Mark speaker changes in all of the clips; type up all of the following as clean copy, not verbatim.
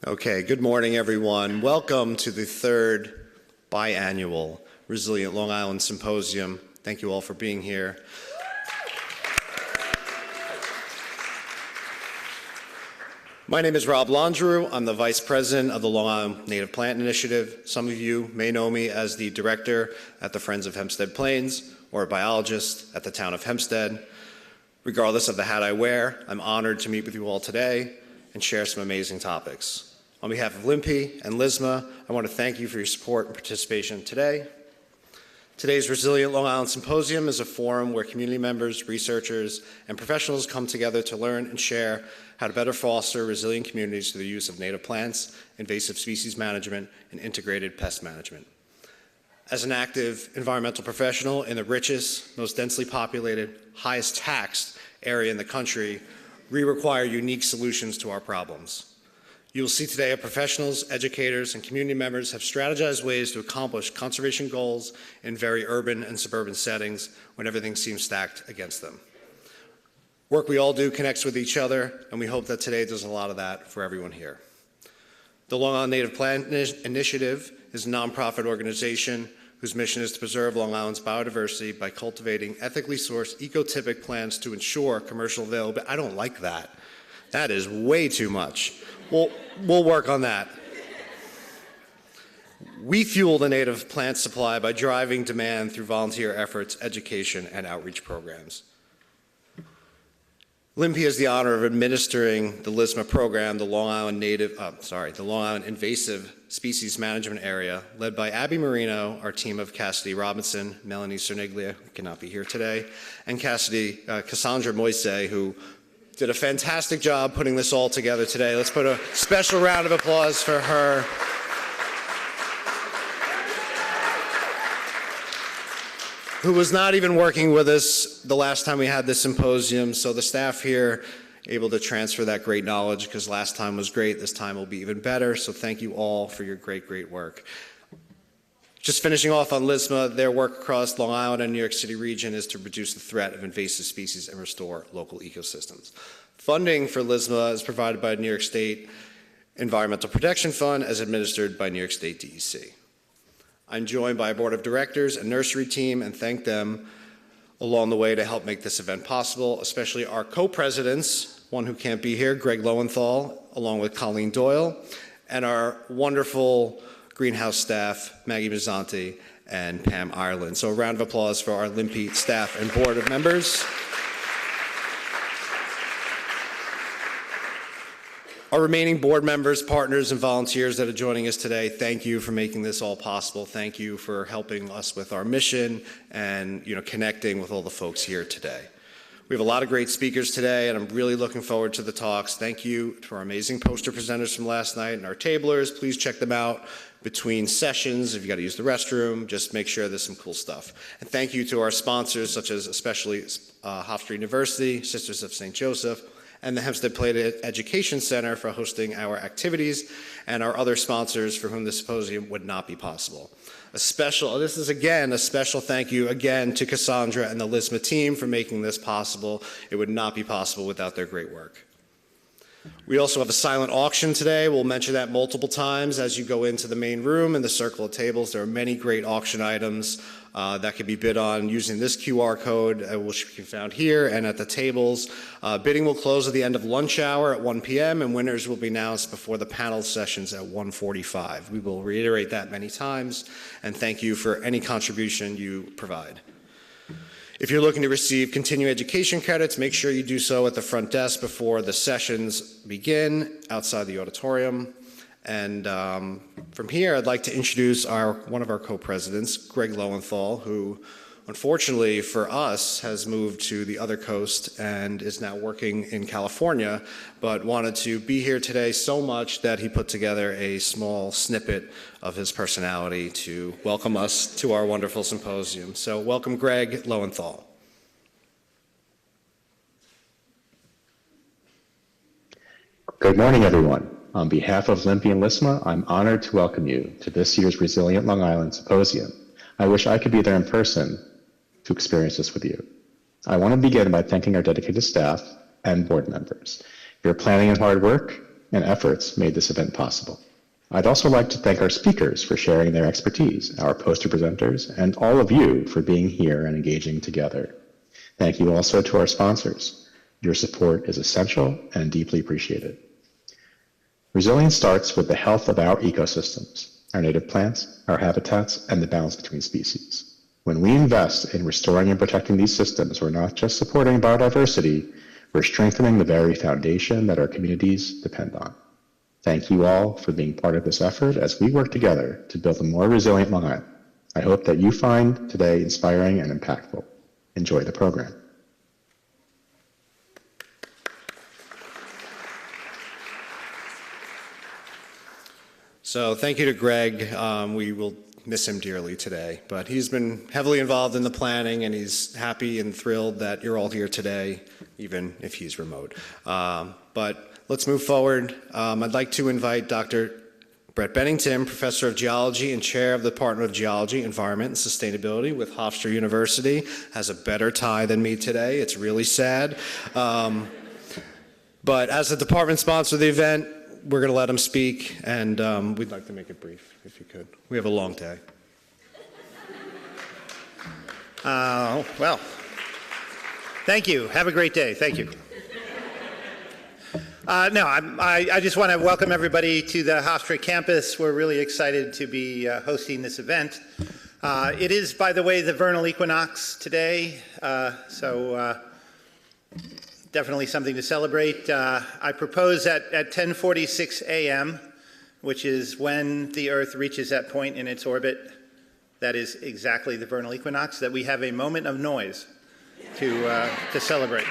Speaker 1: Okay, good morning, everyone. Welcome to the third biannual Resilient Long Island Symposium. Thank you all for being here. My name is Rob Landrew. I'm the Vice President of the Long Island Native Plant Initiative. Some of you may know me as the Director at the Friends of Hempstead Plains or a biologist at the town of Hempstead. Regardless of the hat I wear, I'm honored to meet with you all today and share some amazing topics. On behalf of LIMPI and LISMA, I want to thank you for your support and participation today. Today's Resilient Long Island Symposium is a forum where community members, researchers, and professionals come together to learn and share how to better foster resilient communities through the use of native plants, invasive species management, and integrated pest management. As an active environmental professional in the richest, most densely populated, highest taxed area in the country, we require unique solutions to our problems. You will see today how professionals, educators, and community members have strategized ways to accomplish conservation goals in very urban and suburban settings when everything seems stacked against them. Work we all do connects with each other, and we hope that today does a lot of that for everyone here. The Long Island Native Plant Initiative is a nonprofit organization whose mission is to preserve Long Island's biodiversity by cultivating ethically sourced ecotypic plants to ensure commercial availability. I don't like that. That is way too much. We'll work on that. We fuel the native plant supply by driving demand through volunteer efforts, education, and outreach programs. LIMPI has the honor of administering the LISMA program, the Long Island Invasive Species Management Area, led by Abby Marino, our team of Cassidy Robinson, Melanie Cerniglia, who cannot be here today, and Cassandra Moise, who did a fantastic job putting this all together today. Let's put a special round of applause for her. Who was not even working with us the last time we had this symposium, so the staff here able to transfer that great knowledge, because last time was great, this time will be even better, so thank you all for your great work. Just finishing off on LISMA, their work across Long Island and New York City region is to reduce the threat of invasive species and restore local ecosystems. Funding for LISMA is provided by New York State Environmental Protection Fund as administered by New York State DEC. I'm joined by a board of directors and nursery team and thank them along the way to help make this event possible, especially our co-presidents, one who can't be here, Greg Lowenthal, along with Colleen Doyle, and our wonderful greenhouse staff, Maggie Mazzanti and Pam Ireland. So a round of applause for our LIMPI staff and board of members. Our remaining board members, partners, and volunteers that are joining us today, thank you for making this all possible. Thank you for helping us with our mission and connecting with all the folks here today. We have a lot of great speakers today, and I'm really looking forward to the talks. Thank you to our amazing poster presenters from last night and our tablers. Please check them out between sessions. If you got to use the restroom, just make sure there's some cool stuff. And thank you to our sponsors, such as especially Hofstra University, Sisters of St. Joseph, and the Hempstead Plate Education Center for hosting our activities, and our other sponsors for whom the symposium would not be possible. This is again a special thank you again to Cassandra and the LISMA team for making this possible. It would not be possible without their great work. We also have a silent auction today. We'll mention that multiple times as you go into the main room and the circle of tables. There are many great auction items that can be bid on using this QR code, which can be found here and at the tables. Bidding will close at the end of lunch hour at 1 p.m. and winners will be announced before the panel sessions at 1:45. We will reiterate that many times, and thank you for any contribution you provide. If you're looking to receive continuing education credits, make sure you do so at the front desk before the sessions begin outside the auditorium. And from here, I'd like to introduce one of our co-presidents, Greg Lowenthal, who unfortunately for us has moved to the other coast and is now working in California, but wanted to be here today so much that he put together a small snippet of his personality to welcome us to our wonderful symposium. So welcome, Greg Lowenthal.
Speaker 2: Good morning, everyone. On behalf of LIMPI and LISMA, I'm honored to welcome you to this year's Resilient Long Island Symposium. I wish I could be there in person to experience this with you. I want to begin by thanking our dedicated staff and board members. Your planning and hard work and efforts made this event possible. I'd also like to thank our speakers for sharing their expertise, our poster presenters, and all of you for being here and engaging together. Thank you also to our sponsors. Your support is essential and deeply appreciated. Resilience starts with the health of our ecosystems, our native plants, our habitats, and the balance between species. When we invest in restoring and protecting these systems, we're not just supporting biodiversity, we're strengthening the very foundation that our communities depend on. Thank you all for being part of this effort as we work together to build a more resilient Long Island. I hope that you find today inspiring and impactful. Enjoy the program.
Speaker 1: So thank you to Greg. We will miss him dearly today, but he's been heavily involved in the planning, and he's happy and thrilled that you're all here today, even if he's remote. But let's move forward. I'd like to invite Dr. Brett Bennington, Professor of Geology and Chair of the Department of Geology, Environment, and Sustainability with Hofstra University. Has a better tie than me today. It's really sad. But as the department sponsor of the event, we're going to let him speak, and we'd like to make it brief, if you could. We have a long day.
Speaker 3: Well, thank you. Have a great day. Thank you. I just want to welcome everybody to the Hofstra campus. We're really excited to be hosting this event. It is, by the way, the vernal equinox today, so definitely something to celebrate. I propose at 10:46 a.m., which is when the Earth reaches that point in its orbit, that is exactly the vernal equinox, that we have a moment of noise to celebrate.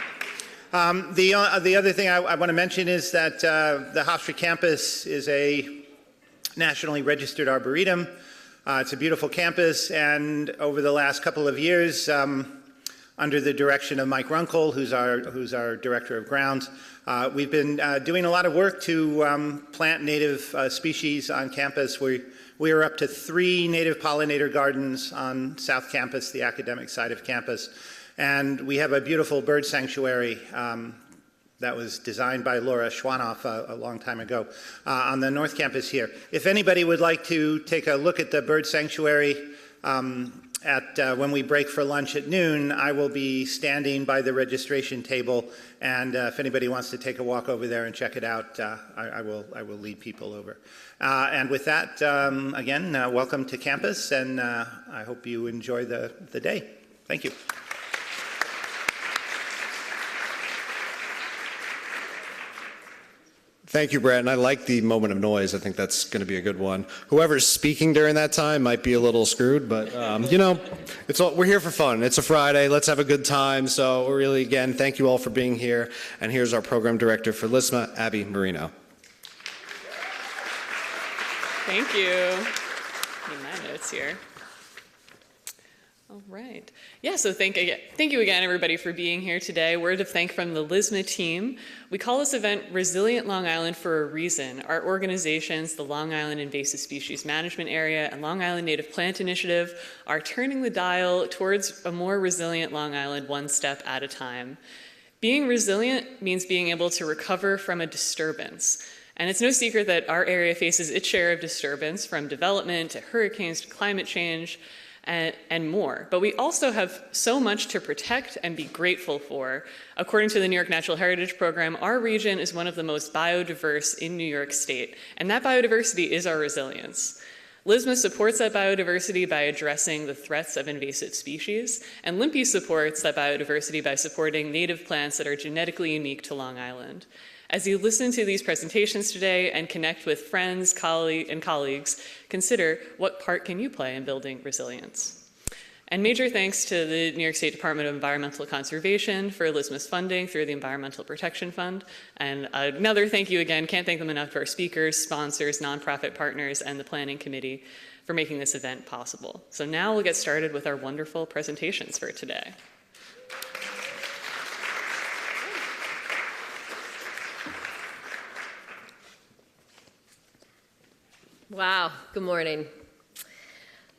Speaker 3: The other thing I want to mention is that the Hofstra campus is a nationally registered arboretum. It's a beautiful campus, and over the last couple of years, under the direction of Mike Runkle, who's our Director of Grounds, we've been doing a lot of work to plant native species on campus. We are up to 3 native pollinator gardens on South Campus, the academic side of campus. And we have a beautiful bird sanctuary that was designed by Laura Schwanoff a long time ago on the North Campus here. If anybody would like to take a look at the bird sanctuary when we break for lunch at noon, I will be standing by the registration table, and if anybody wants to take a walk over there and check it out, I will lead people over. And with that, again, welcome to campus, and I hope you enjoy the day. Thank you.
Speaker 1: Thank you, Brett, and I like the moment of noise. I think that's going to be a good one. Whoever's speaking during that time might be a little screwed, but you know, we're here for fun. It's a Friday. Let's have a good time. So really, again, thank you all for being here. And here's our program director for LISMA, Abby Marino.
Speaker 4: Thank you. Need my notes here. All right. Yeah, so thank you again, everybody, for being here today. Word of thanks from the LISMA team. We call this event Resilient Long Island for a reason. Our organizations, the Long Island Invasive Species Management Area and Long Island Native Plant Initiative, are turning the dial towards a more resilient Long Island one step at a time. Being resilient means being able to recover from a disturbance. And it's no secret that our area faces its share of disturbance, from development to hurricanes to climate change, and more. But we also have so much to protect and be grateful for. According to the New York Natural Heritage Program, our region is one of the most biodiverse in New York State, and that biodiversity is our resilience. LISMA supports that biodiversity by addressing the threats of invasive species, and LIMPI supports that biodiversity by supporting native plants that are genetically unique to Long Island. As you listen to these presentations today and connect with friends, colleagues, consider what part can you play in building resilience. And major thanks to the New York State Department of Environmental Conservation for LISMA's funding through the Environmental Protection Fund. And another thank you again, can't thank them enough to our speakers, sponsors, nonprofit partners, and the planning committee for making this event possible. So now we'll get started with our wonderful presentations for today.
Speaker 5: Wow, good morning.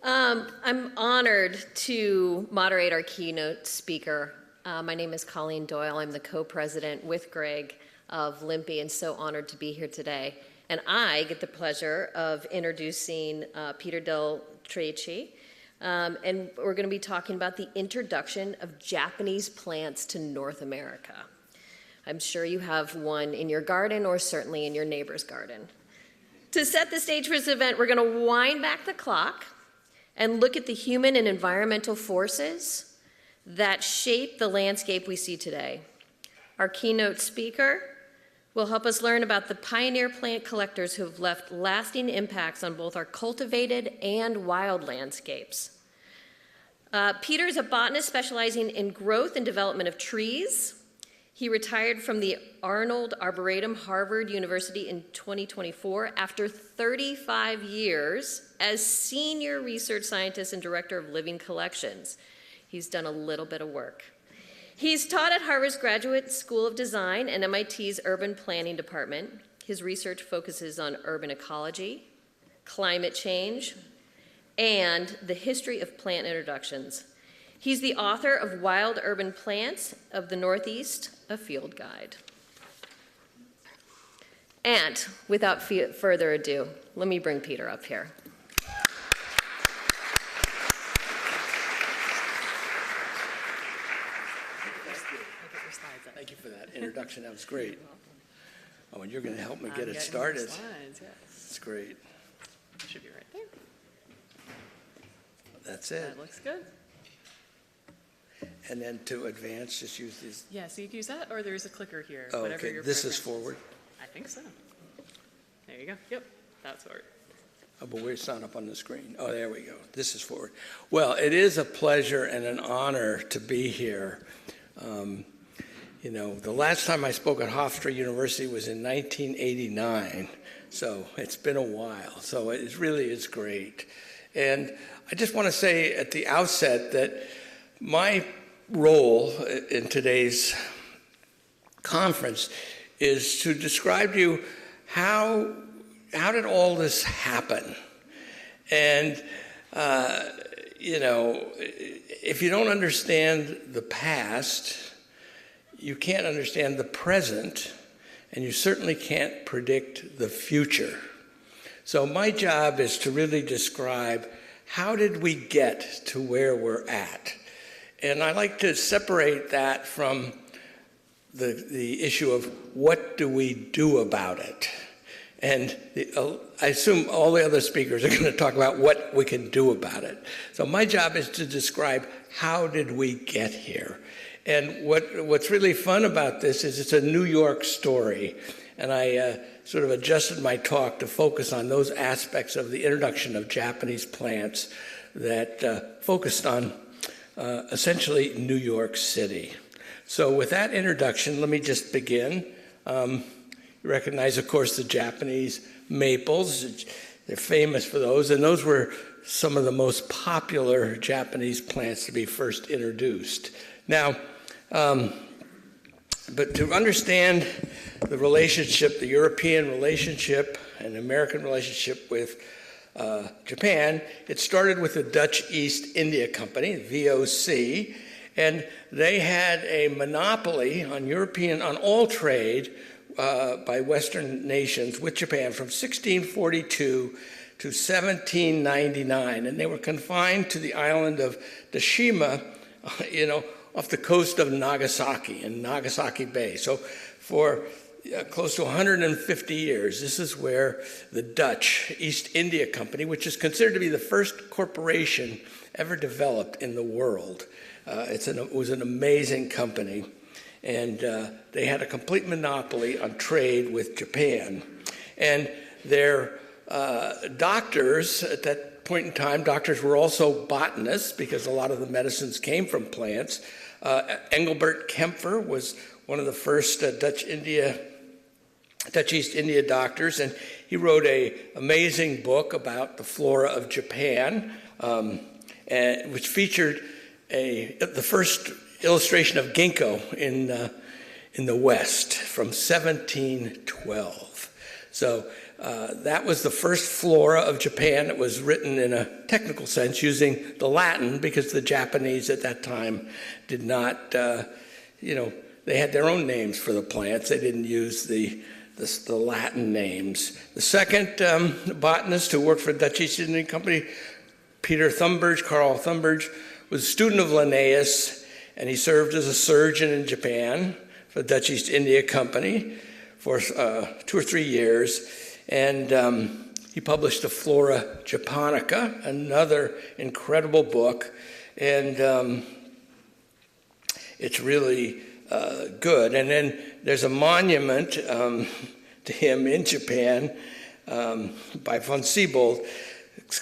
Speaker 5: I'm honored to moderate our keynote speaker. My name is Colleen Doyle. I'm the co-president with Greg of LIMPI and so honored to be here today. And I get the pleasure of introducing Peter del Tredici. And we're going to be talking about the introduction of Japanese plants to North America. I'm sure you have one in your garden or certainly in your neighbor's garden. To set the stage for this event, we're going to wind back the clock and look at the human and environmental forces that shape the landscape we see today. Our keynote speaker will help us learn about the pioneer plant collectors who have left lasting impacts on both our cultivated and wild landscapes. Peter is a botanist specializing in growth and development of trees. He retired from the Arnold Arboretum, Harvard University in 2024 after 35 years as senior research scientist and director of living collections. He's done a little bit of work. He's taught at Harvard's Graduate School of Design and MIT's Urban Planning Department. His research focuses on urban ecology, climate change, and the history of plant introductions. He's the author of Wild Urban Plants of the Northeast, a field guide. And without further ado, let me bring Peter up here.
Speaker 6: Thank you for that introduction. That was great. Oh, and you're going to help me get it started.
Speaker 4: Slides, yes.
Speaker 6: That's great.
Speaker 4: Should be right there.
Speaker 6: That's it.
Speaker 4: That looks good.
Speaker 6: And then to advance, just use these.
Speaker 4: Yeah, so you can use that, or there's a clicker here.
Speaker 6: Oh,
Speaker 4: whatever
Speaker 6: okay.
Speaker 4: your
Speaker 6: This is
Speaker 4: preference
Speaker 6: forward.
Speaker 4: I think so. There you go. Yep, that's forward.
Speaker 6: Oh, but it's not up on the screen. Oh, there we go. This is forward. Well, it is a pleasure and an honor to be here. You know, the last time I spoke at Hofstra University was in 1989, so it's been a while. So it really is great. And I just want to say at the outset that my role in today's conference is to describe to you how did all this happen? And, you know, if you don't understand the past, you can't understand the present, and you certainly can't predict the future. So my job is to really describe how did we get to where we're at? And I like to separate that from the issue of what do we do about it? And I assume all the other speakers are going to talk about what we can do about it. So my job is to describe how did we get here? And what's really fun about this is it's a New York story. And I sort of adjusted my talk to focus on those aspects of the introduction of Japanese plants that focused on essentially New York City. So with that introduction, let me just begin. You recognize, of course, the Japanese maples. They're famous for those, and those were some of the most popular Japanese plants to be first introduced. Now, but to understand the relationship, the European relationship and American relationship with Japan, it started with the Dutch East India Company, VOC, and they had a monopoly on all trade by Western nations with Japan from 1642 to 1799, and they were confined to the island of Deshima, off the coast of Nagasaki in Nagasaki Bay. So for close to 150 years, this is where the Dutch East India Company, which is considered to be the first corporation ever developed in the world. It was an amazing company, and they had a complete monopoly on trade with Japan. And their doctors at that point in time, doctors were also botanists because a lot of the medicines came from plants. Engelbert Kempfer was one of the first Dutch East India doctors, and he wrote an amazing book about the flora of Japan, which featured the first illustration of ginkgo in the West from 1712. So that was the first flora of Japan. It was written in a technical sense using the Latin because the Japanese at that time did not, they had their own names for the plants. They didn't use the Latin names. The second botanist who worked for the Dutch East India Company, Carl Thunberg, was a student of Linnaeus, and he served as a surgeon in Japan for the Dutch East India Company for 2 or 3 years. And he published the Flora Japonica, another incredible book. And it's really good. And then there's a monument to him in Japan by von Siebold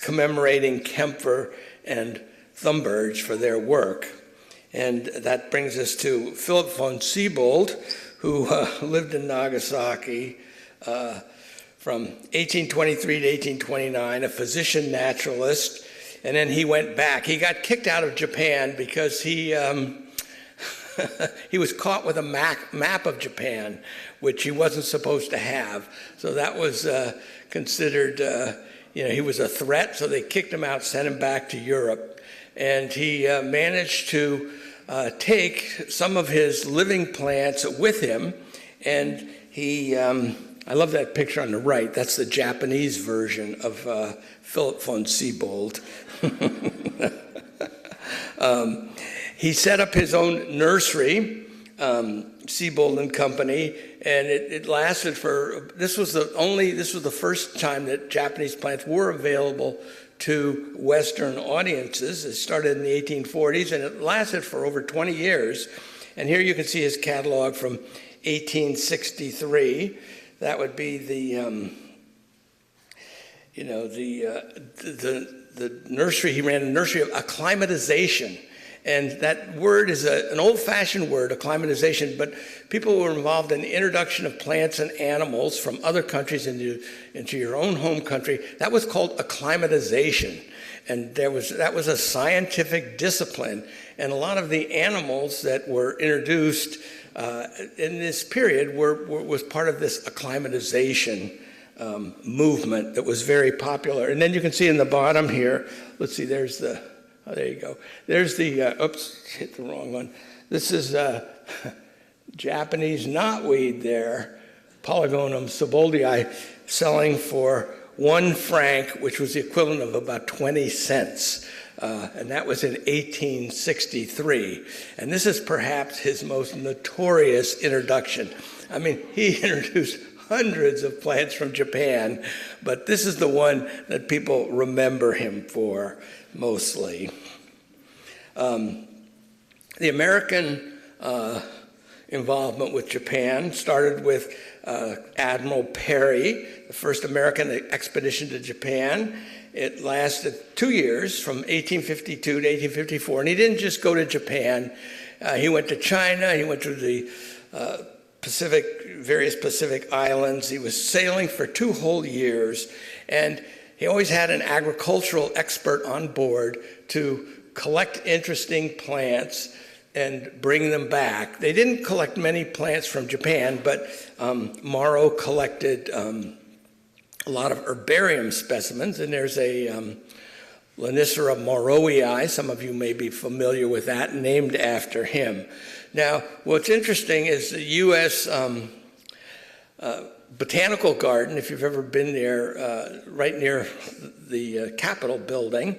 Speaker 6: commemorating Kempfer and Thunberg for their work. And that brings us to Philip von Siebold, who lived in Nagasaki from 1823 to 1829, a physician naturalist. And then he went back. He got kicked out of Japan because he was caught with a map of Japan, which he wasn't supposed to have. So that was considered, he was a threat, so they kicked him out, sent him back to Europe. And he managed to take some of his living plants with him, and he, I love that picture on the right. That's the Japanese version of Philip von Siebold. He set up his own nursery, Siebold and Company, and it lasted for, this was the first time that Japanese plants were available to Western audiences. It started in the 1840s, and it lasted for over 20 years. And here you can see his catalog from 1863. That would be the nursery. He ran a nursery of acclimatization. And that word is an old-fashioned word, acclimatization, but people who were involved in the introduction of plants and animals from other countries into your own home country, that was called acclimatization. And that was a scientific discipline. And a lot of the animals that were introduced in this period was part of this acclimatization movement that was very popular. And then you can see in the bottom here, let's see, there's the, oh, there you go. There's the, oops, hit the wrong one. This is Japanese knotweed there, Polygonum sieboldii, selling for 1 franc, which was the equivalent of about 20 cents. And that was in 1863. And this is perhaps his most notorious introduction. I mean, he introduced hundreds of plants from Japan, but this is the one that people remember him for mostly. The American involvement with Japan started with Admiral Perry, the first American expedition to Japan. It lasted 2 years, from 1852 to 1854, and he didn't just go to Japan. He went to China, he went to the various Pacific islands. He was sailing for 2 whole years, and he always had an agricultural expert on board to collect interesting plants and bring them back. They didn't collect many plants from Japan, but Morrow collected a lot of herbarium specimens, and there's a Lonicera morrowii, some of you may be familiar with that, named after him. Now, what's interesting is the U.S. Botanical Garden, if you've ever been there, right near the Capitol building,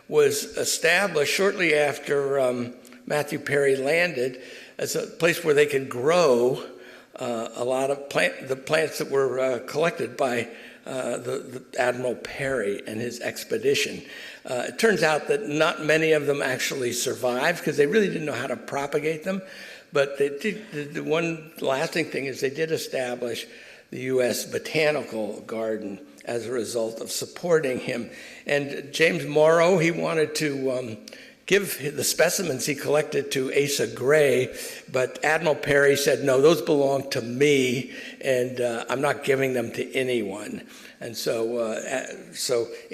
Speaker 6: was established shortly after Matthew Perry landed as a place where they could grow a lot of the plants that were collected by the Admiral Perry and his expedition. It turns out that not many of them actually survived because they really didn't know how to propagate them. But they did, the one lasting thing is they did establish the U.S. Botanical Garden as a result of supporting him. And James Morrow, he wanted to give the specimens he collected to Asa Gray, but Admiral Perry said, no, those belong to me, and I'm not giving them to anyone. And so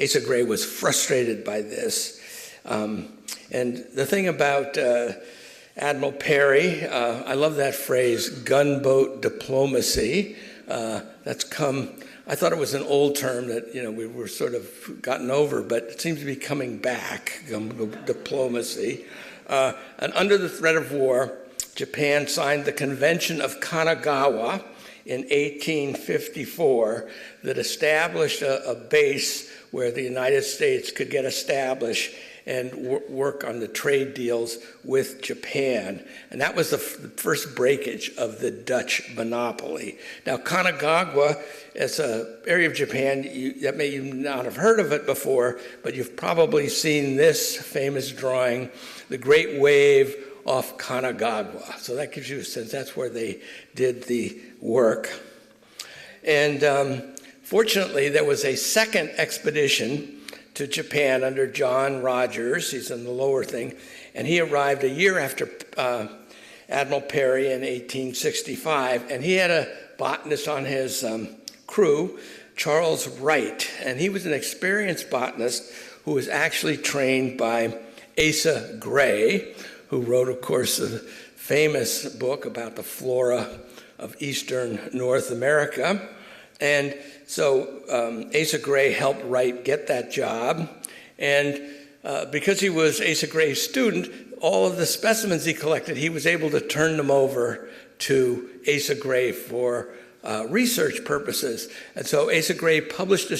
Speaker 6: Asa Gray was frustrated by this. And the thing about Admiral Perry, I love that phrase, gunboat diplomacy. That's come, I thought it was an old term that, we were sort of gotten over, but it seems to be coming back, gunboat diplomacy. And under the threat of war, Japan signed the Convention of Kanagawa in 1854 that established a base where the United States could get established and work on the trade deals with Japan. And that was the first breakage of the Dutch monopoly. Now, Kanagawa is an area of Japan that may you not have heard of it before, but you've probably seen this famous drawing, the Great Wave off Kanagawa. So that gives you a sense that's where they did the work. And fortunately, there was a second expedition to Japan under John Rogers. He's in the lower thing. And he arrived a year after Admiral Perry in 1865. And he had a botanist on his crew, Charles Wright. And he was an experienced botanist who was actually trained by Asa Gray, who wrote, of course, a famous book about the flora of eastern North America. And so Asa Gray helped Wright get that job. And because he was Asa Gray's student, all of the specimens he collected, he was able to turn them over to Asa Gray for research purposes. And so Asa Gray published a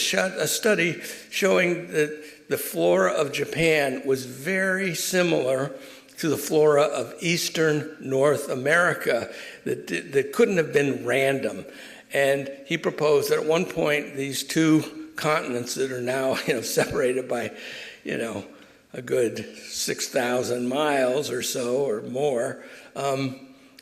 Speaker 6: study showing that the flora of Japan was very similar to the flora of eastern North America, that couldn't have been random. And he proposed that at one point, these two continents that are now, separated by, a good 6,000 miles or so or more,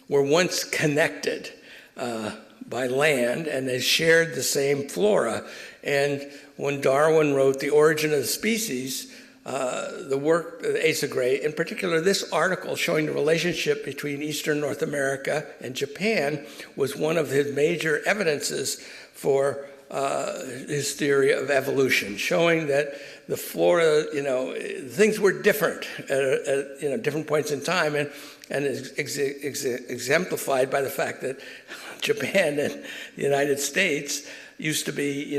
Speaker 6: were once connected by land, and they shared the same flora. And when Darwin wrote The Origin of the Species, the work of Asa Gray, in particular this article showing the relationship between eastern North America and Japan, was one of his major evidences for his theory of evolution, showing that the flora, things were different at different points in time, and is exemplified by the fact that Japan and the United States used to be,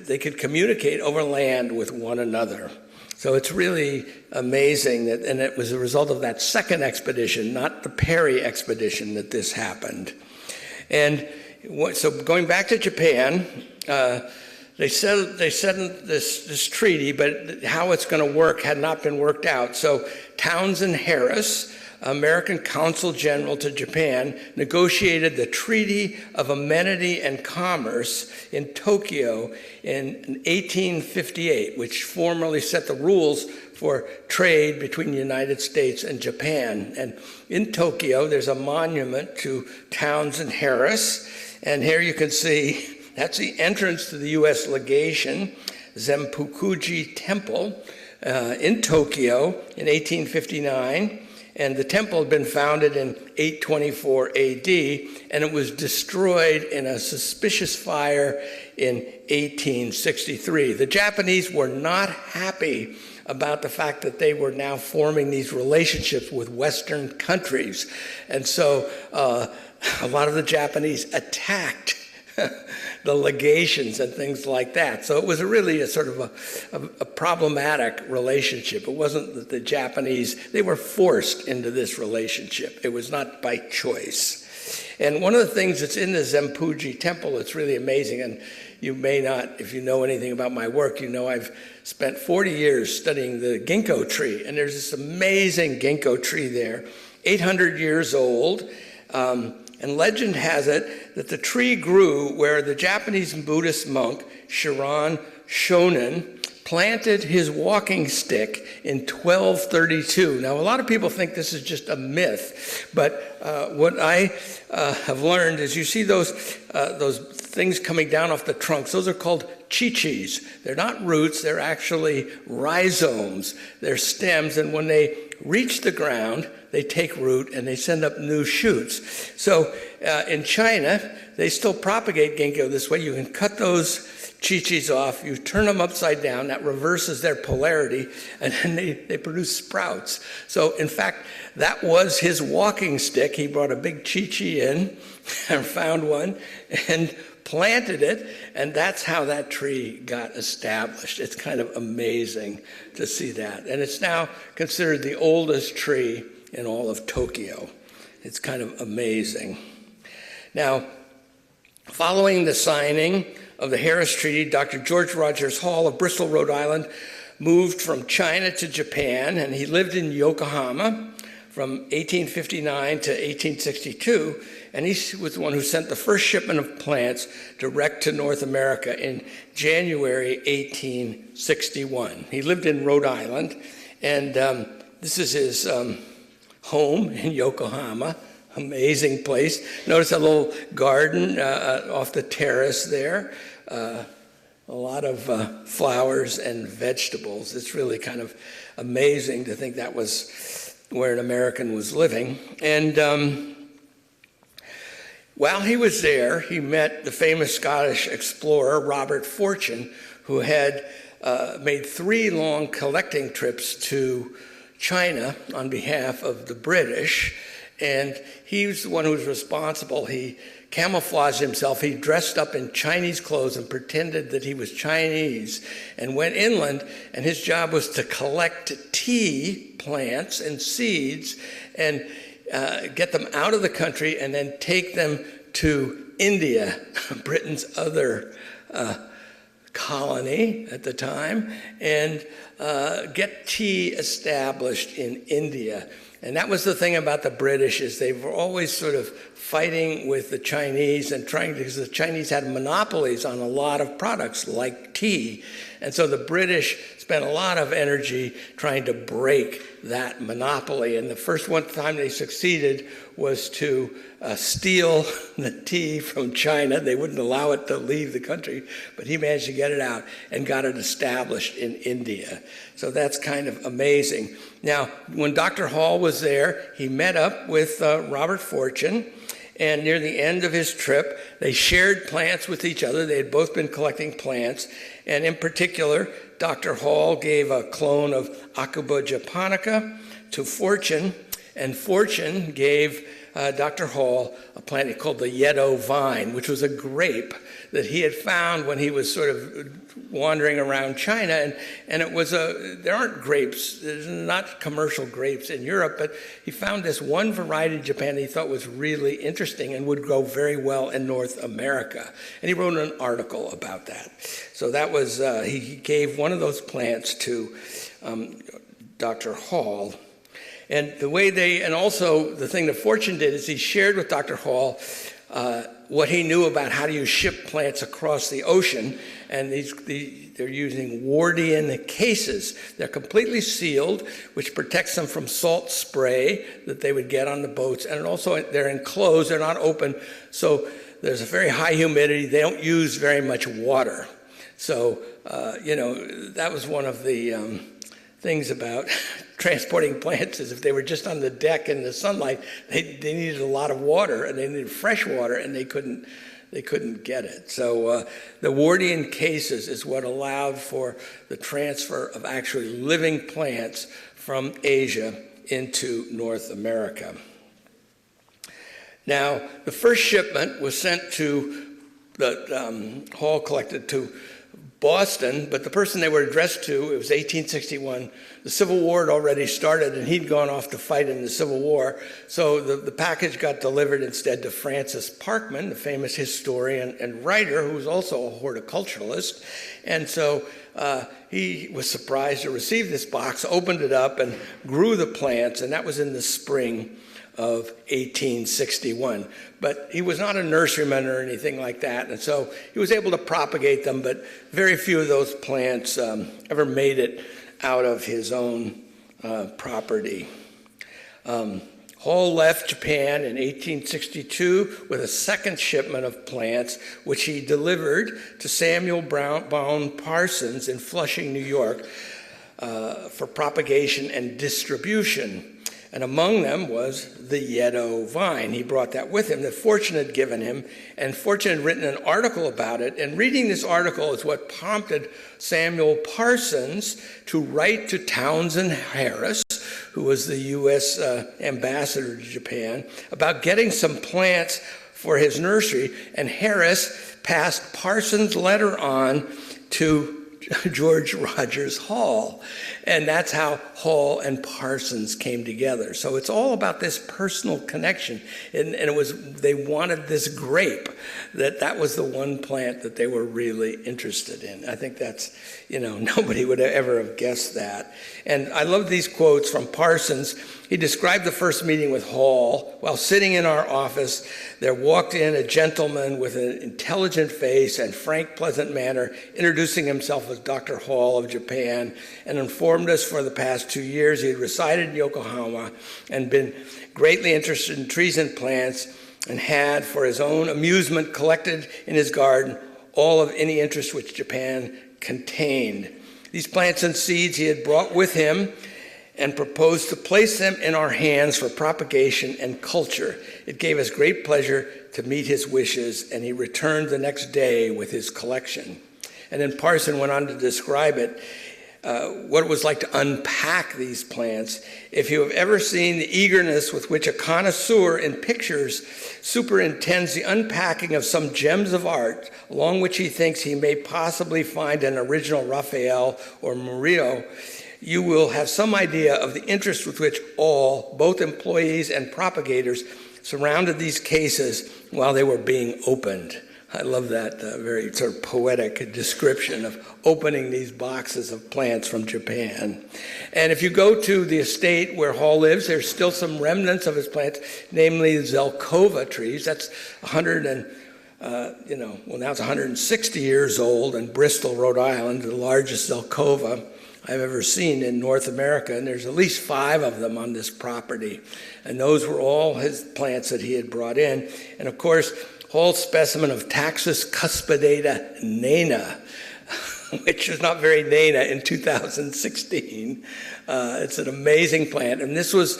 Speaker 6: they could communicate over land with one another. So it's really amazing that, and it was a result of that second expedition, not the Perry expedition, that this happened. And so going back to Japan, they said this treaty, but how it's going to work had not been worked out. So Townsend Harris, American Consul General to Japan, negotiated the Treaty of Amenity and Commerce in Tokyo in 1858, which formally set the rules for trade between the United States and Japan. And in Tokyo, there's a monument to Townsend Harris. And here you can see, that's the entrance to the U.S. legation, Zenpukuji Temple in Tokyo in 1859. And the temple had been founded in 824 AD, and it was destroyed in a suspicious fire in 1863. The Japanese were not happy about the fact that they were now forming these relationships with Western countries. And so a lot of the Japanese attacked the legations and things like that. So it was really a sort of a problematic relationship. It wasn't that the Japanese, they were forced into this relationship. It was not by choice. And one of the things that's in the Zenpukuji Temple that's really amazing, and you may not, if you know anything about my work, I've spent 40 years studying the ginkgo tree, and there's this amazing ginkgo tree there, 800 years old. And legend has it that the tree grew where the Japanese Buddhist monk Shiran Shonin planted his walking stick in 1232. Now, a lot of people think this is just a myth, but what I have learned is you see those things coming down off the trunks. Those are called chichis. They're not roots. They're actually rhizomes. They're stems, and when they reach the ground, they take root and they send up new shoots. So in China, they still propagate ginkgo this way. You can cut those chichis off, you turn them upside down, that reverses their polarity, and then they produce sprouts. So in fact, that was his walking stick. He brought a big chichi in and found one and planted it, and that's how that tree got established. It's kind of amazing to see that. And it's now considered the oldest tree in all of Tokyo. It's kind of amazing. Now, following the signing of the Harris Treaty, Dr. George Rogers Hall of Bristol, Rhode Island, moved from China to Japan, and he lived in Yokohama from 1859 to 1862, and he was the one who sent the first shipment of plants direct to North America in January 1861. He lived in Rhode Island, and this is his home in Yokohama. Amazing place. Notice a little garden off the terrace there. A lot of flowers and vegetables. It's really kind of amazing to think that was where an American was living. And while he was there, he met the famous Scottish explorer, Robert Fortune, who had made 3 long collecting trips to China on behalf of the British. And he was the one who was responsible. He camouflaged himself. He dressed up in Chinese clothes and pretended that he was Chinese and went inland. And his job was to collect tea plants and seeds and get them out of the country and then take them to India, Britain's other colony at the time, and get tea established in India. And that was the thing about the British, is they were always sort of fighting with the Chinese and trying to, because the Chinese had monopolies on a lot of products like tea. And so the British spent a lot of energy trying to break that monopoly. And the first one time they succeeded was to steal the tea from China. They wouldn't allow it to leave the country, but he managed to get it out and got it established in India. So that's kind of amazing. Now, when Dr. Hall was there, he met up with Robert Fortune, and near the end of his trip, they shared plants with each other. They had both been collecting plants, and in particular, Dr. Hall gave a clone of Acuba japonica to Fortune, and Fortune gave Dr. Hall a plant called the Yedo vine, which was a grape that he had found when he was sort of wandering around China. And it was there aren't grapes, there's not commercial grapes in Europe, but he found this one variety in Japan that he thought was really interesting and would grow very well in North America. And he wrote an article about that. So that was, he gave one of those plants to Dr. Hall. And the way and also the thing that Fortune did is he shared with Dr. Hall what he knew about how to ship plants across the ocean. And they're using Wardian cases. They're completely sealed, which protects them from salt spray that they would get on the boats. And also they're enclosed, they're not open. So there's a very high humidity. They don't use very much water. So, that was one of the things about transporting plants, is if they were just on the deck in the sunlight, they needed a lot of water, and they needed fresh water, and they couldn't get it. So the Wardian cases is what allowed for the transfer of actually living plants from Asia into North America. Now, the first shipment was sent to the Hall collected to Boston, but the person they were addressed to, it was 1861, the Civil War had already started, and he'd gone off to fight in the Civil War. So the package got delivered instead to Francis Parkman, the famous historian and writer, who was also a horticulturalist. And so he was surprised to receive this box, opened it up, and grew the plants, and that was in the spring of 1861. But he was not a nurseryman or anything like that, and so he was able to propagate them, but very few of those plants ever made it out of his own property. Hall left Japan in 1862 with a second shipment of plants, which he delivered to Samuel Brown Parsons in Flushing, New York, for propagation and distribution. And among them was the Yedo vine. He brought that with him that Fortune had given him, and Fortune had written an article about it. And reading this article is what prompted Samuel Parsons to write to Townsend Harris, who was the U.S. ambassador to Japan, about getting some plants for his nursery. And Harris passed Parsons' letter on to George Rogers Hall. And that's how Hall and Parsons came together. So it's all about this personal connection. And it was, they wanted this grape, that was the one plant that they were really interested in. I think that's, nobody would ever have guessed that. And I love these quotes from Parsons. He described the first meeting with Hall. While sitting in our office, there walked in a gentleman with an intelligent face and frank, pleasant manner, introducing himself as Dr. Hall of Japan, and informed us for the past 2 years he had resided in Yokohama and been greatly interested in trees and plants, and had, for his own amusement, collected in his garden all of any interest which Japan contained. These plants and seeds he had brought with him and proposed to place them in our hands for propagation and culture. It gave us great pleasure to meet his wishes, and he returned the next day with his collection. And then Parson went on to describe it, what it was like to unpack these plants. If you have ever seen the eagerness with which a connoisseur in pictures superintends the unpacking of some gems of art, along which he thinks he may possibly find an original Raphael or Murillo, you will have some idea of the interest with which all, both employees and propagators, surrounded these cases while they were being opened. I love that very sort of poetic description of opening these boxes of plants from Japan. And if you go to the estate where Hall lives, there's still some remnants of his plants, namely Zelkova trees. That's now it's 160 years old in Bristol, Rhode Island, the largest Zelkova I've ever seen in North America, and there's at least 5 of them on this property. And those were all his plants that he had brought in. And of course, Hall's specimen of Taxus cuspidata nana, which was not very nana in 2016. It's an amazing plant. And this was,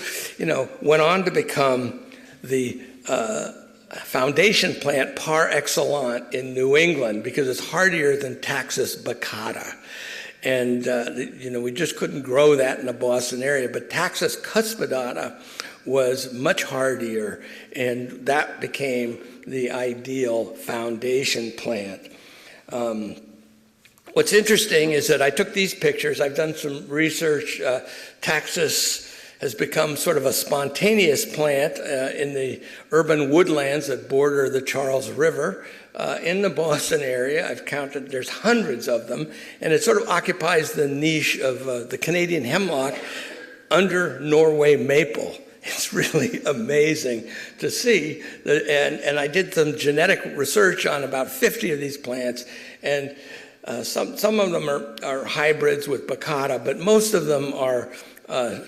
Speaker 6: went on to become the foundation plant par excellence in New England because it's hardier than Taxus baccata. And, we just couldn't grow that in the Boston area. But Taxus cuspidata was much hardier, and that became the ideal foundation plant. What's interesting is that I took these pictures. I've done some research. Taxus has become sort of a spontaneous plant in the urban woodlands that border the Charles River. In the Boston area, I've counted, there's hundreds of them, and it sort of occupies the niche of the Canadian hemlock under Norway maple. It's really amazing to see. And I did some genetic research on about 50 of these plants, and some of them are hybrids with baccata, but most of them are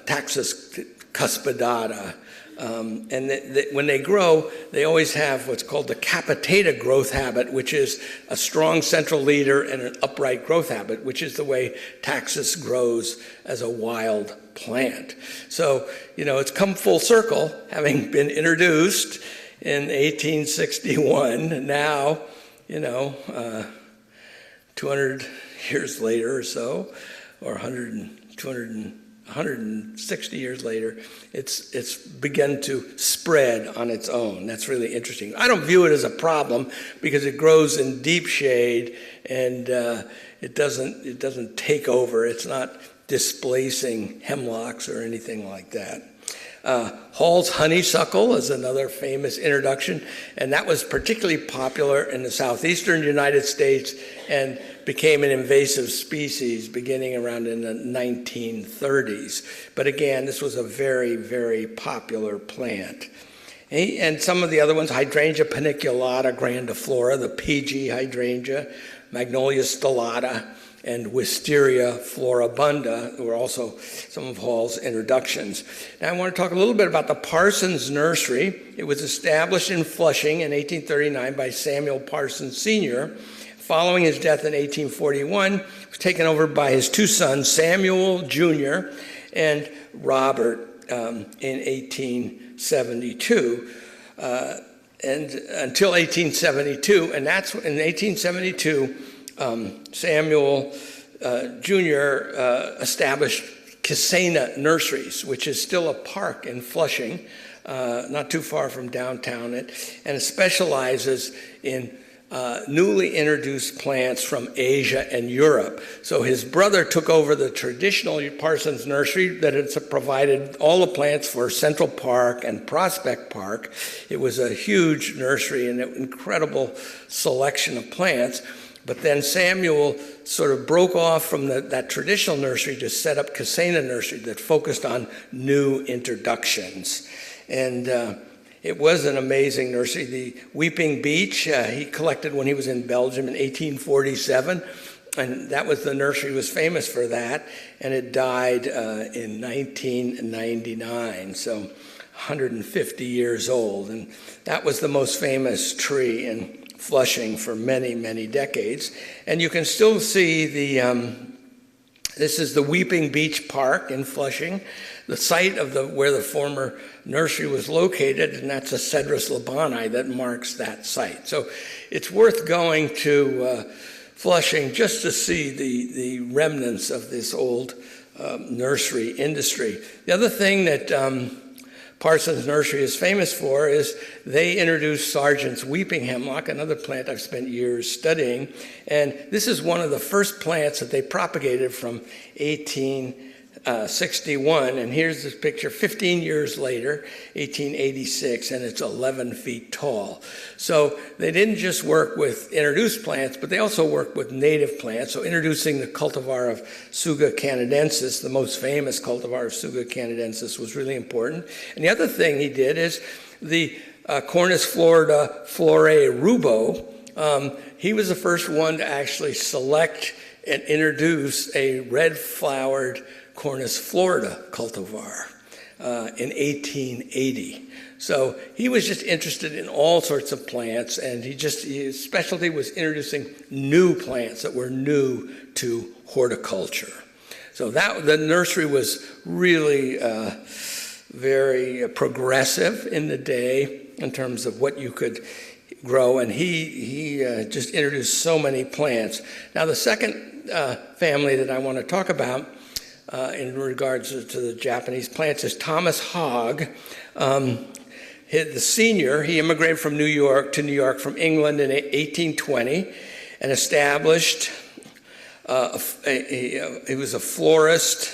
Speaker 6: Taxus cuspidata. And when they grow, they always have what's called the capitata growth habit, which is a strong central leader and an upright growth habit, which is the way Taxus grows as a wild plant. So, it's come full circle, having been introduced in 1861. Now, 200 years later or so, or 160 years later, it's begun to spread on its own. That's really interesting. I don't view it as a problem because it grows in deep shade and it doesn't take over. It's not displacing hemlocks or anything like that. Hall's honeysuckle is another famous introduction, and that was particularly popular in the southeastern United States and became an invasive species beginning around in the 1930s. But again, this was a very, very popular plant. And some of the other ones, Hydrangea paniculata grandiflora, the PG hydrangea, Magnolia stellata, and Wisteria floribunda were also some of Hall's introductions. Now I want to talk a little bit about the Parsons Nursery. It was established in Flushing in 1839 by Samuel Parsons Sr. Following his death in 1841, it was taken over by his 2 sons, Samuel Jr. and Robert, in 1872. And until 1872, and that's in 1872, Samuel Jr. Established Casena Nurseries, which is still a park in Flushing, not too far from downtown, and it specializes in newly introduced plants from Asia and Europe. So his brother took over the traditional Parsons nursery that had provided all the plants for Central Park and Prospect Park. It was a huge nursery and an incredible selection of plants. But then Samuel sort of broke off from that traditional nursery to set up Casena Nursery that focused on new introductions. And it was an amazing nursery. The Weeping Beech, he collected when he was in Belgium in 1847. And that was the nursery was famous for that. And it died in 1999, so 150 years old. And that was the most famous tree in Flushing for many, many decades. And you can still see this is the Weeping Beech Park in Flushing, the site of where the former nursery was located, and that's a Cedrus labani that marks that site. So it's worth going to Flushing just to see the remnants of this old nursery industry. The other thing that Parsons Nursery is famous for is they introduced Sargent's weeping hemlock, another plant I've spent years studying. And this is one of the first plants that they propagated from 1861. And here's this picture 15 years later, 1886, and it's 11 feet tall. So they didn't just work with introduced plants, but they also worked with native plants. So introducing the cultivar of Tsuga canadensis, the most famous cultivar of Tsuga canadensis, was really important. And the other thing he did is the Cornus florida florae rubo. He was the first one to actually select and introduce a red-flowered Cornus florida cultivar in 1880. So he was just interested in all sorts of plants, and his specialty was introducing new plants that were new to horticulture. So the nursery was really very progressive in the day in terms of what you could grow, and he just introduced so many plants. Now the second family that I want to talk about in regards to the Japanese plants is Thomas Hogg. The senior, he immigrated from New York from England in 1820 and established, he was a florist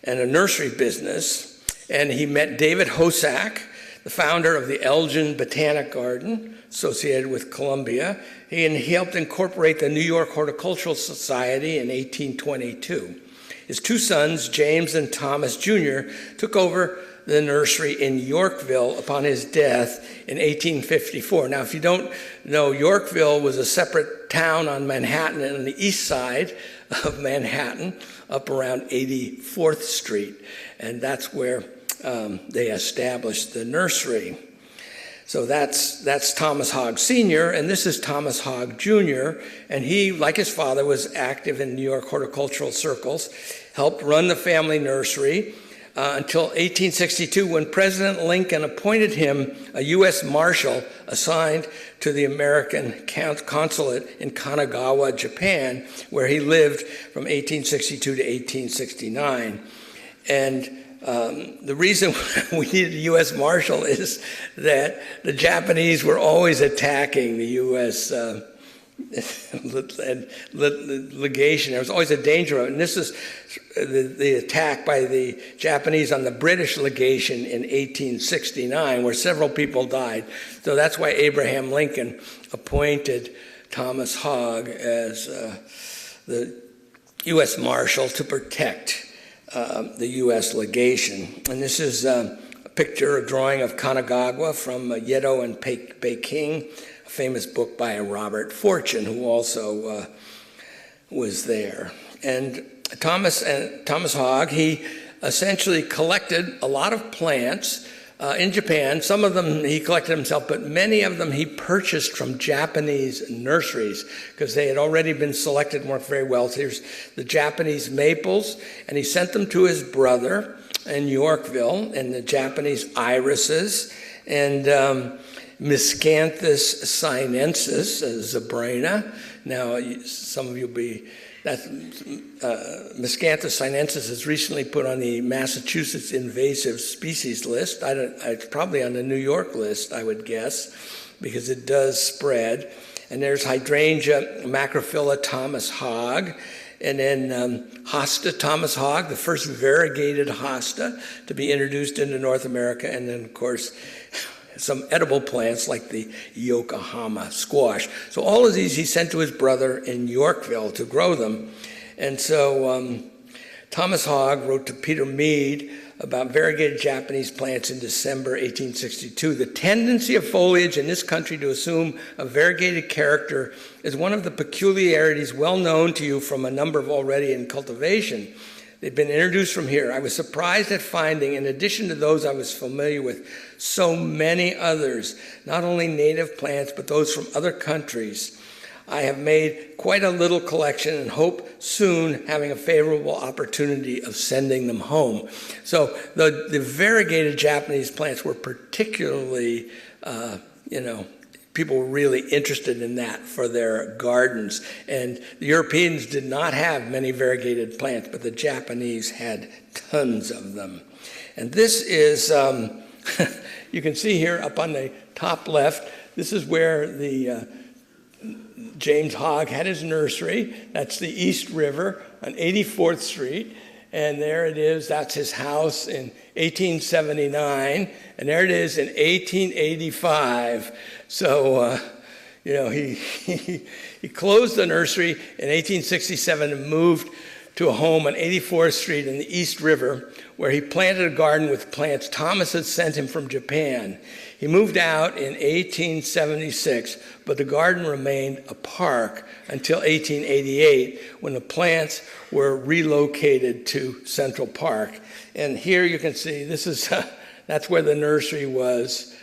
Speaker 6: and a nursery business. And he met David Hosack, the founder of the Elgin Botanic Garden associated with Columbia. And he helped incorporate the New York Horticultural Society in 1822. His two sons, James and Thomas Jr., took over the nursery in Yorkville upon his death in 1854. Now, if you don't know, Yorkville was a separate town on Manhattan and on the east side of Manhattan, up around 84th Street. And that's where they established the nursery. So that's Thomas Hogg Sr., and this is Thomas Hogg Jr., and he, like his father, was active in New York horticultural circles, helped run the family nursery until 1862 when President Lincoln appointed him a U.S. Marshal assigned to the American consulate in Kanagawa, Japan, where he lived from 1862 to 1869. And the reason we needed a U.S. Marshal is that the Japanese were always attacking the U.S. legation. There was always a danger of it. And this is the attack by the Japanese on the British legation in 1869, where several people died. So that's why Abraham Lincoln appointed Thomas Hogg as the U.S. Marshal to protect the U.S. legation. And this is a picture, a drawing of Kanagawa from Yedo and Peking, a famous book by Robert Fortune, who also was there. And Thomas Hogg, he essentially collected a lot of plants in Japan. Some of them he collected himself, but many of them he purchased from Japanese nurseries because they had already been selected and worked very well. So here's the Japanese maples, and he sent them to his brother in Yorkville, and the Japanese irises, and Miscanthus sinensis, Zabrina. Now, some of you will be, Miscanthus sinensis is recently put on the Massachusetts invasive species list. It's probably on the New York list, I would guess, because it does spread. And there's Hydrangea macrophylla Thomas Hogg, and then Hosta Thomas Hogg, the first variegated hosta to be introduced into North America, and then, of course, some edible plants like the Yokohama squash. So all of these he sent to his brother in Yorkville to grow them. And so Thomas Hogg wrote to Peter Mead about variegated Japanese plants in December 1862. The tendency of foliage in this country to assume a variegated character is one of the peculiarities well known to you from a number of already in cultivation. They've been introduced from here. I was surprised at finding, in addition to those I was familiar with, so many others, not only native plants, but those from other countries. I have made quite a little collection and hope soon having a favorable opportunity of sending them home. So the variegated Japanese plants were particularly, people were really interested in that for their gardens. And the Europeans did not have many variegated plants, but the Japanese had tons of them. And this is, you can see here up on the top left, this is where the James Hogg had his nursery. That's the East River on 84th Street. And there it is. That's his house in 1879. And there it is in 1885. So, he closed the nursery in 1867 and moved to a home on 84th Street in the East River, where he planted a garden with plants Thomas had sent him from Japan. He moved out in 1876, but the garden remained a park until 1888, when the plants were relocated to Central Park. And here you can see, this is that's where the nursery was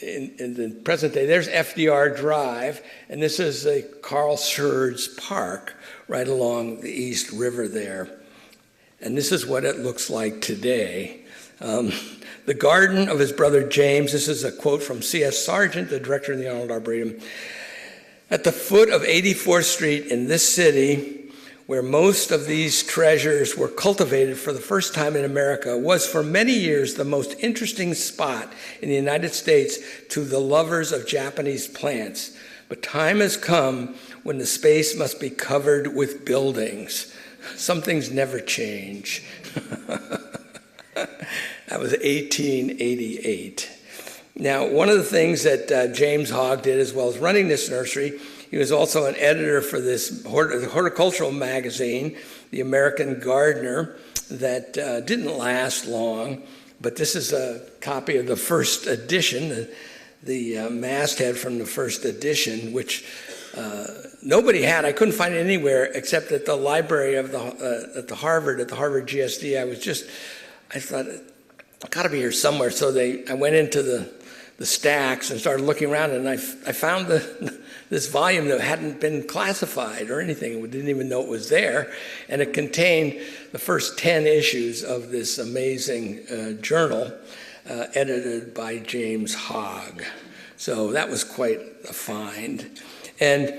Speaker 6: in the present day. There's FDR Drive, and this is a Carl Schurz Park right along the East River there. And this is what it looks like today. The garden of his brother James, this is a quote from C.S. Sargent, the director of the Arnold Arboretum. At the foot of 84th Street in this city, where most of these treasures were cultivated for the first time in America, was for many years the most interesting spot in the United States to the lovers of Japanese plants. But time has come when the space must be covered with buildings. Some things never change. That was 1888. Now, one of the things that James Hogg did, as well as running this nursery, he was also an editor for this horticultural magazine, The American Gardener, that didn't last long. But this is a copy of the first edition, the masthead from the first edition, which nobody had. I couldn't find it anywhere except at the library of at Harvard GSD. I thought, it's got to be here somewhere. So I went into the stacks and started looking around, and I found this volume that hadn't been classified or anything. We didn't even know it was there. And it contained the first 10 issues of this amazing journal edited by James Hogg. So that was quite a find. And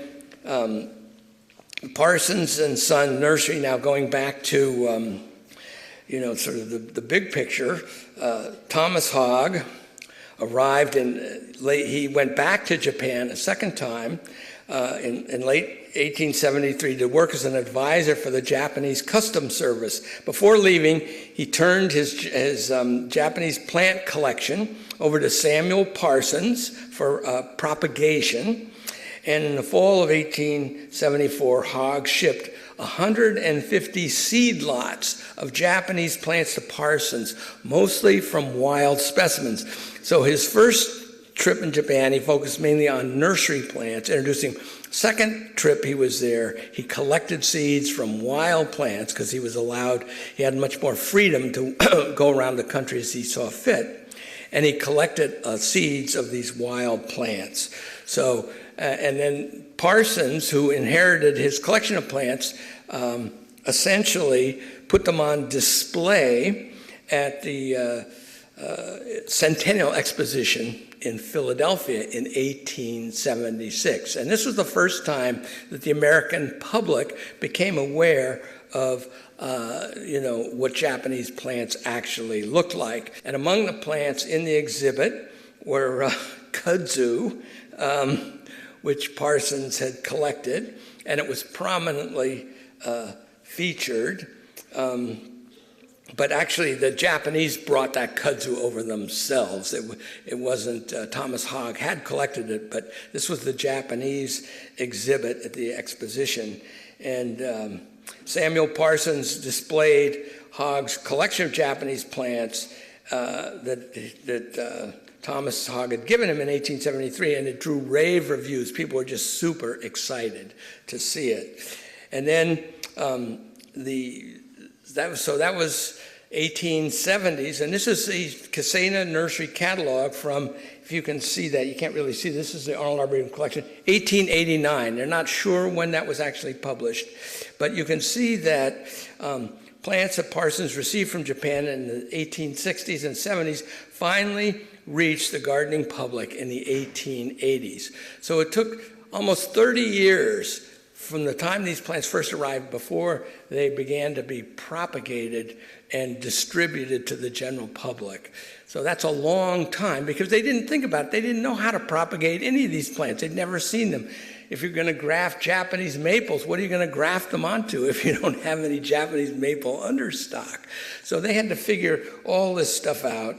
Speaker 6: Parsons and Son Nursery, now going back to sort of the big picture, Thomas Hogg arrived he went back to Japan a second time in late 1873 to work as an advisor for the Japanese Customs Service. Before leaving, he turned his Japanese plant collection over to Samuel Parsons for propagation. And in the fall of 1874, Hogg shipped 150 seed lots of Japanese plants to Parsons, mostly from wild specimens. So his first trip in Japan, he focused mainly on nursery plants, introducing. Second trip he was there, he collected seeds from wild plants because he had much more freedom to go around the country as he saw fit. And he collected seeds of these wild plants. So, and then Parsons, who inherited his collection of plants, essentially put them on display at the Centennial Exposition in Philadelphia in 1876. And this was the first time that the American public became aware of what Japanese plants actually looked like. And among the plants in the exhibit were kudzu, which Parsons had collected, and it was prominently featured. But actually, the Japanese brought that kudzu over themselves. It wasn't, Thomas Hogg had collected it, but this was the Japanese exhibit at the exposition. And Samuel Parsons displayed Hogg's collection of Japanese plants that Thomas Hogg had given him in 1873, and it drew rave reviews. People were just super excited to see it. And then that was 1870s, and this is the Casena Nursery Catalog from, if you can see that, you can't really see, this is the Arnold Arboretum Collection, 1889. They're not sure when that was actually published, but you can see that plants that Parsons received from Japan in the 1860s and 70s finally reached the gardening public in the 1880s. So it took almost 30 years from the time these plants first arrived before they began to be propagated and distributed to the general public. So that's a long time because they didn't think about it. They didn't know how to propagate any of these plants. They'd never seen them. If you're going to graft Japanese maples, what are you going to graft them onto if you don't have any Japanese maple understock? So they had to figure all this stuff out.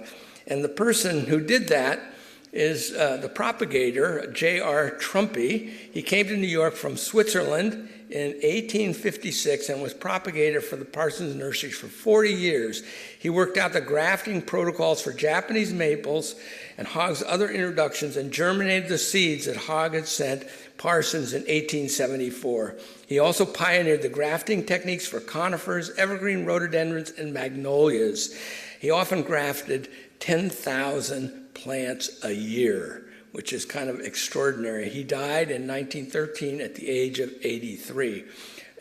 Speaker 6: And the person who did that is the propagator, J.R. Trumpy. He came to New York from Switzerland in 1856 and was propagator for the Parsons Nursery for 40 years. He worked out the grafting protocols for Japanese maples and Hogg's other introductions and germinated the seeds that Hogg had sent Parsons in 1874. He also pioneered the grafting techniques for conifers, evergreen rhododendrons, and magnolias. He often grafted 10,000 plants a year, which is kind of extraordinary. He died in 1913 at the age of 83.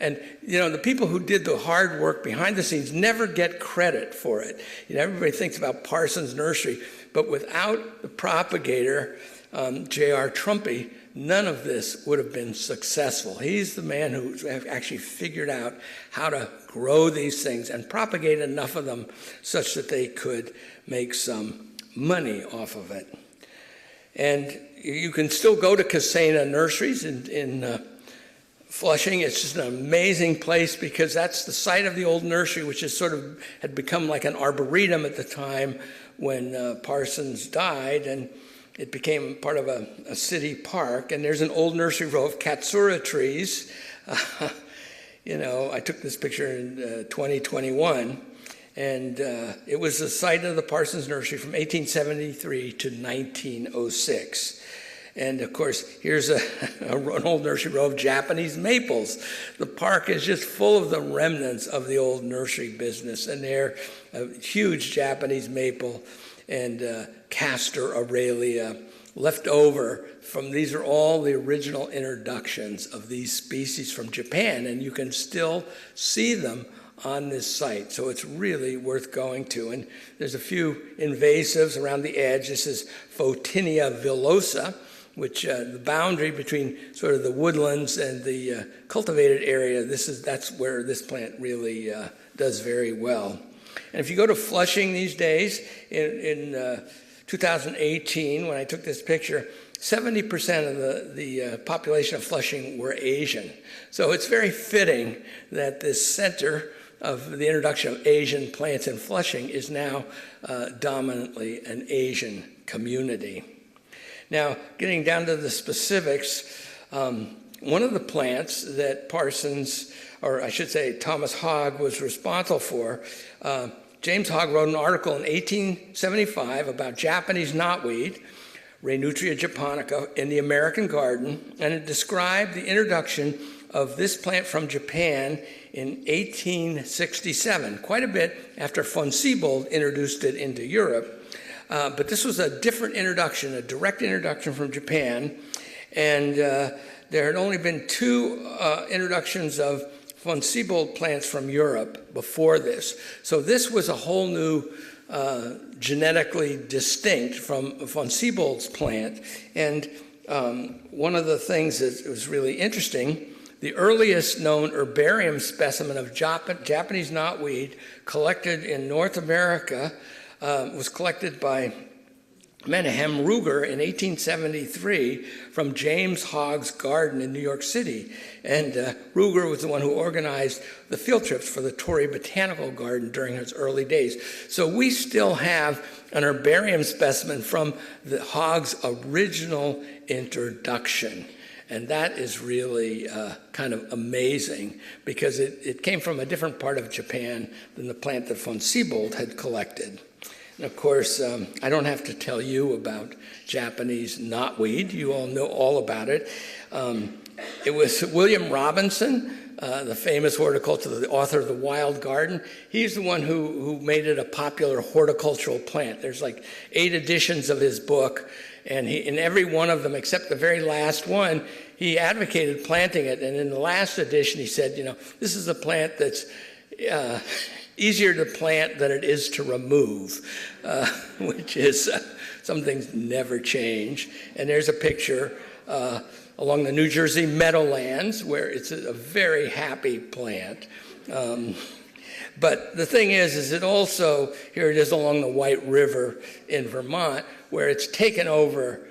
Speaker 6: And, you know, the people who did the hard work behind the scenes never get credit for it. You know, everybody thinks about Parsons Nursery, but without the propagator, J.R. Trumpy, none of this would have been successful. He's the man who actually figured out how to grow these things and propagate enough of them such that they could make some money off of it. And you can still go to Casena Nurseries in Flushing. It's just an amazing place because that's the site of the old nursery, which is sort of had become like an arboretum at the time when Parsons died, and it became part of a city park. And there's an old nursery row of katsura trees. You know, I took this picture in 2021. And it was the site of the Parsons Nursery from 1873 to 1906. And of course, here's an old nursery row of Japanese maples. The park is just full of the remnants of the old nursery business. And they're a huge Japanese maple and castor aurelia left over from, these are all the original introductions of these species from Japan. And you can still see them on this site, so it's really worth going to. And there's a few invasives around the edge. This is Photinia villosa, which the boundary between sort of the woodlands and the cultivated area, that's where this plant really does very well. And if you go to Flushing these days, in 2018, when I took this picture, 70% of the population of Flushing were Asian. So it's very fitting that this center of the introduction of Asian plants in Flushing is now dominantly an Asian community. Now, getting down to the specifics, one of the plants that Parsons, or I should say Thomas Hogg, was responsible for, James Hogg wrote an article in 1875 about Japanese knotweed, Reinutria japonica, in the American Garden, and it described the introduction of this plant from Japan in 1867, quite a bit after von Siebold introduced it into Europe. But this was a different introduction, a direct introduction from Japan, and there had only been two introductions of von Siebold plants from Europe before this. So this was a whole new genetically distinct from von Siebold's plant. And one of the things that was really interesting, the earliest known herbarium specimen of Japanese knotweed collected in North America was collected by Menahem Ruger in 1873 from James Hogg's garden in New York City. And Ruger was the one who organized the field trips for the Torrey Botanical Garden during his early days. So we still have an herbarium specimen from the Hogg's original introduction. And that is really kind of amazing because it came from a different part of Japan than the plant that von Siebold had collected. And of course, I don't have to tell you about Japanese knotweed. You all know all about it. It was William Robinson, the famous horticulturalist, the author of The Wild Garden. He's the one who made it a popular horticultural plant. There's like 8 editions of his book, and in every one of them, except the very last one, he advocated planting it. And in the last edition, he said, this is a plant that's easier to plant than it is to remove, which is some things never change. And there's a picture along the New Jersey meadowlands where it's a very happy plant. But the thing is it also, here it is along the White River in Vermont, where it's taken over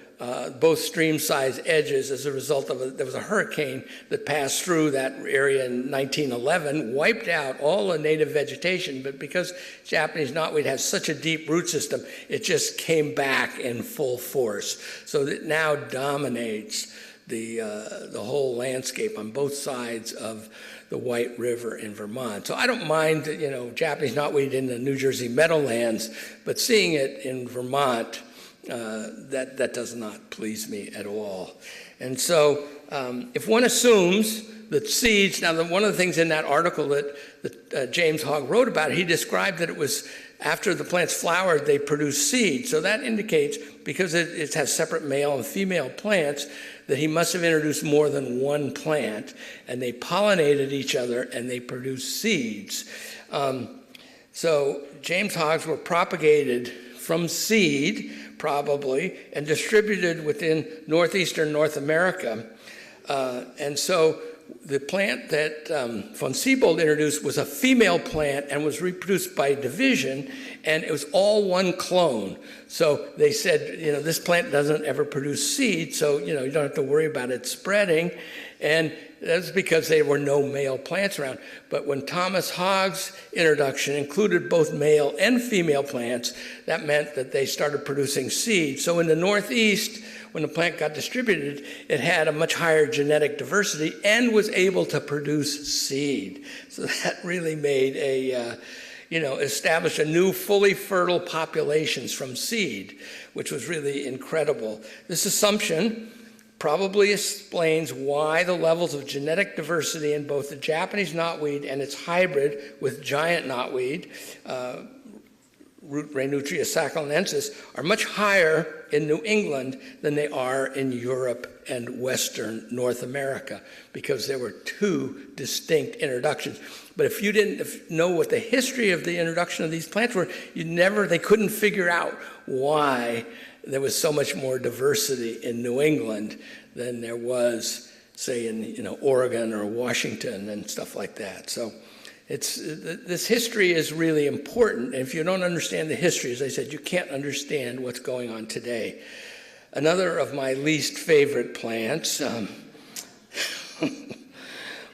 Speaker 6: both stream-size edges as a result of there was a hurricane that passed through that area in 1911, wiped out all the native vegetation, but because Japanese knotweed has such a deep root system, it just came back in full force. So it now dominates the whole landscape on both sides of the White River in Vermont. So I don't mind, Japanese knotweed in the New Jersey meadowlands, but seeing it in Vermont, that does not please me at all. And so if one assumes that seeds, now one of the things in that article that James Hogg wrote about, he described that it was after the plants flowered, they produce seeds. So that indicates, because it has separate male and female plants, that he must have introduced more than one plant, and they pollinated each other and they produced seeds. So James Hoggs were propagated from seed, probably, and distributed within northeastern North America. And so the plant that von Siebold introduced was a female plant and was reproduced by division, and it was all one clone. So they said, this plant doesn't ever produce seed, so you don't have to worry about it spreading. And that's because there were no male plants around. But when Thomas Hogg's introduction included both male and female plants, that meant that they started producing seed. So in the Northeast, when the plant got distributed, it had a much higher genetic diversity and was able to produce seed. So that really made established a new fully fertile populations from seed, which was really incredible. This assumption probably explains why the levels of genetic diversity in both the Japanese knotweed and its hybrid with giant knotweed, Rhenutria sacchalensis, are much higher in New England than they are in Europe and Western North America, because there were 2 distinct introductions. But if you didn't know what the history of the introduction of these plants were, they couldn't figure out why there was so much more diversity in New England than there was, say, in Oregon or Washington and stuff like that. So this history is really important. And if you don't understand the history, as I said, you can't understand what's going on today. Another of my least favorite plants,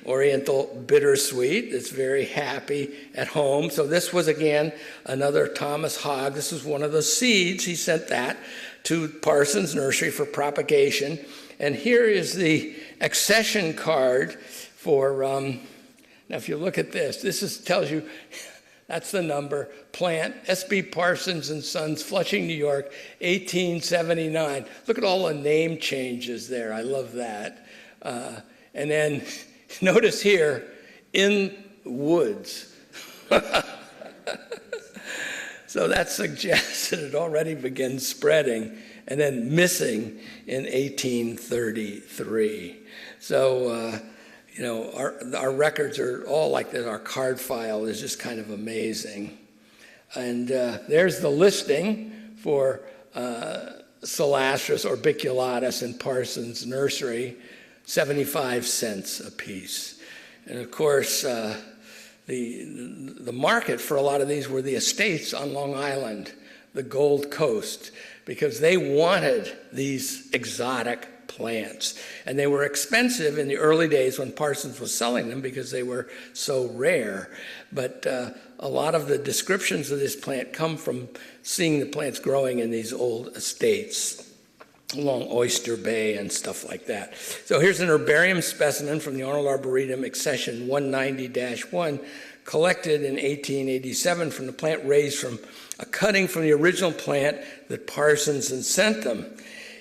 Speaker 6: Oriental bittersweet. It's very happy at home. So this was, again, another Thomas Hogg. This was one of the seeds. He sent that to Parsons Nursery for propagation. And here is the accession card for, now if you look at this tells you, that's the number, plant, S.B. Parsons and Sons, Flushing, New York, 1879. Look at all the name changes there. I love that. And then notice here, in woods. So that suggests that it already began spreading and then missing in 1833. So, our records are all like that. Our card file is just kind of amazing. And there's the listing for Solastris orbiculatus in Parsons Nursery, 75 cents a piece. And of course, the market for a lot of these were the estates on Long Island. the Gold Coast, because they wanted these exotic plants. And they were expensive in the early days when Parsons was selling them because they were so rare. But a lot of the descriptions of this plant come from seeing the plants growing in these old estates along Oyster Bay and stuff like that. So here's an herbarium specimen from the Arnold Arboretum accession 190-1, collected in 1887 from the plant raised from a cutting from the original plant that Parsons had sent them.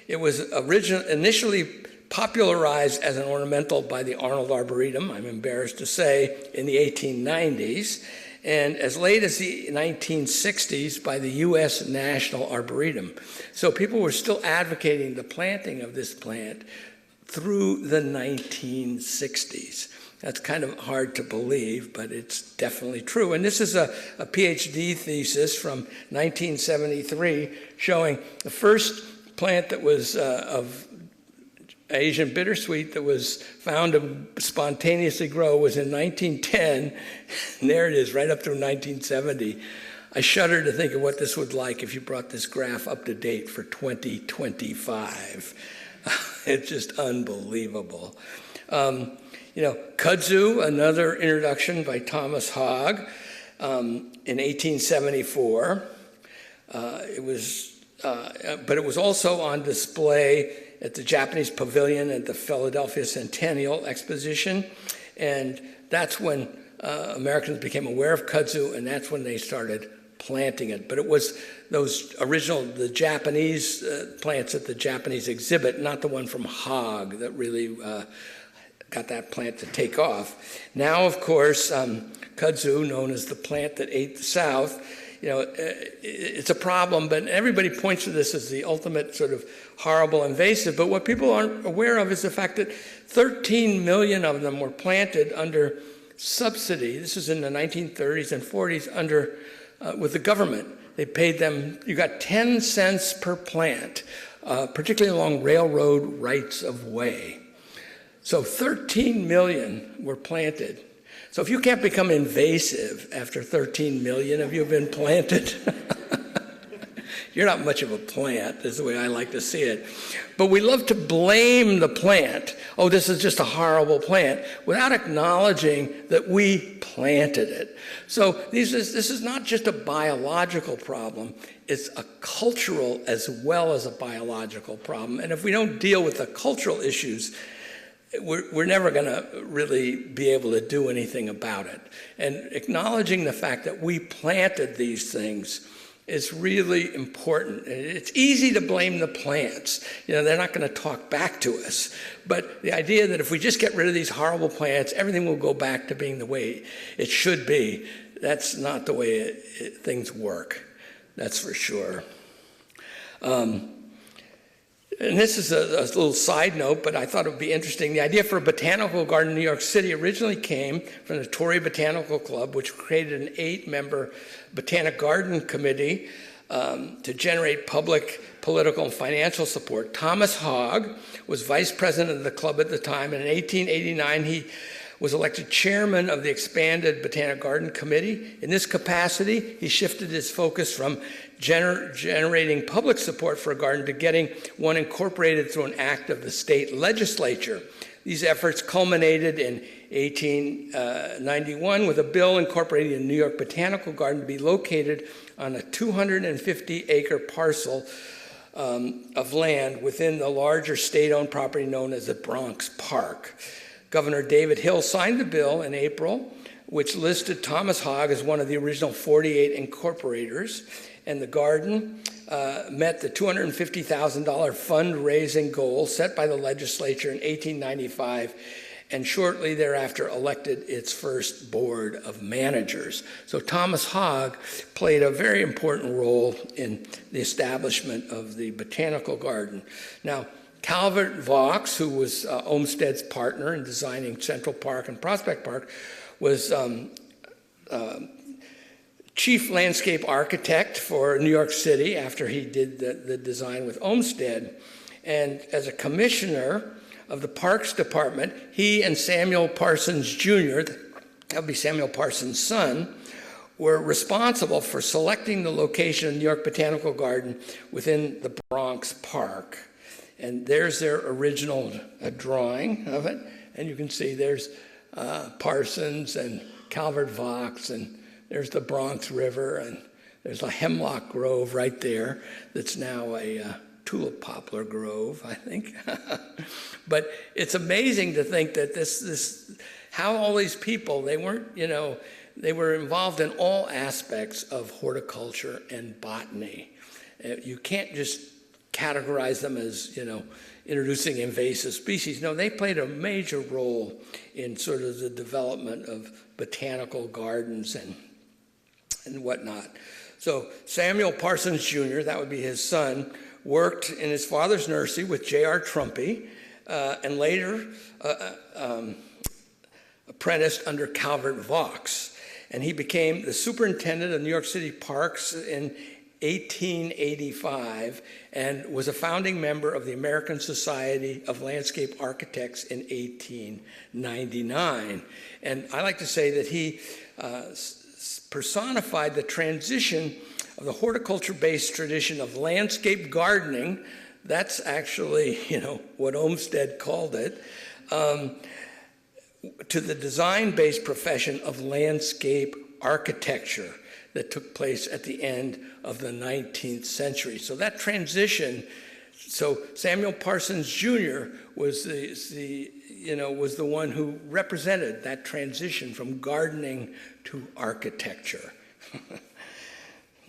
Speaker 6: It was initially popularized as an ornamental by the Arnold Arboretum, I'm embarrassed to say, in the 1890s, and as late as the 1960s by the U.S. National Arboretum. So people were still advocating the planting of this plant through the 1960s. That's kind of hard to believe, but it's definitely true. And this is a PhD thesis from 1973 showing the first plant that was of Asian bittersweet that was found to spontaneously grow was in 1910. And there it is, right up through 1970. I shudder to think of what this would like if you brought this graph up to date for 2025. It's just unbelievable. Kudzu, another introduction by Thomas Hogg in 1874. But it was also on display at the Japanese Pavilion at the Philadelphia Centennial Exposition. And that's when Americans became aware of kudzu, and that's when they started planting it. But it was the Japanese plants at the Japanese exhibit, not the one from Hogg, that really got that plant to take off. Now, of course, kudzu, known as the plant that ate the South, it's a problem, but everybody points to this as the ultimate sort of horrible invasive. But what people aren't aware of is the fact that 13 million of them were planted under subsidy. This was in the 1930s and 40s under with the government. They paid them, you got 10 cents per plant, particularly along railroad rights of way. So 13 million were planted. So if you can't become invasive after 13 million of you have been planted, you're not much of a plant, is the way I like to see it. But we love to blame the plant. Oh, this is just a horrible plant, without acknowledging that we planted it. So this is not just a biological problem, it's a cultural as well as a biological problem. And if we don't deal with the cultural issues, we're never going to really be able to do anything about it. And acknowledging the fact that we planted these things is really important. It's easy to blame the plants. They're not going to talk back to us. But the idea that if we just get rid of these horrible plants, everything will go back to being the way it should be, that's not the way things work. That's for sure. And this is a little side note, but I thought it would be interesting. The idea for a botanical garden in New York City originally came from the Torrey Botanical Club, which created an 8-member botanic garden committee to generate public, political, and financial support. Thomas Hogg was vice president of the club at the time, and in 1889 he was elected chairman of the expanded Botanic Garden Committee. In this capacity, he shifted his focus from generating public support for a garden to getting one incorporated through an act of the state legislature. These efforts culminated in 1891 with a bill incorporating a New York Botanical Garden to be located on a 250-acre parcel of land within the larger state-owned property known as the Bronx Park. Governor David Hill signed the bill in April, which listed Thomas Hogg as one of the original 48 incorporators, and the garden met the $250,000 fundraising goal set by the legislature in 1895, and shortly thereafter elected its first board of managers. So Thomas Hogg played a very important role in the establishment of the botanical garden. Now, Calvert Vaux, who was Olmsted's partner in designing Central Park and Prospect Park, was chief landscape architect for New York City after he did the design with Olmsted. And as a commissioner of the Parks Department, he and Samuel Parsons Jr., that would be Samuel Parsons' son, were responsible for selecting the location of the New York Botanical Garden within the Bronx Park. And there's their original drawing of it. And you can see there's Parsons and Calvert Vaux, and there's the Bronx River, and there's a hemlock grove right there that's now a tulip poplar grove, I think. But it's amazing to think that how all these people, they weren't, they were involved in all aspects of horticulture and botany. You can't just categorize them as, introducing invasive species. No, they played a major role in sort of the development of botanical gardens and whatnot. So Samuel Parsons Jr., that would be his son, worked in his father's nursery with J.R. Trumpy, and later apprenticed under Calvert Vaux. And he became the superintendent of New York City Parks in 1885 and was a founding member of the American Society of Landscape Architects in 1899. And I like to say that he personified the transition of the horticulture-based tradition of landscape gardening. That's actually, what Olmsted called it, to the design-based profession of landscape architecture that took place at the end of the 19th century. So that transition, Samuel Parsons Jr. was was the one who represented that transition from gardening to architecture.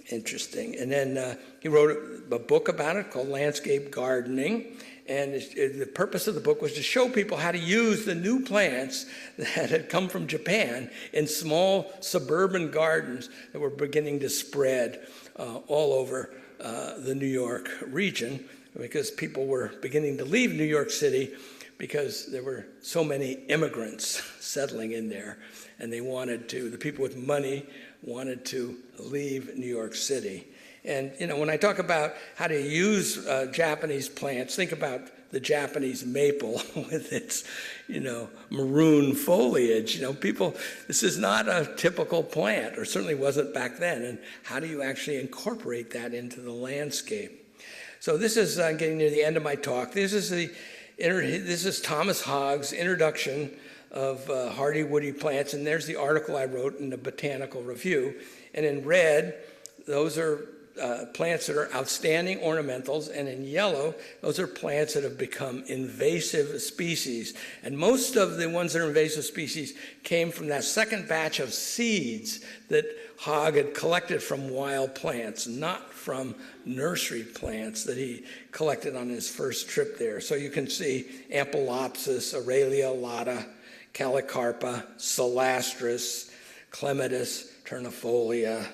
Speaker 6: Interesting. And then he wrote a book about it called Landscape Gardening. And the purpose of the book was to show people how to use the new plants that had come from Japan in small suburban gardens that were beginning to spread all over the New York region, because people were beginning to leave New York City because there were so many immigrants settling in there, and the people with money wanted to leave New York City. And, when I talk about how to use Japanese plants, think about the Japanese maple with its, maroon foliage. This is not a typical plant, or certainly wasn't back then. And how do you actually incorporate that into the landscape? So this is getting near the end of my talk. This is Thomas Hogg's introduction of hardy woody plants. And there's the article I wrote in the Botanical Review. And in red, those are plants that are outstanding ornamentals, and in yellow, those are plants that have become invasive species. And most of the ones that are invasive species came from that second batch of seeds that Hogg had collected from wild plants, not from nursery plants that he collected on his first trip there. So you can see Ampelopsis, Aurelia alata, Calicarpa, Solastris, Clematis, Ternifolia,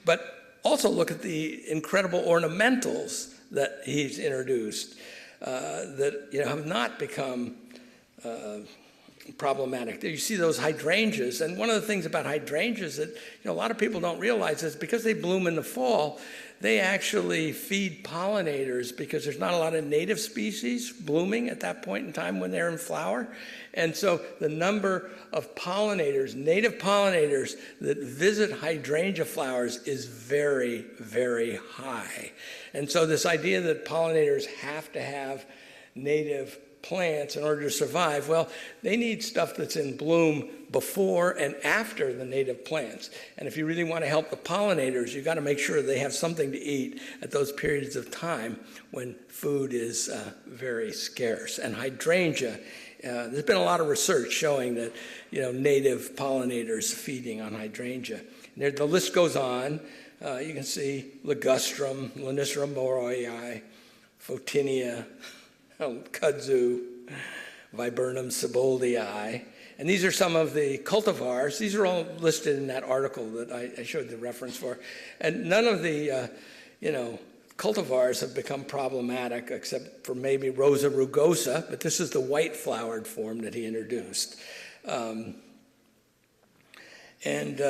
Speaker 6: but also look at the incredible ornamentals that he's introduced that have not become problematic. You see those hydrangeas, and one of the things about hydrangeas that a lot of people don't realize is because they bloom in the fall, they actually feed pollinators, because there's not a lot of native species blooming at that point in time when they're in flower. And so the number of pollinators, native pollinators that visit hydrangea flowers is very, very high. And so this idea that pollinators have to have native plants in order to survive, well, they need stuff that's in bloom before and after the native plants. And if you really want to help the pollinators, you've got to make sure they have something to eat at those periods of time when food is very scarce. And hydrangea, there's been a lot of research showing that native pollinators feeding on hydrangea. And the list goes on. You can see ligustrum, Lanicera moroyi, Photinia, kudzu, Viburnum sieboldii. And these are some of the cultivars. These are all listed in that article that I showed the reference for. And none of the, cultivars have become problematic except for maybe Rosa rugosa, but this is the white-flowered form that he introduced. And,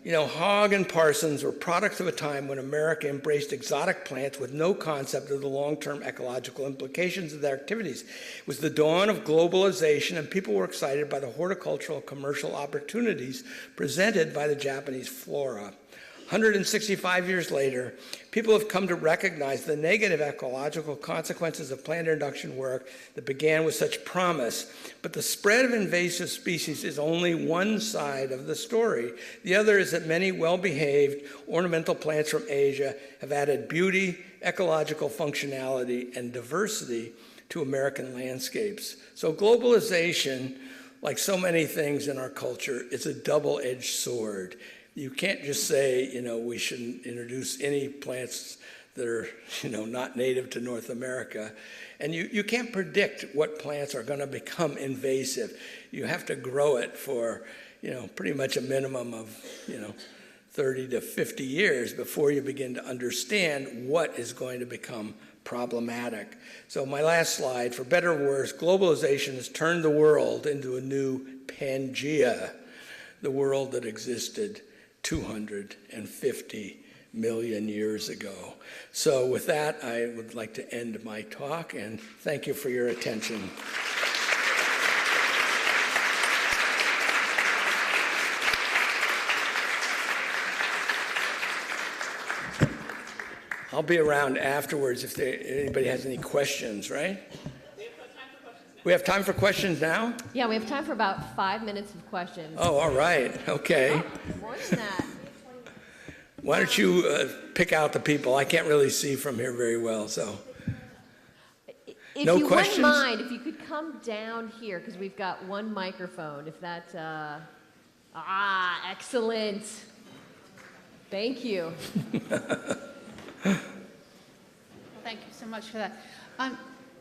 Speaker 6: Hogg and Parsons were products of a time when America embraced exotic plants with no concept of the long-term ecological implications of their activities. It was the dawn of globalization, and people were excited by the horticultural and commercial opportunities presented by the Japanese flora. 165 years later, people have come to recognize the negative ecological consequences of plant introduction work that began with such promise. But the spread of invasive species is only one side of the story. The other is that many well-behaved ornamental plants from Asia have added beauty, ecological functionality, and diversity to American landscapes. So globalization, like so many things in our culture, is a double-edged sword. You can't just say, we shouldn't introduce any plants that are, not native to North America. And you can't predict what plants are going to become invasive. You have to grow it for, pretty much a minimum of, 30 to 50 years before you begin to understand what is going to become problematic. So my last slide, for better or worse, globalization has turned the world into a new Pangea, the world that existed 250 million years ago. So with that, I would like to end my talk, and thank you for your attention. I'll be around afterwards if anybody has any questions, right? We have time for questions now?
Speaker 5: Yeah, we have time for about 5 minutes of questions.
Speaker 6: Oh, all right. Okay.
Speaker 5: Oh, more than that.
Speaker 6: Why don't you pick out the people? I can't really see from here very well, so.
Speaker 5: If
Speaker 6: No
Speaker 5: you
Speaker 6: questions?
Speaker 5: wouldn't mind, if you could come down here, because we've got one microphone, if that, excellent. Thank you.
Speaker 7: Thank you so much for that.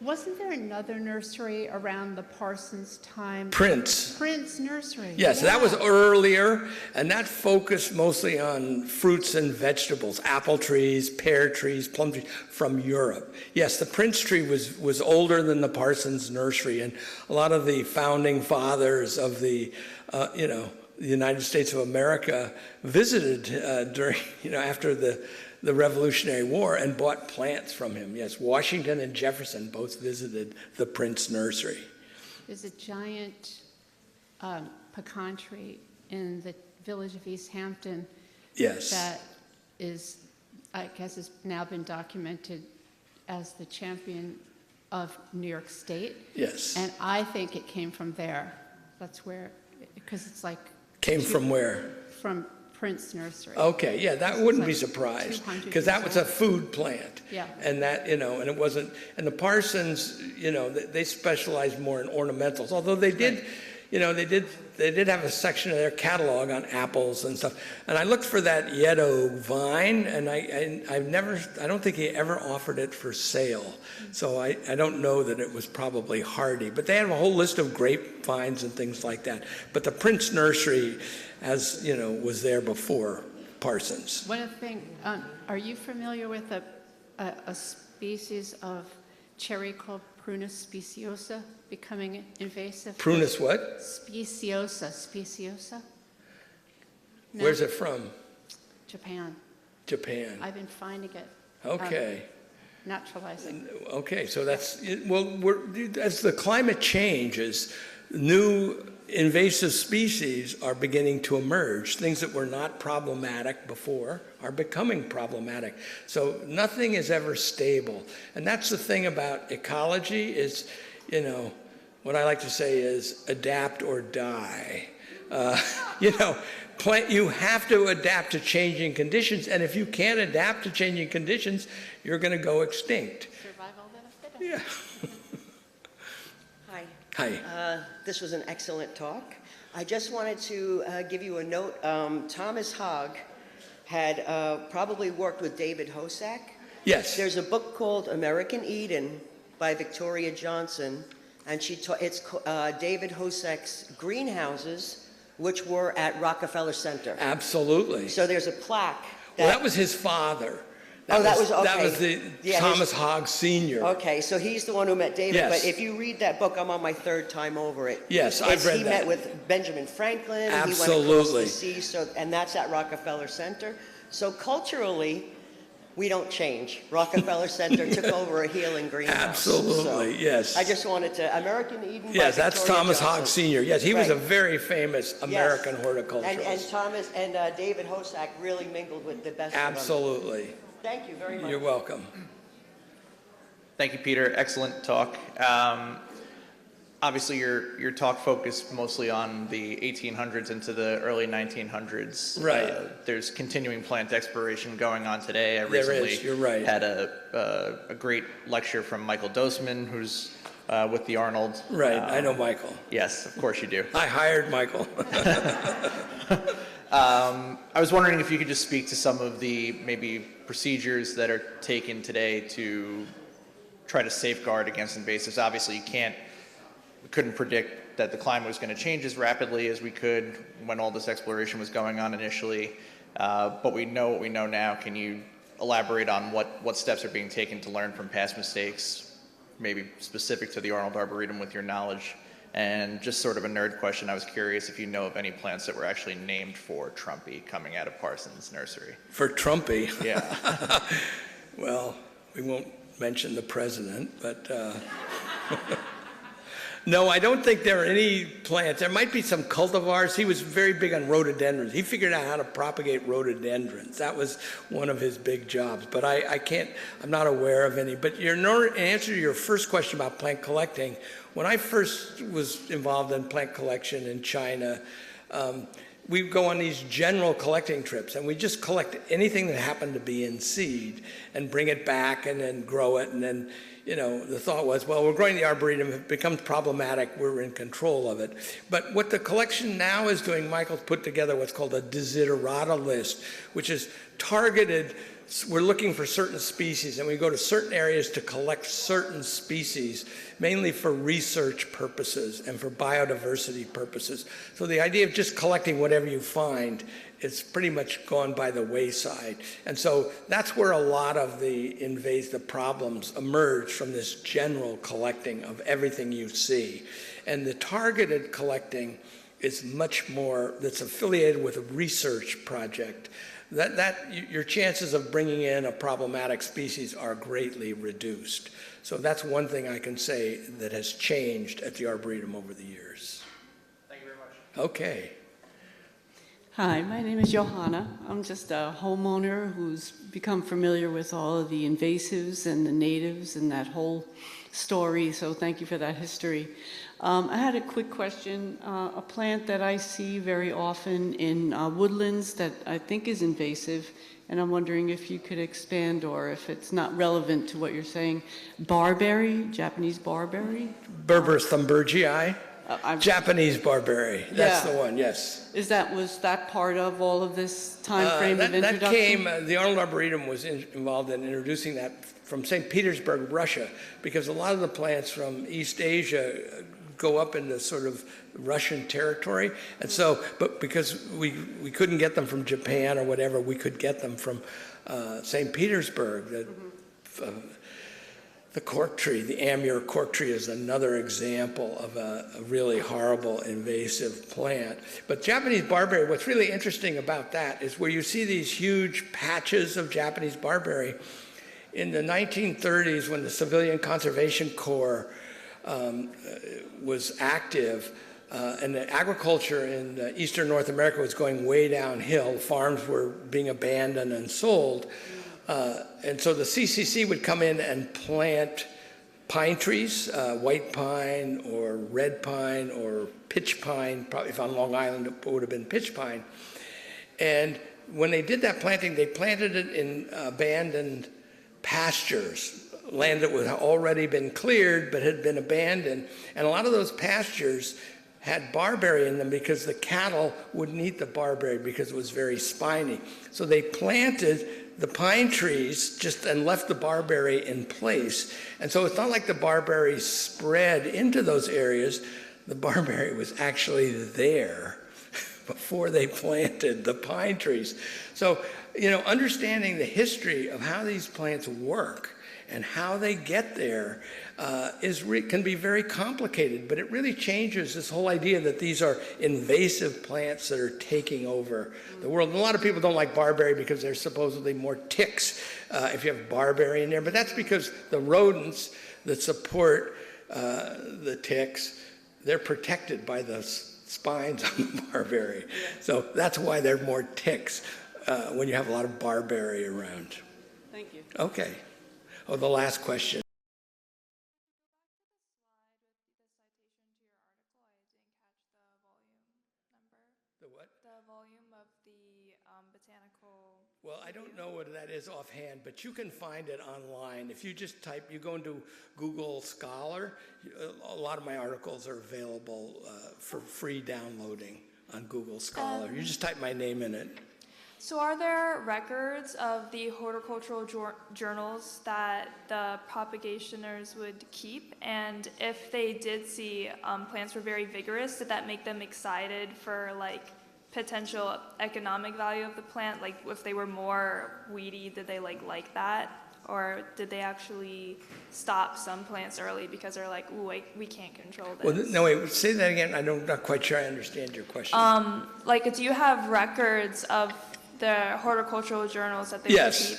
Speaker 7: Wasn't there another nursery around the Parsons time?
Speaker 6: Prince.
Speaker 7: Prince Nursery.
Speaker 6: Yes,
Speaker 7: Yeah.
Speaker 6: that was earlier, and that focused mostly on fruits and vegetables, apple trees, pear trees, plum trees from Europe. Yes, the Prince tree was older than the Parsons Nursery, and a lot of the founding fathers of the, the United States of America visited during, after the Revolutionary War and bought plants from him. Yes, Washington and Jefferson both visited the Prince Nursery.
Speaker 7: There's a giant pecan tree in the village of East Hampton.
Speaker 6: Yes.
Speaker 7: That is, I guess, has now been documented as the champion of New York State.
Speaker 6: Yes.
Speaker 7: And I think it came from there. That's where, because it's like.
Speaker 6: Came from where?
Speaker 7: From Prince Nursery.
Speaker 6: Okay, yeah, that wouldn't be
Speaker 7: It's like
Speaker 6: surprised,
Speaker 7: 200
Speaker 6: because that was a
Speaker 7: years
Speaker 6: food plant.
Speaker 7: Yeah.
Speaker 6: And that, and it wasn't, and the Parsons, they specialized more in ornamentals, although they did, they did have a section of their catalog on apples and stuff. And I looked for that Yedo vine, and I don't think he ever offered it for sale. So I don't know that it was probably hardy, but they have a whole list of grapevines and things like that. But the Prince Nursery, as was there before Parsons.
Speaker 7: One other thing, are you familiar with a species of cherry called Prunus speciosa becoming invasive?
Speaker 6: Prunus what?
Speaker 7: Speciosa. No?
Speaker 6: Where's it from?
Speaker 7: Japan.
Speaker 6: Japan.
Speaker 7: I've been finding it.
Speaker 6: Okay.
Speaker 7: Naturalizing.
Speaker 6: Okay, so that's, as the climate changes, new invasive species are beginning to emerge. Things that were not problematic before are becoming problematic. So nothing is ever stable. And that's the thing about ecology is, what I like to say is adapt or die. You have to adapt to changing conditions. And if you can't adapt to changing conditions, you're going to go extinct.
Speaker 7: Survival of the fittest.
Speaker 6: Yeah.
Speaker 8: Hi.
Speaker 6: Hi.
Speaker 8: This was an excellent talk. I just wanted to give you a note. Thomas Hogg had probably worked with David Hosack.
Speaker 6: Yes.
Speaker 8: There's a book called American Eden by Victoria Johnson, and it's David Hosack's greenhouses, which were at Rockefeller Center.
Speaker 6: Absolutely.
Speaker 8: So there's a plaque.
Speaker 6: Well, that was his father.
Speaker 8: That was
Speaker 6: the Thomas Hogg Sr.
Speaker 8: Okay, so he's the one who met David,
Speaker 6: Yes.
Speaker 8: but if you read that book, I'm on my third time over it.
Speaker 6: Yes, I've read
Speaker 8: He
Speaker 6: that.
Speaker 8: met with Benjamin Franklin. He went across
Speaker 6: Absolutely.
Speaker 8: the sea, and that's at Rockefeller Center. So culturally, we don't change. Rockefeller Center took over a healing greenhouse.
Speaker 6: Absolutely, yes.
Speaker 8: I just wanted to, American Eden by
Speaker 6: Yes, that's
Speaker 8: Victoria
Speaker 6: Thomas Hogg
Speaker 8: Johnson.
Speaker 6: Sr. Yes, he was a
Speaker 8: Right.
Speaker 6: very famous American
Speaker 8: Yes.
Speaker 6: horticulturalist.
Speaker 8: And Thomas and David Hosack really mingled with the best of them.
Speaker 6: Absolutely.
Speaker 8: Thank you very much.
Speaker 6: You're welcome.
Speaker 9: Thank you, Peter. Excellent talk. Obviously, your talk focused mostly on the 1800s into the early 1900s.
Speaker 6: Right.
Speaker 9: There's continuing plant exploration going on today. I
Speaker 6: There is,
Speaker 9: recently
Speaker 6: you're right.
Speaker 9: had a great lecture from Michael Dobson, who's with the Arnold.
Speaker 6: Right, I know Michael.
Speaker 9: Yes, of course you do.
Speaker 6: I hired Michael.
Speaker 9: I was wondering if you could just speak to some of the maybe procedures that are taken today to try to safeguard against invasives. Obviously, we couldn't predict that the climate was going to change as rapidly as we could when all this exploration was going on initially. But we know what we know now. Can you elaborate on what steps are being taken to learn from past mistakes, maybe specific to the Arnold Arboretum with your knowledge? And just sort of a nerd question, I was curious if you know of any plants that were actually named for Trumpy coming out of Parsons Nursery.
Speaker 6: For Trumpy.
Speaker 9: Yeah.
Speaker 6: Well, we won't mention the president, but no, I don't think there are any plants. There might be some cultivars. He was very big on rhododendrons. He figured out how to propagate rhododendrons. That was one of his big jobs, but I'm not aware of any. But in answer to your first question about plant collecting, when I first was involved in plant collection in China, we go on these general collecting trips, and we just collect anything that happened to be in seed and bring it back and then grow it. And then, the thought was, well, we're growing the Arboretum. If it becomes problematic, we're in control of it. But what the collection now is doing, Michael's put together what's called a desiderata list, which is targeted. We're looking for certain species, and we go to certain areas to collect certain species, mainly for research purposes and for biodiversity purposes. So the idea of just collecting whatever you find is pretty much gone by the wayside. And so that's where a lot of the problems emerge, from this general collecting of everything you see. And the targeted collecting is much more, that's affiliated with a research project. Your chances of bringing in a problematic species are greatly reduced. So that's one thing I can say that has changed at the Arboretum over the years.
Speaker 9: Thank you very much.
Speaker 6: Okay.
Speaker 10: Hi, my name is Johanna. I'm just a homeowner who's become familiar with all of the invasives and the natives and that whole story, so thank you for that history. I had a quick question. A plant that I see very often in woodlands that I think is invasive, and I'm wondering if you could expand, or if it's not relevant to what you're saying. Barberry, Japanese barberry?
Speaker 6: Berberis thunbergii, Japanese barberry. That's the one, yes.
Speaker 10: Was that part of all of this time frame of introduction?
Speaker 6: The Arnold Arboretum was involved in introducing that from St. Petersburg, Russia, because a lot of the plants from East Asia go up into sort of Russian territory. And so, but because we couldn't get them from Japan or whatever, we could get them from St. Petersburg. The cork tree, the Amur cork tree, is another example of a really horrible invasive plant. But Japanese barberry, what's really interesting about that is where you see these huge patches of Japanese barberry. In the 1930s, when the Civilian Conservation Corps was active, and the agriculture in eastern North America was going way downhill, farms were being abandoned and sold, and so the CCC would come in and plant pine trees, white pine or red pine or pitch pine. Probably if on Long Island it would have been pitch pine. And when they did that planting, they planted it in abandoned pastures, land that had already been cleared but had been abandoned. And a lot of those pastures had barberry in them because the cattle wouldn't eat the barberry because it was very spiny. So they planted the pine trees and left the barberry in place. And so it's not like the barberry spread into those areas. The barberry was actually there before they planted the pine trees. So understanding the history of how these plants work and how they get there can be very complicated, but it really changes this whole idea that these are invasive plants that are taking over the world. And a lot of people don't like barberry because there's supposedly more ticks if you have barberry in there, but that's because the rodents that support the ticks, they're protected by the spines on the barberry. So that's why there are more ticks when you have a lot of barberry around.
Speaker 10: Thank you.
Speaker 6: Okay. Oh, the last question. The what?
Speaker 11: The volume of the botanical.
Speaker 6: Well, I don't know what that is offhand, but you can find it online. If you just you go into Google Scholar, a lot of my articles are available for free downloading on Google Scholar. You just type my name in it.
Speaker 11: So are there records of the horticultural journals that the propagationers would keep? And if they did see plants were very vigorous, did that make them excited for like potential economic value of the plant? Like if they were more weedy, did they like that? Or did they actually stop some plants early because they're like, ooh, we can't control this?
Speaker 6: Well, no, wait, say that again. I'm not quite sure I understand your question.
Speaker 11: Like, do you have records of the horticultural journals that they would keep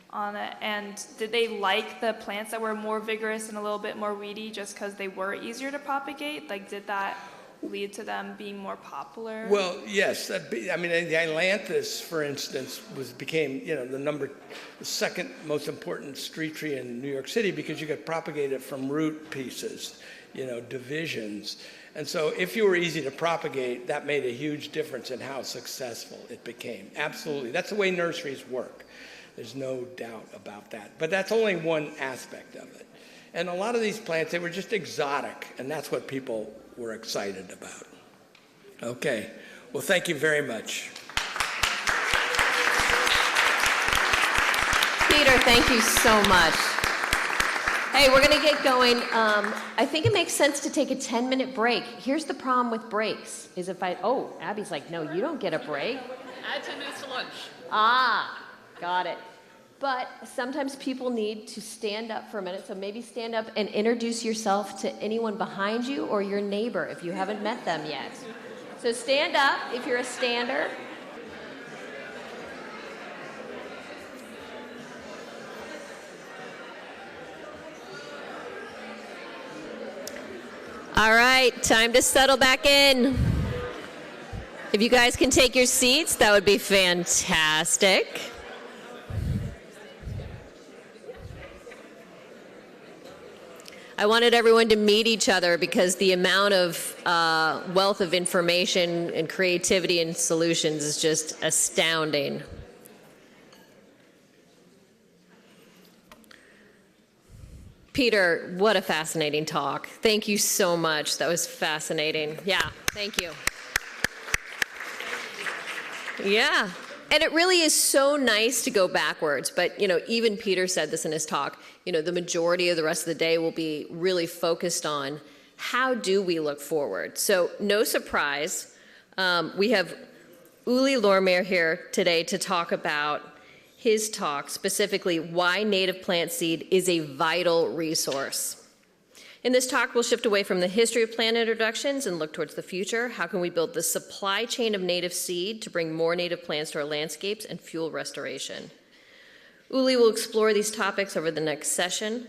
Speaker 11: on it? And did they like the plants that were more vigorous and a little bit more weedy just because they were easier to propagate? Like, did that lead to them being more popular?
Speaker 6: Well, yes. The ailanthus, for instance, became the second most important street tree in New York City because you could propagate it from root pieces, divisions. And so if you were easy to propagate, that made a huge difference in how successful it became. Absolutely. That's the way nurseries work. There's no doubt about that. But that's only one aspect of it. And a lot of these plants, they were just exotic, and that's what people were excited about. Okay. Well, thank you very much.
Speaker 5: Peter, thank you so much. Hey, we're going to get going. I think it makes sense to take a 10-minute break. Here's the problem with breaks, is Abby's like, no, you don't get a break.
Speaker 4: Add 10 minutes to lunch.
Speaker 5: Ah, got it. But sometimes people need to stand up for a minute, so maybe stand up and introduce yourself to anyone behind you or your neighbor if you haven't met them yet. So stand up if you're a stander. All right, time to settle back in. If you guys can take your seats, that would be fantastic. I wanted everyone to meet each other because the amount of wealth of information and creativity and solutions is just astounding. Peter, what a fascinating talk. Thank you so much. That was fascinating. Yeah, thank you. Yeah. And it really is so nice to go backwards, but even Peter said this in his talk, the majority of the rest of the day will be really focused on how do we look forward. So no surprise, we have Uli Lorimer here today to talk about his talk, specifically why native plant seed is a vital resource. In this talk, we'll shift away from the history of plant introductions and look towards the future. How can we build the supply chain of native seed to bring more native plants to our landscapes and fuel restoration? Uli will explore these topics over the next session.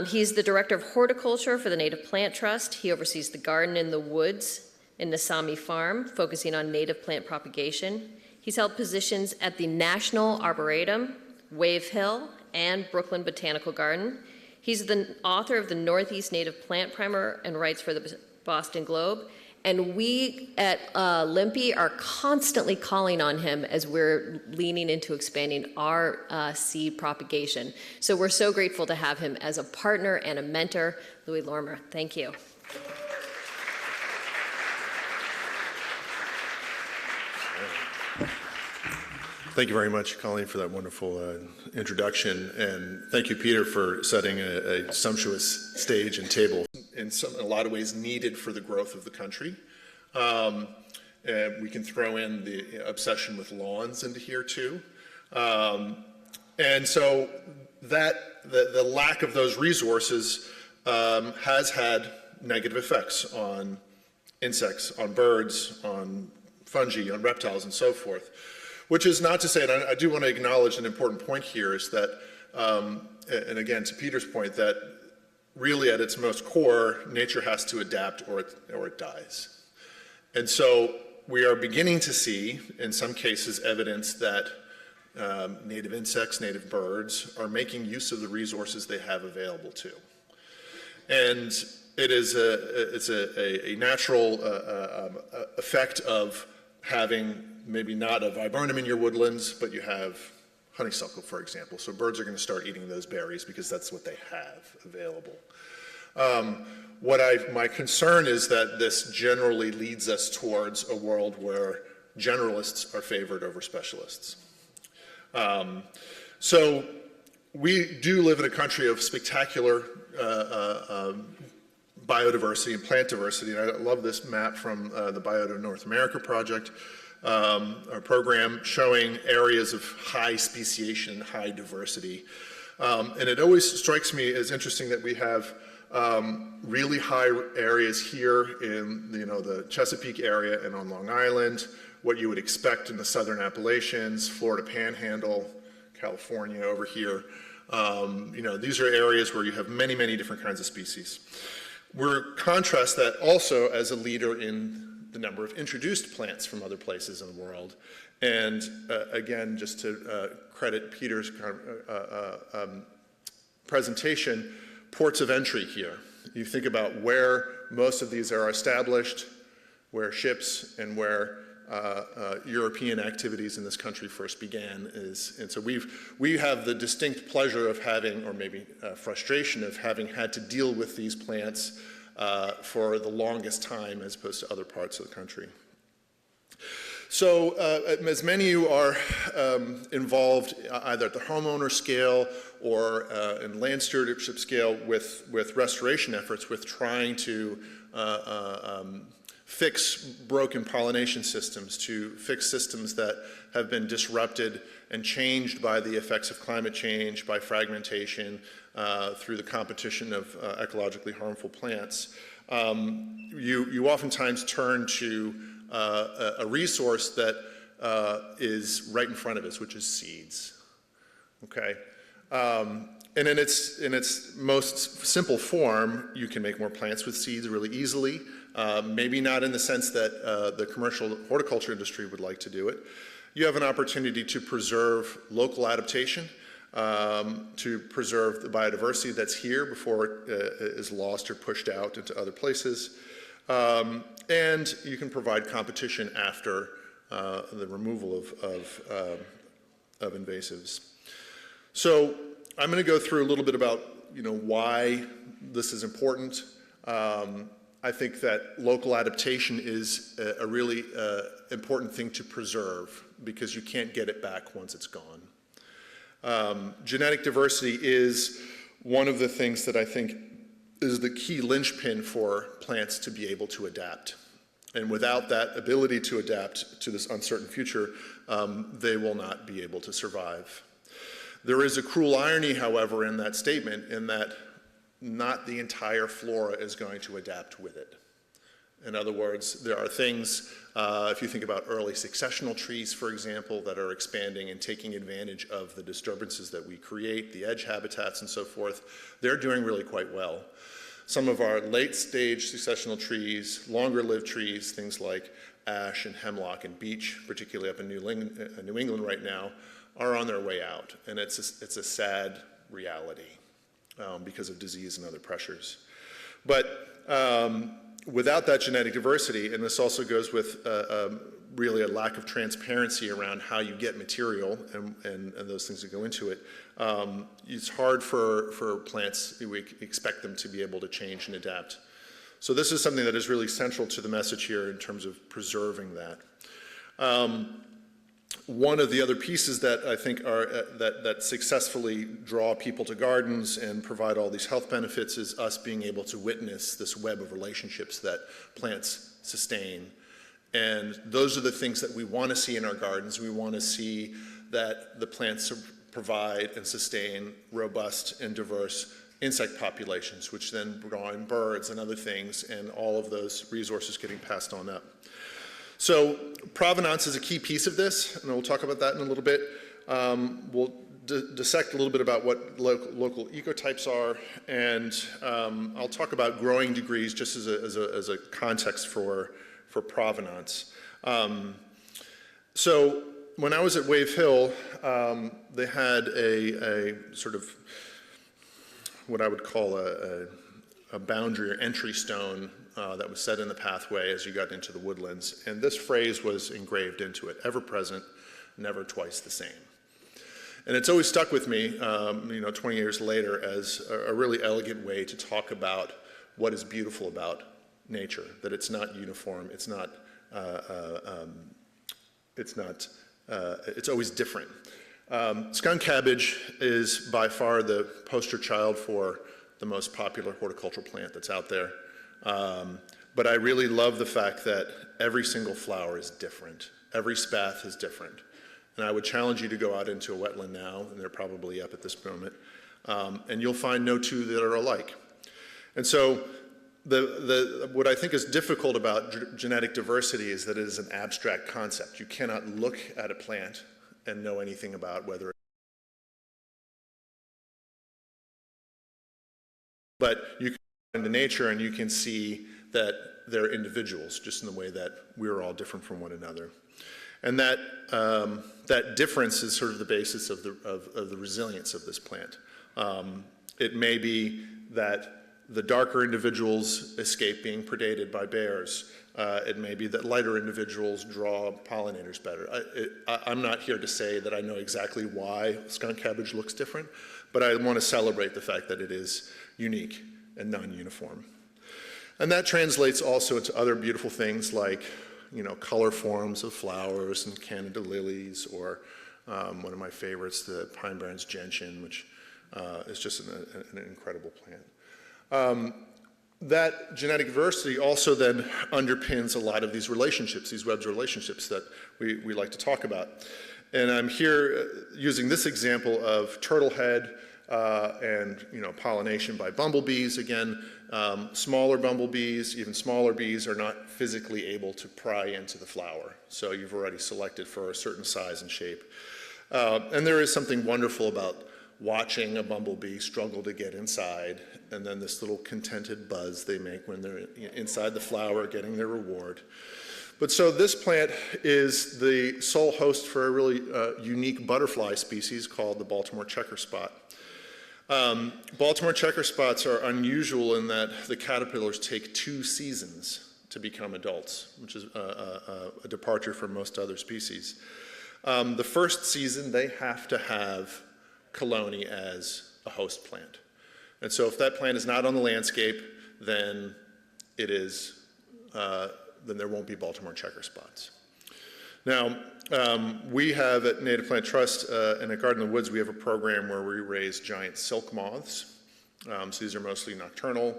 Speaker 5: He's the Director of Horticulture for the Native Plant Trust. He oversees the garden in the woods in the Sami Farm, focusing on native plant propagation. He's held positions at the National Arboretum, Wave Hill, and Brooklyn Botanical Garden. He's the author of the Northeast Native Plant Primer and writes for the Boston Globe. And we at LIMPI are constantly calling on him as we're leaning into expanding our seed propagation. So we're so grateful to have him as a partner and a mentor. Louis Lorimer, thank you.
Speaker 12: Thank you very much, Colleen, for that wonderful introduction. And thank you, Peter, for setting a sumptuous stage and table in a lot of ways needed for the growth of the country. We can throw in the obsession with lawns into here too. And so the lack of those resources has had negative effects on insects, on birds, on fungi, on reptiles, and so forth. Which is not to say, and I do want to acknowledge an important point here, is that, and again, to Peter's point, that really at its most core, nature has to adapt or it dies. And so we are beginning to see, in some cases, evidence that native insects, native birds are making use of the resources they have available to. And it's a natural effect of having maybe not a viburnum in your woodlands, but you have honeysuckle, for example. So birds are going to start eating those berries because that's what they have available. My concern is that this generally leads us towards a world where generalists are favored over specialists. So we do live in a country of spectacular biodiversity and plant diversity. And I love this map from the Biota North America project, our program showing areas of high speciation, high diversity. And it always strikes me as interesting that we have really high areas here in the Chesapeake area and on Long Island, what you would expect in the Southern Appalachians, Florida Panhandle, California over here. These are areas where you have many, many different kinds of species. We're contrast that also as a leader in the number of introduced plants from other places in the world. And again, just to credit Peter's presentation, ports of entry here. You think about where most of these are established, where ships and where European activities in this country first began and so we have the distinct pleasure of having, or maybe frustration of having had to deal with these plants for the longest time as opposed to other parts of the country. So as many of you are involved either at the homeowner scale or in land stewardship scale with restoration efforts, with trying to fix broken pollination systems, to fix systems that have been disrupted and changed by the effects of climate change, by fragmentation, through the competition of ecologically harmful plants, you oftentimes turn to a resource that is right in front of us, which is seeds. Okay, and in its most simple form, you can make more plants with seeds really easily. Maybe not in the sense that the commercial horticulture industry would like to do it. You have an opportunity to preserve local adaptation, to preserve the biodiversity that's here before it is lost or pushed out into other places. And you can provide competition after the removal of invasives. So I'm going to go through a little bit about why this is important. I think that local adaptation is a really important thing to preserve because you can't get it back once it's gone. Genetic diversity is one of the things that I think is the key linchpin for plants to be able to adapt. And without that ability to adapt to this uncertain future, they will not be able to survive. There is a cruel irony, however, in that statement, in that not the entire flora is going to adapt with it. In other words, there are things, if you think about early successional trees, for example, that are expanding and taking advantage of the disturbances that we create, the edge habitats and so forth, they're doing really quite well. Some of our late-stage successional trees, longer-lived trees, things like ash and hemlock and beech, particularly up in New England right now, are on their way out, and it's a sad reality. Because of disease and other pressures. But without that genetic diversity, and this also goes with really a lack of transparency around how you get material and those things that go into it, it's hard for plants, we expect them to be able to change and adapt. So this is something that is really central to the message here in terms of preserving that. One of the other pieces that I think are that successfully draw people to gardens and provide all these health benefits is us being able to witness this web of relationships that plants sustain And those are the things that we want to see in our gardens. We want to see that the plants provide and sustain robust and diverse insect populations, which then draw in birds and other things, and all of those resources getting passed on up. So provenance is a key piece of this, and we'll talk about that in a little bit. We'll dissect a little bit about what local ecotypes are, and I'll talk about growing degrees just as a context for provenance. So when I was at Wave Hill, they had a sort of what I would call a boundary or entry stone that was set in the pathway as you got into the woodlands. And this phrase was engraved into it: ever present, never twice the same. And it's always stuck with me, 20 years later, as a really elegant way to talk about what is beautiful about nature, that it's not uniform, it's always different. Skunk cabbage is by far the poster child for the most popular horticultural plant that's out there. But I really love the fact that every single flower is different. Every spath is different. And I would challenge you to go out into a wetland now, and they're probably up at this moment, and you'll find no two that are alike. And so what I think is difficult about genetic diversity is that it is an abstract concept. You cannot look at a plant and know anything about whether, but you can go into nature and you can see that they're individuals, just in the way that we're all different from one another. And that difference is sort of the basis of the resilience of this plant. It may be that the darker individuals escape being predated by bears. It may be that lighter individuals draw pollinators better. I'm not here to say that I know exactly why skunk cabbage looks different, but I want to celebrate the fact that it is unique and non-uniform. And that translates also into other beautiful things like, color forms of flowers and Canada lilies, or one of my favorites, the Pine Barrens gentian, which is just an incredible plant. That genetic diversity also then underpins a lot of these relationships, these webs of relationships that we like to talk about. And I'm here using this example of turtlehead and pollination by bumblebees. Again, smaller bumblebees, even smaller bees, are not physically able to pry into the flower. So you've already selected for a certain size and shape. And there is something wonderful about watching a bumblebee struggle to get inside, and then this little contented buzz they make when they're inside the flower getting their reward. But so this plant is the sole host for a really unique butterfly species called the Baltimore checker spot. Baltimore checker spots are unusual in that the caterpillars take 2 seasons to become adults, which is a departure from most other species. The first season, they have to have colonie as a host plant. And so if that plant is not on the landscape, then it is, then there won't be Baltimore checker spots. Now, we have at Native Plant Trust and at Garden in the Woods, we have a program where we raise giant silk moths. So these are mostly nocturnal,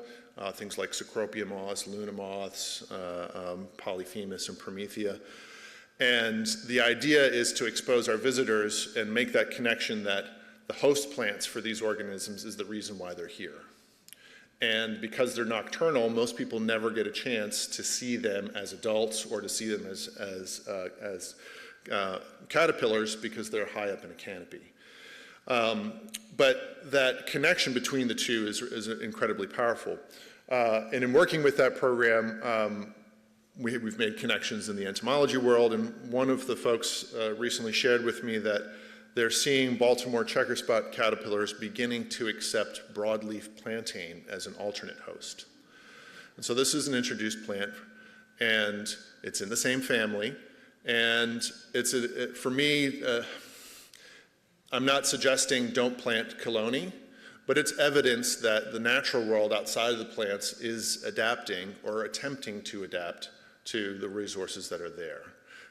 Speaker 12: things like cecropia moths, luna moths, polyphemus and promethea. And the idea is to expose our visitors and make that connection that the host plants for these organisms is the reason why they're here. And because they're nocturnal, most people never get a chance to see them as adults or to see them as caterpillars because they're high up in a canopy. But that connection between the two is incredibly powerful. And in working with that program, we've made connections in the entomology world, and one of the folks recently shared with me that they're seeing Baltimore checker spot caterpillars beginning to accept broadleaf plantain as an alternate host. And so this is an introduced plant, and it's in the same family, and it's for me, I'm not suggesting don't plant colonie, but it's evidence that the natural world outside of the plants is adapting or attempting to adapt to the resources that are there.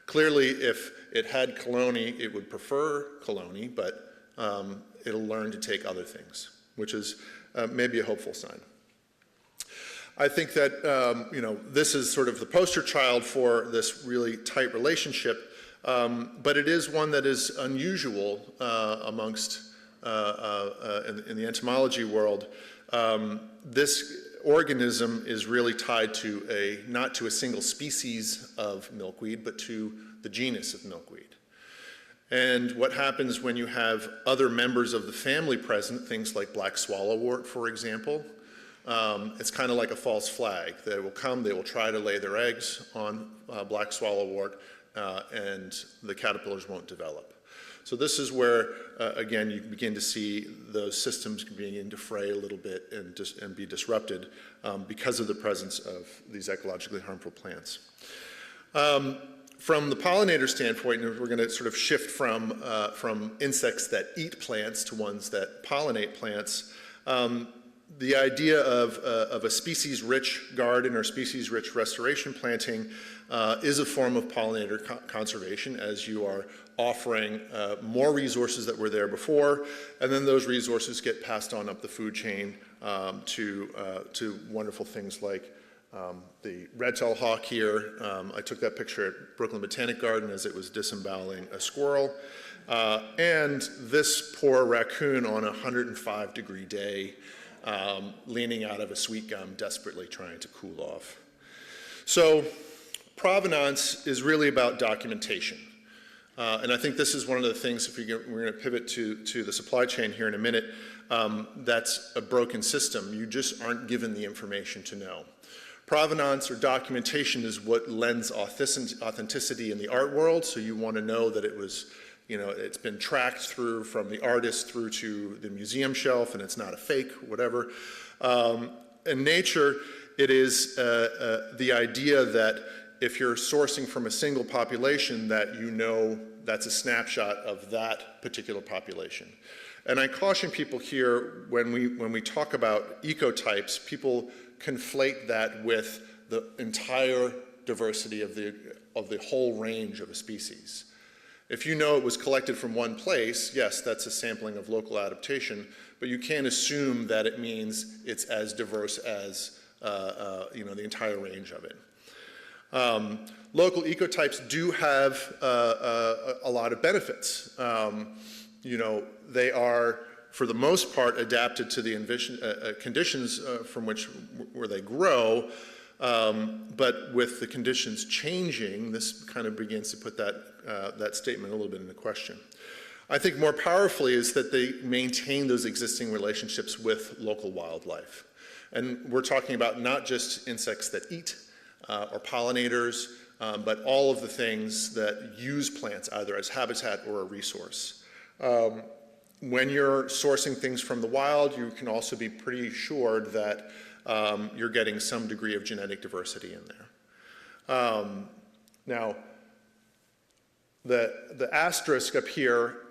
Speaker 12: Clearly, if it had colonie, it would prefer colonie, but it'll learn to take other things, which is maybe a hopeful sign. I think that, you know, this is sort of the poster child for this really tight relationship, but it is one that is unusual amongst, in the entomology world. This organism is really tied to not to a single species of milkweed, but to the genus of milkweed. And what happens when you have other members of the family present, things like black swallowwort, for example, it's kind of like a false flag. They will come, they will try to lay their eggs on black swallowwort, and the caterpillars won't develop. So this is where, again, you begin to see those systems begin to fray a little bit and be disrupted because of the presence of these ecologically harmful plants. From the pollinator standpoint, we're going to sort of shift from insects that eat plants to ones that pollinate plants. The idea of a species-rich garden or species-rich restoration planting is a form of pollinator conservation, as you are offering more resources that were there before, and then those resources get passed on up the food chain to wonderful things like the red-tailed hawk here. I took that picture at Brooklyn Botanic Garden as it was disemboweling a squirrel. And this poor raccoon on a 105-degree day, leaning out of a sweet gum, desperately trying to cool off. So provenance is really about documentation. And I think this is one of the things, if we're going to pivot to the supply chain here in a minute, that's a broken system. You just aren't given the information to know. Provenance or documentation is what lends authenticity in the art world, so you want to know that it was, you know, it's been tracked through from the artist through to the museum shelf and it's not a fake, whatever. In nature, it is the idea that if you're sourcing from a single population, that you know that's a snapshot of that particular population. And I caution people here when we talk about ecotypes, people conflate that with the entire diversity of the whole range of a species. If you know it was collected from one place, yes, that's a sampling of local adaptation, but you can't assume that it means it's as diverse as you know, the entire range of it. Local ecotypes do have a lot of benefits. You know, they are, for the most part, adapted to the conditions from where they grow, but with the conditions changing, this kind of begins to put that statement a little bit into question. I think more powerfully is that they maintain those existing relationships with local wildlife. And we're talking about not just insects that eat or pollinators, but all of the things that use plants either as habitat or a resource. When you're sourcing things from the wild, you can also be pretty assured that you're getting some degree of genetic diversity in there. Now, the asterisk up here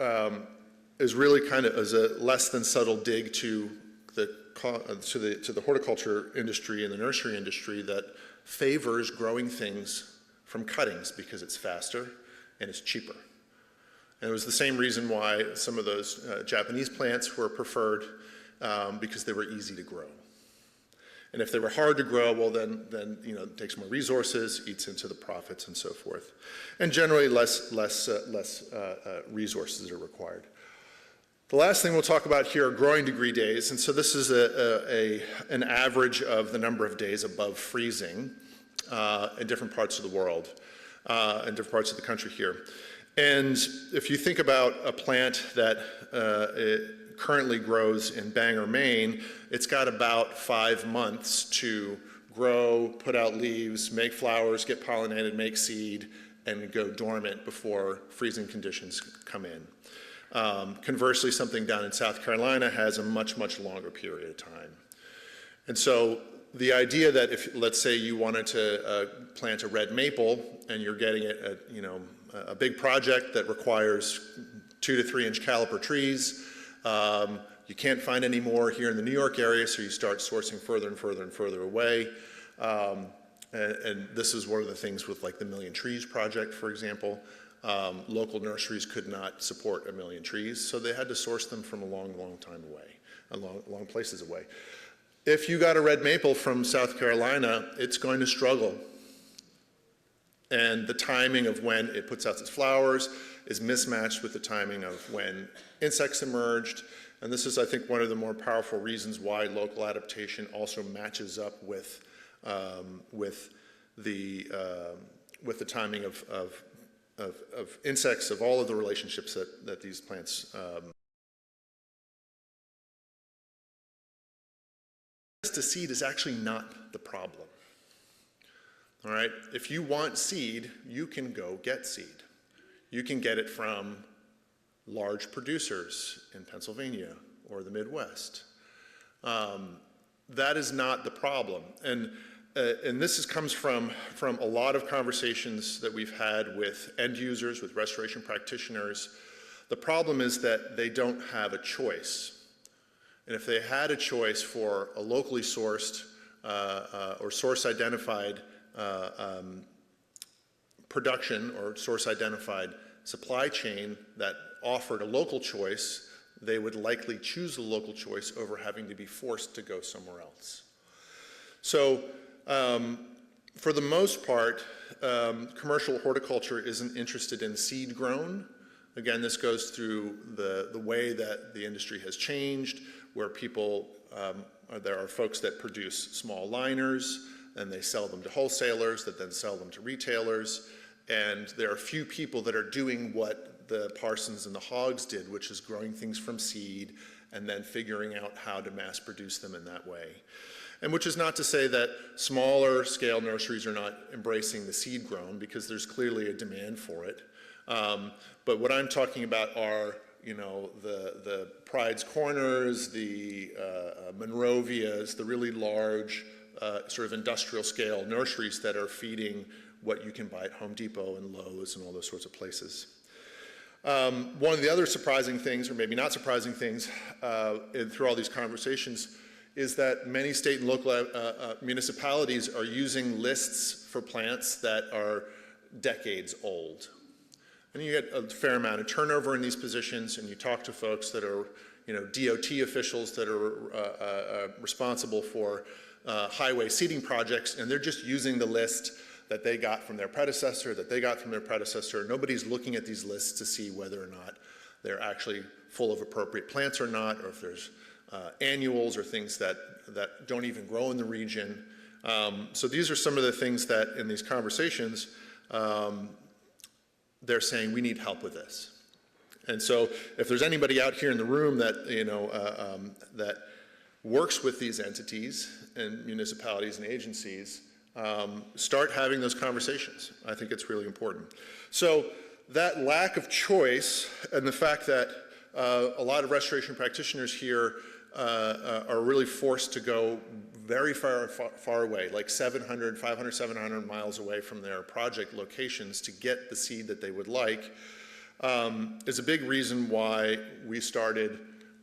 Speaker 12: is really kind of as a less than subtle dig to the horticulture industry and the nursery industry that favors growing things from cuttings because it's faster and it's cheaper. And it was the same reason why some of those Japanese plants were preferred because they were easy to grow. And if they were hard to grow, well then you know, it takes more resources, eats into the profits and so forth. And generally less resources are required. The last thing we'll talk about here are growing degree days. And so this is an average of the number of days above freezing in different parts of the world, in different parts of the country here. And if you think about a plant that it currently grows in Bangor, Maine, it's got about 5 months to grow, put out leaves, make flowers, get pollinated, make seed, and go dormant before freezing conditions come in. Conversely, something down in South Carolina has a much, much longer period of time. And so the idea that if, let's say you wanted to plant a red maple and you're getting it, you know, a big project that requires 2 to 3 inch caliper trees. You can't find any more here in the New York area, so you start sourcing further and further and further away. And this is one of the things with like the Million Trees project, for example. Local nurseries could not support 1,000,000 trees, so they had to source them from a long, long time away, long places away. If you got a red maple from South Carolina, it's going to struggle. And the timing of when it puts out its flowers is mismatched with the timing of when insects emerged. And this is, I think, one of the more powerful reasons why local adaptation also matches up with the timing of insects, of all of the relationships that these plants to seed is actually not the problem. All right, if you want seed, you can go get seed. You can get it from large producers in Pennsylvania or the Midwest. That is not the problem. And this comes from a lot of conversations that we've had with end users, with restoration practitioners. The problem is that they don't have a choice. And if they had a choice for a locally sourced or source-identified production or source-identified supply chain that offered a local choice, they would likely choose the local choice over having to be forced to go somewhere else. So for the most part, commercial horticulture isn't interested in seed grown. Again, this goes through the way that the industry has changed, where people, there are folks that produce small liners, and they sell them to wholesalers that then sell them to retailers. And there are few people that are doing what the Parsons and the Hoggs did, which is growing things from seed and then figuring out how to mass produce them in that way. And which is not to say that smaller scale nurseries are not embracing the seed grown, because there's clearly a demand for it. But what I'm talking about are, you know, the Pride's Corners, the Monrovias, the really large sort of industrial scale nurseries that are feeding what you can buy at Home Depot and Lowe's and all those sorts of places. One of the other surprising things, or maybe not surprising things, through all these conversations, is that many state and local municipalities are using lists for plants that are decades old. And you get a fair amount of turnover in these positions, and you talk to folks that are, you know, DOT officials that are responsible for highway seeding projects, and they're just using the list that they got from their predecessor, Nobody's looking at these lists to see whether or not they're actually full of appropriate plants or not, or if there's annuals or things that don't even grow in the region. So these are some of the things that in these conversations, they're saying we need help with this. And so if there's anybody out here in the room that, you know, that works with these entities and municipalities and agencies, start having those conversations. I think it's really important. So that lack of choice and the fact that a lot of restoration practitioners here are really forced to go very far away, like 500, 700 miles away from their project locations to get the seed that they would like, is a big reason why we started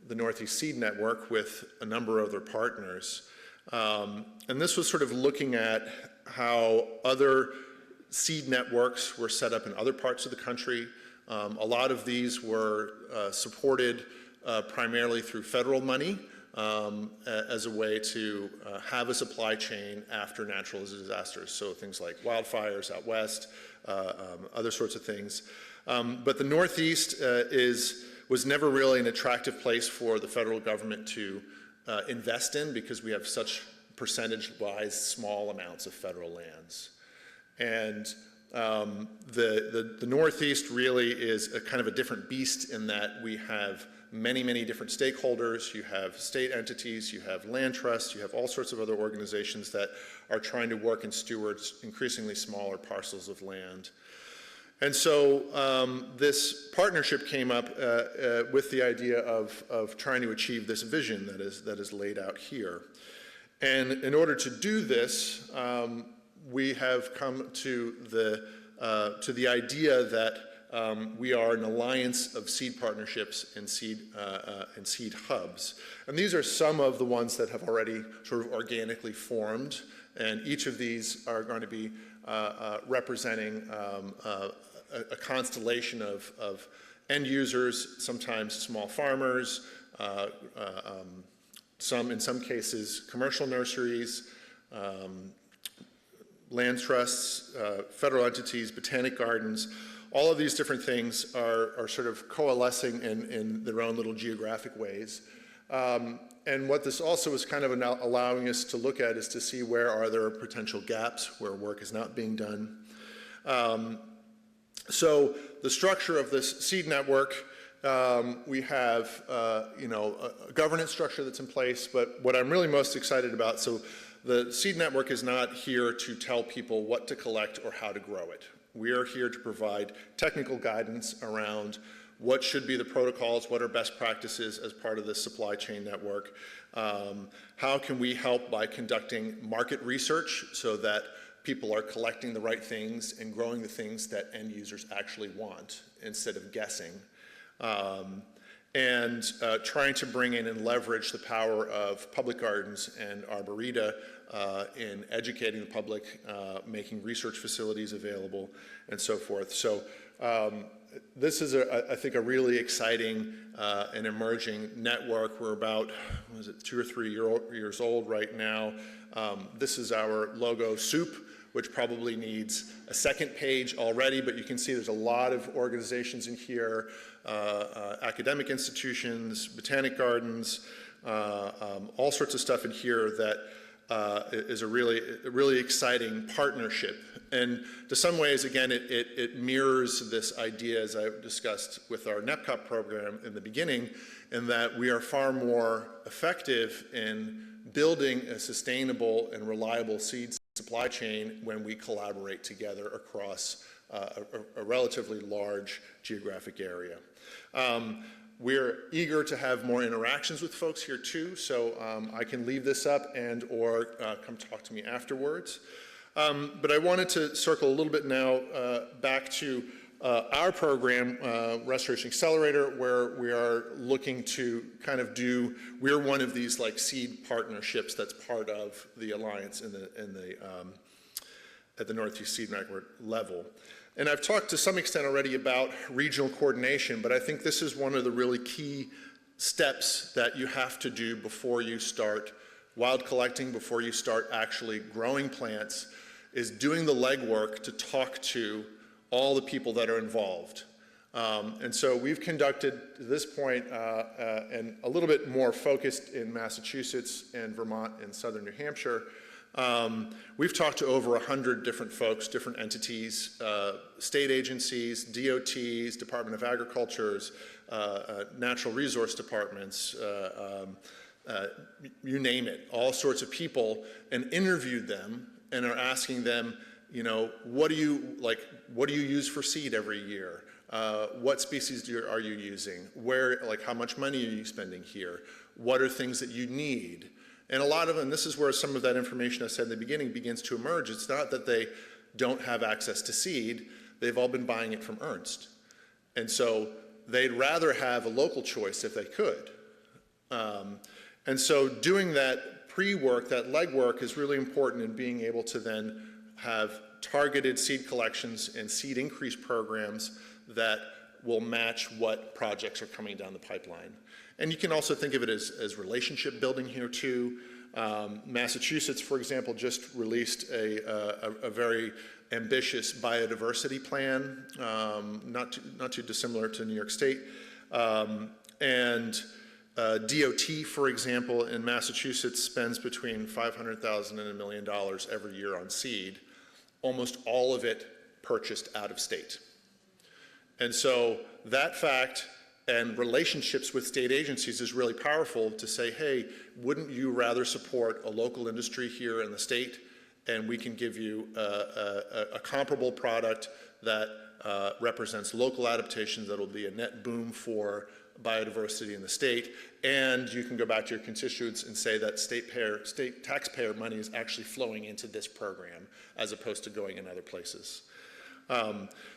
Speaker 12: the Northeast Seed Network with a number of other partners. And this was sort of looking at how other seed networks were set up in other parts of the country. A lot of these were supported primarily through federal money as a way to have a supply chain after natural disasters. So things like wildfires out west, other sorts of things. But the Northeast was never really an attractive place for the federal government to invest in, because we have such percentage-wise small amounts of federal lands. And the Northeast really is a kind of a different beast in that we have many, many different stakeholders. You have state entities, you have land trusts, you have all sorts of other organizations that are trying to work and steward increasingly smaller parcels of land. And so this partnership came up with the idea of trying to achieve this vision that is laid out here. And in order to do this, we have come to the idea that we are an alliance of seed partnerships and seed hubs. And these are some of the ones that have already sort of organically formed, and each of these are going to be representing a constellation of end users, sometimes small farmers, in some cases, commercial nurseries, land trusts, federal entities, botanic gardens. All of these different things are sort of coalescing in their own little geographic ways. And what this also is kind of allowing us to look at is to see where are there potential gaps, where work is not being done. So the structure of this seed network, we have a governance structure that's in place, but what I'm really most excited about, so the seed network is not here to tell people what to collect or how to grow it. We are here to provide technical guidance around what should be the protocols, what are best practices as part of this supply chain network. How can we help by conducting market research so that people are collecting the right things and growing the things that end users actually want instead of guessing. And trying to bring in and leverage the power of public gardens and arboreta in educating the public, making research facilities available, and so forth. So this is, I think, a really exciting and emerging network. We're about, 2 or 3 years old right now. This is our logo, Soup, which probably needs a second page already, but you can see there's a lot of organizations in here, academic institutions, botanic gardens, all sorts of stuff in here that is a really exciting partnership. And to some ways, again, it mirrors this idea, as I discussed with our NEPCOP program in the beginning, in that we are far more effective in building a sustainable and reliable seed supply chain when we collaborate together across a relatively large geographic area. We're eager to have more interactions with folks here too, so I can leave this up and or come talk to me afterwards. But I wanted to circle a little bit now back to our program, Restoration Accelerator, where we are looking to kind of we're one of these like seed partnerships that's part of the alliance at the Northeast Seed Network level. And I've talked to some extent already about regional coordination, but I think this is one of the really key steps that you have to do before you start wild collecting, before you start actually growing plants, is doing the legwork to talk to all the people that are involved. And so we've conducted, to this point, and a little bit more focused in Massachusetts and Vermont and southern New Hampshire, we've talked to over 100 different folks, different entities, state agencies, DOTs, Department of Agriculture's, natural resource departments, you name it, all sorts of people, and interviewed them and are asking them, what do you use for seed every year? What species are you using? How much money are you spending here? What are things that you need? And a lot of them, this is where some of that information I said in the beginning begins to emerge. It's not that they don't have access to seed, they've all been buying it from Ernst. And so they'd rather have a local choice if they could. And so doing that pre-work, that legwork, is really important in being able to then have targeted seed collections and seed increase programs that will match what projects are coming down the pipeline. And you can also think of it as relationship building here too. Massachusetts, for example, just released a very ambitious biodiversity plan, not too dissimilar to New York State. And DOT, for example, in Massachusetts spends between $500,000 and $1 million every year on seed, almost all of it purchased out of state. And so that fact and relationships with state agencies is really powerful to say, hey, wouldn't you rather support a local industry here in the state, and we can give you a comparable product that represents local adaptations that will be a net boom for biodiversity in the state, and you can go back to your constituents and say that state taxpayer money is actually flowing into this program as opposed to going in other places.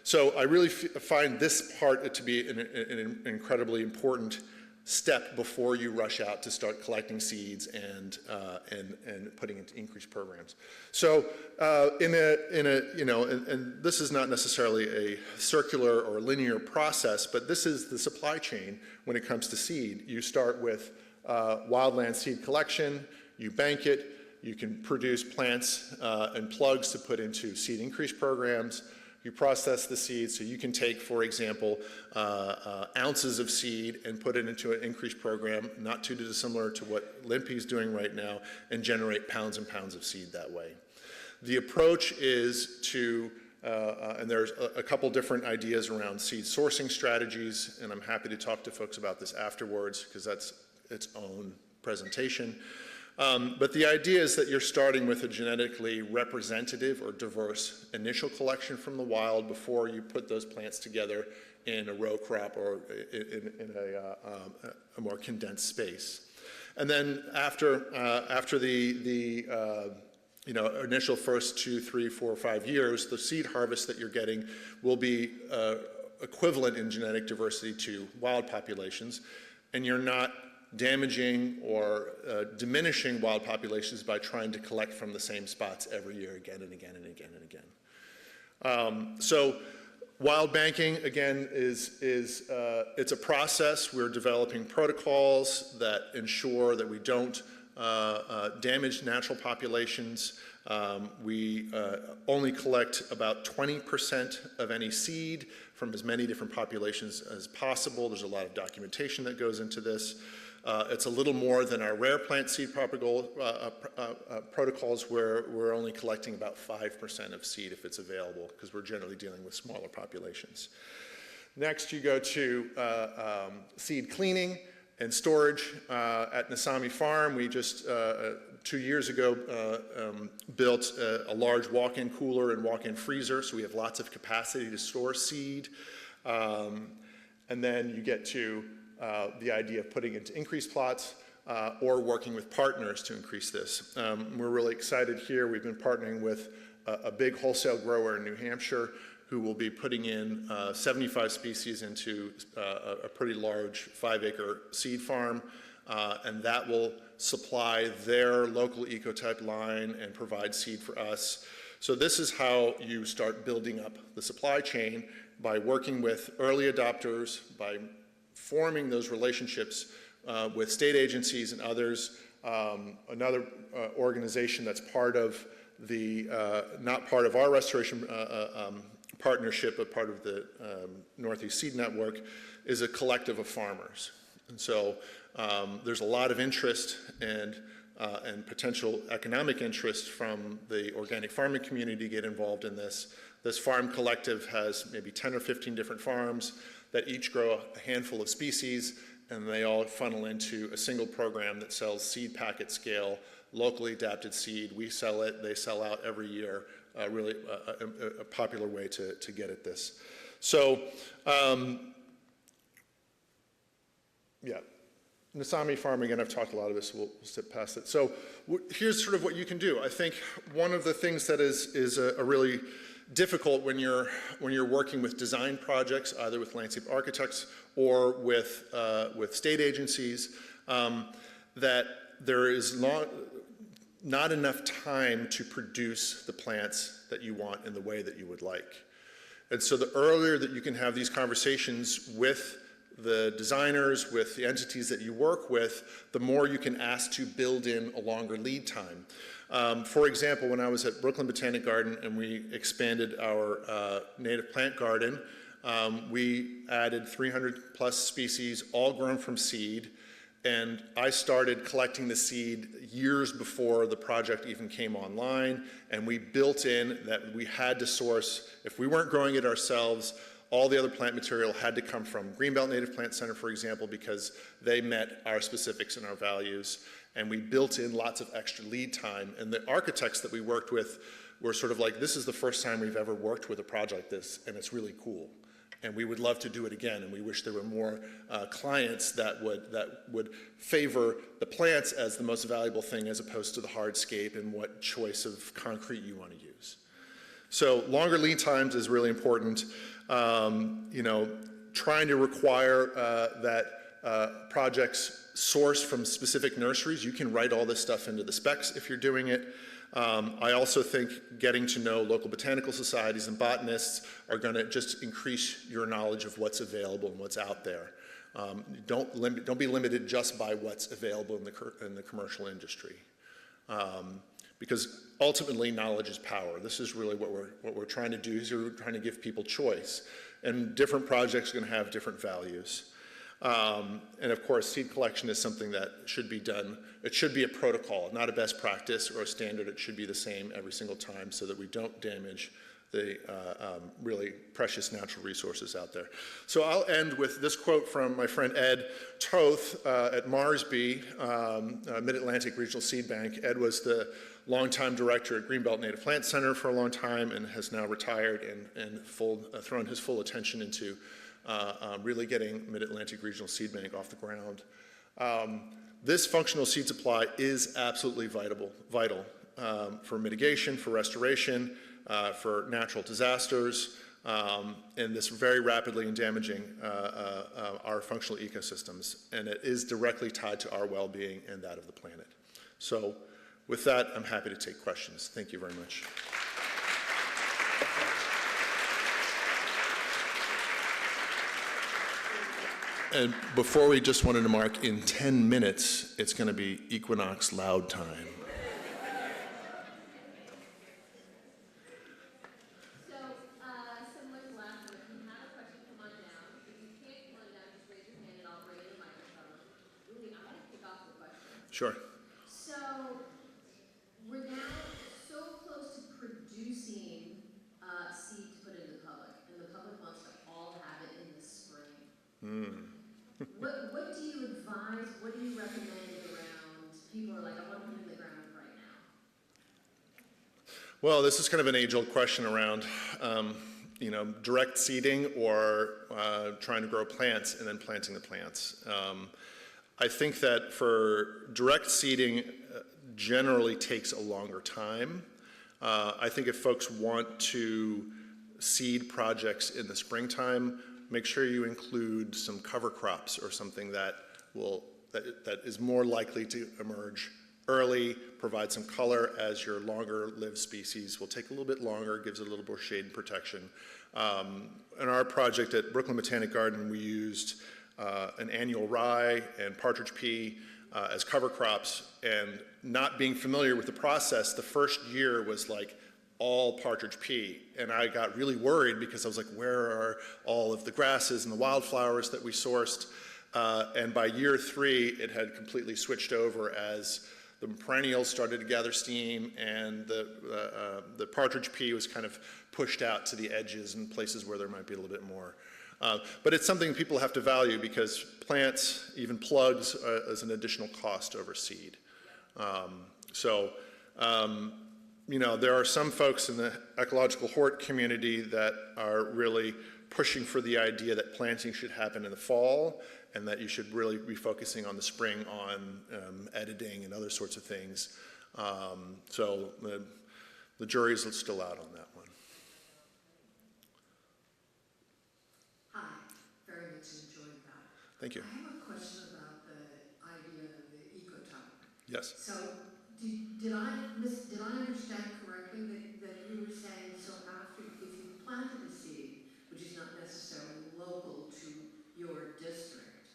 Speaker 12: So I really find this part to be an incredibly important step before you rush out to start collecting seeds and putting into increased programs. So and this is not necessarily a circular or linear process, but this is the supply chain when it comes to seed. You start with wildland seed collection, you bank it, you can produce plants and plugs to put into seed increase programs. You process the seed, so you can take, for example, ounces of seed and put it into an increase program, not too dissimilar to what Limpy's doing right now, and generate pounds and pounds of seed that way. The approach is to, and there's a couple different ideas around seed sourcing strategies, and I'm happy to talk to folks about this afterwards because that's its own presentation. But the idea is that you're starting with a genetically representative or diverse initial collection from the wild before you put those plants together in a row crop or in a more condensed space. And then after the initial first 2, 3, 4, 5 years, the seed harvest that you're getting will be equivalent in genetic diversity to wild populations, and you're not damaging or diminishing wild populations by trying to collect from the same spots every year again and again and again and again. So wild banking, again, it's a process. We're developing protocols that ensure that we don't damage natural populations. We only collect about 20% of any seed from as many different populations as possible. There's a lot of documentation that goes into this. It's a little more than our rare plant seed protocols where we're only collecting about 5% of seed if it's available because we're generally dealing with smaller populations. Next, you go to seed cleaning and storage. At Nasami Farm, we just 2 years ago built a large walk-in cooler and walk-in freezer, so we have lots of capacity to store seed. And then you get to the idea of putting into increase plots or working with partners to increase this. We're really excited here. We've been partnering with a big wholesale grower in New Hampshire who will be putting in 75 species into a pretty large 5-acre seed farm, and that will supply their local ecotype line and provide seed for us. So this is how you start building up the supply chain, by working with early adopters, by forming those relationships with state agencies and others. Another organization that's part of the, not part of our restoration partnership, but part of the Northeast Seed Network, is a collective of farmers. And so there's a lot of interest and potential economic interest from the organic farming community to get involved in this. This farm collective has maybe 10 or 15 different farms that each grow a handful of species, and they all funnel into a single program that sells seed packet scale, locally adapted seed. We sell it, they sell out every year. Really a popular way to get at this. So, yeah. Nasami Farm, again, I've talked a lot of this, we'll sit past it. So here's sort of what you can do. I think one of the things that is a really difficult when you're working with design projects, either with landscape architects or with state agencies, that there is not enough time to produce the plants that you want in the way that you would like. And so the earlier that you can have these conversations with the designers, with the entities that you work with, the more you can ask to build in a longer lead time. For example, when I was at Brooklyn Botanic Garden and we expanded our native plant garden, we added 300 plus species, all grown from seed. And I started collecting the seed years before the project even came online, and we built in that we had to source, if we weren't growing it ourselves, all the other plant material had to come from Greenbelt Native Plant Center, for example, because they met our specifics and our values, and we built in lots of extra lead time. And the architects that we worked with were sort of like, this is the first time we've ever worked with a project like this, and it's really cool. And we would love to do it again, and we wish there were more clients that would favor the plants as the most valuable thing as opposed to the hardscape and what choice of concrete you want to use. So longer lead times is really important. Trying to require that projects source from specific nurseries. You can write all this stuff into the specs if you're doing it. I also think getting to know local botanical societies and botanists are going to just increase your knowledge of what's available and what's out there. Don't be limited just by what's available in the commercial industry. Because ultimately knowledge is power. This is really what we're trying to do, is we're trying to give people choice. And different projects are going to have different values. And of course, seed collection is something that should be done. It should be a protocol, not a best practice or a standard. It should be the same every single time so that we don't damage the really precious natural resources out there. So I'll end with this quote from my friend Ed Toth at Marsby, Mid-Atlantic Regional Seed Bank. Ed was the longtime director at Greenbelt Native Plant Center for a long time and has now retired and thrown his full attention into really getting Mid-Atlantic Regional Seed Bank off the ground. This functional seed supply is absolutely vital for mitigation, for restoration, for natural disasters, and this very rapidly and damaging our functional ecosystems. And it is directly tied to our well-being and that of the planet. So with that, I'm happy to take questions. Thank you very much. And before we just wanted to mark, in 10 minutes, it's going to be Equinox Loud time.
Speaker 5: So, similar to last one, if you have a question, come on down. If you can't come on down, just raise your hand and I'll bring in the microphone. Really, I'm going to kick off the question.
Speaker 12: Sure.
Speaker 5: So, we're now so close to producing seed to put into the public, and the public wants to all have it in the spring. What do you advise, what do you recommend around, people are like, I want to put it in the ground right now?
Speaker 12: Well, this is kind of an age-old question around, direct seeding or trying to grow plants and then planting the plants. I think that for direct seeding generally takes a longer time. I think if folks want to seed projects in the springtime, make sure you include some cover crops or something that is more likely to emerge early, provide some color, as your longer lived species will take a little bit longer, gives it a little more shade and protection. In our project at Brooklyn Botanic Garden, we used an annual rye and partridge pea as cover crops, and not being familiar with the process, the first year was like all partridge pea, and I got really worried because I was like, where are all of the grasses and the wildflowers that we sourced? And by year 3, it had completely switched over as the perennials started to gather steam, and the partridge pea was kind of pushed out to the edges and places where there might be a little bit more. But it's something people have to value, because plants, even plugs, is an additional cost over seed. There are some folks in the ecological hort community that are really pushing for the idea that planting should happen in the fall, and that you should really be focusing on the spring on editing and other sorts of things. The jury's still out on that one.
Speaker 13: Hi, very much enjoyed that.
Speaker 12: Thank you.
Speaker 13: I have a question about the idea of the ecotype.
Speaker 12: Yes.
Speaker 13: So did I understand correctly that you were saying, so after, if you planted a seed, which is not necessarily local to your district,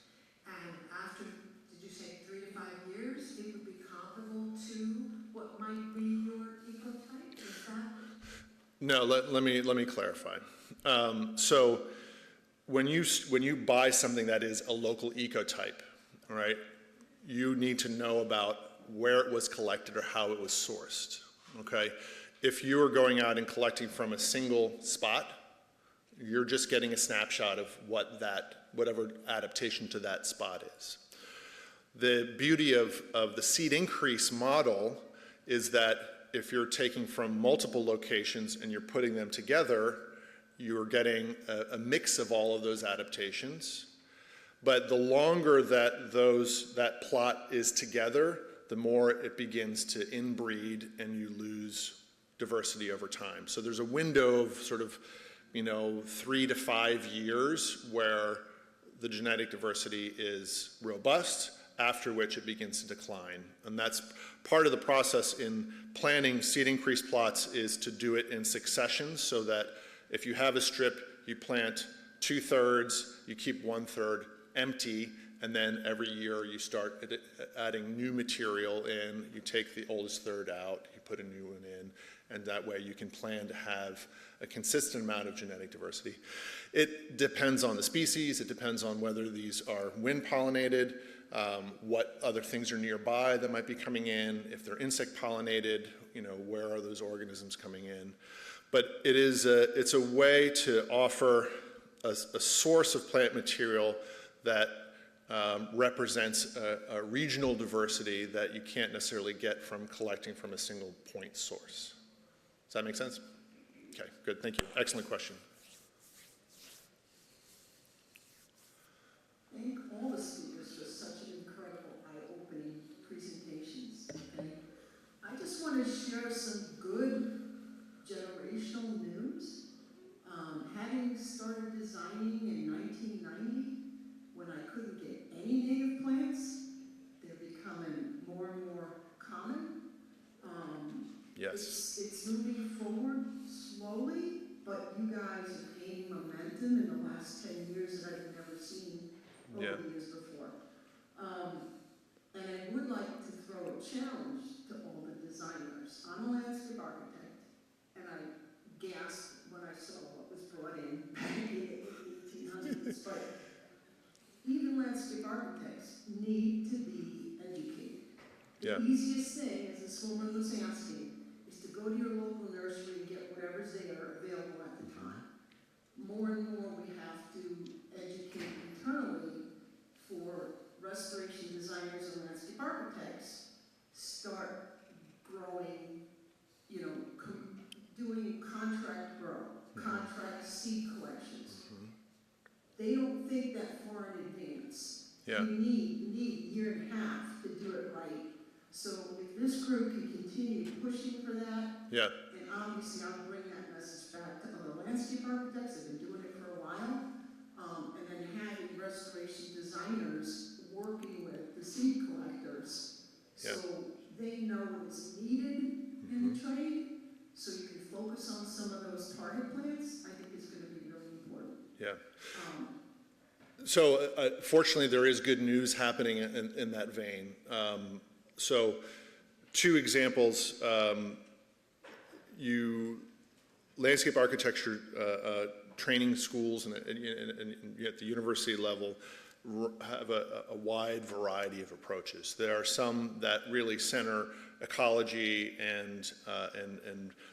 Speaker 13: and after, did you say 3 to 5 years, it would be comparable to what might be your ecotype? Is that?
Speaker 12: No, let me clarify. So when you buy something that is a local ecotype, all right, you need to know about where it was collected or how it was sourced, okay? If you are going out and collecting from a single spot, you're just getting a snapshot of whatever adaptation to that spot is. The beauty of the seed increase model is that if you're taking from multiple locations and you're putting them together, you're getting a mix of all of those adaptations. But the longer that plot is together, the more it begins to inbreed and you lose diversity over time. So there's a window of sort of, 3 to 5 years where the genetic diversity is robust, after which it begins to decline. And that's part of the process in planning seed increase plots, is to do it in succession, so that if you have a strip, you plant 2/3, you keep 1/3, empty, and then every year you start adding new material in. You take the oldest third out, you put a new one in, and that way you can plan to have a consistent amount of genetic diversity. It depends on the species, it depends on whether these are wind pollinated, what other things are nearby that might be coming in, if they're insect pollinated, where are those organisms coming in. But it's a way to offer a source of plant material that represents a regional diversity that you can't necessarily get from collecting from a single point source. Does that make sense? Okay, good, thank you. Excellent question.
Speaker 13: Thank all the speakers for such an incredible, eye-opening presentations. Okay? I just want to share some good generational news. Having started designing in 1990, when I couldn't get any native plants, they're becoming more and more common.
Speaker 12: Yes.
Speaker 13: It's moving forward slowly, but you guys are gaining momentum in the last 10 years that I've never seen over the years before. And I would like to throw a challenge to all the designers. I'm a landscape architect, and I gasped when I saw what was brought in back in the 1800s, but even landscape architects need to be educated. The easiest thing as a swimmer in the landscape is to go to your local nursery and get whatever's there available at the time. More and more we have to educate internally for restoration designers and landscape architects, start growing, doing contract grow, contract seed collections. They don't think that far in advance. You need a year and a half to do it right. So if this group can continue pushing for that, and obviously I'll bring that message back to other landscape architects that have been doing it for a while, and then having restoration designers working with the seed collectors so they know what's needed in the trade, so you can focus on some of those target plants. I think it's going to be really important.
Speaker 12: So fortunately, there is good news happening in that vein. So 2 examples, landscape architecture training schools and at the university level have a wide variety of approaches. There are some that really center ecology and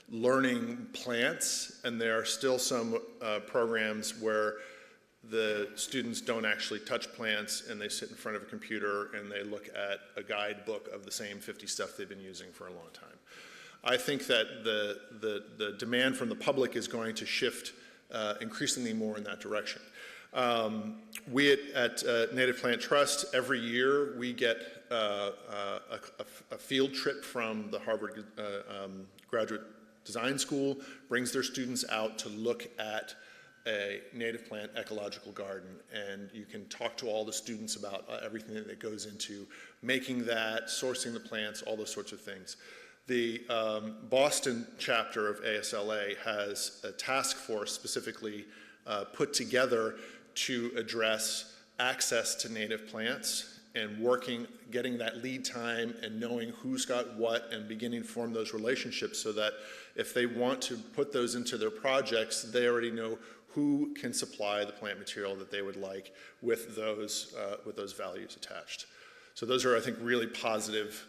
Speaker 12: learning plants, and there are still some programs where the students don't actually touch plants and they sit in front of a computer and they look at a guidebook of the same 50 stuff they've been using for a long time. I think that the demand from the public is going to shift increasingly more in that direction. We at Native Plant Trust, every year we get a field trip from the Harvard Graduate Design School, brings their students out to look at a native plant ecological garden, and you can talk to all the students about everything that goes into making that, sourcing the plants, all those sorts of things. The Boston chapter of ASLA has a task force specifically put together to address access to native plants and getting that lead time and knowing who's got what and beginning to form those relationships so that if they want to put those into their projects, they already know who can supply the plant material that they would like with those values attached. So those are, I think, really positive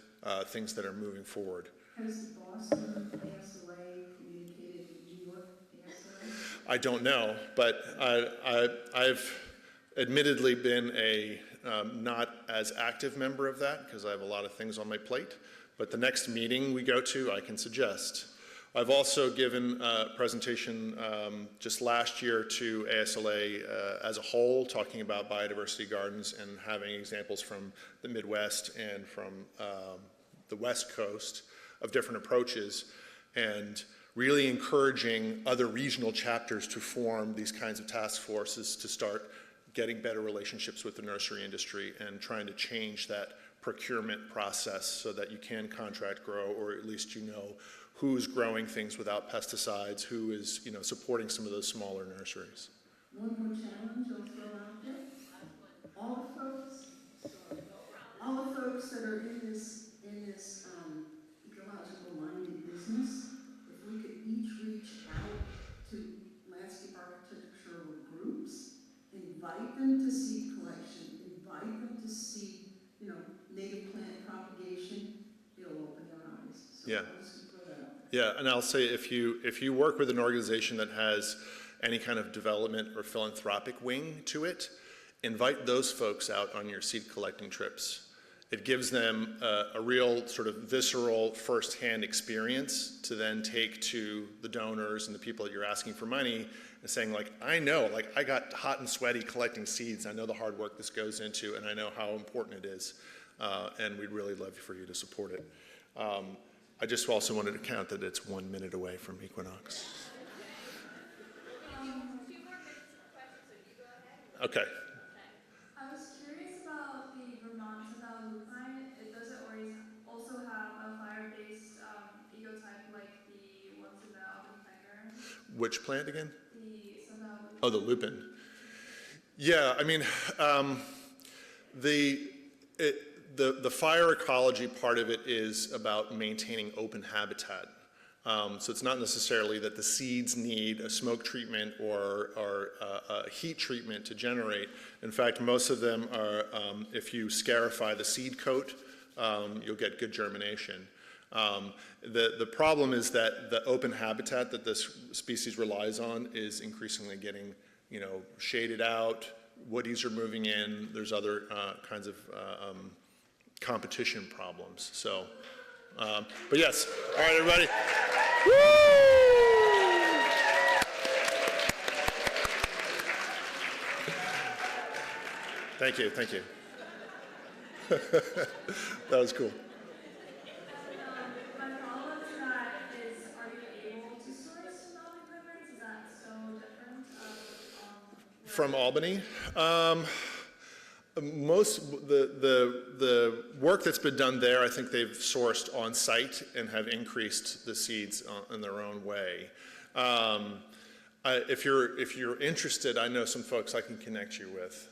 Speaker 12: things that are moving forward.
Speaker 13: Has the Boston ASLA communicated with New York ASLA?
Speaker 12: I don't know, but I've admittedly been a not as active member of that because I have a lot of things on my plate, but the next meeting we go to, I can suggest. I've also given a presentation just last year to ASLA as a whole, talking about biodiversity gardens and having examples from the Midwest and from the West Coast of different approaches, and really encouraging other regional chapters to form these kinds of task forces to start getting better relationships with the nursery industry and trying to change that procurement process so that you can contract grow, or at least you know who's growing things without pesticides, who is supporting some of those smaller nurseries.
Speaker 13: One more challenge I'll throw out there. all the folks that are in this ecological minded business, if we could each reach out to landscape architectural groups, invite them to seed collection, invite them to see, native plant propagation, it'll open their eyes. So
Speaker 12: Yeah.
Speaker 13: I'll just throw that out.
Speaker 12: Yeah, and I'll say if you work with an organization that has any kind of development or philanthropic wing to it, invite those folks out on your seed collecting trips. It gives them a real sort of visceral firsthand experience to then take to the donors and the people that you're asking for money and saying like, I know, like I got hot and sweaty collecting seeds. I know the hard work this goes into and I know how important it is. And we'd really love for you to support it. I just also wanted to count that it's 1 minute away from equinox. Okay.
Speaker 11: I was curious about the Morantes lupine. Does it also have a fire-based ecotype like the ones in the Albany Tiger?
Speaker 12: Which plant again?
Speaker 11: The
Speaker 12: Oh, the lupin. Yeah, I mean, the fire ecology part of it is about maintaining open habitat. So it's not necessarily that the seeds need a smoke treatment or a heat treatment to generate. In fact, most of them are, if you scarify the seed coat, you'll get good germination. The problem is that the open habitat that this species relies on is increasingly getting, shaded out. Woodies are moving in. There's other kinds of competition problems. So, but yes. All right, everybody. Woo! Thank you. Thank you. That was cool.
Speaker 11: My follow-up to that is, are you able to source from all equipment? Is that so different?
Speaker 12: From Albany? Most the work that's been done there, I think they've sourced on site and have increased the seeds in their own way. If you're interested, I know some folks I can connect you with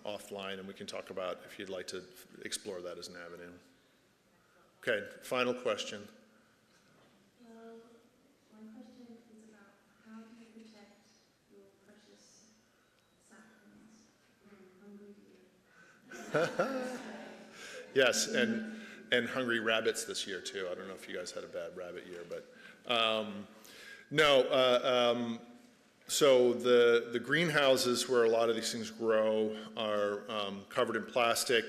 Speaker 12: offline, and we can talk about if you'd like to explore that as an avenue. Okay, final question.
Speaker 13: Well, my question is about how do you protect your precious saplings from hungry deer?
Speaker 12: Yes, and hungry rabbits this year too. I don't know if you guys had a bad rabbit year, but no. So the greenhouses where a lot of these things grow are covered in plastic.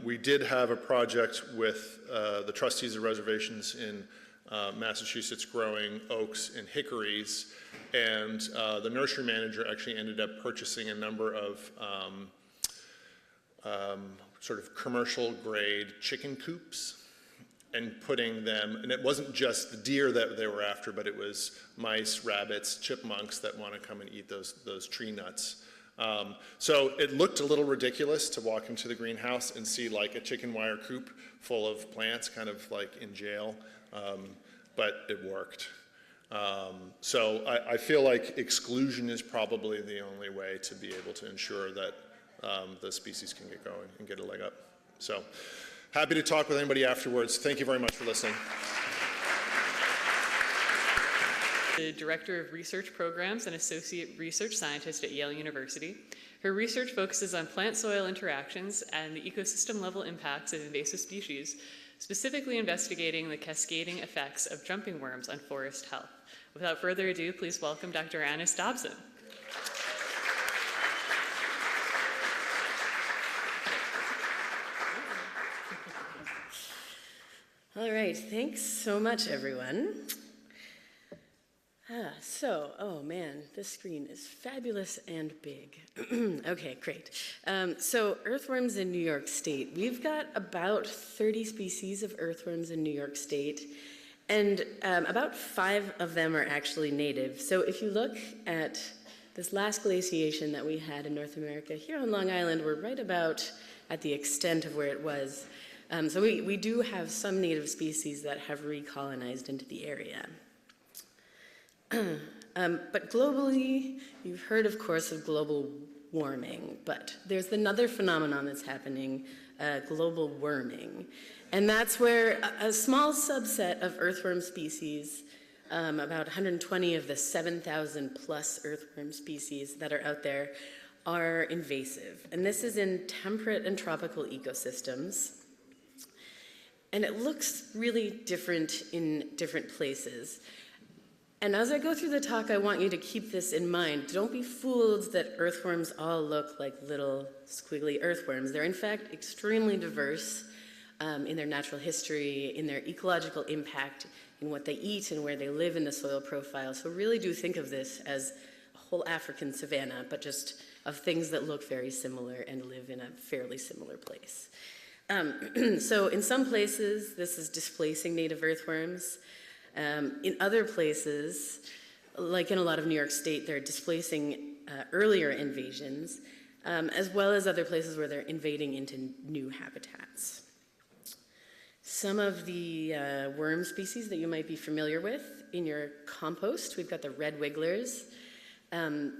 Speaker 12: We did have a project with the trustees of reservations in Massachusetts growing oaks and hickories, and the nursery manager actually ended up purchasing a number of sort of commercial grade chicken coops and putting them, and it wasn't just the deer that they were after, but it was mice, rabbits, chipmunks that want to come and eat those tree nuts. So it looked a little ridiculous to walk into the greenhouse and see like a chicken wire coop full of plants, kind of like in jail, but it worked. So I feel like exclusion is probably the only way to be able to ensure that the species can get going and get a leg up. So happy to talk with anybody afterwards. Thank you very much for listening.
Speaker 4: The Director of Research Programs and Associate Research Scientist at Yale University. Her research focuses on plant-soil interactions and the ecosystem-level impacts of invasive species, specifically investigating the cascading effects of jumping worms on forest health. Without further ado, please welcome Dr. Annise Dobson.
Speaker 14: All right, thanks so much, everyone. Oh man, this screen is fabulous and big. Okay, great. So earthworms in New York State. We've got about 30 species of earthworms in New York State, and about 5 of them are actually native. So if you look at this last glaciation that we had in North America, here on Long Island, we're right about at the extent of where it was. So we do have some native species that have recolonized into the area. But globally, you've heard, of course, of global warming. But there's another phenomenon that's happening, global warming. And that's where a small subset of earthworm species, about 120 of the 7,000 plus earthworm species that are out there, are invasive. And this is in temperate and tropical ecosystems. And it looks really different in different places. And as I go through the talk, I want you to keep this in mind. Don't be fooled that earthworms all look like little squiggly earthworms. They're in fact extremely diverse in their natural history, in their ecological impact, in what they eat and where they live in the soil profile. So really do think of this as a whole African savanna, but just of things that look very similar and live in a fairly similar place. So in some places, this is displacing native earthworms. In other places, like in a lot of New York State, they're displacing earlier invasions, as well as other places where they're invading into new habitats. Some of the worm species that you might be familiar with in your compost, we've got the red wigglers.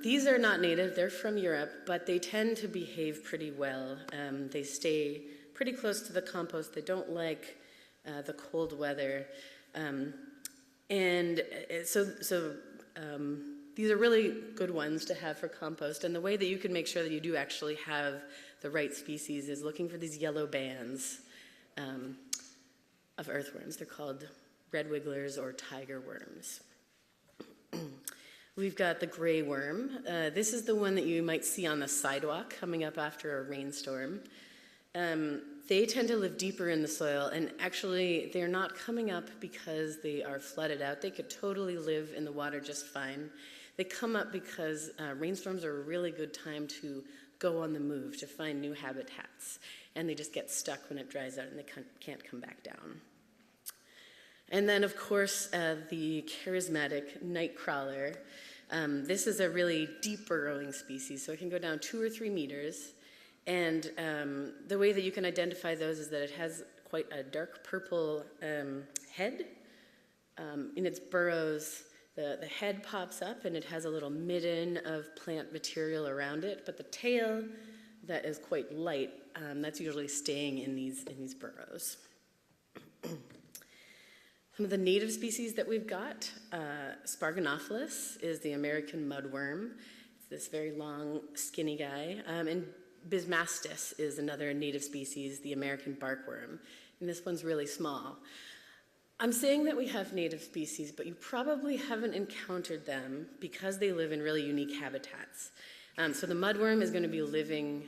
Speaker 14: These are not native, they're from Europe, but they tend to behave pretty well. They stay pretty close to the compost. They don't like the cold weather. And so these are really good ones to have for compost. And the way that you can make sure that you do actually have the right species is looking for these yellow bands of earthworms. They're called red wigglers or tiger worms. We've got the gray worm. This is the one that you might see on the sidewalk coming up after a rainstorm. They tend to live deeper in the soil, and actually they're not coming up because they are flooded out. They could totally live in the water just fine. They come up because rainstorms are a really good time to go on the move, to find new habitats, and they just get stuck when it dries out and they can't come back down. And then, of course, the charismatic night crawler. This is a really deep burrowing species, so it can go down 2 or 3 meters. And the way that you can identify those is that it has quite a dark purple head. In its burrows, the head pops up and it has a little midden of plant material around it, but the tail that is quite light, that's usually staying in these burrows. Some of the native species that we've got, Sparganophilus is the American mudworm. It's this very long, skinny guy. And Bismastis is another native species, the American barkworm, and this one's really small. I'm saying that we have native species, but you probably haven't encountered them because they live in really unique habitats. So the mudworm is going to be living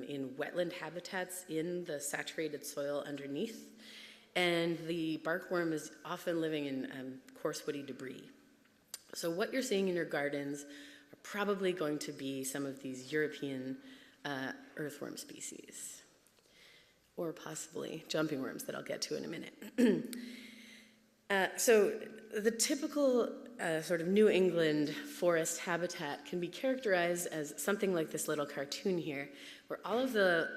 Speaker 14: in wetland habitats in the saturated soil underneath, and the barkworm is often living in coarse woody debris. So what you're seeing in your gardens are probably going to be some of these European earthworm species, or possibly jumping worms that I'll get to in a minute. So the typical sort of New England forest habitat can be characterized as something like this little cartoon here, where all of the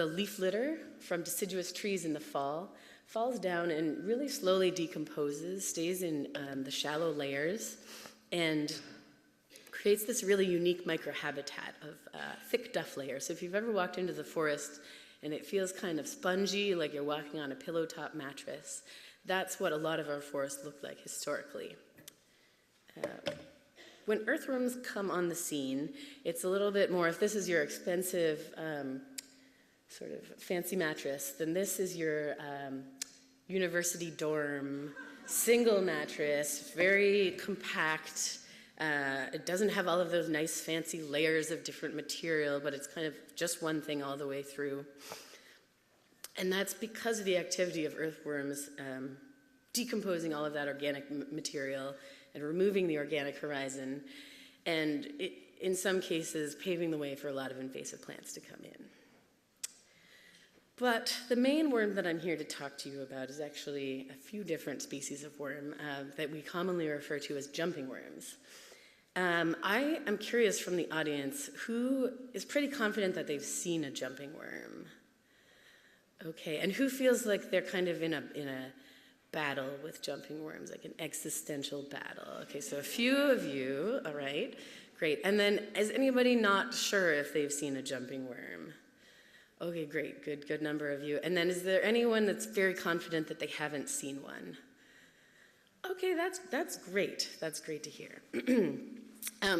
Speaker 14: leaf litter from deciduous trees in the fall falls down and really slowly decomposes, stays in the shallow layers, and creates this really unique microhabitat of thick duff layers. So if you've ever walked into the forest and it feels kind of spongy, like you're walking on a pillow top mattress, that's what a lot of our forests look like historically. When earthworms come on the scene, it's a little bit more, if this is your expensive sort of fancy mattress, then this is your university dorm single mattress, very compact. It doesn't have all of those nice fancy layers of different material, but it's kind of just one thing all the way through. And that's because of the activity of earthworms decomposing all of that organic material and removing the organic horizon, and in some cases paving the way for a lot of invasive plants to come in. But the main worm that I'm here to talk to you about is actually a few different species of worm that we commonly refer to as jumping worms. I am curious from the audience, who is pretty confident that they've seen a jumping worm? Okay, and who feels like they're kind of in a battle with jumping worms, like an existential battle? Okay, so a few of you, all right, great. And then, is anybody not sure if they've seen a jumping worm? Okay, great, good number of you. And then is there anyone that's very confident that they haven't seen one? Okay, that's great. That's great to hear.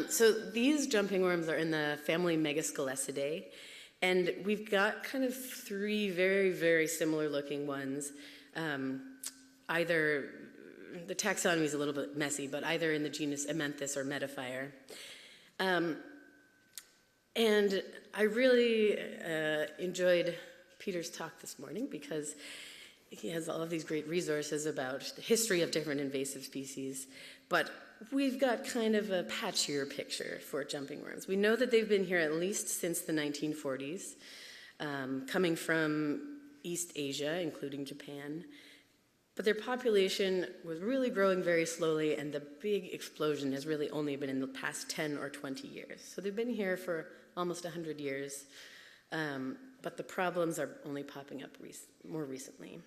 Speaker 14: So these jumping worms are in the family Megascelesidae, and we've got kind of three very, very similar looking ones. Either, the taxonomy is a little bit messy, but either in the genus Amenthus or Metaphyre. And I really enjoyed Peter's talk this morning because he has all of these great resources about the history of different invasive species, but we've got kind of a patchier picture for jumping worms. We know that they've been here at least since the 1940s, coming from East Asia, including Japan. But their population was really growing very slowly, and the big explosion has really only been in the past 10 or 20 years. So they've been here for almost 100 years, but the problems are only popping up more recently.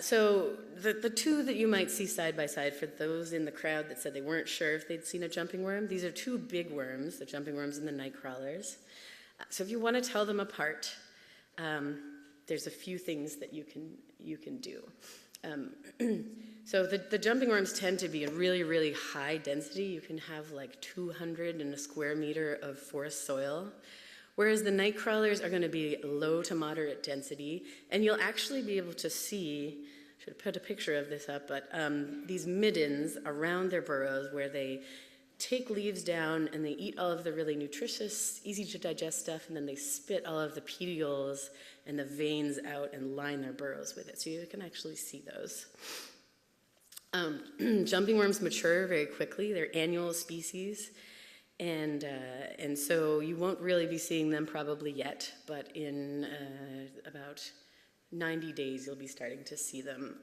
Speaker 14: So the two that you might see side by side, for those in the crowd that said they weren't sure if they'd seen a jumping worm, these are two big worms, the jumping worms and the night crawlers. So if you want to tell them apart, there's a few things that you can do. So the jumping worms tend to be a really, really high density. You can have like 200 in a square meter of forest soil, whereas the night crawlers are going to be low to moderate density, and you'll actually be able to see, I should have put a picture of this up, but these middens around their burrows where they take leaves down and they eat all of the really nutritious, easy to digest stuff, and then they spit all of the petioles and the veins out and line their burrows with it. So you can actually see those. Jumping worms mature very quickly. They're annual species. And so you won't really be seeing them probably yet, but in about 90 days you'll be starting to see them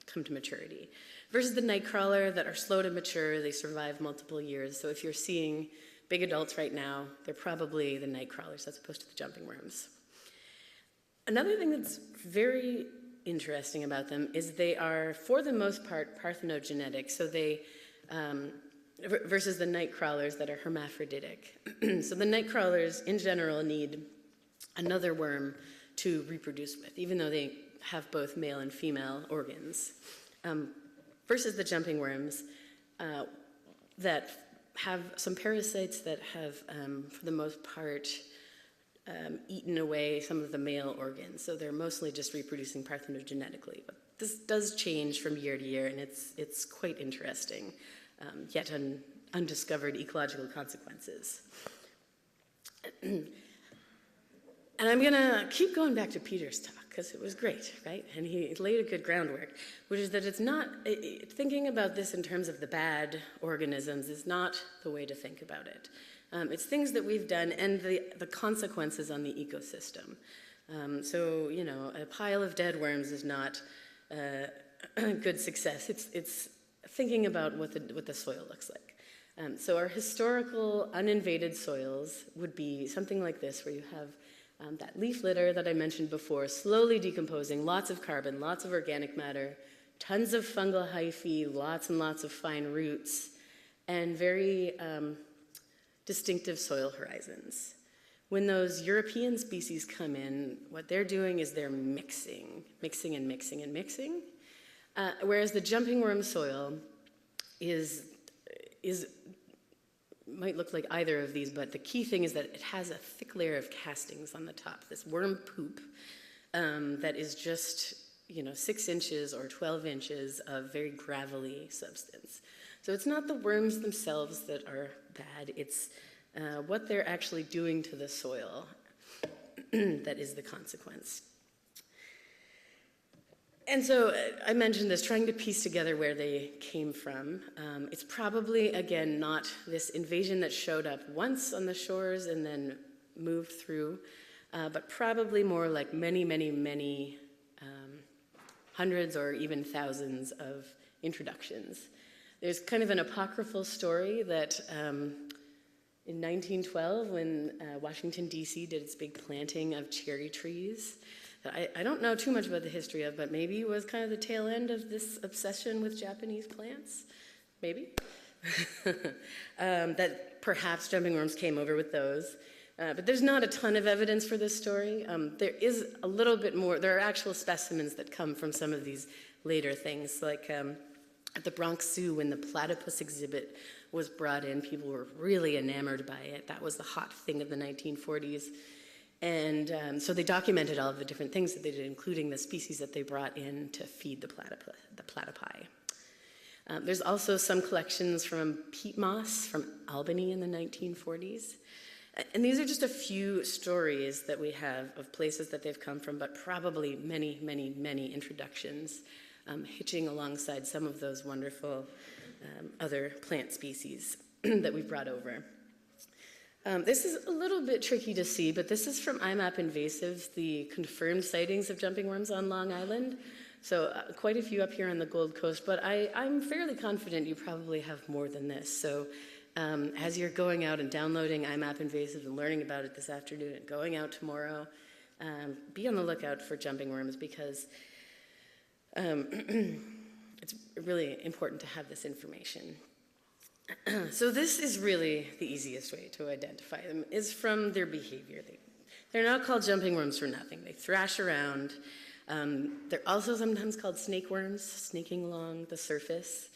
Speaker 14: come to maturity. Versus the nightcrawler that are slow to mature, they survive multiple years. So if you're seeing big adults right now, they're probably the nightcrawlers as opposed to the jumping worms. Another thing that's very interesting about them is they are, for the most part, parthenogenetic. So they, versus the night crawlers that are hermaphroditic. So the night crawlers, in general, need another worm to reproduce with, even though they have both male and female organs. Versus the jumping worms that have some parasites that have, for the most part, eaten away some of the male organs. So they're mostly just reproducing parthenogenetically. But this does change from year to year, and it's quite interesting. Yet undiscovered ecological consequences. And I'm going to keep going back to Peter's talk, because it was great, right? And he laid a good groundwork, which is that it's not, thinking about this in terms of the bad organisms is not the way to think about it. It's things that we've done and the consequences on the ecosystem. So, you know, a pile of dead worms is not good success. It's thinking about what the soil looks like. So our historical uninvaded soils would be something like this, where you have that leaf litter that I mentioned before, slowly decomposing, lots of carbon, lots of organic matter, tons of fungal hyphae, lots and lots of fine roots, and very distinctive soil horizons. When those European species come in, what they're doing is they're mixing, whereas the jumping worm soil might look like either of these, but the key thing is that it has a thick layer of castings on the top, this worm poop that is just, 6 inches or 12 inches of very gravelly substance. So it's not the worms themselves that are bad, it's what they're actually doing to the soil that is the consequence. And so I mentioned this, trying to piece together where they came from. It's probably, again, not this invasion that showed up once on the shores and then moved through, but probably more like many, many, many hundreds or even thousands of introductions. There's kind of an apocryphal story that in 1912, when Washington, D.C. did its big planting of cherry trees, I don't know too much about the history of, but maybe it was kind of the tail end of this obsession with Japanese plants, maybe. that perhaps jumping worms came over with those. But there's not a ton of evidence for this story. There is a little bit more. There are actual specimens that come from some of these later things, like at the Bronx Zoo, when the platypus exhibit was brought in, people were really enamored by it. That was the hot thing of the 1940s. And so they documented all of the different things that they did, including the species that they brought in to feed the platypi. There's also some collections from peat moss from Albany in the 1940s. And these are just a few stories that we have of places that they've come from, but probably many, many, many introductions hitching alongside some of those wonderful other plant species that we've brought over. This is a little bit tricky to see, but this is from IMAP Invasive, the confirmed sightings of jumping worms on Long Island. So quite a few up here on the Gold Coast, but I'm fairly confident you probably have more than this. So as you're going out and downloading IMAP Invasive and learning about it this afternoon and going out tomorrow, be on the lookout for jumping worms, because it's really important to have this information. So this is really the easiest way to identify them, is from their behavior. They're not called jumping worms for nothing. They thrash around. They're also sometimes called snake worms, snaking along the surface.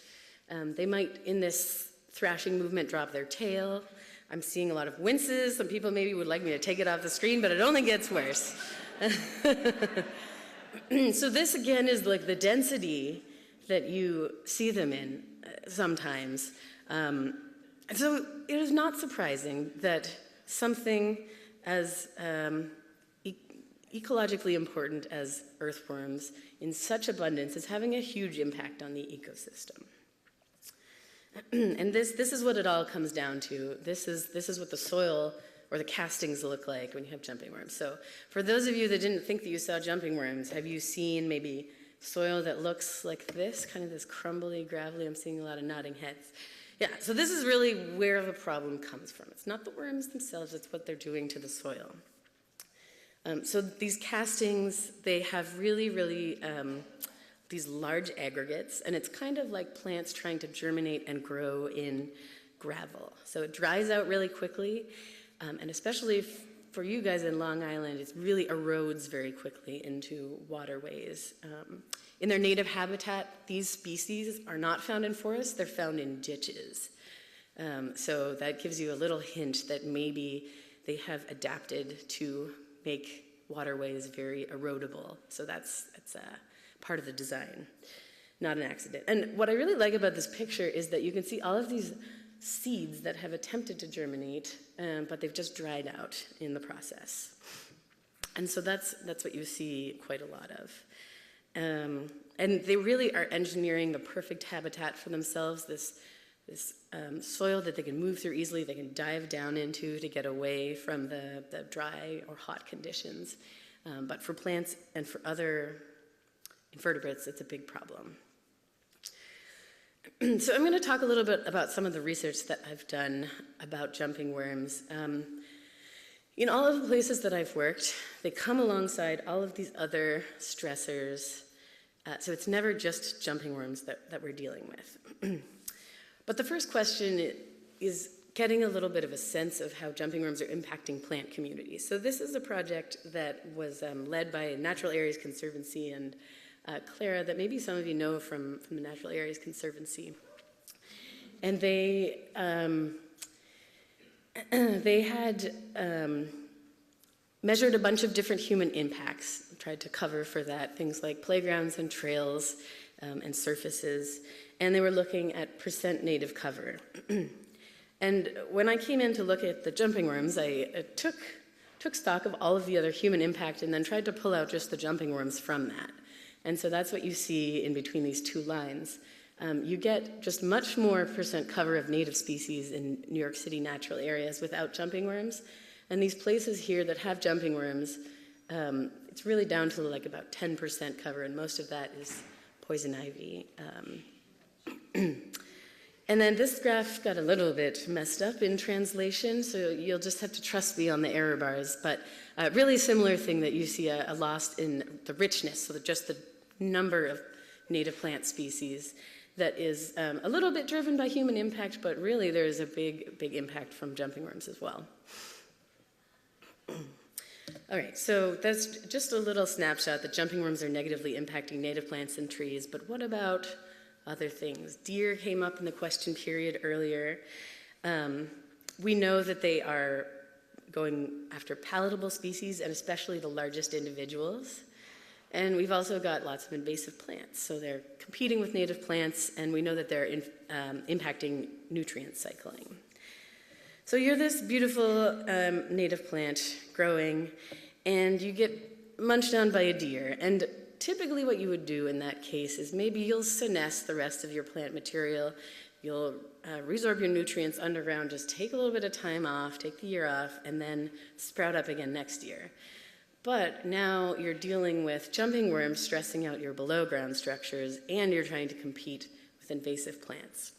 Speaker 14: They might, in this thrashing movement, drop their tail. I'm seeing a lot of winces. Some people maybe would like me to take it off the screen, but it only gets worse. So this, again, is like the density that you see them in sometimes. So it is not surprising that something as ecologically important as earthworms in such abundance is having a huge impact on the ecosystem. And this is what it all comes down to. This is what the soil or the castings look like when you have jumping worms. So for those of you that didn't think that you saw jumping worms, have you seen maybe soil that looks like this, kind of this crumbly, gravelly? I'm seeing a lot of nodding heads. Yeah, so this is really where the problem comes from. It's not the worms themselves, it's what they're doing to the soil. So these castings, they have really, really these large aggregates, and it's kind of like plants trying to germinate and grow in gravel. So it dries out really quickly, and especially for you guys in Long Island, it really erodes very quickly into waterways. In their native habitat, these species are not found in forests, they're found in ditches. So that gives you a little hint that maybe they have adapted to make waterways very erodible. So that's part of the design, not an accident. And what I really like about this picture is that you can see all of these seeds that have attempted to germinate, but they've just dried out in the process. And so that's what you see quite a lot of. And they really are engineering the perfect habitat for themselves, this soil that they can move through easily, they can dive down into to get away from the dry or hot conditions. But for plants and for other invertebrates, it's a big problem. So I'm going to talk a little bit about some of the research that I've done about jumping worms. In all of the places that I've worked, they come alongside all of these other stressors. So it's never just jumping worms that we're dealing with. But the first question is getting a little bit of a sense of how jumping worms are impacting plant communities. So this is a project that was led by Natural Areas Conservancy and Clara, that maybe some of you know from the Natural Areas Conservancy. And they had measured a bunch of different human impacts, tried to cover for that, things like playgrounds and trails and surfaces, and they were looking at percent native cover. And when I came in to look at the jumping worms, I took stock of all of the other human impact and then tried to pull out just the jumping worms from that. And so that's what you see in between these two lines. You get just much more percent cover of native species in New York City natural areas without jumping worms. And these places here that have jumping worms, it's really down to like about 10% cover, and most of that is poison ivy. And then this graph got a little bit messed up in translation, so you'll just have to trust me on the error bars. But really similar thing that you see a loss in the richness, so just the number of native plant species. that is a little bit driven by human impact, but really there's a big impact from jumping worms as well. All right, so that's just a little snapshot that jumping worms are negatively impacting native plants and trees, but what about other things? Deer came up in the question period earlier. We know that they are going after palatable species and especially the largest individuals. And we've also got lots of invasive plants. So they're competing with native plants, and we know that they're impacting nutrient cycling. So you're this beautiful native plant growing, and you get munched down by a deer. And typically what you would do in that case is maybe you'll senesce the rest of your plant material. You'll resorb your nutrients underground, just take a little bit of time off, take the year off, and then sprout up again next year. But now you're dealing with jumping worms stressing out your below ground structures, and you're trying to compete with invasive plants.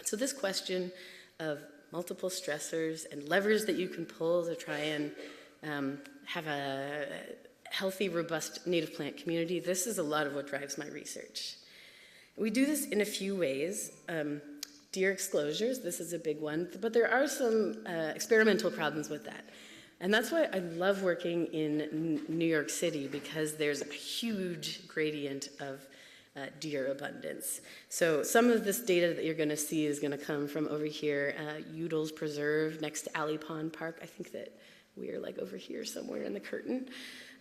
Speaker 14: So this question of multiple stressors and levers that you can pull to try and have a healthy, robust native plant community, this is a lot of what drives my research. We do this in a few ways. Deer exclosures, this is a big one, but there are some experimental problems with that. And that's why I love working in New York City, because there's a huge gradient of deer abundance. So some of this data that you're going to see is going to come from over here, Udall's Preserve next to Alley Pond Park. I think that we are like over here somewhere in the curtain.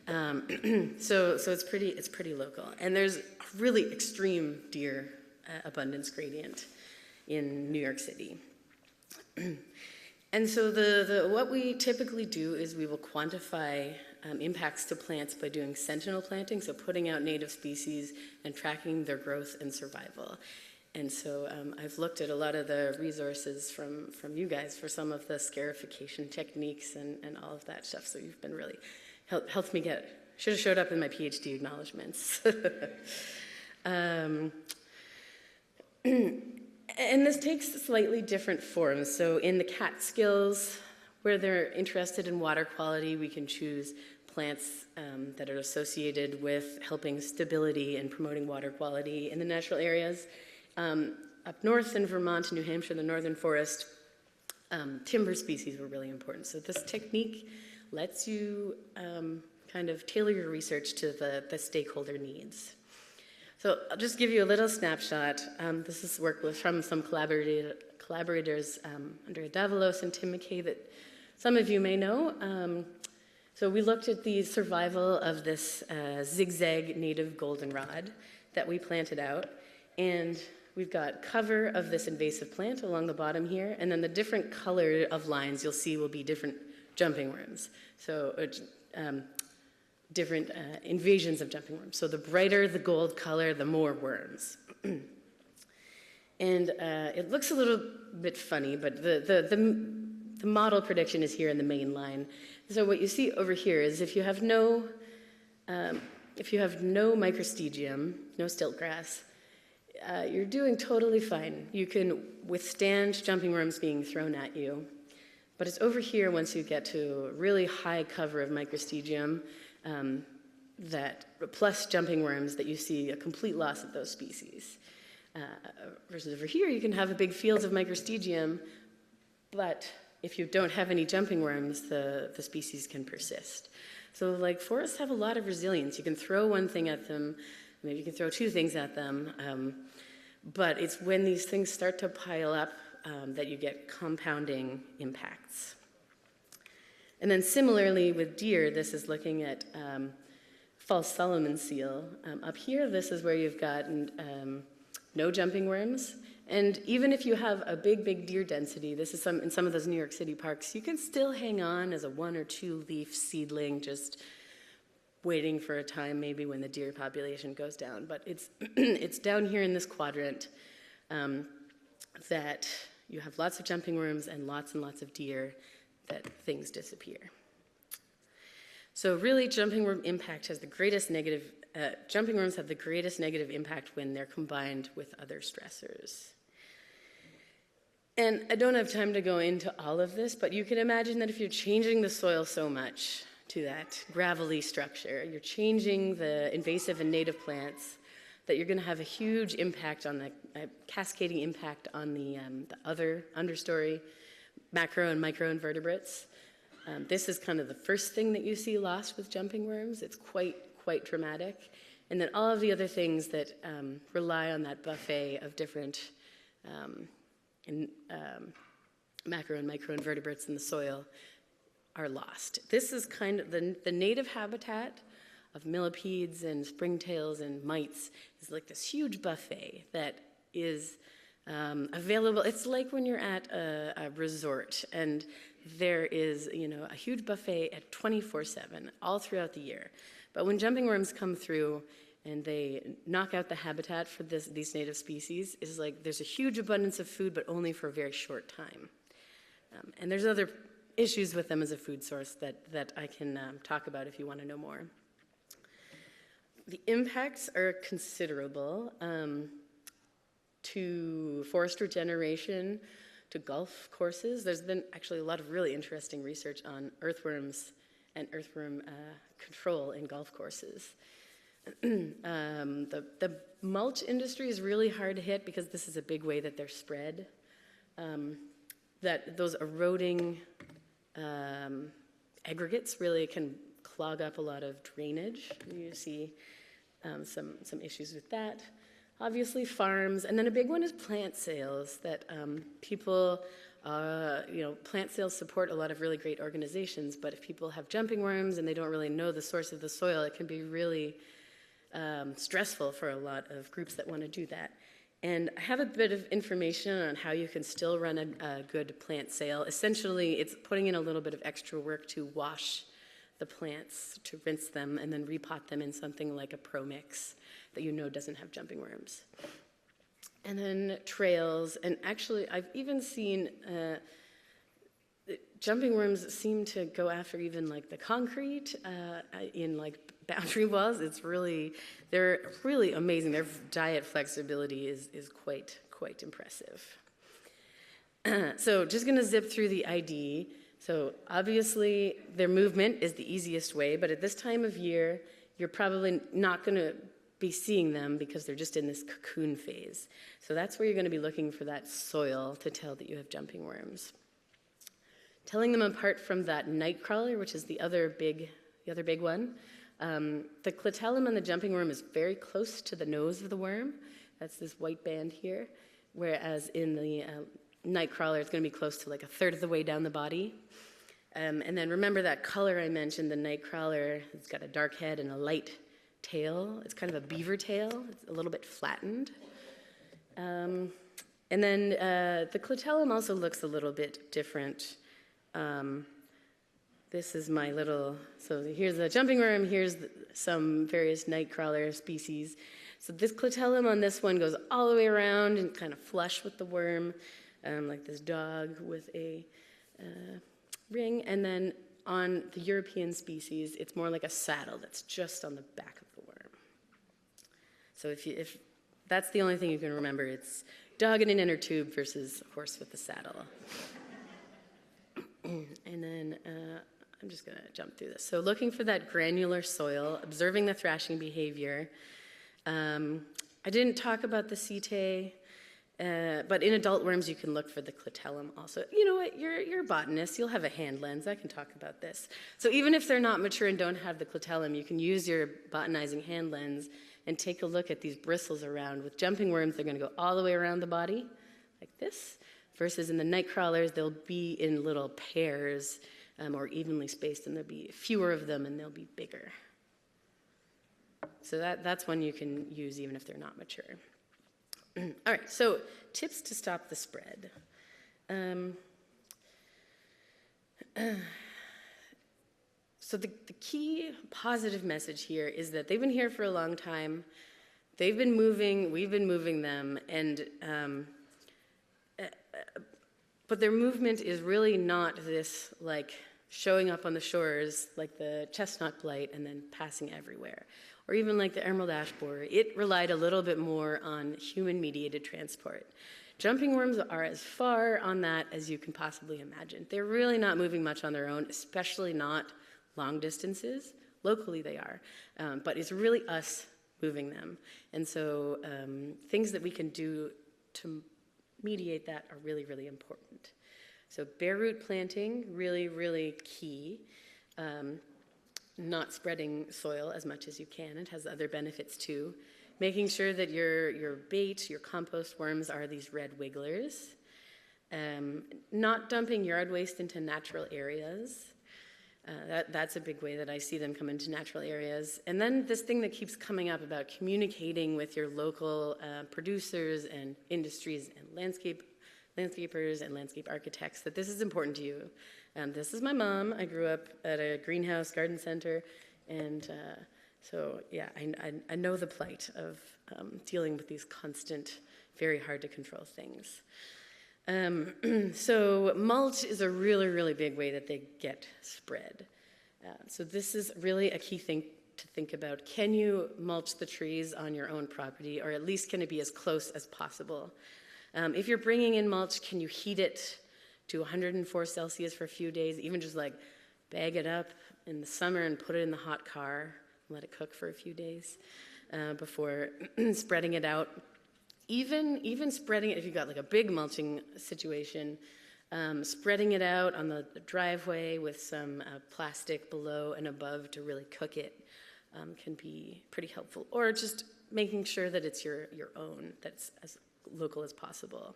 Speaker 14: So it's pretty local. And there's a really extreme deer abundance gradient in New York City. And so what we typically do is we will quantify impacts to plants by doing sentinel planting, so putting out native species and tracking their growth and survival. And so I've looked at a lot of the resources from you guys for some of the scarification techniques and all of that stuff. So you've been really helped me should have showed up in my PhD acknowledgements. And this takes slightly different forms. So in the Catskills, where they're interested in water quality, we can choose plants that are associated with helping stability and promoting water quality in the natural areas. Up north in Vermont and New Hampshire, the northern forest, timber species were really important. So this technique lets you kind of tailor your research to the stakeholder needs. So I'll just give you a little snapshot. This is work from some collaborators under Davalos and Tim McKay that some of you may know. So we looked at the survival of this zigzag native goldenrod that we planted out. And we've got cover of this invasive plant along the bottom here. And then the different color of lines you'll see will be different jumping worms. So different invasions of jumping worms. So the brighter the gold color, the more worms. And it looks a little bit funny, but the model prediction is here in the main line. So what you see over here is if you have no microstegium, no stiltgrass, you're doing totally fine. You can withstand jumping worms being thrown at you. But it's over here once you get to really high cover of microstegium, plus jumping worms, that you see a complete loss of those species. Versus over here, you can have a big fields of microstegium, but if you don't have any jumping worms, the species can persist. So like forests have a lot of resilience. You can throw one thing at them, maybe you can throw two things at them, but it's when these things start to pile up that you get compounding impacts. And then similarly with deer, this is looking at false Solomon seal. Up here, this is where you've got no jumping worms. And even if you have a big deer density, this is in some of those New York City parks, you can still hang on as a 1 or 2 leaf seedling, just waiting for a time maybe when the deer population goes down. But it's down here in this quadrant that you have lots of jumping worms and lots of deer, that things disappear. So really, jumping worm impact has the greatest negative, jumping worms have the greatest negative impact when they're combined with other stressors. And I don't have time to go into all of this, but you can imagine that if you're changing the soil so much to that gravelly structure, you're changing the invasive and native plants, that you're going to have a huge impact on the cascading impact on the other understory macro and microinvertebrates. This is kind of the first thing that you see lost with jumping worms. It's quite dramatic. And then all of the other things that rely on that buffet of different macro and microinvertebrates in the soil are lost. This is kind of the native habitat of millipedes and springtails and mites is like this huge buffet that is available. It's like when you're at a resort and there is, a huge buffet at 24/7 all throughout the year. But when jumping worms come through and they knock out the habitat for these native species, it's like there's a huge abundance of food, but only for a very short time. And there's other issues with them as a food source that I can talk about if you want to know more. The impacts are considerable to forest regeneration, to golf courses. There's been actually a lot of really interesting research on earthworms and earthworm control in golf courses. The mulch industry is really hard to hit because this is a big way that they're spread. That those eroding aggregates really can clog up a lot of drainage. You see some issues with that. Obviously farms, and then a big one is plant sales that people, plant sales support a lot of really great organizations, but if people have jumping worms and they don't really know the source of the soil, it can be really stressful for a lot of groups that want to do that. And I have a bit of information on how you can still run a good plant sale. Essentially, it's putting in a little bit of extra work to wash the plants, to rinse them, and then repot them in something like a pro mix that doesn't have jumping worms. And then trails, and actually I've even seen jumping worms seem to go after even like the concrete in like boundary walls. They're really amazing. Their diet flexibility is quite impressive. So just gonna zip through the ID. So obviously their movement is the easiest way, but at this time of year, you're probably not gonna be seeing them because they're just in this cocoon phase. So that's where you're gonna be looking for that soil to tell that you have jumping worms. Telling them apart from that nightcrawler, which is the other big one. The clitellum on the jumping worm is very close to the nose of the worm. That's this white band here. Whereas in the nightcrawler, it's going to be close to like a third of the way down the body. And then remember that color I mentioned, the nightcrawler, it's got a dark head and a light tail. It's kind of a beaver tail. It's a little bit flattened. And then the clitellum also looks a little bit different. This is my little, so here's a jumping worm, here's some various nightcrawler species. So this clitellum on this one goes all the way around and kind of flush with the worm, like this dog with a ring. And then on the European species, it's more like a saddle that's just on the back of the worm. So if that's the only thing you can remember, it's dog in an inner tube versus horse with the saddle. And then I'm just going to jump through this. So looking for that granular soil, observing the thrashing behavior. I didn't talk about the setae, but in adult worms you can look for the clitellum also. You know what, you're a botanist, you'll have a hand lens, I can talk about this. So even if they're not mature and don't have the clitellum, you can use your botanizing hand lens and take a look at these bristles around. With jumping worms, they're going to go all the way around the body, like this. Versus in the night crawlers, they'll be in little pairs or evenly spaced, and there'll be fewer of them and they'll be bigger. So that's one you can use even if they're not mature. All right, so tips to stop the spread. So the key positive message here is that they've been here for a long time. They've been moving, we've been moving them, and but their movement is really not this like showing up on the shores like the chestnut blight and then passing everywhere, or even like the emerald ash borer. It relied a little bit more on human-mediated transport. Jumping worms are as far on that as you can possibly imagine. They're really not moving much on their own, especially not long distances. Locally they are, but it's really us moving them. And so things that we can do to mediate that are really, really important. So bare root planting, really, really key. Not spreading soil as much as you can. It has other benefits too. Making sure that your bait, your compost worms are these red wigglers. Not dumping yard waste into natural areas. That's a big way that I see them come into natural areas. And then this thing that keeps coming up about communicating with your local producers and industries and landscapers and landscape architects, that this is important to you. This is my mom. I grew up at a greenhouse garden center, and so yeah, I know the plight of dealing with these constant, very hard to control things. So mulch is a really, really big way that they get spread. So this is really a key thing to think about. Can you mulch the trees on your own property, or at least can it be as close as possible? If you're bringing in mulch, can you heat it to 104 Celsius for a few days, even just like bag it up in the summer and put it in the hot car, let it cook for a few days before spreading it out. Even spreading it, if you've got like a big mulching situation, spreading it out on the driveway with some plastic below and above to really cook it can be pretty helpful. Or just making sure that it's your own, that's as local as possible.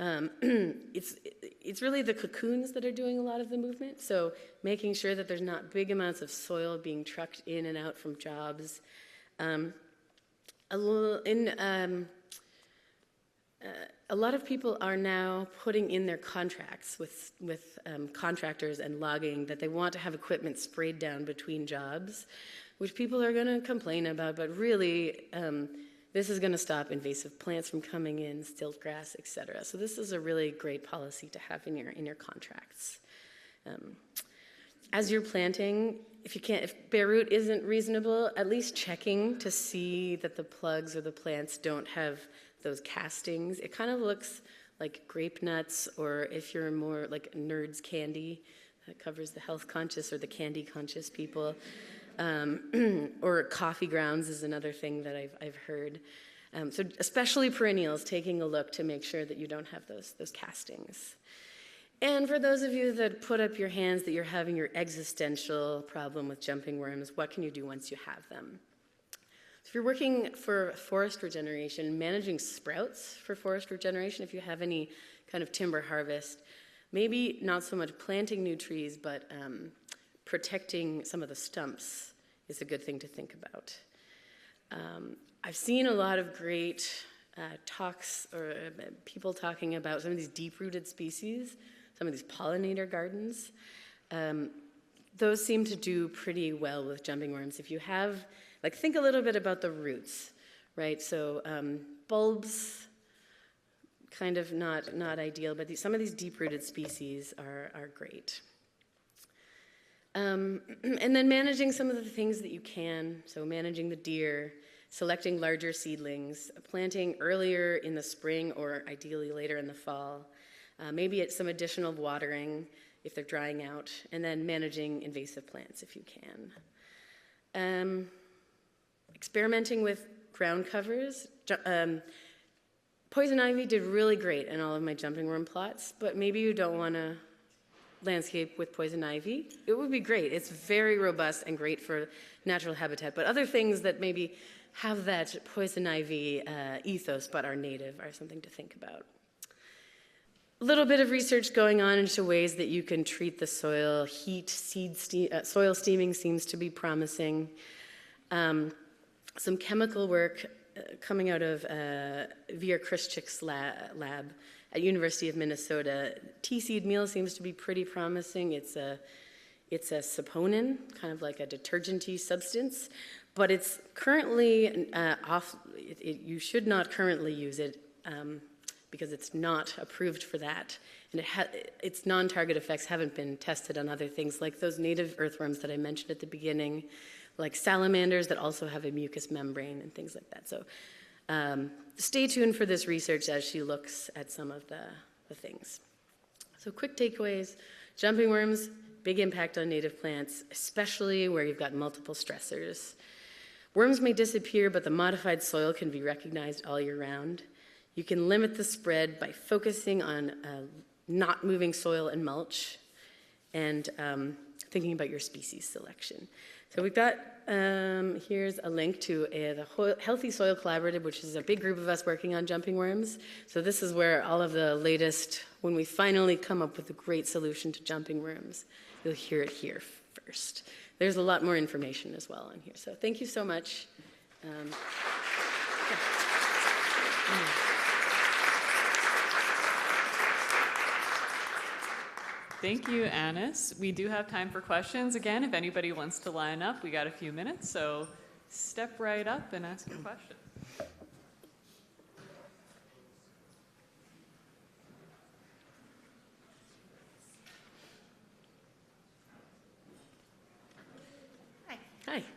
Speaker 14: It's really the cocoons that are doing a lot of the movement. So making sure that there's not big amounts of soil being trucked in and out from jobs. A lot of people are now putting in their contracts with contractors and logging that they want to have equipment sprayed down between jobs, which people are going to complain about, but really this is going to stop invasive plants from coming in, stilt grass, etc. So this is a really great policy to have in your contracts. As you're planting, if bare root isn't reasonable, at least checking to see that the plugs or the plants don't have those castings. It kind of looks like grape nuts, or if you're more like Nerds candy, that covers the health conscious or the candy conscious people. Or coffee grounds is another thing that I've heard. So especially perennials, taking a look to make sure that you don't have those castings. And for those of you that put up your hands that you're having your existential problem with jumping worms, what can you do once you have them? So if you're working for forest regeneration, managing sprouts for forest regeneration, if you have any kind of timber harvest, maybe not so much planting new trees, but protecting some of the stumps is a good thing to think about. I've seen a lot of great talks or people talking about some of these deep-rooted species, some of these pollinator gardens. Those seem to do pretty well with jumping worms. If you have, like, think a little bit about the roots, right? So bulbs, kind of not ideal, but some of these deep-rooted species are great. And then managing some of the things that you can, so managing the deer, selecting larger seedlings, planting earlier in the spring or ideally later in the fall, maybe it's some additional watering if they're drying out, and then managing invasive plants if you can. Experimenting with ground covers. Poison ivy did really great in all of my jumping worm plots, but maybe you don't want to landscape with poison ivy. It would be great. It's very robust and great for natural habitat, but other things that maybe have that poison ivy ethos but are native are something to think about. A little bit of research going on into ways that you can treat the soil. Soil steaming seems to be promising. Some chemical work coming out of Vera Krischik's lab at University of Minnesota. Tea seed meal seems to be pretty promising. It's a saponin, kind of like a detergent-y substance, but it's currently you should not currently use it because it's not approved for that. And its non-target effects haven't been tested on other things like those native earthworms that I mentioned at the beginning, like salamanders that also have a mucous membrane and things like that. So stay tuned for this research as she looks at some of the things. So quick takeaways: jumping worms, big impact on native plants, especially where you've got multiple stressors. Worms may disappear, but the modified soil can be recognized all year round. You can limit the spread by focusing on not moving soil and mulch, and thinking about your species selection. So we've got, here's a link to the Healthy Soil Collaborative, which is a big group of us working on jumping worms. So this is where all of the latest, when we finally come up with a great solution to jumping worms, you'll hear it here first. There's a lot more information as well on here. So thank you so much.
Speaker 4: Thank you, Annise. We do have time for questions. Again, if anybody wants to line up, we got a few minutes, so step right up and ask your question.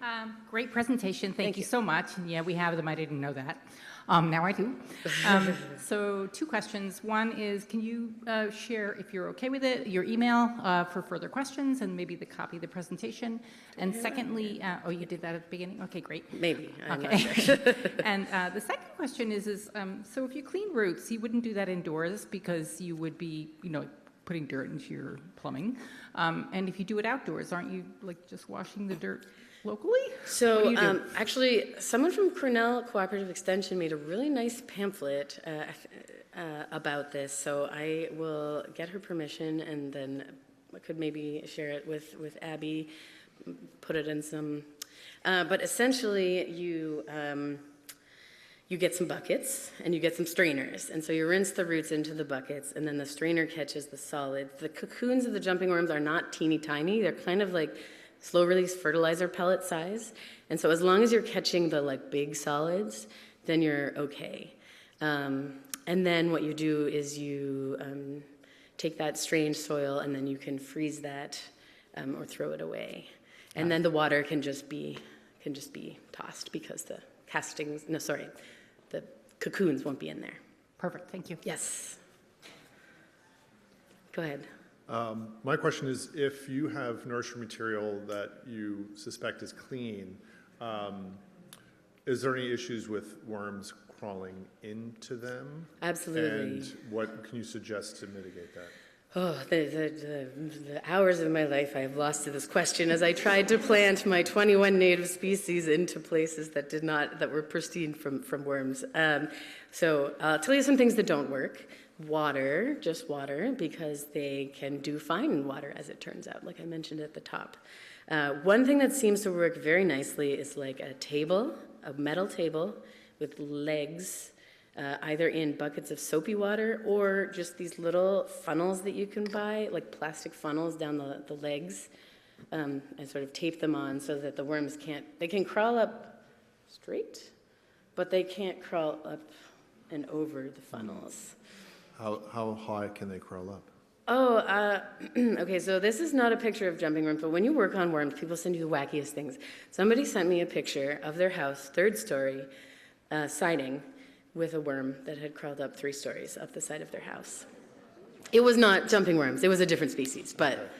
Speaker 14: Hi.
Speaker 15: Great presentation. Thank you so much. Yeah, we have them. I didn't know that. Now I do. So 2 questions. One is, can you share, if you're okay with it, your email for further questions and maybe the copy of the presentation? And secondly, oh, you did that at the beginning? Okay, great.
Speaker 14: Maybe. I'm
Speaker 15: okay.
Speaker 14: not sure.
Speaker 15: And the second question is so if you clean roots, you wouldn't do that indoors because you would be, putting dirt into your plumbing. And if you do it outdoors, aren't you like just washing the dirt locally?
Speaker 14: So actually, someone from Cornell Cooperative Extension made a really nice pamphlet about this. So I will get her permission, and then I could maybe share it with Abby, put it in some. But essentially, you get some buckets and you get some strainers. And so you rinse the roots into the buckets, and then the strainer catches the solid. The cocoons of the jumping worms are not teeny tiny. They're kind of like slow release fertilizer pellet size. And so as long as you're catching the big solids, then you're okay. And then what you do is you take that strained soil, and then you can freeze that or throw it away. And then the water can just be tossed because the the cocoons won't be in there.
Speaker 15: Perfect, thank you.
Speaker 14: Yes. Go ahead.
Speaker 12: My question is, if you have nursery material that you suspect is clean, is there any issues with worms crawling into them?
Speaker 14: Absolutely.
Speaker 12: And what can you suggest to mitigate that?
Speaker 14: Oh, the hours of my life I have lost to this question as I tried to plant my 21 native species into places that were pristine from worms. So I'll tell you some things that don't work. Water, just water, because they can do fine in water, as it turns out, like I mentioned at the top. One thing that seems to work very nicely is like a metal table with legs, either in buckets of soapy water or just these little funnels that you can buy, like plastic funnels down the legs, and sort of tape them on so that the worms they can crawl up straight, but they can't crawl up and over the funnels.
Speaker 12: How high can they crawl up?
Speaker 14: Oh, okay, so this is not a picture of jumping worms, but when you work on worms, people send you the wackiest things. Somebody sent me a picture of their house, 3rd story, siding, with a worm that had crawled up 3 stories up the side of their house. It was not jumping worms, it was a different species, but...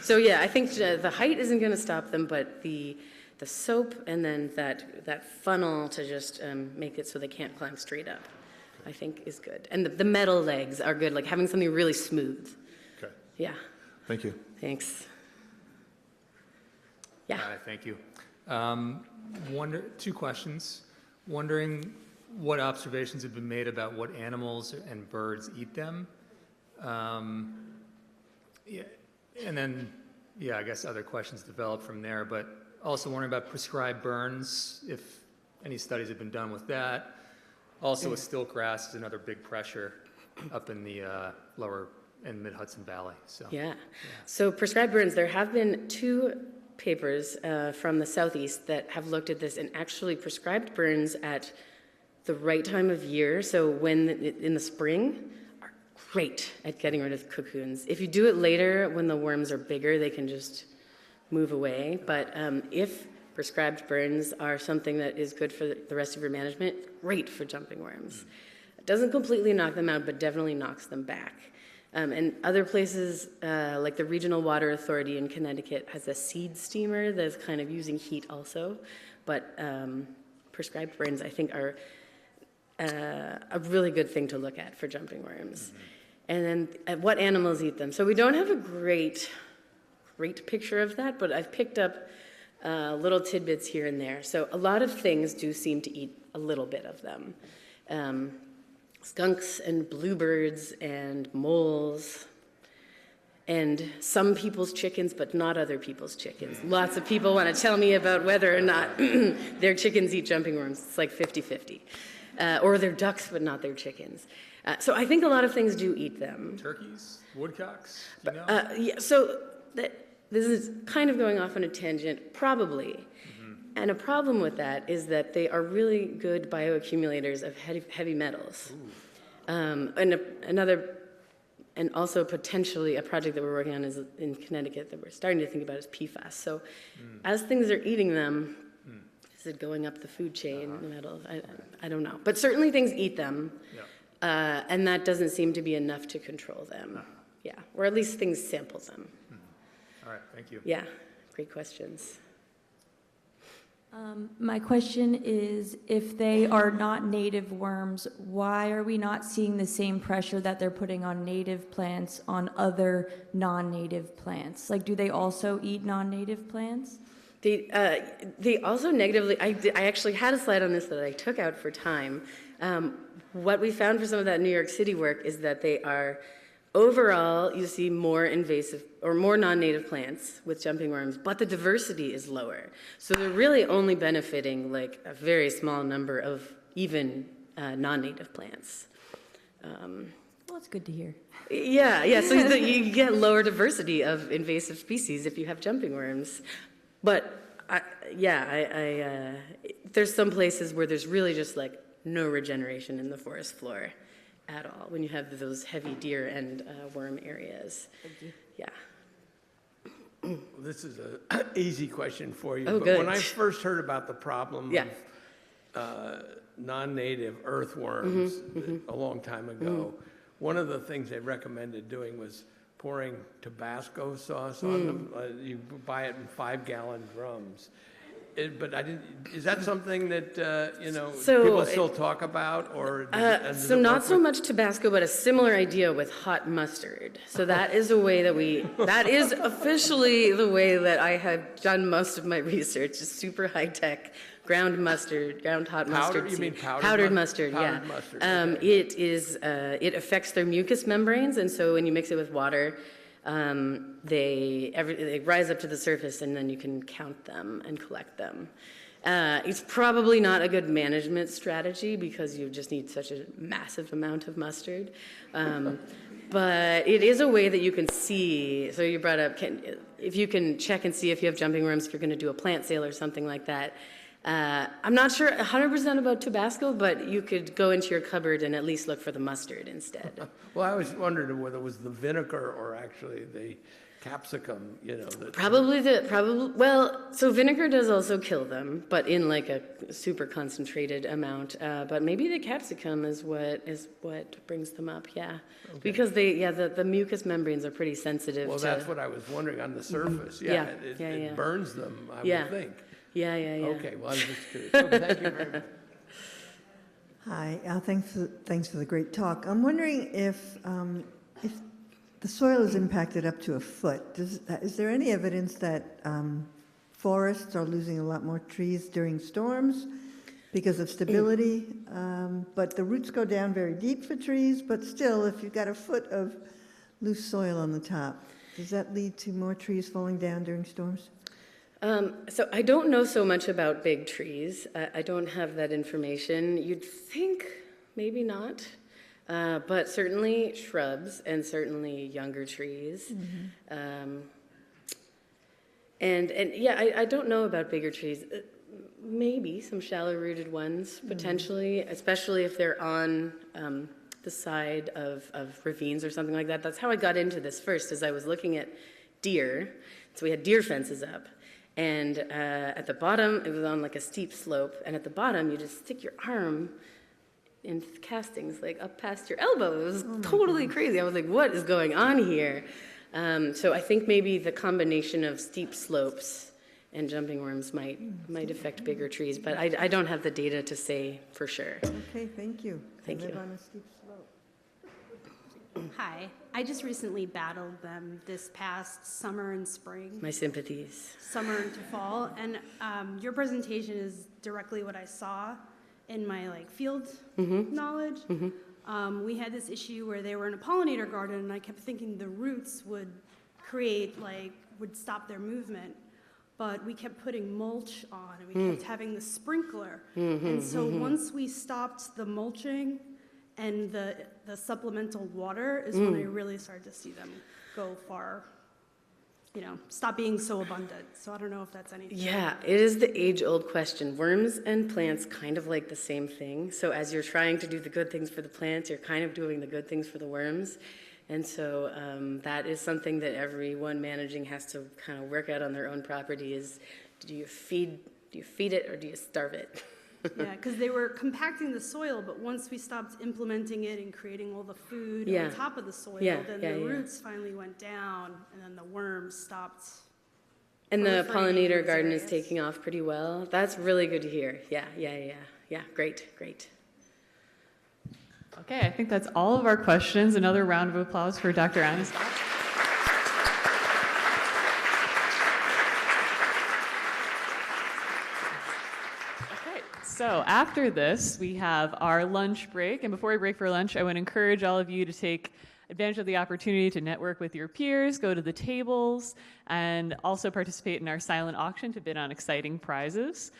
Speaker 14: So yeah, I think the height isn't gonna stop them, but the soap and then that funnel to just make it so they can't climb straight up, I think is good. And the metal legs are good, like having something really smooth.
Speaker 12: Okay.
Speaker 14: Yeah.
Speaker 12: Thank you.
Speaker 14: Thanks. Yeah.
Speaker 16: Hi, thank you. 2 questions. Wondering what observations have been made about what animals and birds eat them. Yeah, and then, I guess other questions develop from there, but also wondering about prescribed burns, if any studies have been done with that. Also with stilt grass is another big pressure up in the lower and mid-Hudson Valley.
Speaker 14: So prescribed burns, there have been 2 papers from the southeast that have looked at this, and actually prescribed burns at the right time of year, so when in the spring, are great at getting rid of cocoons. If you do it later when the worms are bigger, they can just move away. But if prescribed burns are something that is good for the rest of your management, great for jumping worms. It doesn't completely knock them out, but definitely knocks them back. And other places, like the Regional Water Authority in Connecticut has a seed steamer that's kind of using heat also. But prescribed burns, I think, are a really good thing to look at for jumping worms. And then what animals eat them. So we don't have a great picture of that, but I've picked up little tidbits here and there. So a lot of things do seem to eat a little bit of them. Skunks and bluebirds and moles and some people's chickens, but not other people's chickens. Lots of people want to tell me about whether or not their chickens eat jumping worms. It's like 50-50. Or their ducks, but not their chickens. So I think a lot of things do eat them.
Speaker 16: Turkeys, woodcocks, do you know?
Speaker 14: Yeah, so this is kind of going off on a tangent, probably. And a problem with that is that they are really good bioaccumulators of heavy metals. And also potentially a project that we're working on is in Connecticut that we're starting to think about is PFAS. So as things are eating them, is it going up the food chain, the metals? I don't know. But certainly things eat them, and that doesn't seem to be enough to control them. Yeah, or at least things sample them.
Speaker 16: All right, thank you.
Speaker 14: Yeah, great questions.
Speaker 17: My question is, if they are not native worms, why are we not seeing the same pressure that they're putting on native plants on other non-native plants? Like, do they also eat non-native plants?
Speaker 14: They also negatively, I actually had a slide on this that I took out for time. What we found for some of that New York City work is that they are, overall, you see more invasive or more non-native plants with jumping worms, but the diversity is lower. So they're really only benefiting like a very small number of even non-native plants.
Speaker 17: Well, that's good to hear.
Speaker 14: Yeah, so you get lower diversity of invasive species if you have jumping worms. But there's some places where there's really just like no regeneration in the forest floor at all when you have those heavy deer and worm areas.
Speaker 6: Thank you.
Speaker 14: Yeah.
Speaker 6: Well, this is an easy question for you.
Speaker 14: Oh,
Speaker 6: but
Speaker 14: good.
Speaker 6: when I first heard about the problem of non-native earthworms a long time ago, one of the things they recommended doing was pouring Tabasco sauce on them. You buy it in 5-gallon drums. But I didn't. Is that something that people still talk about, or
Speaker 14: so not so much Tabasco, but a similar idea with hot mustard. So that is a way that is officially the way that I have done most of my research. Is super high tech ground hot mustard.
Speaker 6: You mean
Speaker 14: powdered mustard?
Speaker 6: Powdered
Speaker 14: Yeah.
Speaker 6: mustard. Okay.
Speaker 14: It is. It affects their mucous membranes, and so when you mix it with water. They rise up to the surface, and then you can count them and collect them. It's probably not a good management strategy because you just need such a massive amount of mustard. But it is a way that you can see. So you brought up, if you can check and see if you have jumping worms, if you're going to do a plant sale or something like that. I'm not sure 100% about Tabasco, but you could go into your cupboard and at least look for the mustard instead.
Speaker 6: Well, I was wondering whether it was the vinegar or actually the capsicum,
Speaker 14: So vinegar does also kill them, but in like a super concentrated amount. But maybe the capsicum is what brings them up. Yeah, okay. Because the mucous membranes are pretty sensitive.
Speaker 6: Well, that's what I was wondering on the surface. It burns them. I would think.
Speaker 14: Yeah.
Speaker 6: Okay, well, I was just curious. Okay, thank you very much.
Speaker 18: Hi, thanks for the great talk. I'm wondering if the soil is impacted up to a foot. Is there any evidence that forests are losing a lot more trees during storms because of stability? But the roots go down very deep for trees, but still, if you've got a foot of loose soil on the top, does that lead to more trees falling down during storms?
Speaker 14: So I don't know so much about big trees. I don't have that information. You'd think maybe not, but certainly shrubs and certainly younger trees. I don't know about bigger trees. Maybe some shallow-rooted ones, potentially, especially if they're on the side of ravines or something like that. That's how I got into this first, as I was looking at deer. So we had deer fences up. And at the bottom, it was on like a steep slope. And at the bottom, you just stick your arm in castings, like up past your elbow. It was totally crazy. I was like, what is going on here? So I think maybe the combination of steep slopes and jumping worms might affect bigger trees, but I don't have the data to say for sure.
Speaker 18: Okay, thank you.
Speaker 14: Thank you.
Speaker 18: Live on a steep slope.
Speaker 19: Hi, I just recently battled them this past summer and spring.
Speaker 14: My sympathies.
Speaker 19: Summer into fall, and your presentation is directly what I saw in my field knowledge. We had this issue where they were in a pollinator garden, and I kept thinking the roots would would stop their movement. But we kept putting mulch on, and we kept having the sprinkler. And so once we stopped the mulching and the supplemental water is when I really started to see them go far, stop being so abundant. So I don't know if that's anything.
Speaker 14: Yeah, it is the age-old question. Worms and plants kind of like the same thing. So as you're trying to do the good things for the plants, you're kind of doing the good things for the worms. And so that is something that everyone managing has to kind of work out on their own property is, do you feed it or do you starve it?
Speaker 19: Yeah, because they were compacting the soil, but once we stopped implementing it and creating all the food on top of the soil, then the roots finally went down, and then the worms stopped.
Speaker 14: And the pollinator garden is taking off pretty well. That's really good to hear. Yeah, great.
Speaker 4: Okay, I think that's all of our questions. Another round of applause for Dr. Annise. So after this, we have our lunch break. And before we break for lunch, I would encourage all of you to take advantage of the opportunity to network with your peers, go to the tables, and also participate in our silent auction to bid on exciting prizes.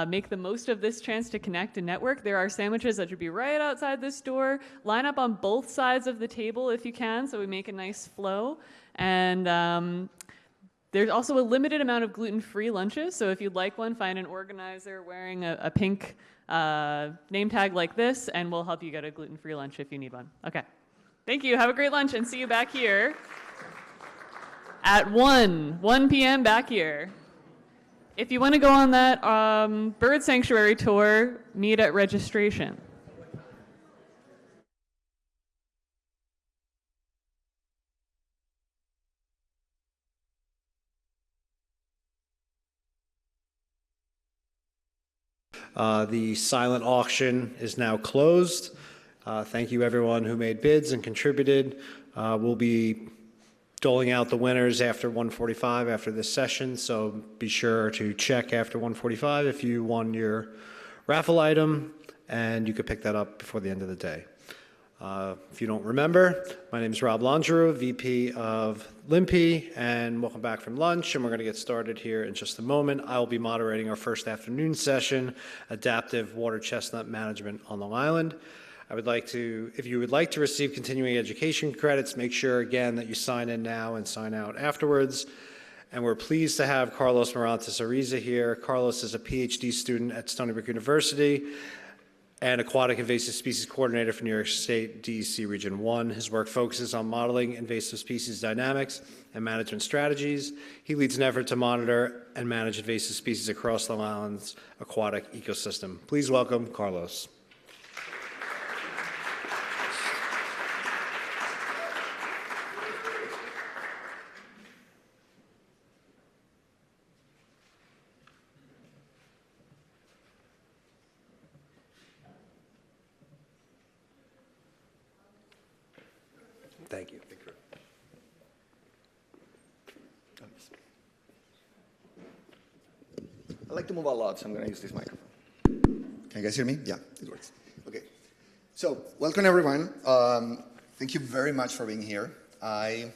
Speaker 4: Make the most of this chance to connect and network. There are sandwiches that should be right outside this door. Line up on both sides of the table if you can, so we make a nice flow. And there's also a limited amount of gluten-free lunches, so if you'd like one, find an organizer wearing a pink name tag like this, and we'll help you get a gluten-free lunch if you need one. Okay. Thank you. Have a great lunch, and see you back here at 1 p.m. back here. If you want to go on that bird sanctuary tour, meet at registration.
Speaker 1: The silent auction is now closed. Thank you everyone who made bids and contributed. We'll be doling out the winners after 1:45 after this session, so be sure to check after 1:45 if you won your raffle item, and you could pick that up before the end of the day. If you don't remember, my name is Rob Longeroux, VP of LIMPI, and welcome back from lunch, and we're going to get started here in just a moment. I will be moderating our first afternoon session, Adaptive Water Chestnut Management on Long Island. If you would like to receive continuing education credits, make sure again that you sign in now and sign out afterwards. And we're pleased to have Carlos Morantes Ariza here. Carlos is a PhD student at Stony Brook University and Aquatic Invasive Species Coordinator for New York State DEC Region 1. His work focuses on modeling invasive species dynamics and management strategies. He leads an effort to monitor and manage invasive species across Long Island's aquatic ecosystem. Please welcome Carlos. Thank you.
Speaker 20: I like to move a lot, so I'm going to use this microphone. Can you guys hear me? Yeah, it works. Okay. So, welcome everyone. Thank you very much for being here. I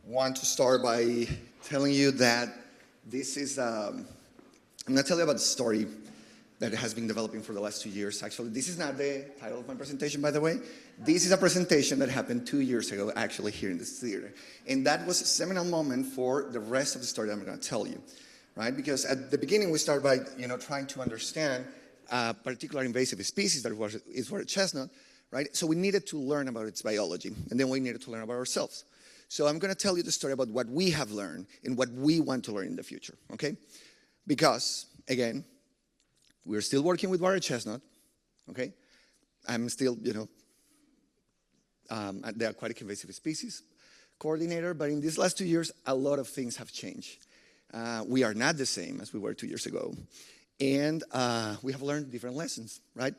Speaker 20: want to start by telling you that this is, I'm going to tell you about the story that has been developing for the last 2 years. Actually, this is not the title of my presentation, by the way. This is a presentation that happened 2 years ago, actually, here in this theater. And that was a seminal moment for the rest of the story that I'm going to tell you, right? Because at the beginning, we started by, trying to understand a particular invasive species that is water chestnut, right? So we needed to learn about its biology, and then we needed to learn about ourselves. So I'm going to tell you the story about what we have learned and what we want to learn in the future, okay? Because, again, we're still working with water chestnut, okay? I'm still, the aquatic invasive species coordinator, but in these last 2 years, a lot of things have changed. We are not the same as we were 2 years ago, and we have learned different lessons, right?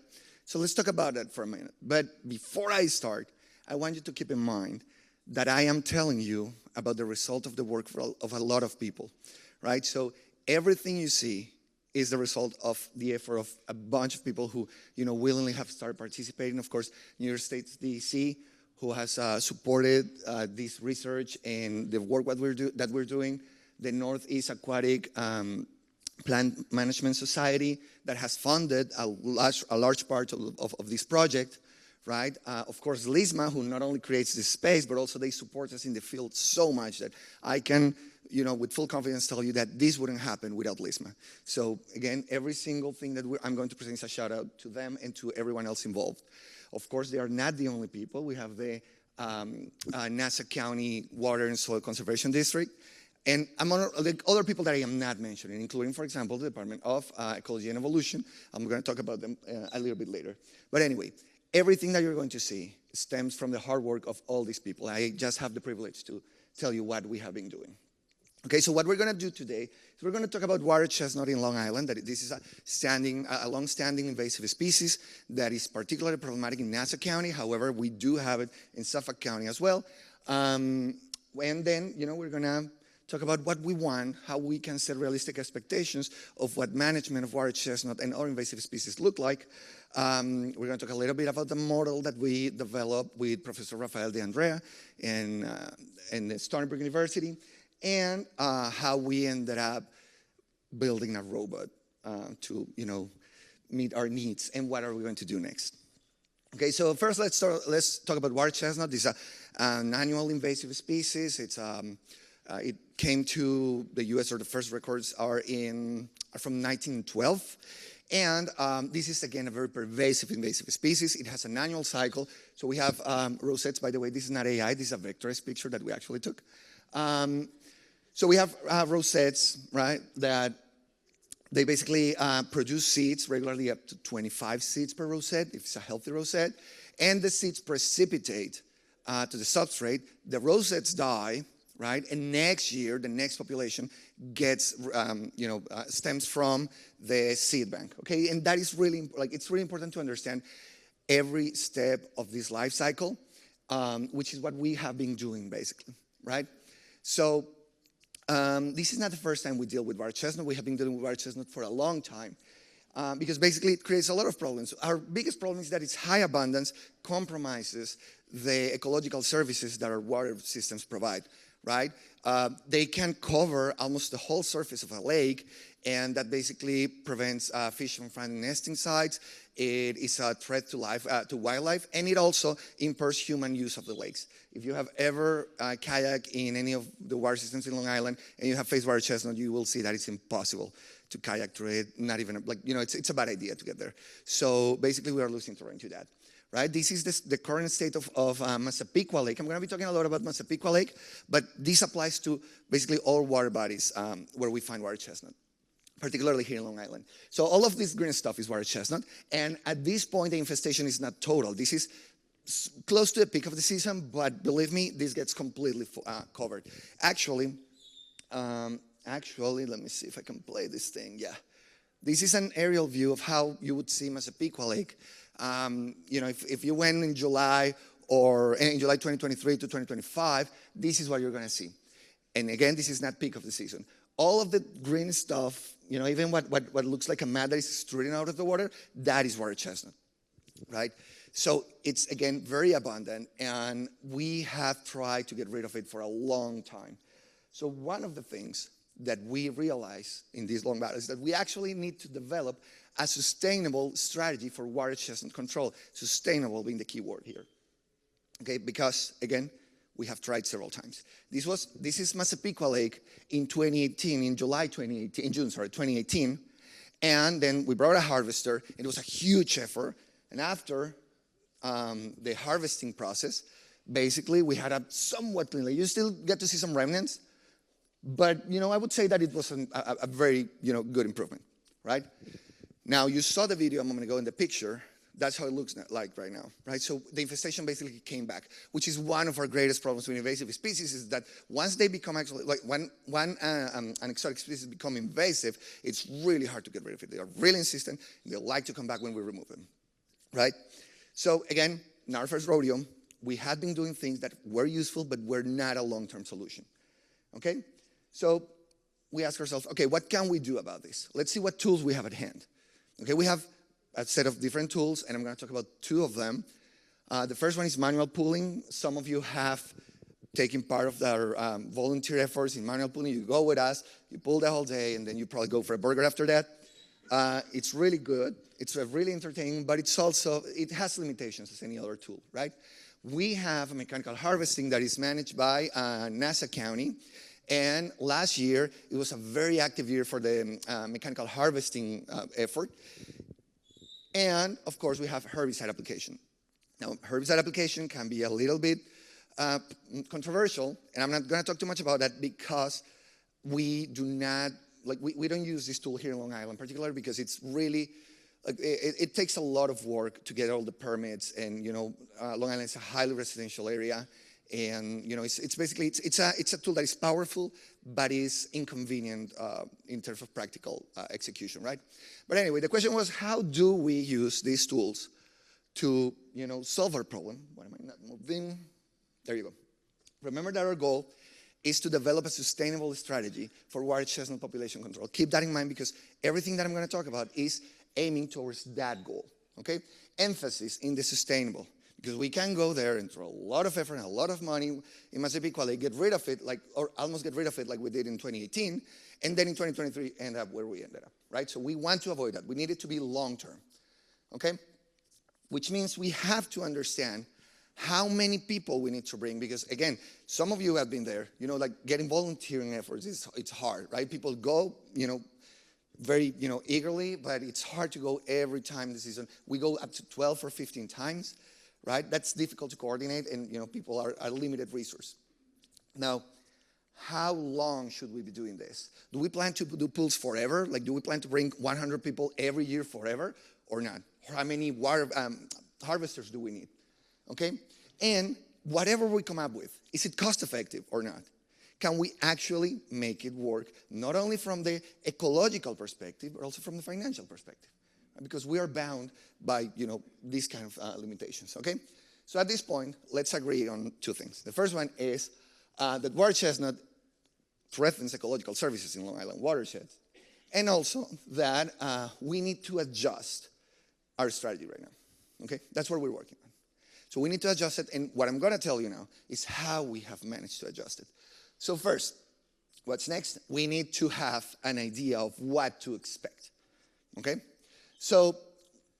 Speaker 20: So let's talk about that for a minute. But before I start, I want you to keep in mind that I am telling you about the result of the work of a lot of people, right? So everything you see is the result of the effort of a bunch of people who, willingly have started participating. Of course, New York State DEC, who has supported this research and the work that we're doing. The Northeast Aquatic Plant Management Society that has funded a large part of this project, right? Of course, LISMA, who not only creates this space, but also they support us in the field so much that I can, with full confidence tell you that this wouldn't happen without LISMA. So again, every single thing that I'm going to present is a shout out to them and to everyone else involved. Of course, they are not the only people. We have the Nassau County Water and Soil Conservation District, and other people that I am not mentioning, including, for example, the Department of Ecology and Evolution. I'm going to talk about them a little bit later. But anyway, everything that you're going to see stems from the hard work of all these people. I just have the privilege to tell you what we have been doing. Okay, so what we're going to do today is we're going to talk about water chestnut in Long Island. That this is a long-standing invasive species that is particularly problematic in Nassau County. However, we do have it in Suffolk County as well. And then, we're going to talk about what we want, how we can set realistic expectations of what management of water chestnut and other invasive species look like. We're going to talk a little bit about the model that we developed with Professor Rafael De Andrea in Stony Brook University, and how we ended up building a robot to, meet our needs, and what are we going to do next. Okay, so first let's talk about water chestnut. This is an annual invasive species. It came to the U.S., or the first records are from 1912. And this is, again, a very pervasive invasive species. It has an annual cycle. So we have rosettes. By the way, this is not AI. This is a vectorized picture that we actually took. So we have rosettes, right, that they basically produce seeds regularly, up to 25 seeds per rosette, if it's a healthy rosette. And the seeds precipitate to the substrate. The rosettes die, right? And next year, the next population gets, stems from the seed bank, okay? And that is really, it's really important to understand every step of this life cycle, which is what we have been doing, basically, right? So this is not the first time we deal with water chestnut. We have been dealing with water chestnut for a long time, because basically it creates a lot of problems. Our biggest problem is that its high abundance compromises the ecological services that our water systems provide, right? They can cover almost the whole surface of a lake, and that basically prevents fish from finding nesting sites. It is a threat to wildlife, and it also impairs human use of the lakes. If you have ever kayaked in any of the water systems in Long Island and you have faced water chestnut, you will see that it's impossible to kayak through it. Not even, it's a bad idea to get there. So basically, we are losing terrain to that. Right? This is the current state of Massapequa Lake. I'm going to be talking a lot about Massapequa Lake, but this applies to basically all water bodies where we find water chestnut, particularly here in Long Island. So all of this green stuff is water chestnut, and at this point, the infestation is not total. This is close to the peak of the season, but believe me, this gets completely covered. Actually, let me see if I can play this thing. Yeah. This is an aerial view of how you would see Massapequa Lake. If you went in July or in July 2023 to 2025, this is what you're going to see. And again, this is not peak of the season. All of the green stuff, even what looks like a mat that is extruding out of the water, that is water chestnut, right? So it's, again, very abundant, and we have tried to get rid of it for a long time. So one of the things that we realize in these long battles is that we actually need to develop a sustainable strategy for water chestnut control. Sustainable being the key word here. Okay, because again, we have tried several times. This is Massapequa Lake in 2018, in June 2018. And then we brought a harvester. It was a huge effort. And after the harvesting process, basically we had a somewhat clean lake. You still get to see some remnants, but I would say that it was a very good improvement, right? Now, you saw the video a moment ago in the picture That's how it looks like right now, right? So the infestation basically came back, which is one of our greatest problems with invasive species, is that once they become actually, like when an exotic species become invasive, it's really hard to get rid of it. They are really insistent, and they like to come back when we remove them, right? So again, in our first rodeo, we had been doing things that were useful, but were not a long-term solution, okay? So we ask ourselves, okay, what can we do about this? Let's see what tools we have at hand. Okay, we have a set of different tools, and I'm going to talk about two of them. The first one is manual pooling. Some of you have taken part of our volunteer efforts in manual pooling. You go with us, you pull the whole day, and then you probably go for a burger after that. It's really good. It's really entertaining, but it's also, it has limitations as any other tool, right? We have a mechanical harvesting that is managed by Nassau County. And last year, it was a very active year for the mechanical harvesting effort. And of course, we have herbicide application. Now, herbicide application can be a little bit controversial, and I'm not going to talk too much about that because we do not, like, we don't use this tool here in Long Island, particularly because it's really, like, it takes a lot of work to get all the permits, and you know, Long Island is a highly residential area, and you know, it's basically it's a tool that is powerful, but is inconvenient in terms of practical execution, right? But anyway, the question was, how do we use these tools to, you know, solve our problem? Why am I not moving? There you go. Remember that our goal is to develop a sustainable strategy for wild chestnut population control. Keep that in mind, because everything that I'm going to talk about is aiming towards that goal, okay? Emphasis in the sustainable, because we can go there and throw a lot of effort and a lot of money in Mississippi Quality, get rid of it, like, or almost get rid of it like we did in 2018, and then in 2023 end up where we ended up, right? So we want to avoid that. We need it to be long-term, okay? Which means we have to understand how many people we need to bring, because again, some of you have been there, you know, like getting volunteering efforts, it's hard, right? People go, you know, very, you know, eagerly, but it's hard to go every time this season. We go up to 12 or 15 times, right? That's difficult to coordinate, and you know, people are a limited resource. Now, how long should we be doing this? Do we plan to do pools forever? Like, do we plan to bring 100 people every year forever or not? Or how many harvesters do we need? Okay? And whatever we come up with, is it cost effective or not? Can we actually make it work, not only from the ecological perspective, but also from the financial perspective? Because we are bound by, you know, these kind of limitations, okay? So at this point, let's agree on two things. The first one is that wild chestnut threatens ecological services in Long Island watersheds, and also that we need to adjust our strategy right now, okay? That's what we're working on. So we need to adjust it, and what I'm gonna tell you now is how we have managed to adjust it. So first, what's next? We need to have an idea of what to expect, okay? So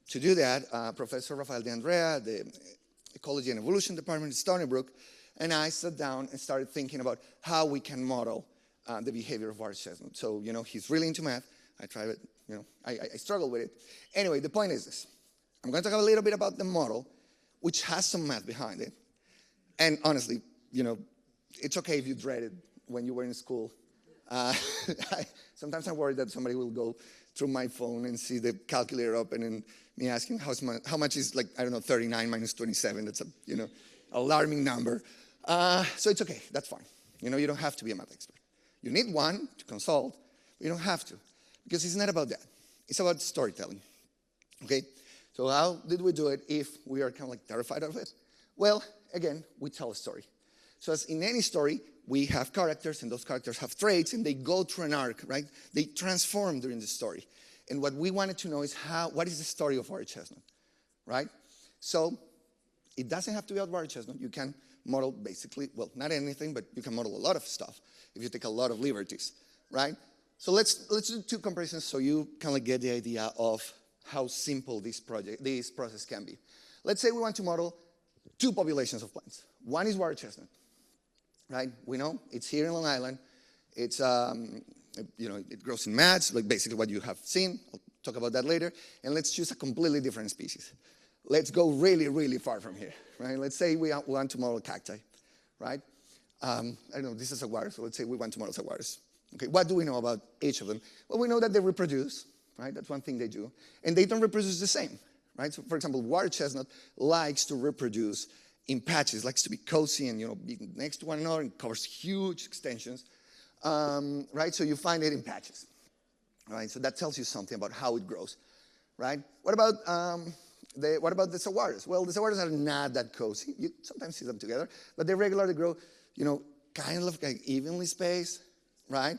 Speaker 20: to do that, Professor Rafael De Andrea, the Ecology and Evolution Department at Stony Brook, and I sat down and started thinking about how we can model the behavior of wild chestnut. So, you know, he's really into math. I tried it, you know, I struggle with it. Anyway, the point is this. I'm going to talk a little bit about the model, which has some math behind it. And honestly, you know, it's okay if you dread it when you were in school. Sometimes I'm worried that somebody will go through my phone and see the calculator open and me asking how much is, like, I don't know, 39 minus 27. That's a, you know, alarming number. So it's okay, that's fine. You know, you don't have to be a math expert. You need one to consult, but you don't have to, because it's not about that. It's about storytelling, okay? So how did we do it if we are kind of like terrified of it? Well, again, we tell a story. So as in any story, we have characters, and those characters have traits, and they go through an arc, right? They transform during the story. And what we wanted to know is what is the story of wild chestnut, right? So it doesn't have to be about wild chestnut. You can model basically, well, not anything, but you can model a lot of stuff if you take a lot of liberties, right? So let's do two comparisons so you kind of get the idea of how simple this process can be. Let's say we want to model two populations of plants. One is wild chestnut, right? We know it's here in Long Island. It's, you know, it grows in mats, like basically what you have seen. I'll talk about that later. And let's choose a completely different species. Let's go really, really far from here, right? Let's say we want to model cacti, right? I don't know, this is saguaro, so let's say we want to model saguaros. Okay, what do we know about each of them? Well, we know that they reproduce, right? That's one thing they do. And they don't reproduce the same, right? So for example, water chestnut likes to reproduce in patches, likes to be cozy and, be next to one another and covers huge extensions, right? So you find it in patches, right? So that tells you something about how it grows, right? What about the saguaros? Well, the saguaros are not that cozy. You sometimes see them together, but they regularly grow, kind of like evenly spaced, right?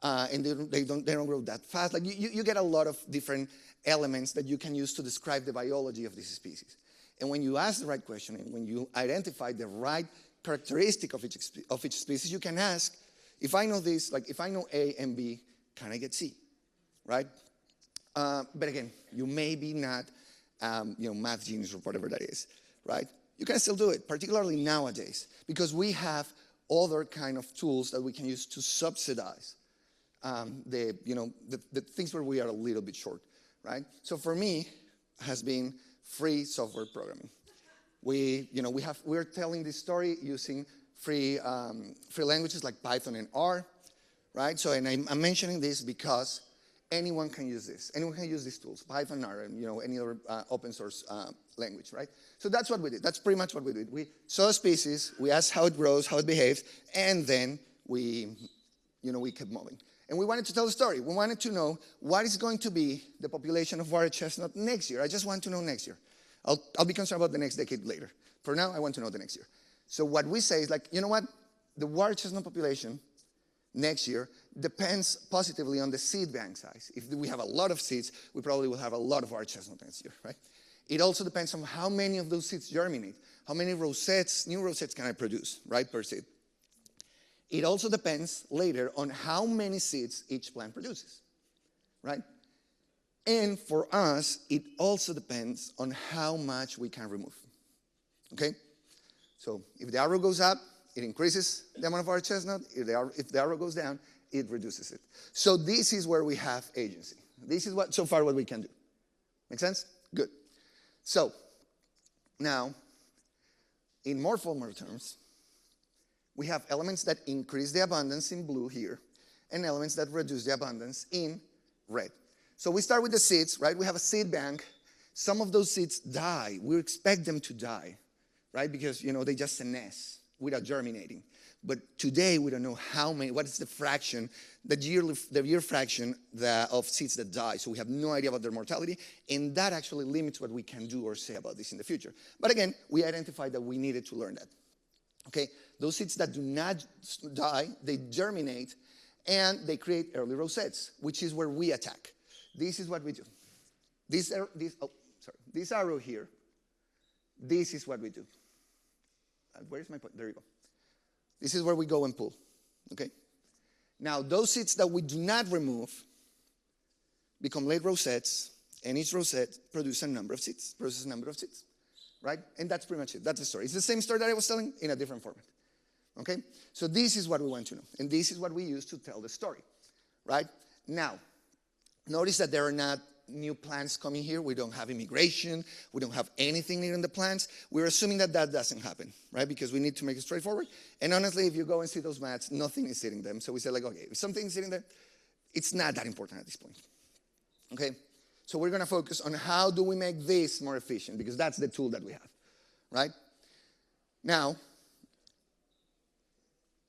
Speaker 20: And they don't grow that fast. Like you get a lot of different elements that you can use to describe the biology of this species. And when you ask the right question and when you identify the right characteristic of each species, you can ask, if I know this, like if I know A and B, can I get C, right? But again, you may be not, math genius or whatever that is, right? You can still do it, particularly nowadays, because we have other kind of tools that we can use to subsidize the things where we are a little bit short, right? So for me, has been free software programming. We're telling this story using free languages like Python and R, right? So, and I'm mentioning this because anyone can use this. Anyone can use these tools, Python, R, and any other open source language, right? So that's what we did. That's pretty much what we did. We saw a species, we asked how it grows, how it behaves, and then we kept moving. And we wanted to tell a story. We wanted to know what is going to be the population of water chestnut next year. I just want to know next year. I'll be concerned about the next decade later. For now, I want to know the next year. So what we say is like, you know what? The water chestnut population next year depends positively on the seed bank size. If we have a lot of seeds, we probably will have a lot of water chestnut next year, right? It also depends on how many of those seeds germinate. How many rosettes, new rosettes can I produce, right, per seed? It also depends later on how many seeds each plant produces, right? And for us, it also depends on how much we can remove, okay? So if the arrow goes up, it increases the amount of our chestnut. If the arrow goes down, it reduces it. So this is where we have agency. This is so far what we can do. Make sense? Good. So now, in more formal terms, we have elements that increase the abundance in blue here and elements that reduce the abundance in red. So we start with the seeds, right? We have a seed bank. Some of those seeds die. We expect them to die, right? Because, they just senesce without germinating. But today we don't know what is the fraction, the year fraction of seeds that die. So we have no idea about their mortality, and that actually limits what we can do or say about this in the future. But again, we identified that we needed to learn that. Okay, those seeds that do not die, they germinate, and they create early rosettes, which is where we attack. This is what we do. This arrow here, this is what we do. Where's my point? There you go. This is where we go and pull, okay? Now, those seeds that we do not remove become late rosettes, and each rosette produces a number of seeds, right? And that's pretty much it. That's the story. It's the same story that I was telling in a different format, okay? So this is what we want to know, and this is what we use to tell the story, right? Now, notice that there are not new plants coming here. We don't have immigration. We don't have anything near in the plants. We're assuming that doesn't happen, right? Because we need to make it straightforward. And honestly, if you go and see those mats, nothing is hitting them. So we say like, okay, if something is hitting them, it's not that important at this point, okay? So we're going to focus on how do we make this more efficient, because that's the tool that we have, right? Now,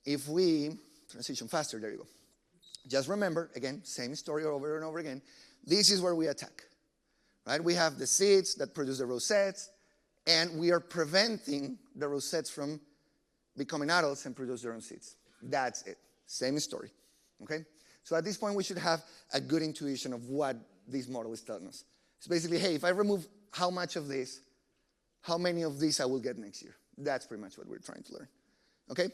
Speaker 20: if we transition faster, there you go. Just remember, again, same story over and over again. This is where we attack, right? We have the seeds that produce the rosettes, and we are preventing the rosettes from becoming adults and produce their own seeds. That's it. Same story, okay? So at this point, we should have a good intuition of what this model is telling us. It's basically, hey, if I remove how much of this, how many of these I will get next year? That's pretty much what we're trying to learn, okay?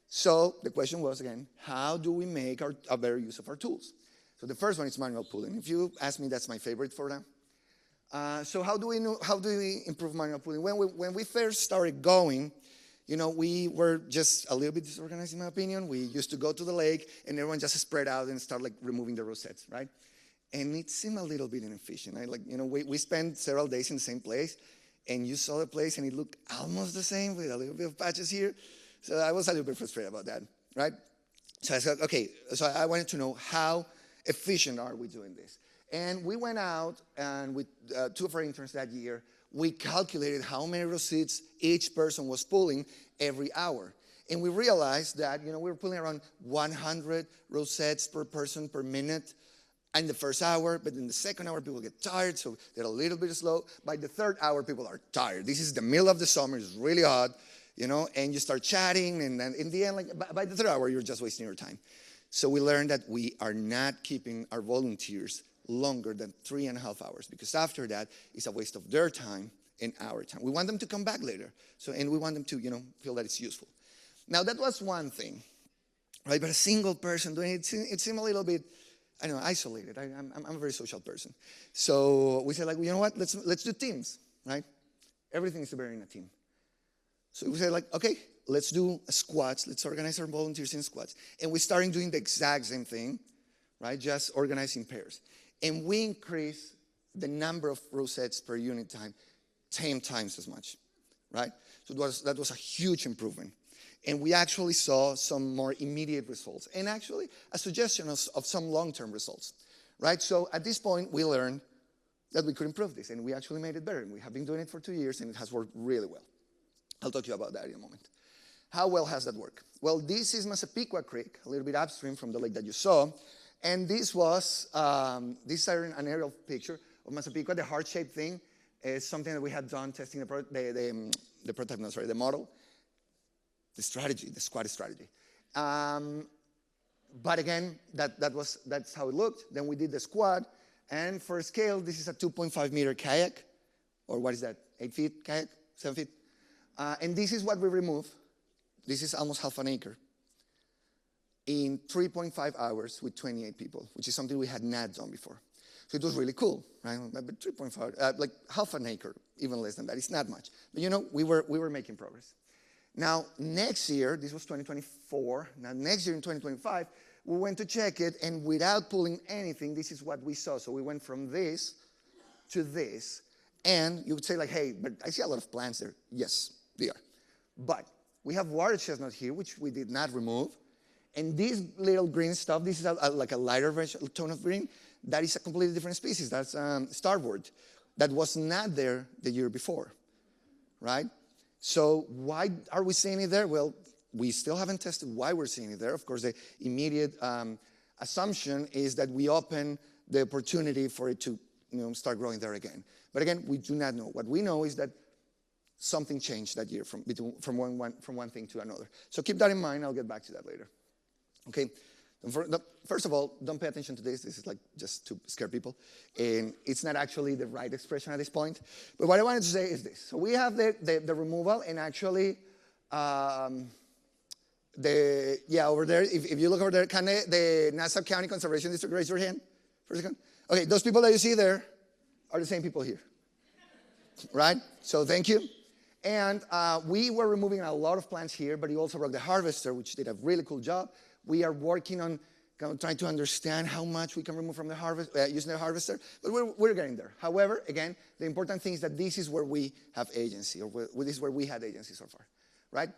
Speaker 20: So the question was, again, how do we make a better use of our tools? So the first one is manual pooling. If you ask me, that's my favorite for now. So how do we improve manual pooling? When we first started going, we were just a little bit disorganized, in my opinion. We used to go to the lake, and everyone just spread out and start removing the rosettes, right? And it seemed a little bit inefficient. We spent several days in the same place, and you saw the place, and it looked almost the same with a little bit of patches here. So I was a little bit frustrated about that, right? So I said, okay, so I wanted to know how efficient are we doing this? And we went out and with 2 of our interns that year, we calculated how many rose seeds each person was pulling every hour. And we realized that, we were pulling around 100 rosettes per person per minute in the first hour, but in the second hour, people get tired, so they're a little bit slow. By the third hour, people are tired. This is the middle of the summer, it's really hot, and you start chatting, and then in the end, by the third hour, you're just wasting your time. So we learned that we are not keeping our volunteers longer than 3.5 hours, because after that, it's a waste of their time and our time. We want them to come back later, and we want them to, feel that it's useful. Now, that was one thing, right? But a single person doing it, it seemed a little bit, isolated. I'm a very social person. So we said, you know what? Let's do teams, right? Everything is better in a team. So we said, okay, let's do squads. Let's organize our volunteers in squads. And we started doing the exact same thing, right? Just organizing pairs. And we increased the number of rosettes per unit time 10 times as much, right? So that was a huge improvement. And we actually saw some more immediate results, and actually a suggestion of some long-term results, right? So at this point, we learned that we could improve this, and we actually made it better. And we have been doing it for 2 years, and it has worked really well. I'll talk to you about that in a moment. How well has that worked? Well, this is Massapequa Creek, a little bit upstream from the lake that you saw. And this was, this is an aerial picture of Massapequa. The heart-shaped thing is something that we had done testing the model. The strategy, the squad strategy. But again, that's how it looked. Then we did the squad, and for scale, this is a 2.5 meter kayak, or what is that, 8 feet kayak, 7 feet? And this is what we remove. This is almost half an acre in 3.5 hours with 28 people, which is something we had not done before. So it was really cool, right? But 3.5, like half an acre, even less than that. It's not much. But we were making progress. Now, next year, this was 2024, now next year in 2025, we went to check it, and without pulling anything, this is what we saw. So we went from this to this, and you would say hey, but I see a lot of plants there. Yes, they are. But we have water chestnut here, which we did not remove, and this little green stuff, this is like a lighter tone of green, that is a completely different species. That's starboard. That was not there the year before, right? So why are we seeing it there? Well, we still haven't tested why we're seeing it there. Of course, the immediate assumption is that we open the opportunity for it to start growing there again. But again, we do not know. What we know is that something changed that year from one thing to another. So keep that in mind. I'll get back to that later. Okay. First of all, don't pay attention to this. This is just to scare people. And it's not actually the right expression at this point. But what I wanted to say is this. So we have the removal, and actually, over there, if you look over there, can the Nassau County Conservation District raise your hand for a second? Okay, those people that you see there are the same people here, right? So thank you. And we were removing a lot of plants here, but you also brought the harvester, which did a really cool job. We are working on trying to understand how much we can remove from the harvest using the harvester, but we're getting there. However, again, the important thing is that this is where we have agency, or this is where we had agency so far, right?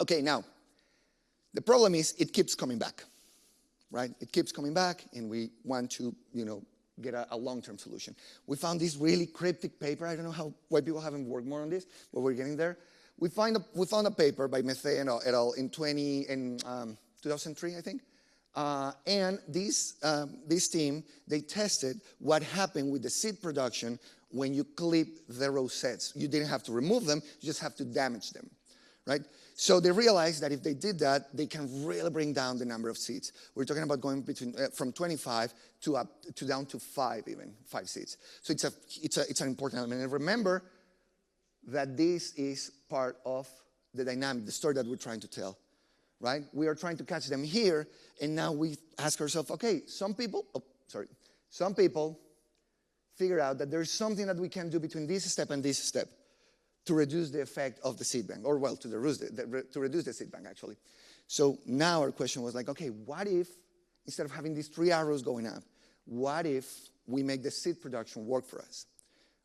Speaker 20: Okay, now, the problem is it keeps coming back, right? It keeps coming back, and we want to, get a long-term solution. We found this really cryptic paper. I don't know why people haven't worked more on this, but we're getting there. We found a paper by Methey et al. in 2003, I think. And this team, they tested what happened with the seed production when you clip the rosettes. You didn't have to remove them, you just have to damage them, right? So they realized that if they did that, they can really bring down the number of seeds. We're talking about going from 25 to down to 5 seeds. So it's an important element. And remember that this is part of the dynamic, the story that we're trying to tell. Right? We are trying to catch them here, and now we ask ourselves, okay, some people figure out that there's something that we can do between this step and this step to reduce the effect of the seed bank, or well, to reduce the seed bank, actually. So now our question was okay, what if, instead of having these 3 arrows going up, what if we make the seed production work for us?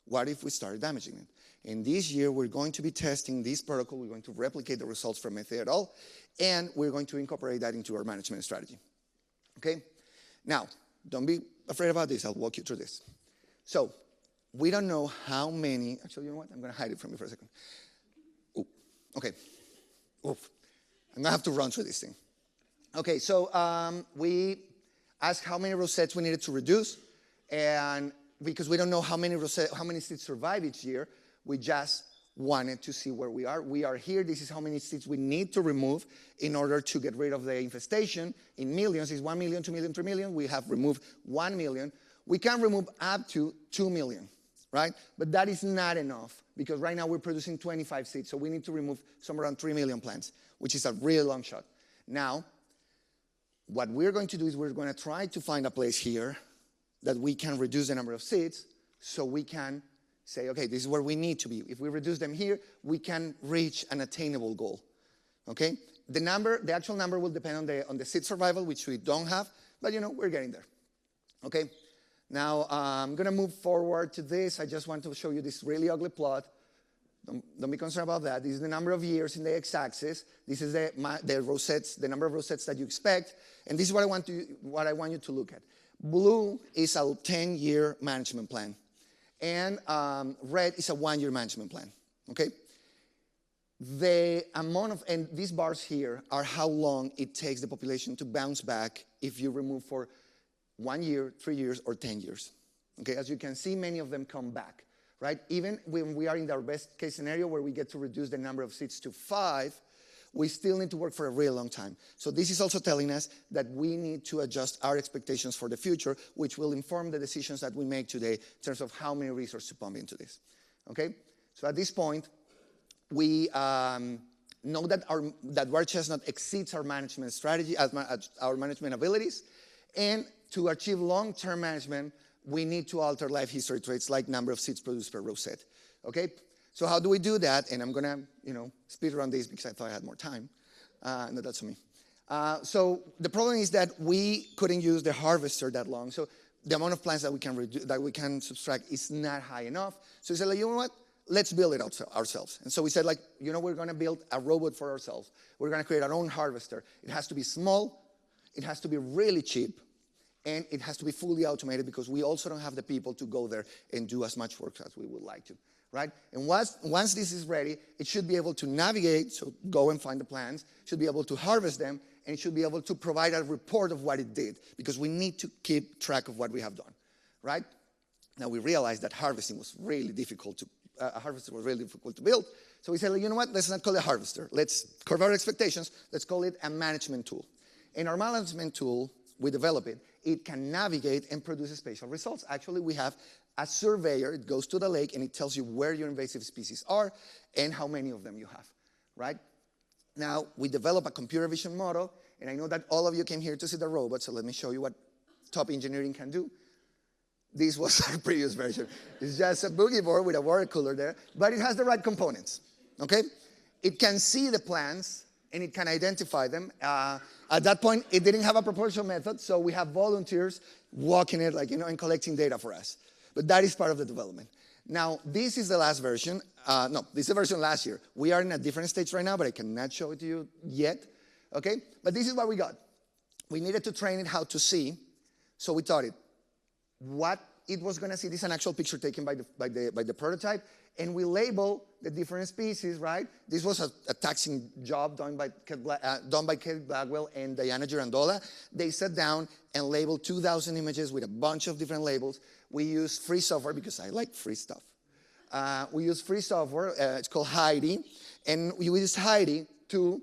Speaker 20: What if we start damaging it? And this year, we're going to be testing this protocol. We're going to replicate the results from Methey et al., and we're going to incorporate that into our management strategy. Okay? Now, don't be afraid about this. I'll walk you through this. So we don't know how many, actually, you know what? I'm going to hide it from you for a second. Ooh, okay. Oof. I'm going to have to run through this thing. Okay, so we asked how many rosettes we needed to reduce, and because we don't know how many seeds survive each year, we just wanted to see where we are. We are here. This is how many seeds we need to remove in order to get rid of the infestation. In millions, it's 1 million, 2 million, 3 million. We have removed 1 million. We can remove up to 2 million, right? But that is not enough because right now we're producing 25 seeds, so we need to remove somewhere around 3 million plants, which is a really long shot. Now, what we're going to do is we're going to try to find a place here that we can reduce the number of seeds so we can say, okay, this is where we need to be. If we reduce them here, we can reach an attainable goal, okay? The actual number will depend on the seed survival, which we don't have, but we're getting there, okay? Now, I'm gonna move forward to this. I just want to show you this really ugly plot. Don't be concerned about that. This is the number of years in the x-axis. This is the rosettes, the number of rosettes that you expect, and this is what I want you to look at. Blue is a 10-year management plan. And red is a 1-year management plan, okay? The amount of, and these bars here are how long it takes the population to bounce back if you remove for 1 year, 3 years, or 10 years, okay? As you can see, many of them come back, right? Even when we are in our best case scenario where we get to reduce the number of seeds to 5, we still need to work for a really long time. So this is also telling us that we need to adjust our expectations for the future, which will inform the decisions that we make today in terms of how many resources to pump into this, okay? So at this point, we know that our chestnut exceeds our management strategy, our management abilities, and to achieve long-term management, we need to alter life history traits like number of seeds produced per rosette, okay? So how do we do that? And I'm gonna, speed run this because I thought I had more time. No, that's me. So the problem is that we couldn't use the harvester that long. So the amount of plants that we can subtract is not high enough. So we said, you know what? Let's build it ourselves. And so we said, we're gonna build a robot for ourselves. We're gonna create our own harvester. It has to be small. It has to be really cheap. And it has to be fully automated because we also don't have the people to go there and do as much work as we would like to. Right? And once this is ready, it should be able to navigate, so go and find the plants, should be able to harvest them, and it should be able to provide a report of what it did, because we need to keep track of what we have done, right? Now we realized that harvesting was really difficult to, build, so we said, you know what, let's not call it a harvester. Let's curb our expectations, let's call it a management tool. In our management tool, we develop it, it can navigate and produce spatial results. Actually, we have a surveyor, it goes to the lake and it tells you where your invasive species are and how many of them you have, right? Now, we develop a computer vision model, and I know that all of you came here to see the robot, so let me show you what top engineering can do. This was our previous version. It's just a boogie board with a water cooler there, but it has the right components, okay? It can see the plants and it can identify them. At that point, it didn't have a proportional method, so we have volunteers walking it, and collecting data for us. But that is part of the development. Now, this is the last version. No, this is the version last year. We are in a different stage right now, but I cannot show it to you yet, okay? But this is what we got. We needed to train it how to see, so we taught it what it was going to see. This is an actual picture taken by the prototype, and we label the different species, right? This was a taxing job done by Kate Blackwell and Diana Girandola. They sat down and labeled 2,000 images with a bunch of different labels. We used free software because I like free stuff. We use free software. It's called Heidi, and we used Heidi to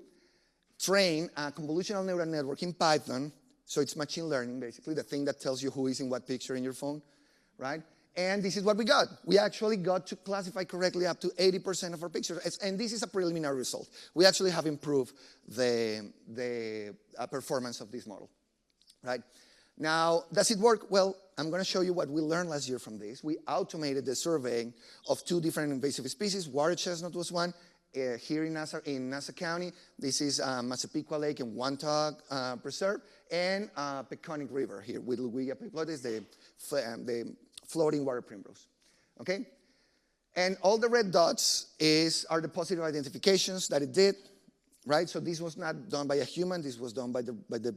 Speaker 20: train a convolutional neural network in Python. So it's machine learning, basically, the thing that tells you who is in what picture in your phone, right? And this is what we got. We actually got to classify correctly up to 80% of our pictures. And this is a preliminary result. We actually have improved the performance of this model, right? Now, does it work? Well, I'm going to show you what we learned last year from this. We automated the surveying of 2 different invasive species. Water chestnut was one. Here in Nassau County, this is Massapequa Lake and Wantaug Preserve, and Peconic River here with Luguilla piploides, the floating water primrose, okay? And all the red dots are the positive identifications that it did, right? So this was not done by a human, this was done by the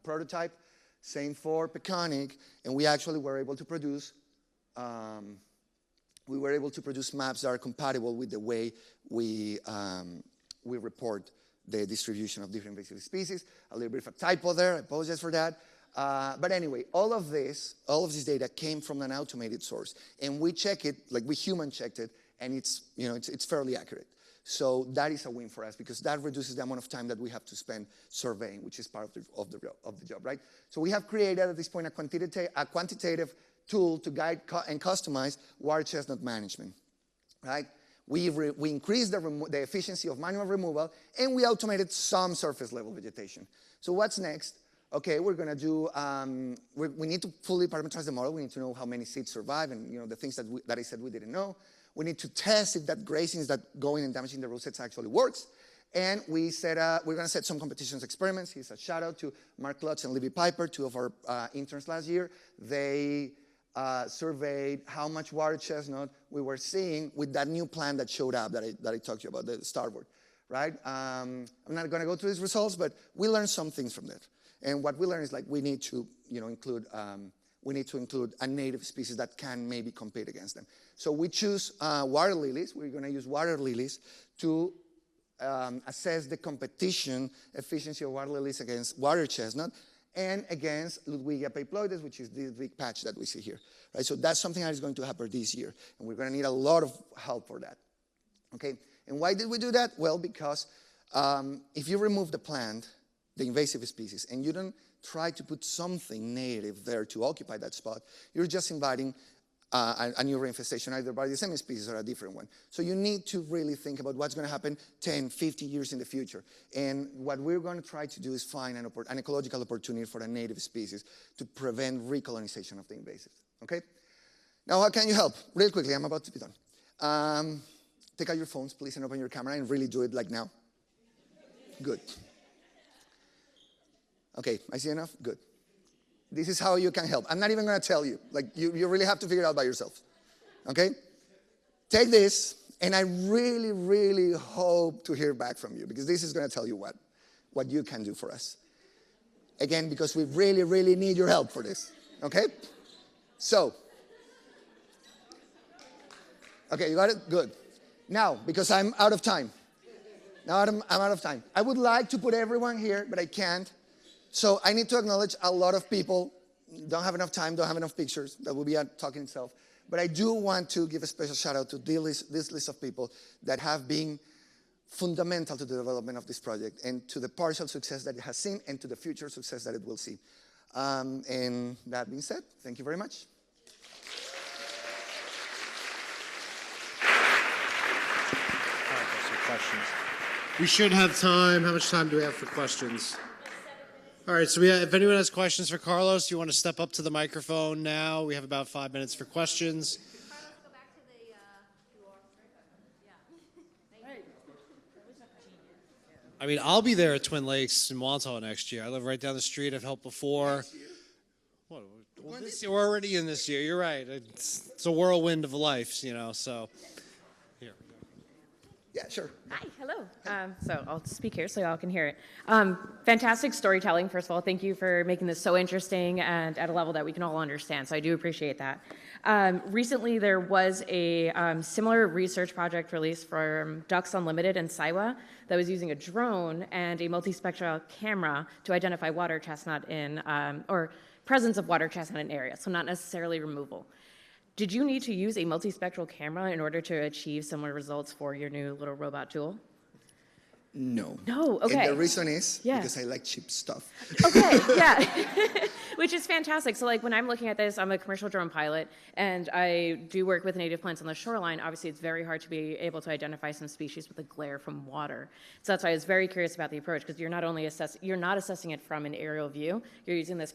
Speaker 20: prototype. Same for Peconic, and we actually were able to produce maps that are compatible with the way we report the distribution of different invasive species. A little bit of a typo there, I apologize for that. But anyway, all of this data came from an automated source, and we check it, like we human checked it, and it's fairly accurate. So that is a win for us because that reduces the amount of time that we have to spend surveying, which is part of the job, right? So we have created at this point a quantitative tool to guide and customize water chestnut management, right? We increased the efficiency of manual removal, and we automated some surface level vegetation. So what's next? Okay, we're going to do, we need to fully parameterize the model. We need to know how many seeds survive and the things that I said we didn't know. We need to test if that grazing is that going and damaging the rosettes actually works. And we're going to set some competitions experiments. Here's a shout out to Mark Lutz and Libby Piper, two of our interns last year. They surveyed how much water chestnut we were seeing with that new plant that showed up that I talked to you about, the starboard, right? I'm not going to go through these results, but we learned some things from that. And what we learned is like we need to include a native species that can maybe compete against them. So we choose water lilies. We're going to use water lilies to assess the competition efficiency of water lilies against water chestnut and against Ludwigia paploides, which is this big patch that we see here. Right? So that's something that is going to happen this year, and we're going to need a lot of help for that. Okay, and why did we do that? Well, because if you remove the plant, the invasive species, and you don't try to put something native there to occupy that spot, you're just inviting a new reinfestation, either by the same species or a different one. So you need to really think about what's going to happen 10, 50 years in the future. And what we're going to try to do is find an ecological opportunity for a native species to prevent recolonization of the invasives. Okay? Now, how can you help? Real quickly, I'm about to be done. Take out your phones, please, and open your camera and really do it like now. Good. Okay, I see enough? Good. This is how you can help. I'm not even going to tell you. Like, you really have to figure it out by yourself. Okay? Take this, and I really, really hope to hear back from you, because this is going to tell you what you can do for us. Again, because we really, really need your help for this. Okay? So, okay, you got it? Good. Now, because I'm out of time. Now I'm out of time. I would like to put everyone here, but I can't. So I need to acknowledge a lot of people. Don't have enough time, don't have enough pictures. That will be a talk in itself. But I do want to give a special shout out to this list of people that have been fundamental to the development of this project and to the partial success that it has seen and to the future success that it will see. And that being said, thank you very much.
Speaker 1: Questions. We should have time. How much time do we have for questions? All right, so if anyone has questions for Carlos, you want to step up to the microphone now. We have about 5 minutes for questions. I mean, I'll be there at Twin Lakes in Montauk next year. I live right down the street. I've helped before. Well, this year, we're already in this year. You're right. It's a whirlwind of life, so here.
Speaker 20: Yeah, sure.
Speaker 21: Hi, hello. So I'll speak here so y'all can hear it. Fantastic storytelling, first of all. Thank you for making this so interesting and at a level that we can all understand. So I do appreciate that. Recently, there was a similar research project released from Ducks Unlimited and Saiwa that was using a drone and a multispectral camera to identify water chestnut or presence of water chestnut in areas, so not necessarily removal. Did you need to use a multispectral camera in order to achieve similar results for your new little robot tool?
Speaker 20: No.
Speaker 21: No, okay.
Speaker 20: And the reason is because I like cheap stuff.
Speaker 21: Okay, yeah, which is fantastic. So like when I'm looking at this, I'm a commercial drone pilot, and I do work with native plants on the shoreline. Obviously, it's very hard to be able to identify some species with the glare from water. So that's why I was very curious about the approach, because you're not assessing it from an aerial view. You're using this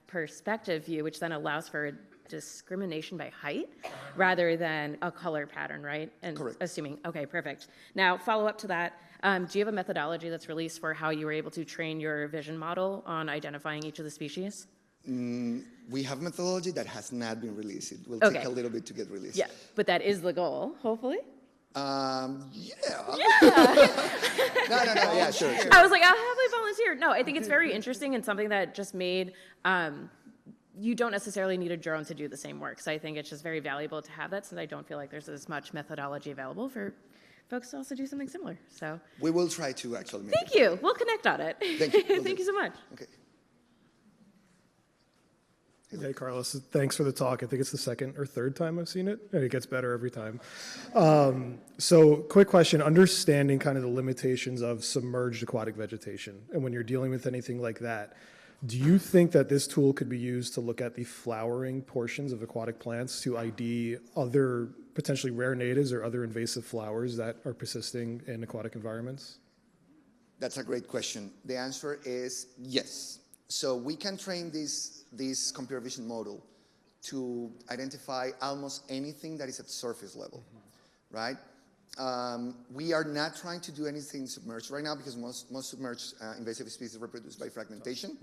Speaker 21: perspective view, which then allows for discrimination by height rather than a color pattern, right? And correct. Assuming, okay, perfect. Now, follow up to that, do you have a methodology that's released for how you were able to train your vision model on identifying each of the species?
Speaker 20: We have methodology that has not been released. It will
Speaker 21: Okay.
Speaker 20: take a little bit to get released.
Speaker 21: Yeah, but that is the goal, hopefully?
Speaker 20: Yeah.
Speaker 21: Yeah.
Speaker 20: No, yeah, sure.
Speaker 21: I was like, I'll happily volunteer. No, I think it's very interesting and something that just made, you don't necessarily need a drone to do the same work. So I think it's just very valuable to have that, since I don't feel like there's as much methodology available for folks to also do something similar. So
Speaker 20: we will try to actually make
Speaker 21: thank you. We'll connect on it.
Speaker 20: Thank you.
Speaker 21: Thank you so much.
Speaker 20: Okay.
Speaker 2: Hey, Carlos, thanks for the talk. I think it's the second or third time I've seen it, and it gets better every time. So quick question, understanding kind of the limitations of submerged aquatic vegetation, and when you're dealing with anything like that, do you think that this tool could be used to look at the flowering portions of aquatic plants to ID other potentially rare natives or other invasive flowers that are persisting in aquatic environments?
Speaker 20: That's a great question. The answer is yes. So we can train this computer vision model to identify almost anything that is at surface level, right? We are not trying to do anything submerged right now because most submerged invasive species reproduce by fragmentation.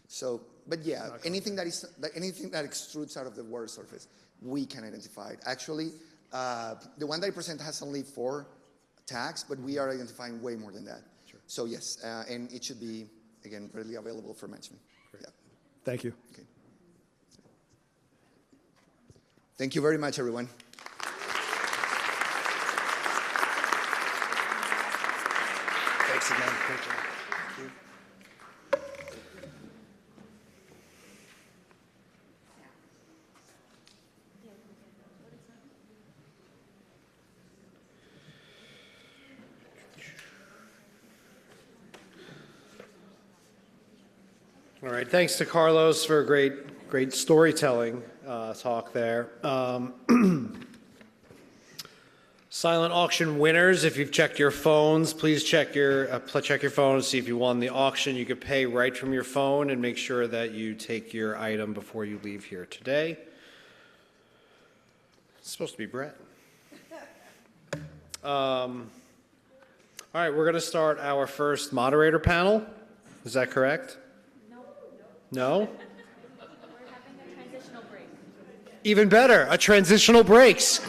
Speaker 20: So, but yeah, anything that extrudes out of the water surface, we can identify it. Actually, the one that I present has only 4 tags, but we are identifying way more than that. Sure. So yes, and it should be, again, readily available for management. Yeah.
Speaker 2: Thank you.
Speaker 20: Okay. Thank you very much, everyone. Thanks again. Thank you.
Speaker 1: All right, thanks to Carlos for a great storytelling talk there. Silent auction winners, if you've checked your phones, please check your phone and see if you won the auction. You could pay right from your phone, and make sure that you take your item before you leave here today. It's supposed to be Brett. All right, we're going to start our first moderator panel. Is that correct? No?
Speaker 21: We're having a transitional break.
Speaker 1: Even better, a transitional breaks.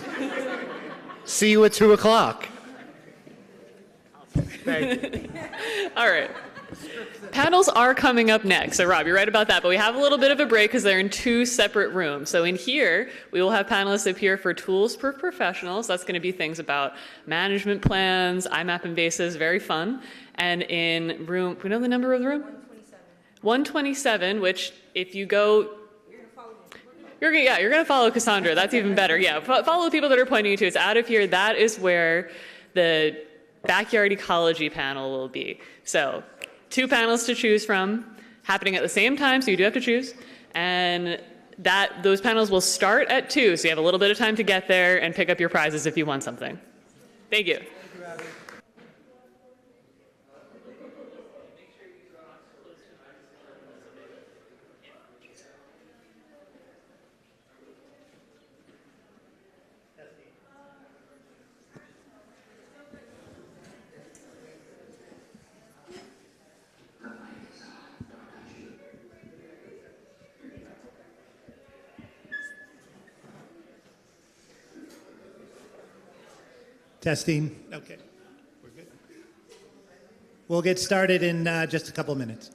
Speaker 1: See you at 2 o'clock. Thank you.
Speaker 4: All right. Panels are coming up next. So Rob, you're right about that, but we have a little bit of a break because they're in 2 separate rooms. So in here, we will have panelists appear for tools for professionals. That's going to be things about management plans, IMAP invasives, very fun. And in room, we know the number of the room? 127, which if you go, you're going to follow Cassandra. That's even better. Yeah, follow the people that are pointing you to. It's out of here. That is where the backyard ecology panel will be. So 2 panels to choose from, happening at the same time, so you do have to choose. And those panels will start at 2, so you have a little bit of time to get there and pick up your prizes if you won something. Thank you.
Speaker 3: Testing. Okay. We're good. We'll get started in just a couple minutes.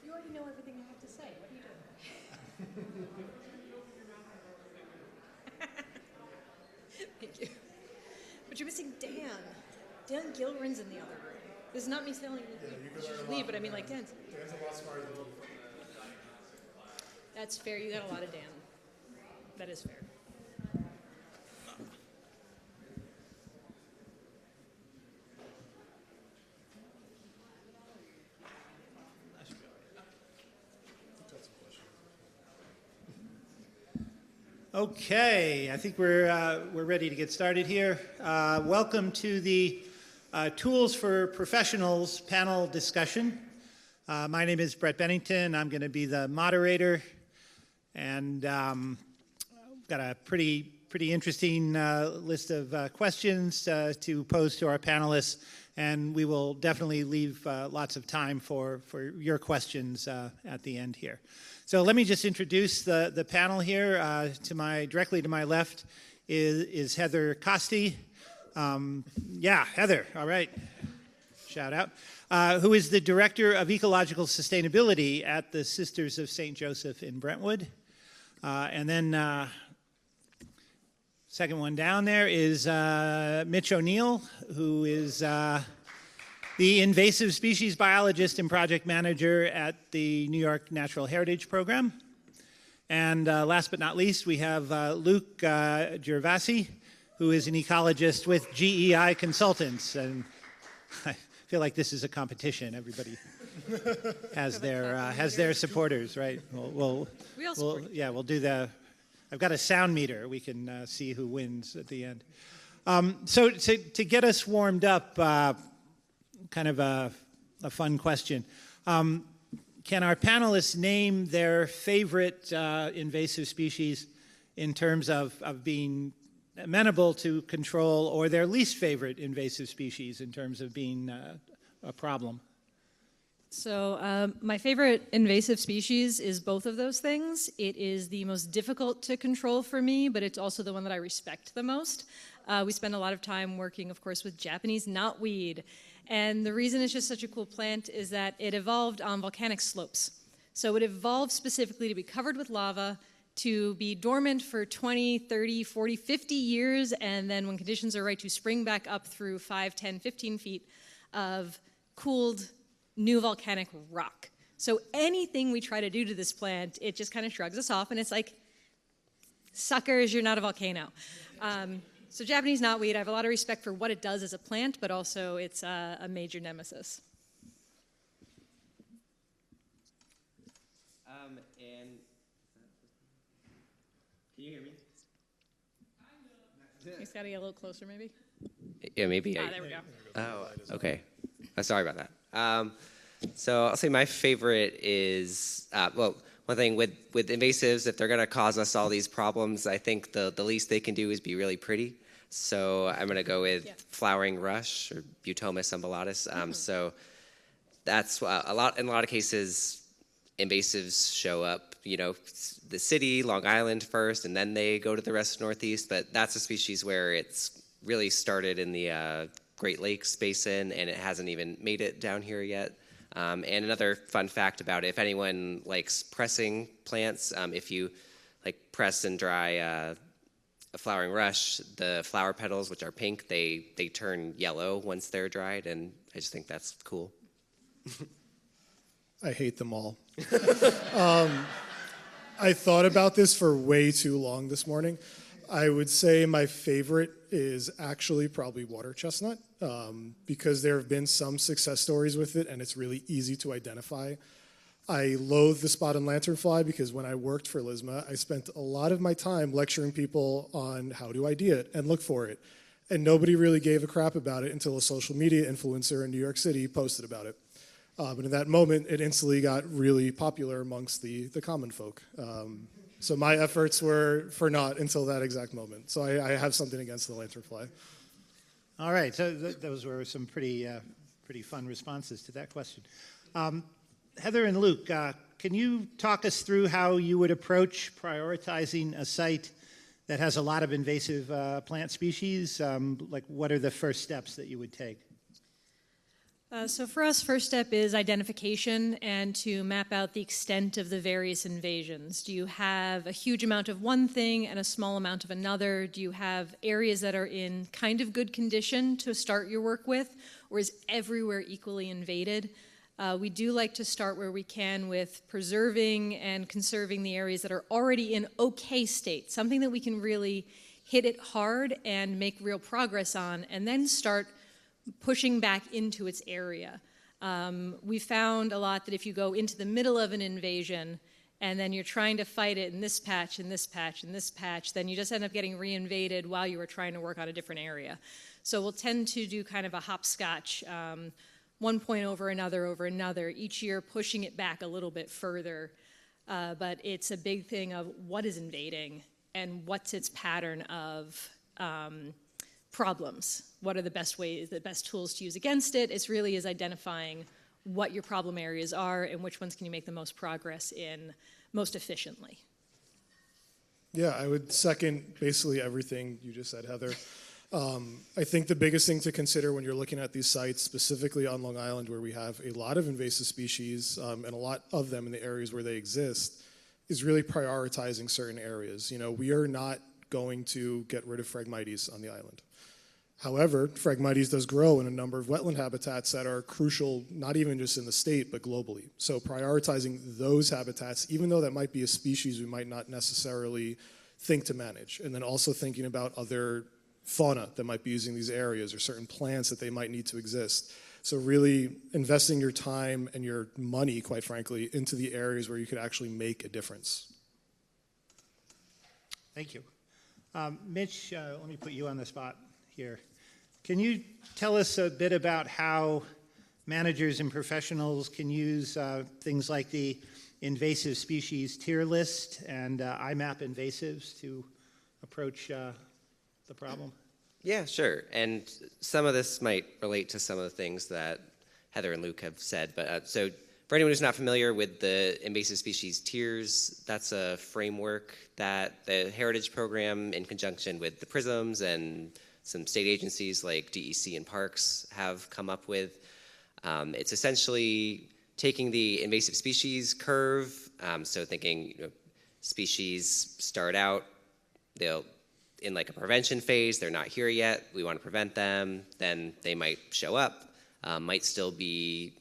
Speaker 22: You already know everything I have to say. What are you doing? Thank you. But you're missing Dan. Dan Gilrin's in the other room. This is not me telling you should leave, but I mean, like, Dan's a lot smarter than me. That's fair. You got a lot of Dan. That is fair.
Speaker 3: Okay, I think we're ready to get started here. Welcome to the Tools for Professionals panel discussion. My name is Brett Bennington. I'm going to be the moderator, and got a pretty pretty interesting list of questions to pose to our panelists, and we will definitely leave lots of time for your questions at the end here. So let me just introduce the panel here. Directly to my left is Heather Costi. Yeah, Heather, all right. Shout out. Who is the Director of Ecological Sustainability at the Sisters of St. Joseph in Brentwood. And then second one down there is Mitch O'Neill, who is the invasive species biologist and project manager at the New York Natural Heritage Program. And last but not least, we have Luke Gervasi, who is an ecologist with GEI Consultants. And I feel like this is a competition. Everybody has their supporters, right? We'll do the. I've got a sound meter. We can see who wins at the end. So to get us warmed up, kind of a fun question. Can our panelists name their favorite invasive species in terms of being amenable to control, or their least favorite invasive species in terms of being a problem?
Speaker 22: So my favorite invasive species is both of those things. It is the most difficult to control for me, but it's also the one that I respect the most. We spend a lot of time working, of course, with Japanese knotweed. And the reason it's just such a cool plant is that it evolved on volcanic slopes. So it evolved specifically to be covered with lava, to be dormant for 20, 30, 40, 50 years, and then when conditions are right, to spring back up through 5, 10, 15 feet of cooled new volcanic rock. So anything we try to do to this plant, it just kind of shrugs us off, and it's like, suckers, you're not a volcano. So Japanese knotweed, I have a lot of respect for what it does as a plant, but also it's a major nemesis.
Speaker 7: Can you hear me?
Speaker 22: He's got to get a little closer, maybe.
Speaker 7: Yeah, maybe.
Speaker 22: There we go.
Speaker 7: Oh, okay. Sorry about that. So I'll say my favorite is, well, one thing with invasives, if they're going to cause us all these problems, I think the least they can do is be really pretty. So I'm going to go with flowering rush or Butomus umbellatus. So that's in a lot of cases, invasives show up, the city, Long Island first, and then they go to the rest of Northeast. But that's a species where it's really started in the Great Lakes Basin, and it hasn't even made it down here yet. And another fun fact about it, if anyone likes pressing plants, if you press and dry a flowering rush, the flower petals, which are pink, they turn yellow once they're dried, and I just think that's cool.
Speaker 2: I hate them all. I thought about this for way too long this morning. I would say my favorite is actually probably water chestnut, because there have been some success stories with it, and it's really easy to identify. I loathe the spotted lanternfly because when I worked for LISMA, I spent a lot of my time lecturing people on how to ID it and look for it. And nobody really gave a crap about it until a social media influencer in New York City posted about it. And in that moment, it instantly got really popular amongst the common folk. So my efforts were for naught until that exact moment. So I have something against the lanternfly.
Speaker 3: All right, so those were some pretty fun responses to that question. Heather and Luke, can you talk us through how you would approach prioritizing a site that has a lot of invasive plant species? What are the first steps that you would take?
Speaker 22: So for us, first step is identification and to map out the extent of the various invasions. Do you have a huge amount of one thing and a small amount of another? Do you have areas that are in kind of good condition to start your work with, or is everywhere equally invaded? We do like to start where we can with preserving and conserving the areas that are already in okay state, something that we can really hit it hard and make real progress on, and then start pushing back into its area. We found a lot that if you go into the middle of an invasion and then you're trying to fight it in this patch, and this patch, and this patch, then you just end up getting reinvaded while you were trying to work on a different area. So we'll tend to do kind of a hopscotch, one point over another, each year pushing it back a little bit further. But it's a big thing of what is invading and what's its pattern of problems? What are the best ways, the best tools to use against it? It's really is identifying what your problem areas are and which ones can you make the most progress in most efficiently.
Speaker 2: Yeah, I would second basically everything you just said, Heather. I think the biggest thing to consider when you're looking at these sites, specifically on Long Island, where we have a lot of invasive species and a lot of them in the areas where they exist, is really prioritizing certain areas. You know, we are not going to get rid of Phragmites on the island. However, Phragmites does grow in a number of wetland habitats that are crucial, not even just in the state, but globally. So prioritizing those habitats, even though that might be a species we might not necessarily think to manage. And then also thinking about other fauna that might be using these areas or certain plants that they might need to exist. So really investing your time and your money, quite frankly, into the areas where you could actually make a difference.
Speaker 3: Thank you. Mitch, let me put you on the spot here. Can you tell us a bit about how managers and professionals can use things like the invasive species tier list and IMAP invasives to approach the problem?
Speaker 7: Yeah, sure. And some of this might relate to some of the things that Heather and Luke have said. But so for anyone who's not familiar with the invasive species tiers, that's a framework that the Heritage Program, in conjunction with the PRISMs and some state agencies like DEC and Parks, have come up with. It's essentially taking the invasive species curve, so thinking species start out, they'll in like a prevention phase, they're not here yet, we want to prevent them, then they might show up, might still be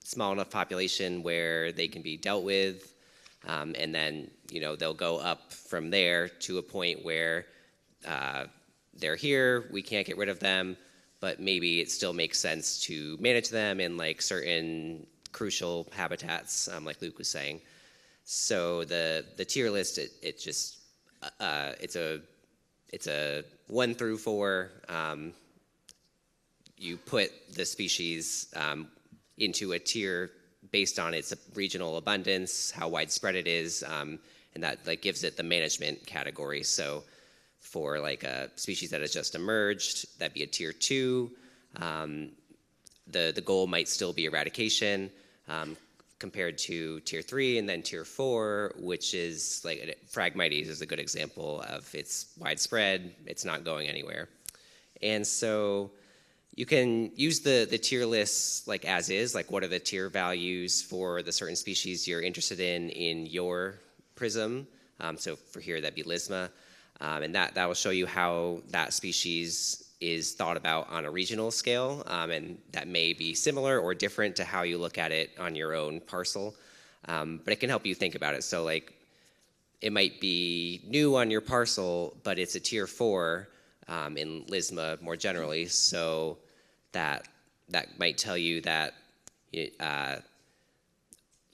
Speaker 7: small enough population where they can be dealt with, and then they'll go up from there to a point where they're here, we can't get rid of them, but maybe it still makes sense to manage them in like certain crucial habitats, like Luke was saying. So the tier list, it's a 1 through 4. You put the species into a tier based on its regional abundance, how widespread it is, and that like gives it the management category. So for like a species that has just emerged, that'd be a tier 2. The goal might still be eradication, compared to tier 3 and then tier 4, which is like Phragmites is a good example of it's widespread, it's not going anywhere. And so you can use the tier lists like as is, like what are the tier values for the certain species you're interested in your PRISM. So for here, that'd be Lisma. And that will show you how that species is thought about on a regional scale, and that may be similar or different to how you look at it on your own parcel, but it can help you think about it. So like it might be new on your parcel, but it's a tier 4 in LISMA more generally, so that might tell you that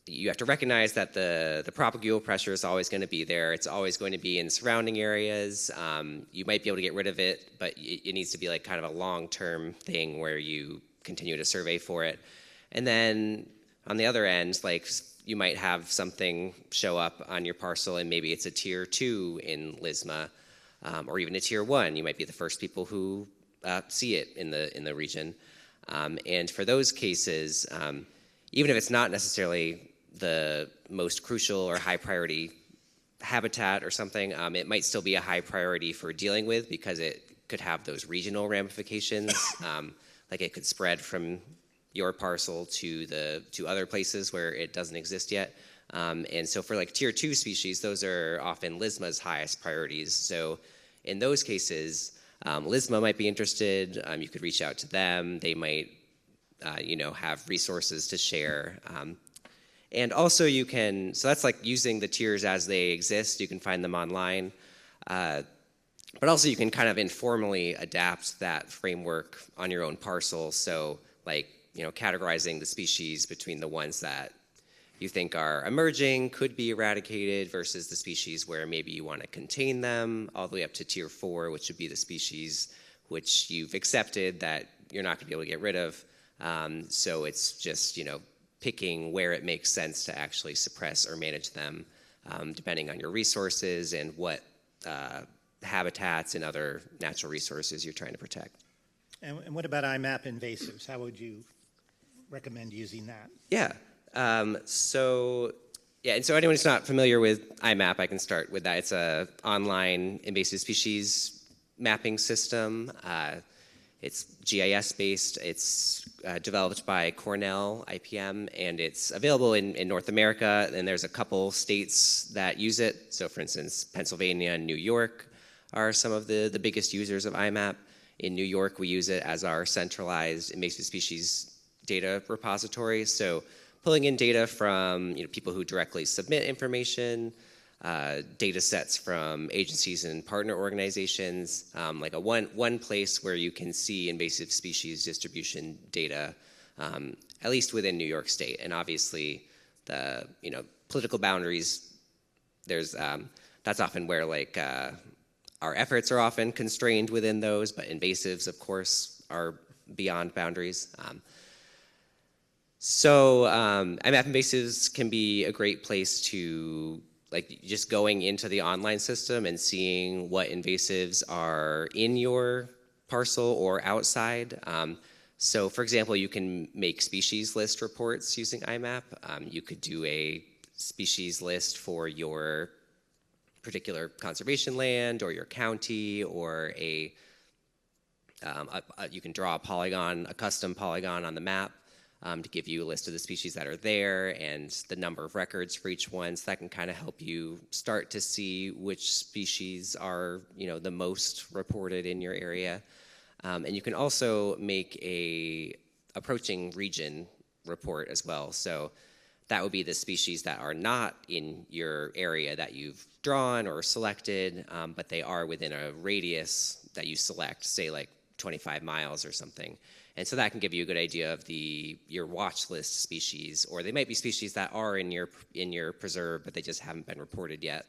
Speaker 7: you have to recognize that the propagule pressure is always going to be there. It's always going to be in surrounding areas. You might be able to get rid of it, but it needs to be like kind of a long-term thing where you continue to survey for it. And then on the other end, like you might have something show up on your parcel and maybe it's a tier 2 in LISMA, or even a tier 1. You might be the first people who see it in the region. And for those cases, even if it's not necessarily the most crucial or high priority habitat or something, it might still be a high priority for dealing with because it could have those regional ramifications. Like it could spread from your parcel to other places where it doesn't exist yet. And so for like tier 2 species, those are often LISMA's highest priorities. So in those cases, LISMA might be interested. You could reach out to them. They might have resources to share. And also you can, so that's like using the tiers as they exist. You can find them online. But also you can kind of informally adapt that framework on your own parcel. So like, categorizing the species between the ones that you think are emerging, could be eradicated, versus the species where maybe you want to contain them, all the way up to tier 4, which would be the species which you've accepted that you're not going to be able to get rid of. So it's just, picking where it makes sense to actually suppress or manage them, depending on your resources and what habitats and other natural resources you're trying to protect.
Speaker 3: And what about IMAP invasives? How would you recommend using that?
Speaker 7: Yeah. And so anyone who's not familiar with IMAP, I can start with that. It's an online invasive species mapping system. It's GIS-based. It's developed by Cornell, IPM, and it's available in North America, and there's a couple states that use it. So for instance, Pennsylvania and New York are some of the biggest users of IMAP. In New York, we use it as our centralized invasive species data repository. So pulling in data from people who directly submit information, data sets from agencies and partner organizations, like one place where you can see invasive species distribution data, at least within New York State. And obviously, the political boundaries, that's often where our efforts are often constrained within those, but invasives, of course, are beyond boundaries. IMAP invasives can be a great place to, just going into the online system and seeing what invasives are in your parcel or outside. So for example, you can make species list reports using IMAP. You could do a species list for your particular conservation land or your county, or you can draw a custom polygon on the map to give you a list of the species that are there and the number of records for each one. So that can kind of help you start to see which species are the most reported in your area. And you can also make a approaching region report as well. So that would be the species that are not in your area that you've drawn or selected, but they are within a radius that you select, say 25 miles or something. And so that can give you a good idea of your watch list species, or they might be species that are in your preserve, but they just haven't been reported yet.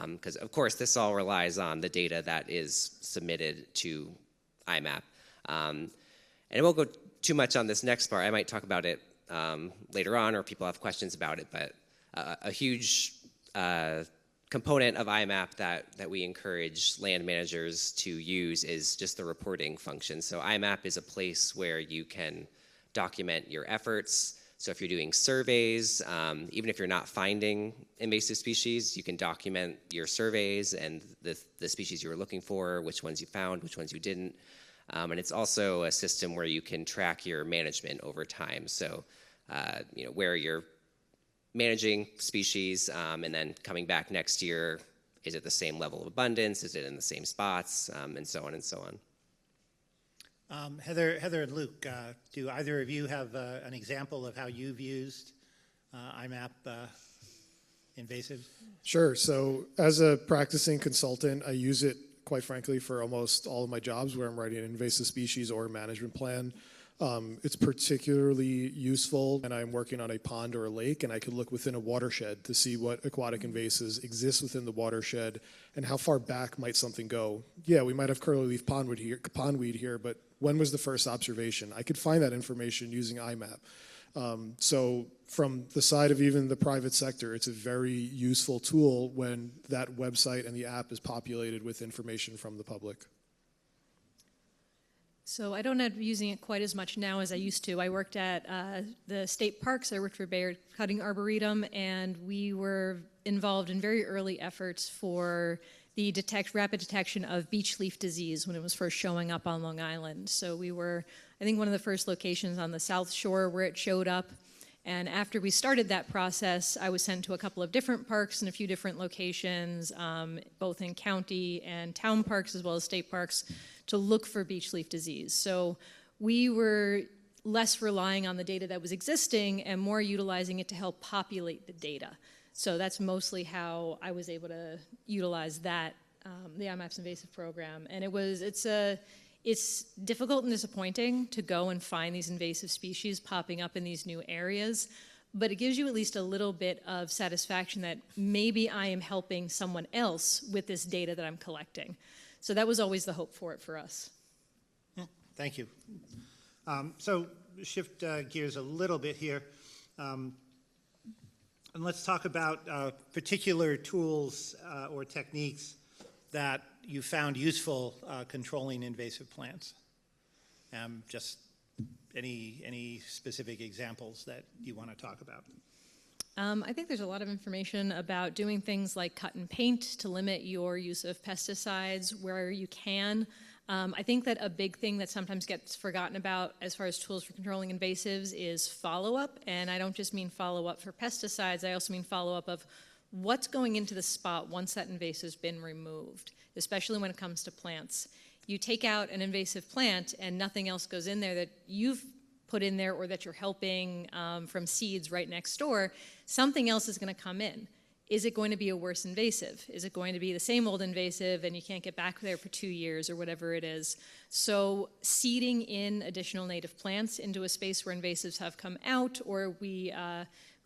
Speaker 7: Because of course, this all relies on the data that is submitted to IMAP. And I won't go too much on this next part. I might talk about it later on, or people have questions about it, but a huge component of IMAP that we encourage land managers to use is just the reporting function. So IMAP is a place where you can document your efforts. So if you're doing surveys, even if you're not finding invasive species, you can document your surveys and the species you were looking for, which ones you found, which ones you didn't. And it's also a system where you can track your management over time. So where you're managing species, and then coming back next year, is it the same level of abundance? Is it in the same spots? And so on and so on.
Speaker 3: Heather and Luke, do either of you have an example of how you've used IMAP invasives?
Speaker 2: Sure. So as a practicing consultant, I use it, quite frankly, for almost all of my jobs where I'm writing an invasive species or management plan. It's particularly useful when I'm working on a pond or a lake, and I could look within a watershed to see what aquatic invasives exist within the watershed and how far back might something go. Yeah, we might have curly-leaf pondweed here, but when was the first observation? I could find that information using IMAP. So from the side of even the private sector, it's a very useful tool when that website and the app is populated with information from the public.
Speaker 22: So I don't end up using it quite as much now as I used to. I worked at the state parks. I worked for Bayard Cutting Arboretum, and we were involved in very early efforts for the rapid detection of beech leaf disease when it was first showing up on Long Island. So we were, I think, one of the first locations on the South Shore where it showed up. And after we started that process, I was sent to a couple of different parks in a few different locations, both in county and town parks as well as state parks, to look for beech leaf disease. So we were less relying on the data that was existing and more utilizing it to help populate the data. So that's mostly how I was able to utilize that, the IMAP's invasive program. And it's difficult and disappointing to go and find these invasive species popping up in these new areas, but it gives you at least a little bit of satisfaction that maybe I am helping someone else with this data that I'm collecting. So that was always the hope for it for us.
Speaker 3: Thank you. So shift gears a little bit here. And let's talk about particular tools or techniques that you found useful controlling invasive plants? Just any specific examples that you want to talk about?
Speaker 22: I think there's a lot of information about doing things like cut and paint to limit your use of pesticides where you can. I think that a big thing that sometimes gets forgotten about as far as tools for controlling invasives is follow-up. And I don't just mean follow-up for pesticides, I also mean follow-up of what's going into the spot once that invasive's been removed, especially when it comes to plants. You take out an invasive plant and nothing else goes in there that you've put in there or that you're helping from seeds right next door, something else is going to come in. Is it going to be a worse invasive? Is it going to be the same old invasive and you can't get back there for 2 years or whatever it is? So seeding in additional native plants into a space where invasives have come out, or we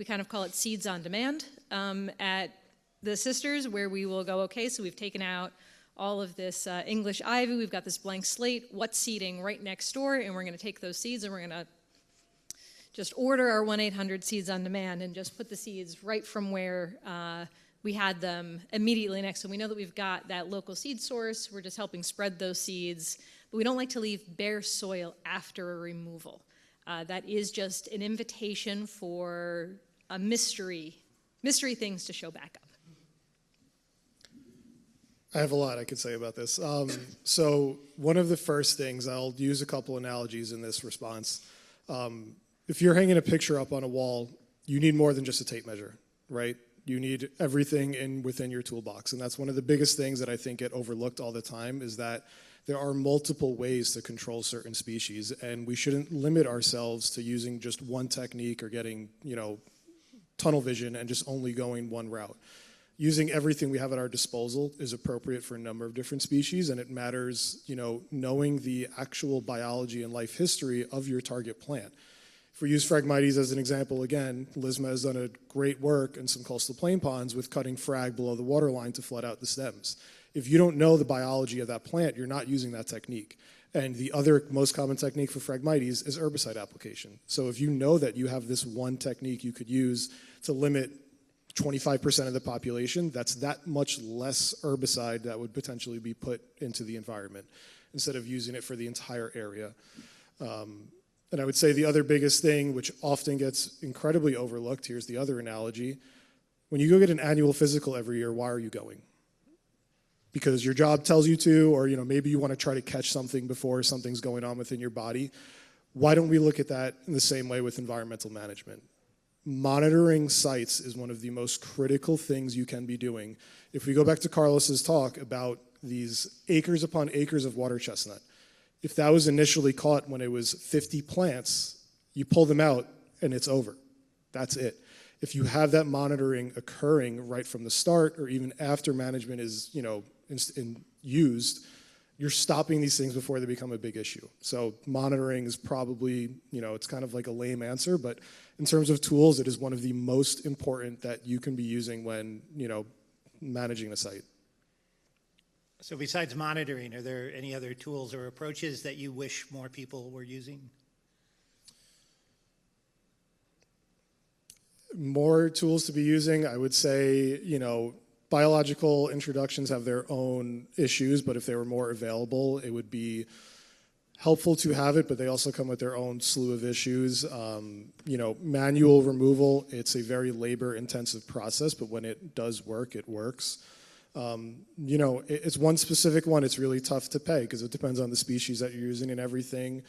Speaker 22: kind of call it seeds on demand at the Sisters, where we will go, okay, so we've taken out all of this English ivy, we've got this blank slate, what's seeding right next door, and we're going to take those seeds and we're going to just order our 1-800 seeds on demand and just put the seeds right from where we had them immediately next. So we know that we've got that local seed source, we're just helping spread those seeds, but we don't like to leave bare soil after a removal. That is just an invitation for a mystery things to show back up.
Speaker 2: I have a lot I could say about this. So one of the first things, I'll use a couple analogies in this response. If you're hanging a picture up on a wall, you need more than just a tape measure, right? You need everything within your toolbox. And that's one of the biggest things that I think get overlooked all the time, is that there are multiple ways to control certain species, and we shouldn't limit ourselves to using just one technique or getting, tunnel vision and just only going one route. Using everything we have at our disposal is appropriate for a number of different species, and it matters, knowing the actual biology and life history of your target plant. If we use Phragmites as an example again, LISMA has done a great work in some coastal plain ponds with cutting frag below the waterline to flood out the stems. If you don't know the biology of that plant, you're not using that technique. And the other most common technique for Phragmites is herbicide application. So if you know that you have this one technique you could use to limit 25% of the population, that's that much less herbicide that would potentially be put into the environment instead of using it for the entire area. And I would say the other biggest thing, which often gets incredibly overlooked, here's the other analogy. When you go get an annual physical every year, why are you going? Because your job tells you to, or maybe you want to try to catch something before something's going on within your body. Why don't we look at that in the same way with environmental management? Monitoring sites is one of the most critical things you can be doing. If we go back to Carlos's talk about these acres upon acres of water chestnut, if that was initially caught when it was 50 plants, you pull them out and it's over. That's it. If you have that monitoring occurring right from the start or even after management is, used, you're stopping these things before they become a big issue. So monitoring is probably, it's kind of like a lame answer, but in terms of tools, it is one of the most important that you can be using when, managing a site.
Speaker 3: So besides monitoring, are there any other tools or approaches that you wish more people were using?
Speaker 2: More tools to be using, I would say, biological introductions have their own issues, but if they were more available, it would be helpful to have it, but they also come with their own slew of issues. Manual removal, it's a very labor-intensive process, but when it does work, it works. It's one specific one, it's really tough to pay because it depends on the species that you're using and everything.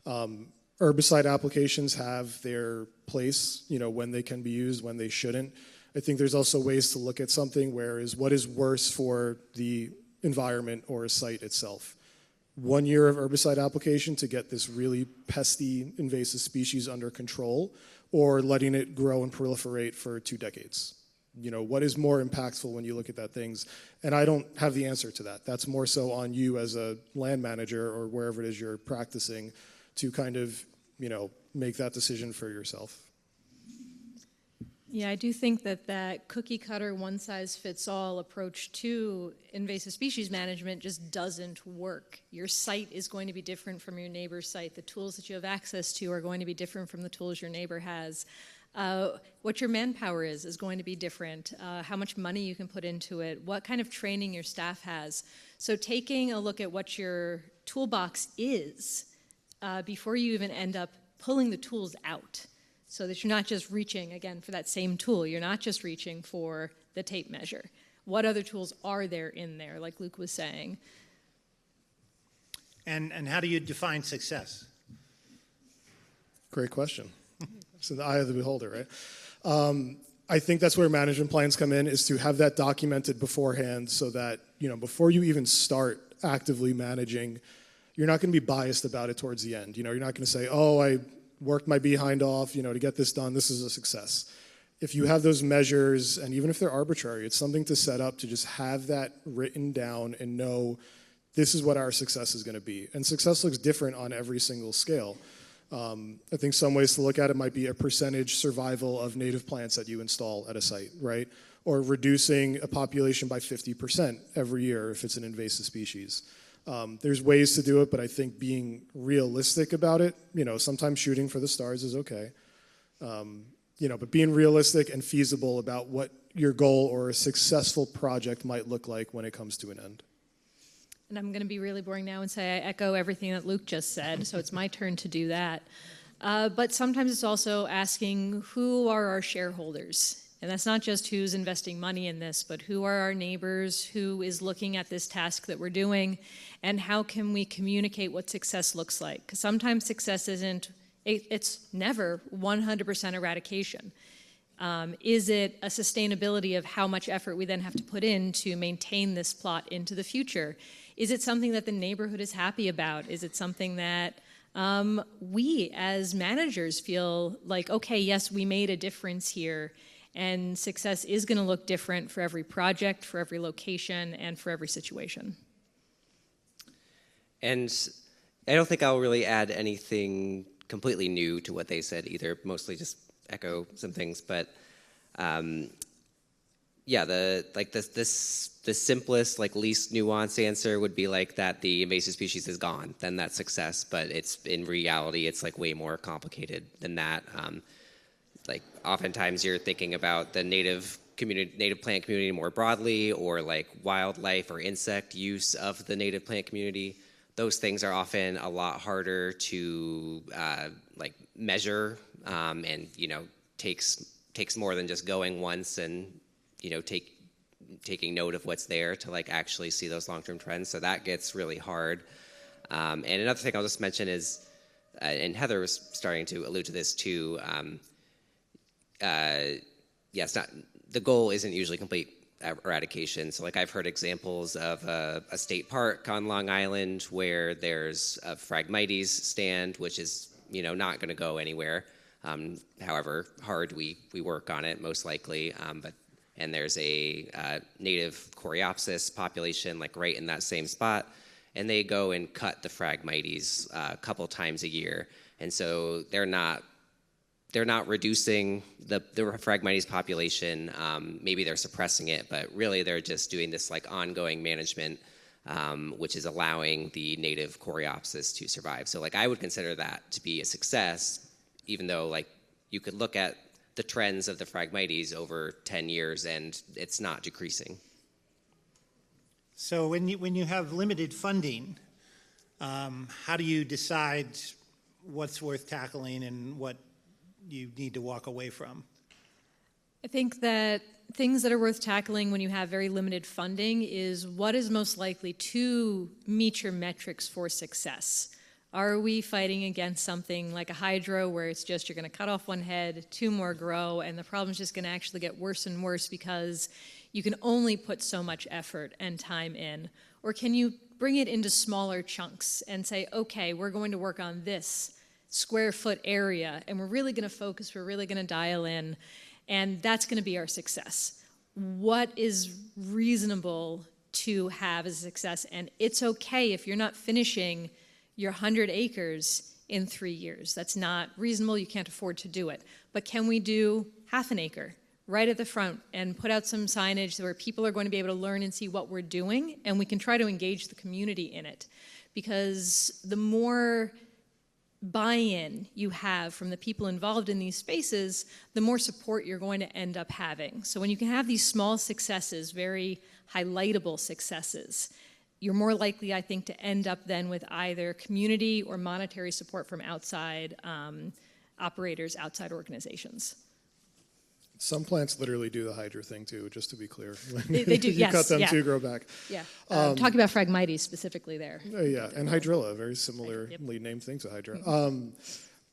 Speaker 2: Herbicide applications have their place, when they can be used, when they shouldn't. I think there's also ways to look at something whereas what is worse for the environment or a site itself. 1 year of herbicide application to get this really pesty invasive species under control, or letting it grow and proliferate for 2 decades. What is more impactful when you look at that things? And I don't have the answer to that. That's more so on you as a land manager or wherever it is you're practicing to kind of, make that decision for yourself.
Speaker 22: Yeah, I do think that cookie cutter, one size fits all approach to invasive species management just doesn't work. Your site is going to be different from your neighbor's site. The tools that you have access to are going to be different from the tools your neighbor has. What your manpower is going to be different, how much money you can put into it, what kind of training your staff has. So taking a look at what your toolbox is before you even end up pulling the tools out, so that you're not just reaching, again, for that same tool. You're not just reaching for the tape measure. What other tools are there in there, like Luke was saying?
Speaker 3: And how do you define success?
Speaker 2: Great question. It's in the eye of the beholder, right? I think that's where management plans come in, is to have that documented beforehand so that, before you even start actively managing, you're not going to be biased about it towards the end. You're not going to say, oh, I worked my behind off, to get this done. This is a success. If you have those measures, and even if they're arbitrary, it's something to set up to just have that written down and know this is what our success is going to be. And success looks different on every single scale. I think some ways to look at it might be a percentage survival of native plants that you install at a site, right? Or reducing a population by 50% every year if it's an invasive species. There's ways to do it, but I think being realistic about it, sometimes shooting for the stars is okay. But being realistic and feasible about what your goal or a successful project might look like when it comes to an end.
Speaker 22: And I'm going to be really boring now and say I echo everything that Luke just said, so it's my turn to do that. But sometimes it's also asking, who are our shareholders? And that's not just who's investing money in this, but who are our neighbors, who is looking at this task that we're doing, and how can we communicate what success looks like? Because sometimes success it's never 100% eradication. Is it a sustainability of how much effort we then have to put in to maintain this plot into the future? Is it something that the neighborhood is happy about? Is it something that we as managers feel like, okay, yes, we made a difference here, and success is going to look different for every project, for every location, and for every situation?
Speaker 7: And I don't think I'll really add anything completely new to what they said either, mostly just echo some things, but the simplest, least nuanced answer would be that the invasive species is gone, then that's success, but it's in reality, it's way more complicated than that. Oftentimes you're thinking about the native plant community more broadly, or wildlife or insect use of the native plant community. Those things are often a lot harder to measure, and takes more than just going once and taking note of what's there to actually see those long-term trends. So that gets really hard. And another thing I'll just mention is, and Heather was starting to allude to this too. It's not, the goal isn't usually complete eradication. So I've heard examples of a state park on Long Island where there's a Phragmites stand, which is not going to go anywhere. However hard we work on it, most likely. And there's a native Coreopsis population right in that same spot, and they go and cut the Phragmites a couple times a year. And so they're not reducing the Phragmites population. Maybe they're suppressing it, but really they're just doing this ongoing management, which is allowing the native Coreopsis to survive. So I would consider that to be a success, even though you could look at the trends of the Phragmites over 10 years and it's not decreasing.
Speaker 3: So when you have limited funding, how do you decide what's worth tackling and what you need to walk away from?
Speaker 22: I think that things that are worth tackling when you have very limited funding is what is most likely to meet your metrics for success. Are we fighting against something like a hydro where it's just you're going to cut off one head, two more grow, and the problem's just going to actually get worse and worse because you can only put so much effort and time in? Or can you bring it into smaller chunks and say, okay, we're going to work on this square foot area, and we're really going to focus, we're really going to dial in, and that's going to be our success. What is reasonable to have as a success? And it's okay if you're not finishing your 100 acres in 3 years. That's not reasonable. You can't afford to do it. But can we do half an acre right at the front and put out some signage where people are going to be able to learn and see what we're doing, and we can try to engage the community in it? Because the more buy-in you have from the people involved in these spaces, the more support you're going to end up having. So when you can have these small successes, very highlightable successes, you're more likely, I think, to end up then with either community or monetary support from outside operators, outside organizations.
Speaker 2: Some plants literally do the hydra thing too, just to be clear.
Speaker 22: They do,
Speaker 2: you
Speaker 22: yes.
Speaker 2: cut them
Speaker 22: yeah.
Speaker 2: to grow back.
Speaker 22: Yeah, talking about Phragmites specifically there.
Speaker 2: Yeah, and hydrilla, very similarly named thing to hydra.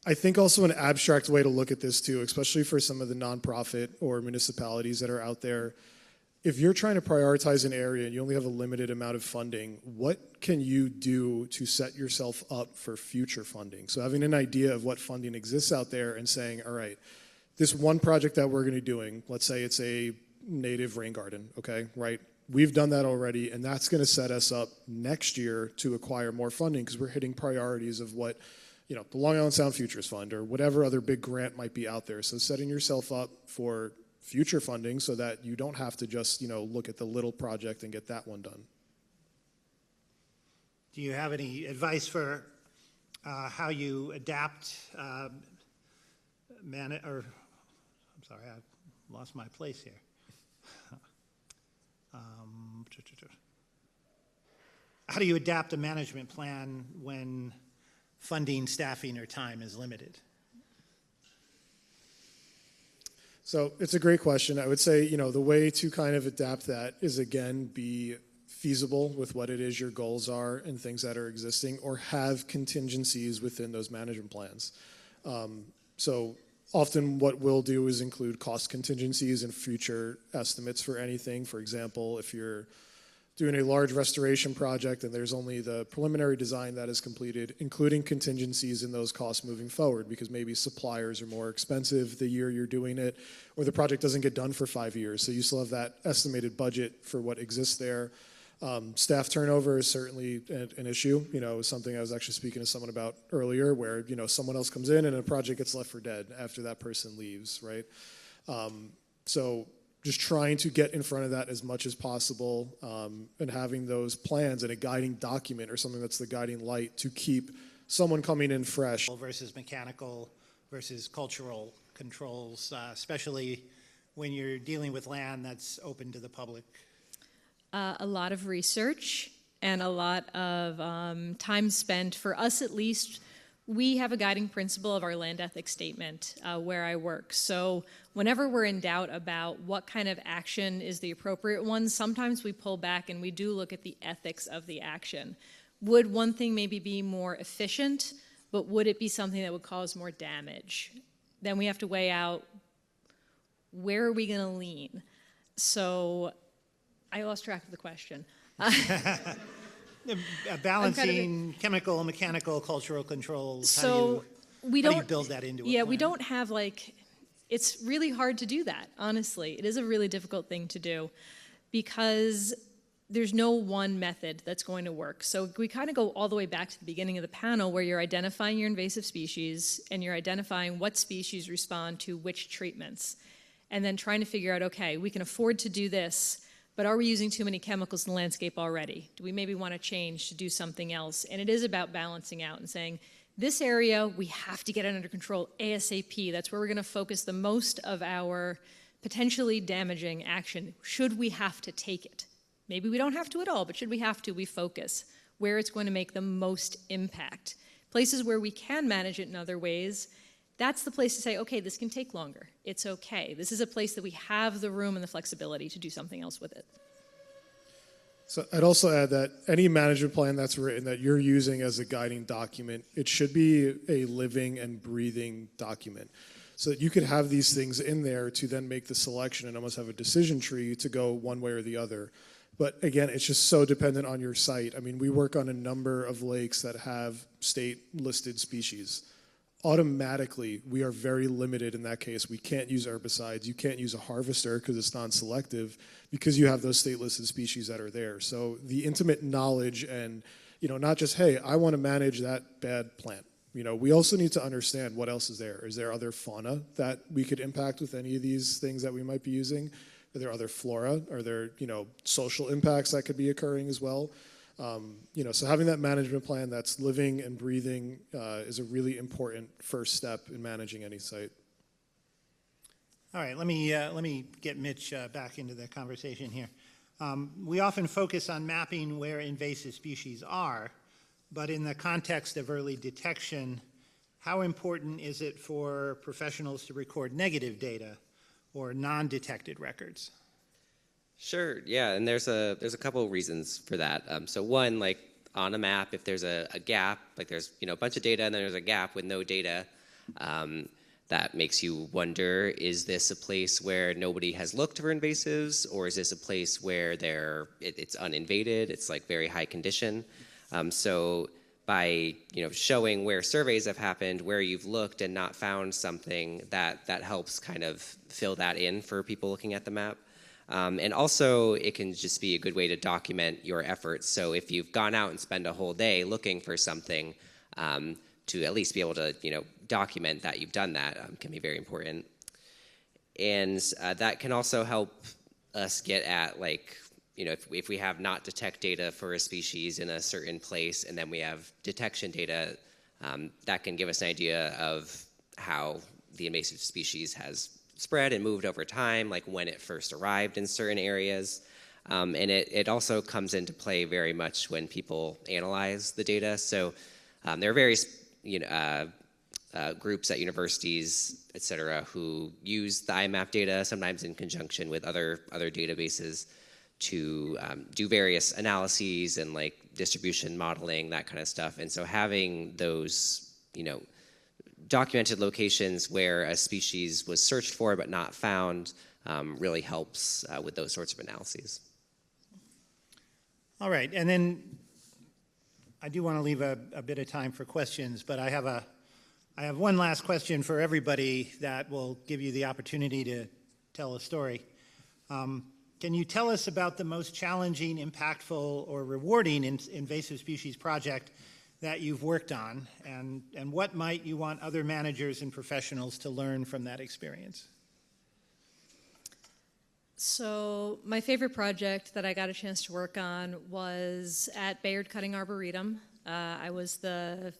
Speaker 2: I think also an abstract way to look at this too, especially for some of the nonprofit or municipalities that are out there, if you're trying to prioritize an area and you only have a limited amount of funding, what can you do to set yourself up for future funding? So having an idea of what funding exists out there and saying, all right, this one project that we're going to be doing, let's say it's a native rain garden, okay, right? We've done that already, and that's going to set us up next year to acquire more funding because we're hitting priorities of what, you know, the Long Island Sound Futures Fund or whatever other big grant might be out there. So setting yourself up for future funding so that you don't have to just, you know, look at the little project and get that one done.
Speaker 3: Do you have any advice for how you adapt, I'm sorry, I lost my place here. How do you adapt a management plan when funding, staffing, or time is limited?
Speaker 2: So it's a great question. I would say, you know, the way to kind of adapt that is, again, be feasible with what it is your goals are and things that are existing, or have contingencies within those management plans. So often what we'll do is include cost contingencies and future estimates for anything. For example, if you're doing a large restoration project and there's only the preliminary design that is completed, including contingencies in those costs moving forward, because maybe suppliers are more expensive the year you're doing it, or the project doesn't get done for 5 years. So you still have that estimated budget for what exists there. Staff turnover is certainly an issue. You know, something I was actually speaking to someone about earlier, where, you know, someone else comes in and a project gets left for dead after that person leaves, right? So just trying to get in front of that as much as possible, and having those plans and a guiding document or something that's the guiding light to keep someone coming in fresh.
Speaker 3: Versus mechanical versus cultural controls, especially when you're dealing with land that's open to the public.
Speaker 22: A lot of research and a lot of time spent. For us, at least, we have a guiding principle of our land ethics statement where I work. So whenever we're in doubt about what kind of action is the appropriate one, sometimes we pull back and we do look at the ethics of the action. Would one thing maybe be more efficient, but would it be something that would cause more damage? Then we have to weigh out, where are we going to lean? So I lost track of the question.
Speaker 3: Balancing chemical, mechanical, cultural controls.
Speaker 22: So
Speaker 3: how do you build that into a plan?
Speaker 22: We don't have it's really hard to do that, honestly. It is a really difficult thing to do because there's no one method that's going to work. So we kind of go all the way back to the beginning of the panel where you're identifying your invasive species and you're identifying what species respond to which treatments. And then trying to figure out, okay, we can afford to do this, but are we using too many chemicals in the landscape already? Do we maybe want to change to do something else? And it is about balancing out and saying, this area, we have to get it under control ASAP. That's where we're going to focus the most of our potentially damaging action. Should we have to take it? Maybe we don't have to at all, but should we have to, we focus where it's going to make the most impact. Places where we can manage it in other ways, that's the place to say, okay, this can take longer. It's okay. This is a place that we have the room and the flexibility to do something else with it.
Speaker 2: So I'd also add that any management plan that's written that you're using as a guiding document, it should be a living and breathing document. So that you could have these things in there to then make the selection and almost have a decision tree to go one way or the other. But again, it's just so dependent on your site. I mean, we work on a number of lakes that have state-listed species. Automatically, we are very limited in that case. We can't use herbicides. You can't use a harvester because it's non-selective because you have those state-listed species that are there. So the intimate knowledge and, you know, not just, hey, I want to manage that bad plant. You know, we also need to understand what else is there. Is there other fauna that we could impact with any of these things that we might be using? Are there other flora? Are there, you know, social impacts that could be occurring as well? So having that management plan that's living and breathing is a really important first step in managing any site.
Speaker 3: All right, let me get Mitch back into the conversation here. We often focus on mapping where invasive species are, but in the context of early detection, how important is it for professionals to record negative data or non-detected records?
Speaker 7: Sure, yeah, and there's a couple of reasons for that. So one, like on a map, if there's a gap, like there's a bunch of data and then there's a gap with no data, that makes you wonder, is this a place where nobody has looked for invasives, or is this a place where it's uninvaded, it's like very high condition? So by showing where surveys have happened, where you've looked and not found something, that helps kind of fill that in for people looking at the map. And also, it can just be a good way to document your efforts. So if you've gone out and spent a whole day looking for something, to at least be able to document that you've done that can be very important. And that can also help us get at if we have not detect data for a species in a certain place and then we have detection data, that can give us an idea of how the invasive species has spread and moved over time, like when it first arrived in certain areas. And it also comes into play very much when people analyze the data. So there are various groups at universities, et cetera, who use the IMAP data, sometimes in conjunction with other databases, to do various analyses and like distribution modeling, that kind of stuff. And so having those, documented locations where a species was searched for but not found really helps with those sorts of analyses.
Speaker 3: All right, and then I do want to leave a bit of time for questions, but I have one last question for everybody that will give you the opportunity to tell a story. Can you tell us about the most challenging, impactful, or rewarding invasive species project that you've worked on, and what might you want other managers and professionals to learn from that experience?
Speaker 22: So my favorite project that I got a chance to work on was at Bayard Cutting Arboretum. I was the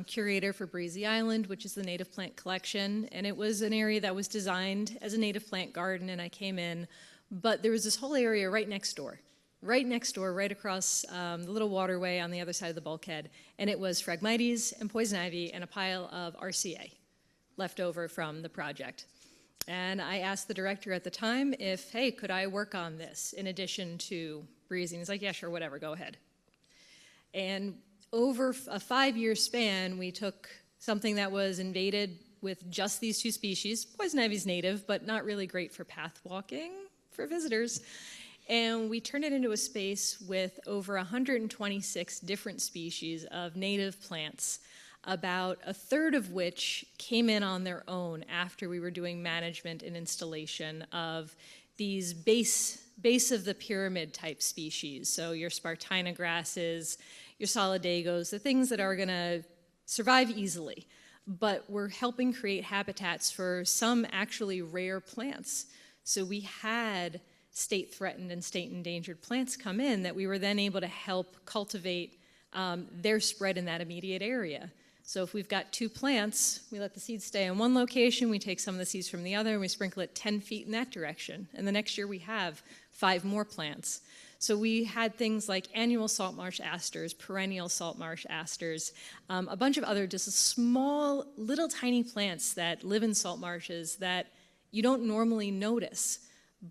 Speaker 22: curator for Breezy Island, which is the native plant collection, and it was an area that was designed as a native plant garden, and I came in, but there was this whole area right next door, right across the little waterway on the other side of the bulkhead, and it was Phragmites and poison ivy and a pile of RCA left over from the project. And I asked the director at the time if, hey, could I work on this in addition to Breezy? And he's like, yeah, sure, whatever, go ahead. And over a 5-year span, we took something that was invaded with just these 2 species. Poison ivy's native, but not really great for path walking for visitors. And we turned it into a space with over 126 different species of native plants, about a third of which came in on their own after we were doing management and installation of these base of the pyramid type species. So your Spartina grasses, your solidagos, the things that are gonna survive easily, but we're helping create habitats for some actually rare plants. So we had state threatened and state endangered plants come in that we were then able to help cultivate their spread in that immediate area. So if we've got 2 plants, we let the seeds stay in one location, we take some of the seeds from the other, and we sprinkle it 10 feet in that direction. And the next year we have 5 more plants. So we had things like annual salt marsh asters, perennial salt marsh asters, a bunch of other just small, little tiny plants that live in salt marshes that you don't normally notice.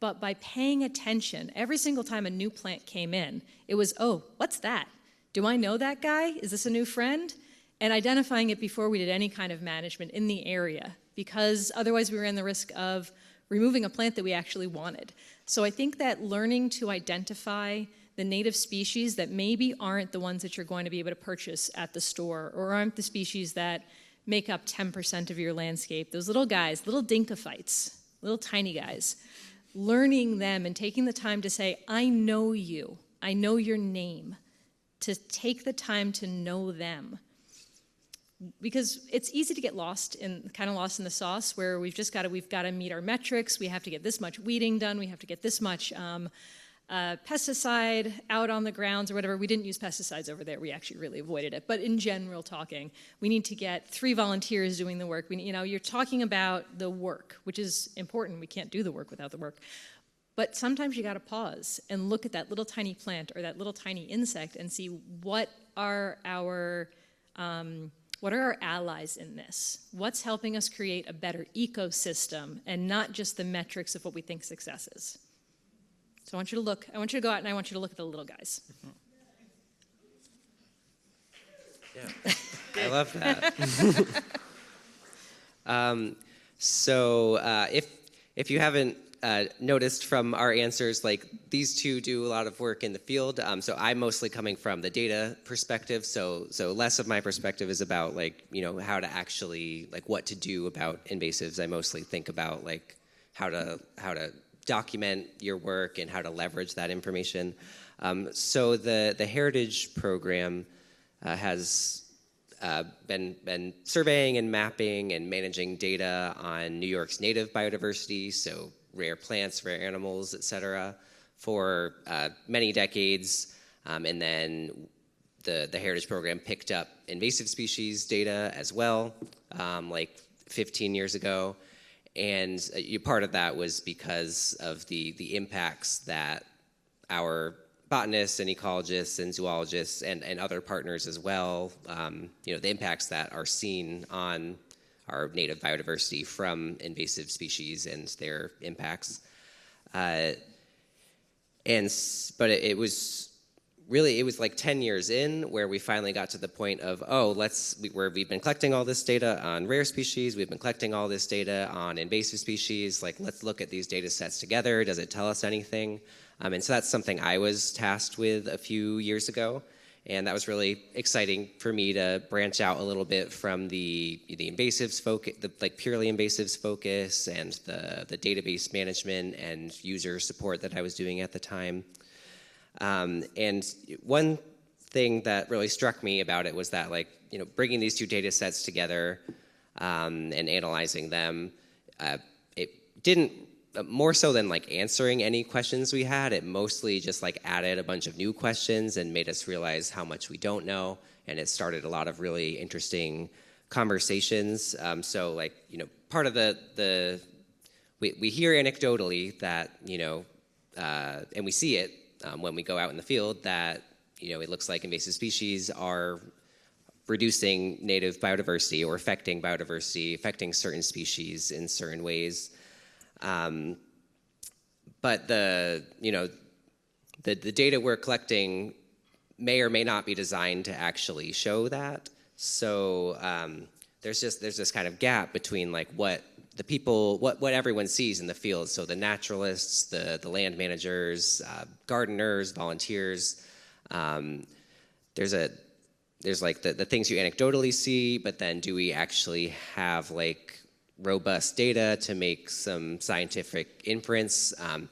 Speaker 22: But by paying attention, every single time a new plant came in, it was, oh, what's that? Do I know that guy? Is this a new friend? And identifying it before we did any kind of management in the area, because otherwise we ran the risk of removing a plant that we actually wanted. So I think that learning to identify the native species that maybe aren't the ones that you're going to be able to purchase at the store, or aren't the species that make up 10% of your landscape, those little guys, little dinkyphytes, little tiny guys, learning them and taking the time to say, I know you, I know your name, to take the time to know them. Because it's easy to get lost in the sauce, where we've got to meet our metrics, we have to get this much weeding done, we have to get this much pesticide out on the grounds or whatever. We didn't use pesticides over there. We actually really avoided it. But in general talking, we need to get 3 volunteers doing the work. You're talking about the work, which is important. We can't do the work without the work. But sometimes you got to pause and look at that little tiny plant or that little tiny insect and see what are our allies in this? What's helping us create a better ecosystem and not just the metrics of what we think success is? So I want you to go out and I want you to look at the little guys.
Speaker 7: Yeah, I love that. If you haven't noticed from our answers, like these two do a lot of work in the field. So I'm mostly coming from the data perspective. So less of my perspective is about how to actually what to do about invasives. I mostly think about how to document your work and how to leverage that information. So the Heritage program has been surveying and mapping and managing data on New York's native biodiversity, so rare plants, rare animals, et cetera, for many decades. And then the Heritage program picked up invasive species data as well, 15 years ago. And part of that was because of the impacts that our botanists and ecologists and zoologists and other partners as well, the impacts that are seen on our native biodiversity from invasive species and their impacts. But it was 10 years in where we finally got to the point of, we've been collecting all this data on rare species, we've been collecting all this data on invasive species, let's look at these data sets together, does it tell us anything? And so that's something I was tasked with a few years ago. And that was really exciting for me to branch out a little bit from the invasives focus, the purely invasives focus, and the database management and user support that I was doing at the time. And one thing that really struck me about it was that bringing these two data sets together and analyzing them, it didn't. More so than answering any questions we had, it mostly just added a bunch of new questions and made us realize how much we don't know, and it started a lot of really interesting conversations. Part of we hear anecdotally that and we see it when we go out in the field that it looks like invasive species are reducing native biodiversity or affecting biodiversity, affecting certain species in certain ways. But the data we're collecting may or may not be designed to actually show that. So there's this kind of gap between what everyone sees in the field. So the naturalists, the land managers, gardeners, volunteers. There's the things you anecdotally see, but then do we actually have robust data to make some scientific inference? The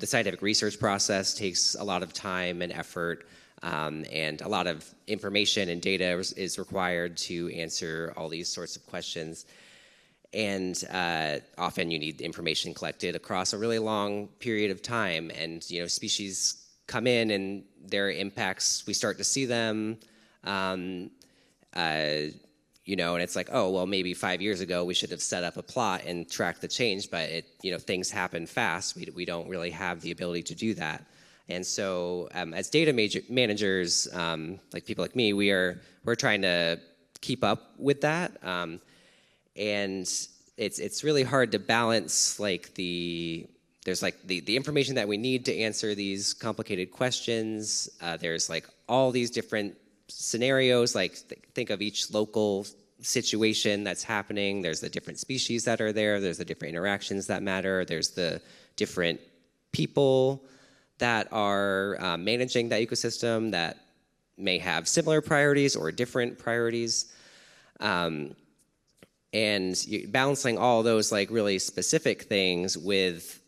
Speaker 7: scientific research process takes a lot of time and effort, and a lot of information and data is required to answer all these sorts of questions. And often you need information collected across a really long period of time, and species come in and their impacts, we start to see them. And it's maybe 5 years ago we should have set up a plot and tracked the change, but things happen fast. We don't really have the ability to do that. And so as data managers, people like me, we're trying to keep up with that. And it's really hard to balance the information that we need to answer these complicated questions. There's all these different scenarios, think of each local situation that's happening. There's the different species that are there. There's the different interactions that matter. There's the different people that are managing that ecosystem that may have similar priorities or different priorities. And balancing all those really specific things with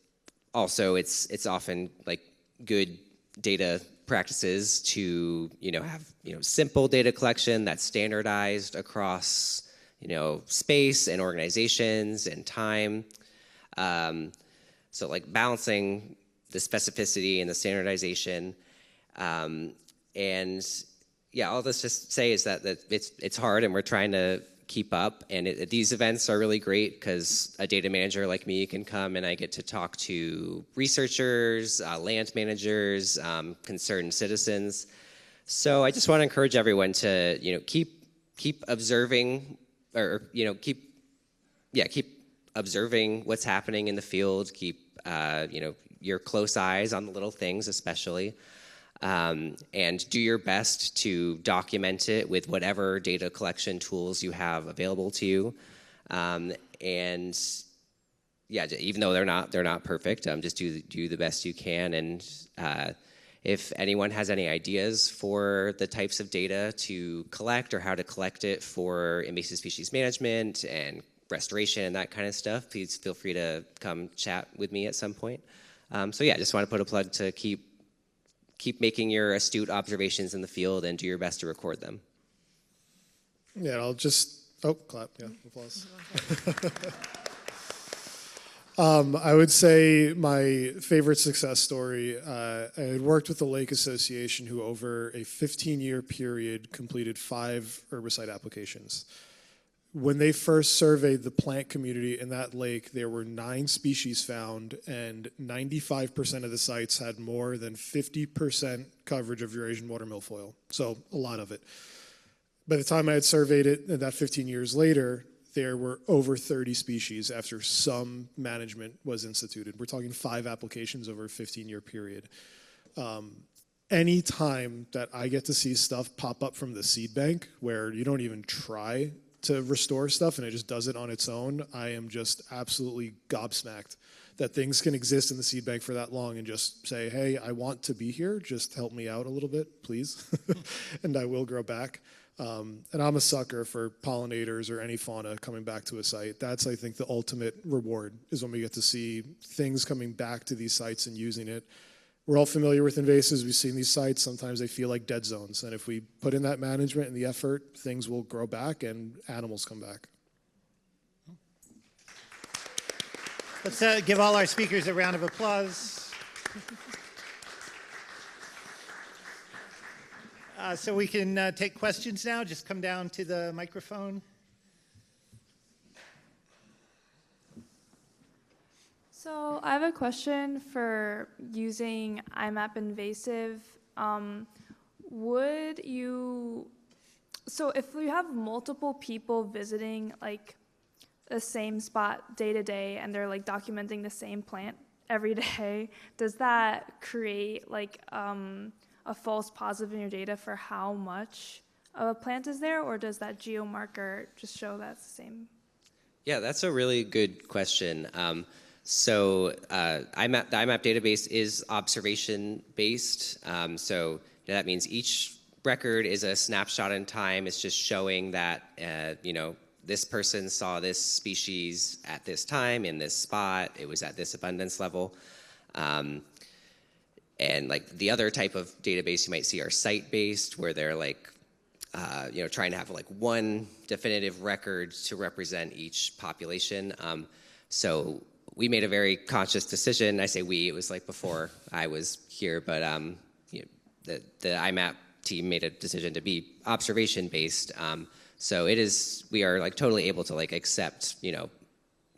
Speaker 7: also it's often good data practices to have simple data collection that's standardized across space and organizations and time. So balancing specificity and the standardization. And yeah, all this just say is that it's hard and we're trying to keep up. And these events are really great because a data manager like me can come and I get to talk to researchers, land managers, concerned citizens. So I just want to encourage everyone to, keep observing, or keep observing what's happening in the field. Keep your close eyes on the little things, especially, and do your best to document it with whatever data collection tools you have available to you. And yeah, even though they're not perfect, just do the best you can. And if anyone has any ideas for the types of data to collect or how to collect it for invasive species management and restoration and that kind of stuff, please feel free to come chat with me at some point. So yeah, just want to put a plug to keep making your astute observations in the field and do your best to record them.
Speaker 2: Yeah, I'll just, clap, yeah, applause. I would say my favorite success story, I had worked with the Lake Association who over a 15-year period completed 5 herbicide applications. When they first surveyed the plant community in that lake, there were 9 species found, and 95% of the sites had more than 50% coverage of Eurasian water milfoil, so a lot of it. By the time I had surveyed it, that 15 years later, there were over 30 species after some management was instituted. We're talking 5 applications over a 15-year period. Any time that I get to see stuff pop up from the seed bank where you don't even try to restore stuff and it just does it on its own, I am just absolutely gobsmacked that things can exist in the seed bank for that long and just say, hey, I want to be here, just help me out a little bit, please, and I will grow back. And I'm a sucker for pollinators or any fauna coming back to a site. That's, I think, the ultimate reward is when we get to see things coming back to these sites and using it. We're all familiar with invasives. We've seen these sites. Sometimes they feel like dead zones. And if we put in that management and the effort, things will grow back and animals come back.
Speaker 3: Let's give all our speakers a round of applause. So we can take questions now. Just come down to the microphone.
Speaker 11: So I have a question for using IMAP invasive. So if we have multiple people visiting like the same spot day to day and they're like documenting the same plant every day, does that create like a false positive in your data for how much of a plant is there, or does that geomarker just show that's the same?
Speaker 7: Yeah, that's a really good question. So the IMAP database is observation-based. So that means each record is a snapshot in time. It's just showing that, this person saw this species at this time in this spot. It was at this abundance level. And like the other type of database you might see are site-based, where they're like, trying to have like one definitive record to represent each population. So we made a very conscious decision. I say we, it was like before I was here, but the IMAP team made a decision to be observation-based. So we are like totally able to like accept,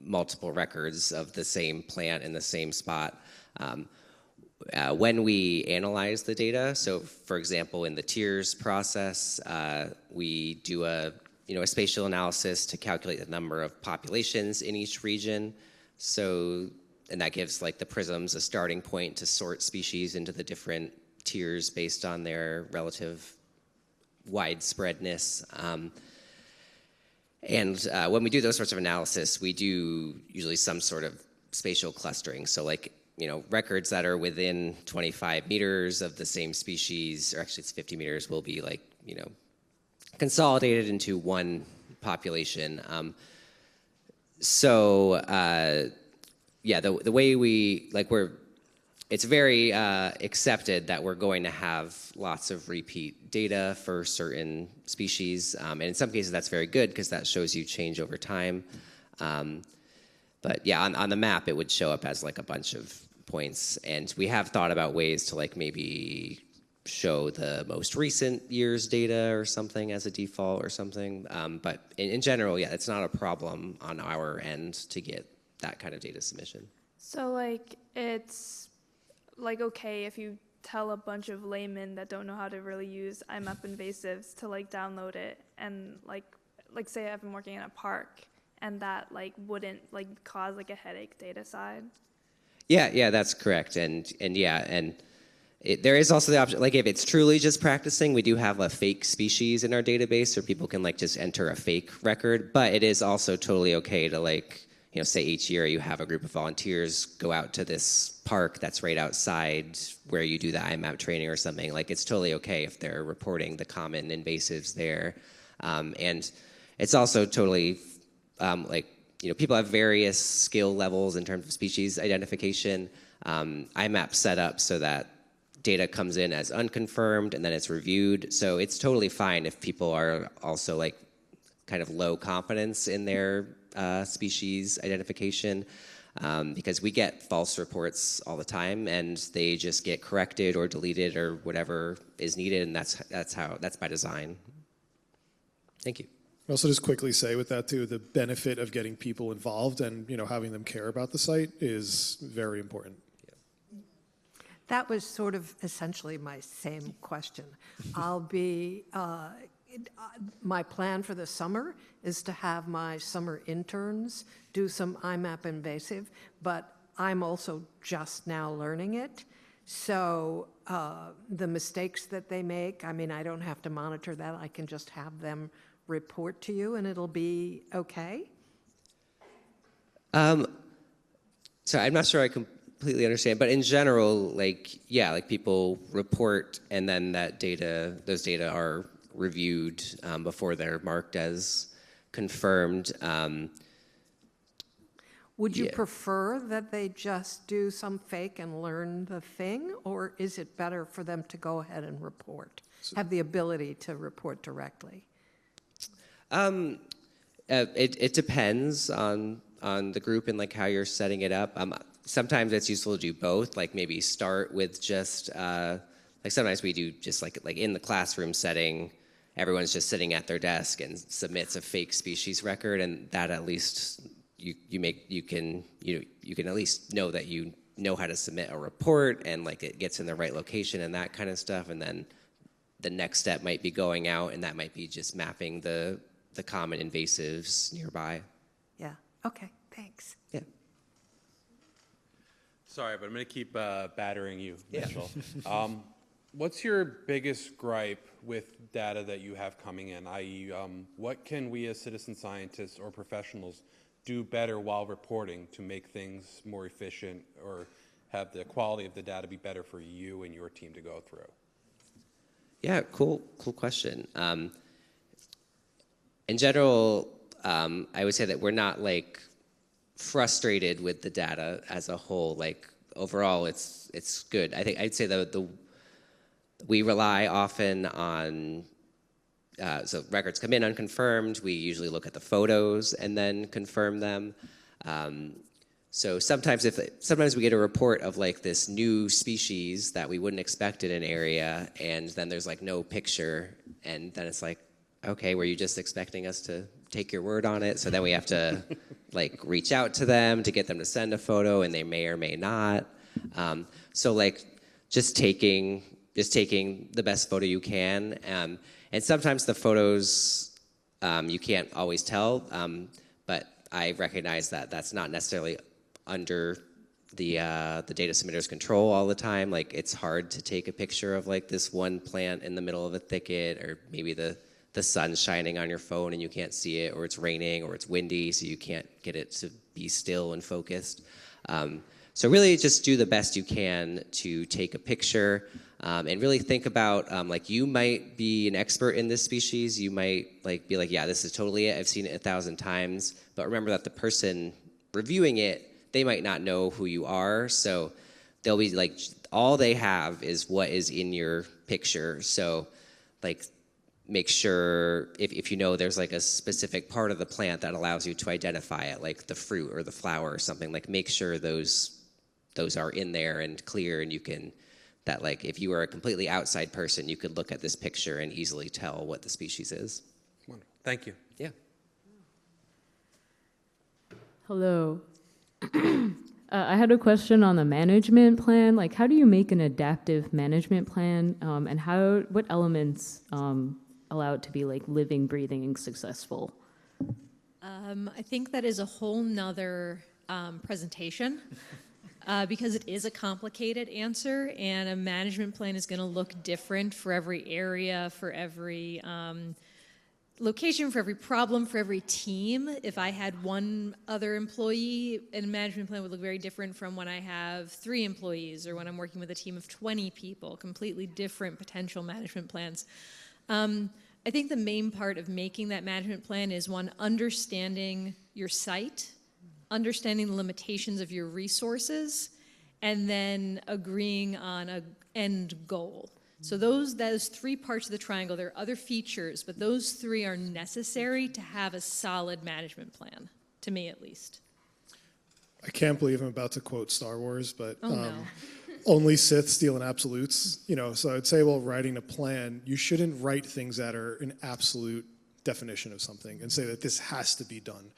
Speaker 7: multiple records of the same plant in the same spot. When we analyze the data, so for example, in the tiers process, we do a spatial analysis to calculate the number of populations in each region. So, and that gives like the prisms a starting point to sort species into the different tiers based on their relative widespreadness. And when we do those sorts of analysis, we do usually some sort of spatial clustering. So like, records that are within 25 meters of the same species, or actually it's 50 meters, will be like, consolidated into one population. The way it's very accepted that we're going to have lots of repeat data for certain species. And in some cases that's very good because that shows you change over time. But yeah, on the map, it would show up as like a bunch of points. And we have thought about ways to like maybe show the most recent year's data or something as a default or something. But in general, yeah, it's not a problem on our end to get that kind of data submission.
Speaker 11: So like it's like okay if you tell a bunch of laymen that don't know how to really use IMAP invasives to like download it and like say I've been working in a park and that like wouldn't like cause like a headache data side.
Speaker 7: Yeah, that's correct. And there is also the option, like if it's truly just practicing, we do have a fake species in our database where people can like just enter a fake record, but it is also totally okay to like, you know, say each year you have a group of volunteers go out to this park that's right outside where you do the IMAP training or something. Like it's totally okay if they're reporting the common invasives there. And it's also totally like, you know, people have various skill levels in terms of species identification. IMAP's set up so that data comes in as unconfirmed and then it's reviewed. So it's totally fine if people are also like kind of low confidence in their species identification because we get false reports all the time and they just get corrected or deleted or whatever is needed, and that's by design. Thank you.
Speaker 2: I'll also just quickly say with that too, the benefit of getting people involved and, you know, having them care about the site is very important.
Speaker 8: That was sort of essentially my same question. I'll be, my plan for the summer is to have my summer interns do some IMAP invasive, but I'm also just now learning it. So the mistakes that they make, I mean, I don't have to monitor that. I can just have them report to you and it'll be okay?
Speaker 7: So I'm not sure I completely understand, but in general, like, yeah, like people report and then those data are reviewed before they're marked as confirmed.
Speaker 8: Would you prefer that they just do some fake and learn the thing, or is it better for them to go ahead and report, have the ability to report directly?
Speaker 7: It depends on the group and like how you're setting it up. Sometimes it's useful to do both, like maybe start with just, like sometimes we do just like in the classroom setting, everyone's just sitting at their desk and submits a fake species record, and that at least you can at least know that you know how to submit a report and like it gets in the right location and that kind of stuff, and then the next step might be going out and that might be just mapping the common invasives nearby.
Speaker 8: Yeah, okay, thanks.
Speaker 7: Yeah.
Speaker 9: Sorry, but I'm going to keep battering you, Mitchell. What's your biggest gripe with data that you have coming in, i.e., what can we as citizen scientists or professionals do better while reporting to make things more efficient or have the quality of the data be better for you and your team to go through?
Speaker 7: Yeah, cool question. In general, I would say that we're not like frustrated with the data as a whole. Like overall, it's good. I think I'd say we rely often on so records come in unconfirmed. We usually look at the photos and then confirm them. So sometimes we get a report of like this new species that we wouldn't expect in an area, and then there's like no picture, and then it's like, okay, were you just expecting us to take your word on it? So then we have to like reach out to them to get them to send a photo, and they may or may not. So like just taking the best photo you can, and sometimes the photos you can't always tell, but I recognize that that's not necessarily under the data submitter's control all the time. Like it's hard to take a picture of like this one plant in the middle of a thicket, or maybe the sun's shining on your phone and you can't see it, or it's raining or it's windy so you can't get it to be still and focused. So really just do the best you can to take a picture, and really think about like you might be an expert in this species. You might like be like, yeah, this is totally it. I've seen it 1,000 times. But remember that the person reviewing it, they might not know who you are. So they'll be like, all they have is what is in your picture. So like make sure if you know there's like a specific part of the plant that allows you to identify it, like the fruit or the flower or something, like make sure those those are in there and clear, and you can, that like if you were a completely outside person, you could look at this picture and easily tell what the species is.
Speaker 9: Wonderful. Thank you.
Speaker 7: Yeah.
Speaker 5: Hello. I had a question on the management plan. Like, how do you make an adaptive management plan, and what elements allow it to be like living, breathing, and successful?
Speaker 22: I think that is a whole nother presentation because it is a complicated answer, and a management plan is going to look different for every area, for every location, for every problem, for every team. If I had one other employee, a management plan would look very different from when I have 3 employees or when I'm working with a team of 20 people, completely different potential management plans. I think the main part of making that management plan is one, understanding your site, understanding the limitations of your resources, and then agreeing on an end goal. So those 3 parts of the triangle, there are other features, but those 3 are necessary to have a solid management plan, to me at least.
Speaker 2: I can't believe I'm about to quote Star Wars, but
Speaker 22: no.
Speaker 2: Only Sith steal in absolutes. So I'd say while writing a plan, you shouldn't write things that are an absolute definition of something and say that this has to be done.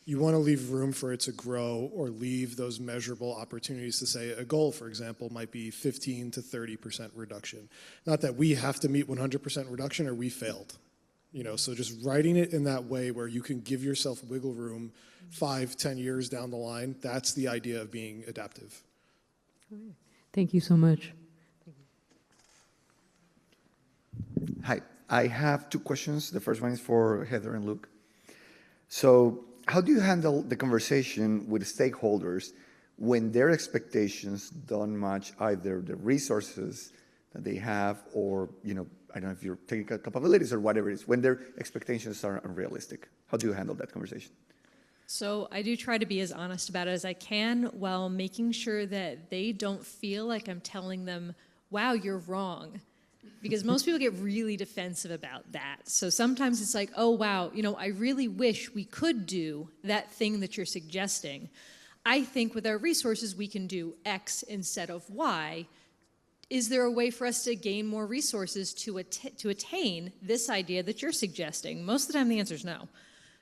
Speaker 2: You want to leave room for it to grow, or leave those measurable opportunities to say a goal, for example, might be 15 to 30% reduction. Not that we have to meet 100% reduction or we failed. So just writing it in that way where you can give yourself wiggle room 5-10 years down the line, that's the idea of being adaptive.
Speaker 5: Thank you so much.
Speaker 10: Hi, I have 2 questions. The first one is for Heather and Luke. So, how do you handle the conversation with stakeholders when their expectations don't match either the resources that they have, or, I don't know if your technical capabilities or whatever it is, when their expectations are unrealistic? How do you handle that conversation?
Speaker 22: So I do try to be as honest about it as I can, while making sure that they don't feel like I'm telling them, wow, you're wrong. Because most people get really defensive about that. So sometimes it's like, oh, wow, I really wish we could do that thing that you're suggesting. I think with our resources, we can do X instead of Y. Is there a way for us to gain more resources to attain this idea that you're suggesting? Most of the time, the answer is no.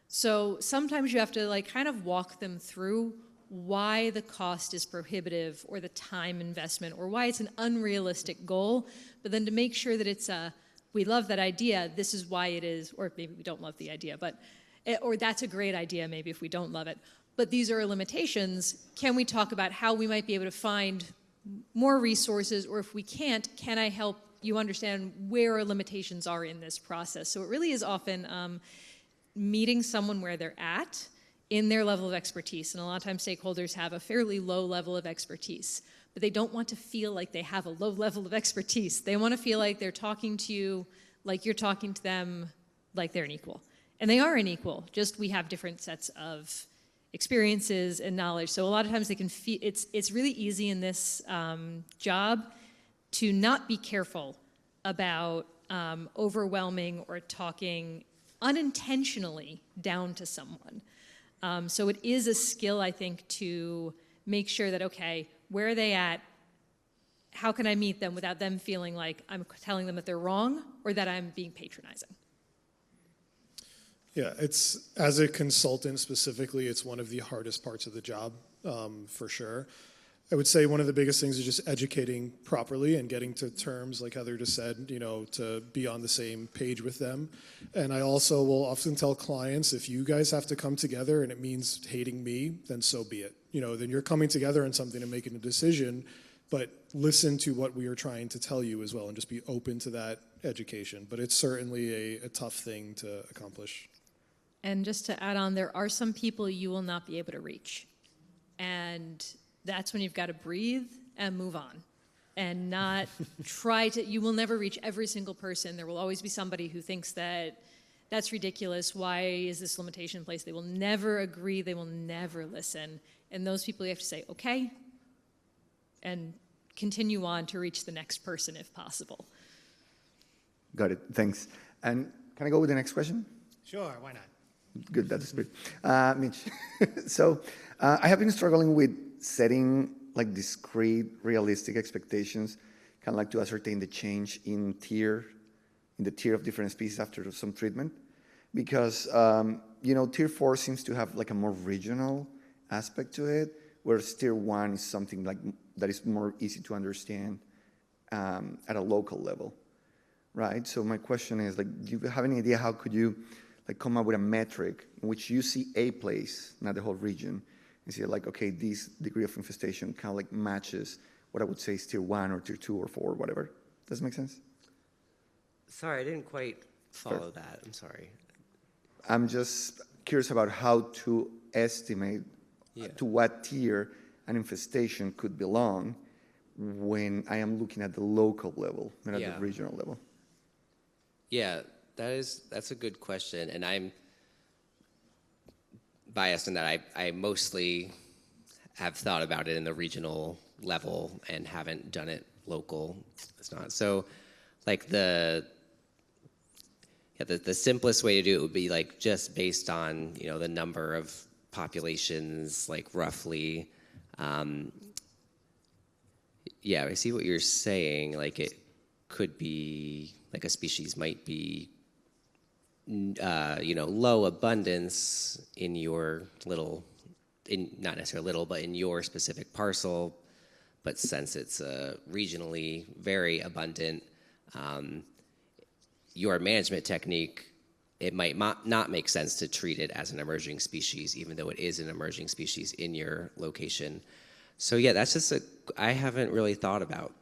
Speaker 22: So sometimes you have to kind of walk them through why the cost is prohibitive, or the time investment, or why it's an unrealistic goal, but then to make sure that we love that idea, this is why it is, or maybe we don't love the idea, or that's a great idea maybe if we don't love it, but these are limitations. Can we talk about how we might be able to find more resources, or if we can't, can I help you understand where our limitations are in this process? So it really is often meeting someone where they're at, in their level of expertise. And a lot of times stakeholders have a fairly low level of expertise, but they don't want to feel like they have a low level of expertise. They want to feel like they're talking to you like you're talking to them like they're an equal. And they are an equal, just we have different sets of experiences and knowledge. So a lot of times they can feel, it's really easy in this job to not be careful about overwhelming or talking unintentionally down to someone. So it is a skill, I think, to make sure that, okay, where are they at? How can I meet them without them feeling like I'm telling them that they're wrong or that I'm being patronizing?
Speaker 2: Yeah, as a consultant specifically, it's one of the hardest parts of the job, for sure. I would say one of the biggest things is just educating properly and getting to terms, like Heather just said, to be on the same page with them. And I also will often tell clients, if you guys have to come together and it means hating me, then so be it. Then you're coming together on something and making a decision, but listen to what we are trying to tell you as well, and just be open to that education. But it's certainly a tough thing to accomplish.
Speaker 22: And just to add on, there are some people you will not be able to reach. And that's when you've got to breathe and move on, and not you will never reach every single person. There will always be somebody who thinks that that's ridiculous. Why is this limitation in place? They will never agree. They will never listen. And those people you have to say, okay, and continue on to reach the next person if possible.
Speaker 10: Got it. Thanks. And can I go with the next question?
Speaker 23: Sure, why not?
Speaker 10: Good, that's good. Mitch, so I have been struggling with setting like discrete, realistic expectations, kind of like to ascertain the change in the tier of different species after some treatment? Because, tier 4 seems to have like a more regional aspect to it, whereas tier 1 is something like that is more easy to understand at a local level, right? So my question is, like, do you have any idea how could you like come up with a metric in which you see a place, not the whole region, and see like, okay, this degree of infestation kind of like matches what I would say is tier 1 or tier 2 or 4, whatever. Does it make sense?
Speaker 7: Sorry, I didn't quite follow that. I'm sorry.
Speaker 10: I'm just curious about how to estimate to what tier an infestation could belong when I am looking at the local level, not at the regional level.
Speaker 7: Yeah, that's a good question, and I'm biased in that I mostly have thought about it in the regional level and haven't done it local. It's not so like the simplest way to do it would be like just based on the number of populations, like roughly. Yeah, I see what you're saying. Like it could be like a species might be low abundance in your not necessarily little, but in your specific parcel. But since it's regionally very abundant, your management technique, it might not make sense to treat it as an emerging species, even though it is an emerging species in your location. So yeah, that's just I haven't really thought about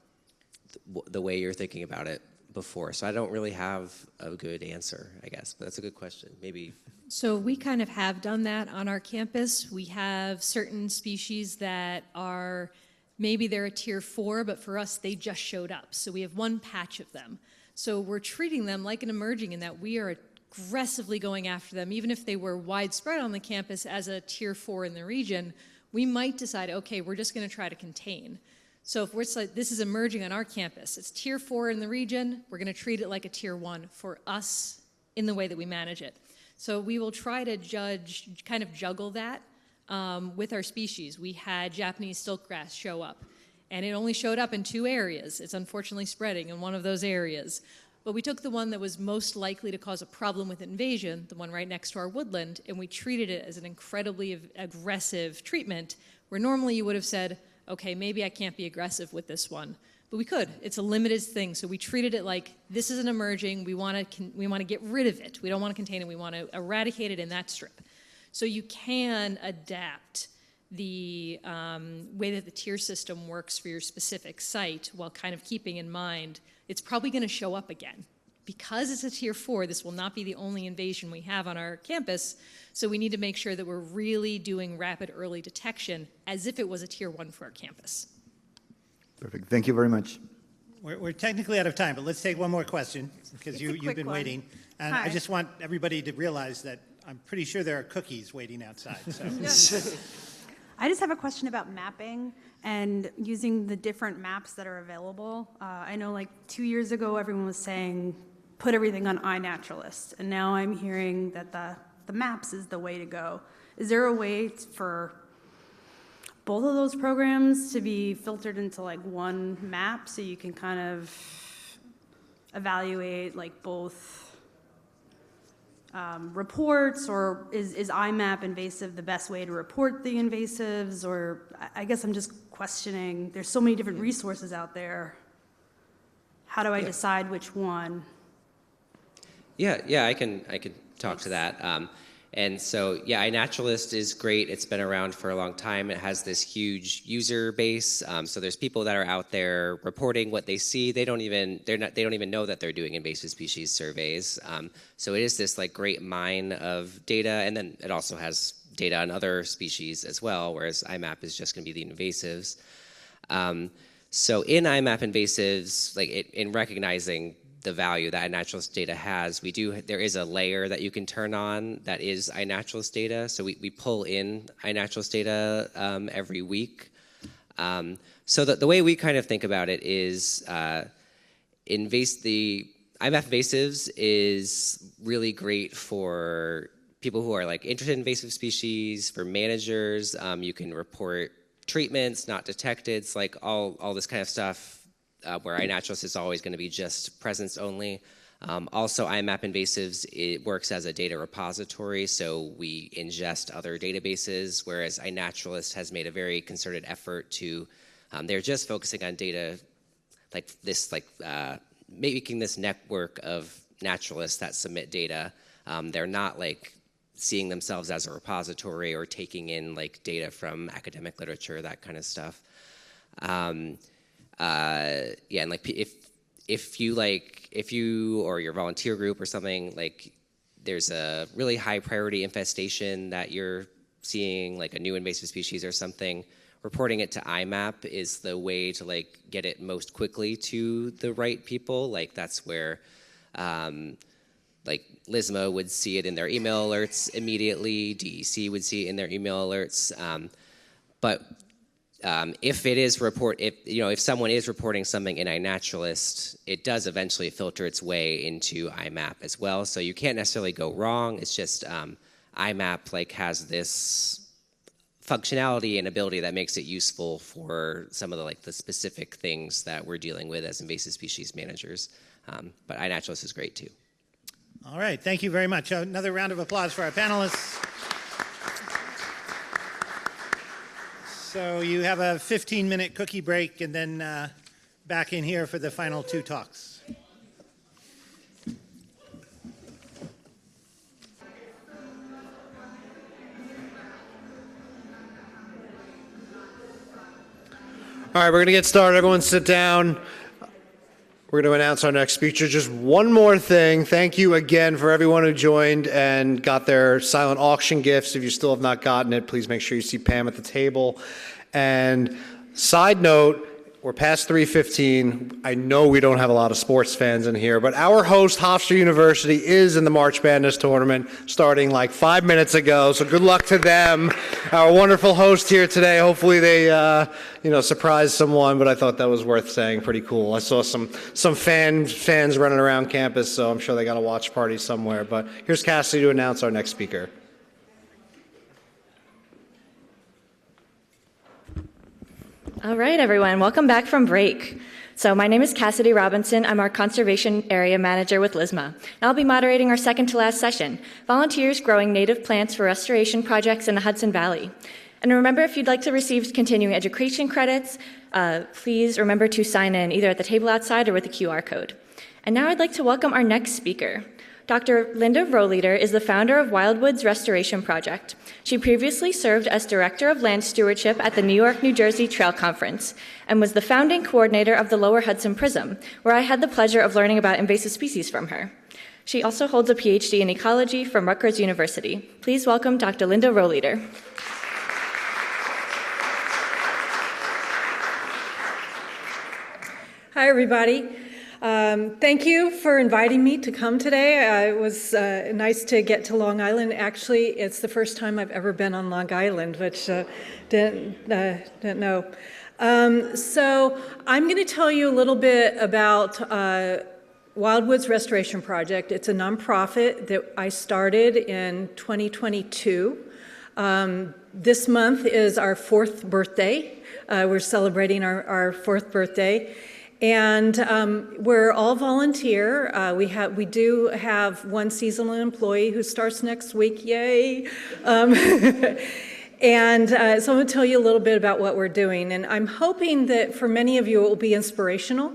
Speaker 7: the way you're thinking about it before. So I don't really have a good answer, I guess, but that's a good question. Maybe.
Speaker 22: So we kind of have done that on our campus. We have certain species that are, maybe they're a tier 4, but for us, they just showed up. So we have one patch of them. So we're treating them like an emerging in that we are aggressively going after them. Even if they were widespread on the campus as a tier 4 in the region, we might decide, okay, we're just going to try to contain. So if we're like, this is emerging on our campus, it's tier 4 in the region, we're going to treat it like a tier 1 for us in the way that we manage it. So we will try to kind of juggle that with our species. We had Japanese silkgrass show up, and it only showed up in 2 areas. It's unfortunately spreading in one of those areas. But we took the one that was most likely to cause a problem with invasion, the one right next to our woodland, and we treated it as an incredibly aggressive treatment, where normally you would have said, okay, maybe I can't be aggressive with this one. But we could. It's a limited thing. So we treated it like this is an emerging. We want to get rid of it. We don't want to contain it. We want to eradicate it in that strip. So you can adapt the way that the tier system works for your specific site while kind of keeping in mind it's probably going to show up again. Because it's a tier 4, this will not be the only invasion we have on our campus, so we need to make sure that we're really doing rapid early detection as if it was a tier 1 for our campus.
Speaker 10: Perfect. Thank you very much.
Speaker 3: We're technically out of time, but let's take one more question because you've been waiting. And I just want everybody to realize that I'm pretty sure there are cookies waiting outside. So.
Speaker 19: I just have a question about mapping and using the different maps that are available. I know like 2 years ago, everyone was saying, put everything on iNaturalist. And now I'm hearing that the maps is the way to go. Is there a way for both of those programs to be filtered into like one map so you can kind of evaluate like both reports, or is IMAP invasive the best way to report the invasives? Or I guess I'm just questioning, there's so many different resources out there. How do I decide which one?
Speaker 7: Yeah, I can talk to that. And so, yeah, iNaturalist is great. It's been around for a long time. It has this huge user base. So there's people that are out there reporting what they see. They don't even know that they're doing invasive species surveys. So it is this like great mine of data, and then it also has data on other species as well. Whereas IMAP is just going to be the invasives. So in IMAP invasives, like in recognizing the value that iNaturalist data has, there is a layer that you can turn on that is iNaturalist data. So we pull in iNaturalist data every week. So the way we kind of think about it is the IMAP invasives is really great for people who are like interested in invasive species, for managers. You can report treatments, not detected, like all this kind of stuff, where iNaturalist is always going to be just presence only. Also, IMAP Invasives, it works as a data repository, so we ingest other databases, whereas iNaturalist has made a very concerted effort to, they're just focusing on data like this, making this network of naturalists that submit data. They're not like seeing themselves as a repository or taking in like data from academic literature, that kind of stuff. And like if you or your volunteer group or something, like there's a really high priority infestation that you're seeing, like a new invasive species or something, reporting it to IMAP is the way to like get it most quickly to the right people. Like that's where like LISMA would see it in their email alerts immediately, DEC would see it in their email alerts. But if it is if someone is reporting something in iNaturalist, it does eventually filter its way into IMAP as well. So you can't necessarily go wrong. It's just IMAP like has this functionality and ability that makes it useful for some of the specific things that we're dealing with as invasive species managers. But iNaturalist is great too.
Speaker 3: All right, thank you very much. Another round of applause for our panelists. So you have a 15-minute cookie break and then back in here for the final two talks.
Speaker 1: All right, we're going to get started. Everyone sit down. We're going to announce our next speaker. Just one more thing. Thank you again for everyone who joined and got their silent auction gifts. If you still have not gotten it, please make sure you see Pam at the table. And side note, we're past 3:15. I know we don't have a lot of sports fans in here, but our host, Hofstra University, is in the March Madness tournament starting like 5 minutes ago. So good luck to them. Our wonderful host here today. Hopefully they, surprised someone, but I thought that was worth saying. Pretty cool. I saw some fans running around campus, so I'm sure they got a watch party somewhere. But here's Cassidy to announce our next speaker.
Speaker 13: All right, everyone, welcome back from break. So my name is Cassidy Robinson. I'm our Conservation Area Manager with LISMA. And I'll be moderating our second to last session, Volunteers Growing Native Plants for Restoration Projects in the Hudson Valley. And remember, if you'd like to receive continuing education credits, please remember to sign in either at the table outside or with the QR code. And now I'd like to welcome our next speaker. Dr. Linda Rohleder is the founder of Wildwoods Restoration Project. She previously served as Director of Land Stewardship at the New York, New Jersey Trail Conference and was the founding coordinator of the Lower Hudson Prism, where I had the pleasure of learning about invasive species from her. She also holds a PhD in ecology from Rutgers University. Please welcome Dr. Linda Rohleder.
Speaker 15: Hi, everybody. Thank you for inviting me to come today. It was nice to get to Long Island. Actually, it's the first time I've ever been on Long Island, which didn't know. So I'm going to tell you a little bit about Wildwoods Restoration Project. It's a nonprofit that I started in 2022. This month is our 4th birthday. We're celebrating our 4th birthday. And we're all volunteer. We do have one seasonal employee who starts next week, yay. And so I'm going to tell you a little bit about what we're doing. And I'm hoping that for many of you it will be inspirational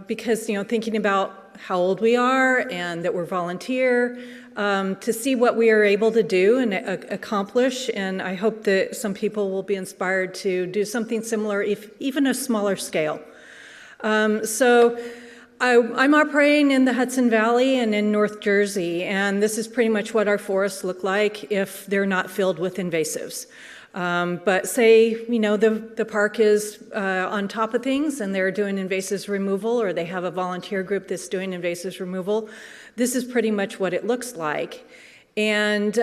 Speaker 15: because, thinking about how old we are and that we're volunteer, to see what we are able to do and accomplish. And I hope that some people will be inspired to do something similar, even a smaller scale. So I'm operating in the Hudson Valley and in North Jersey, and this is pretty much what our forests look like if they're not filled with invasives. But say, the park is on top of things and they're doing invasives removal, or they have a volunteer group that's doing invasives removal. This is pretty much what it looks like. And,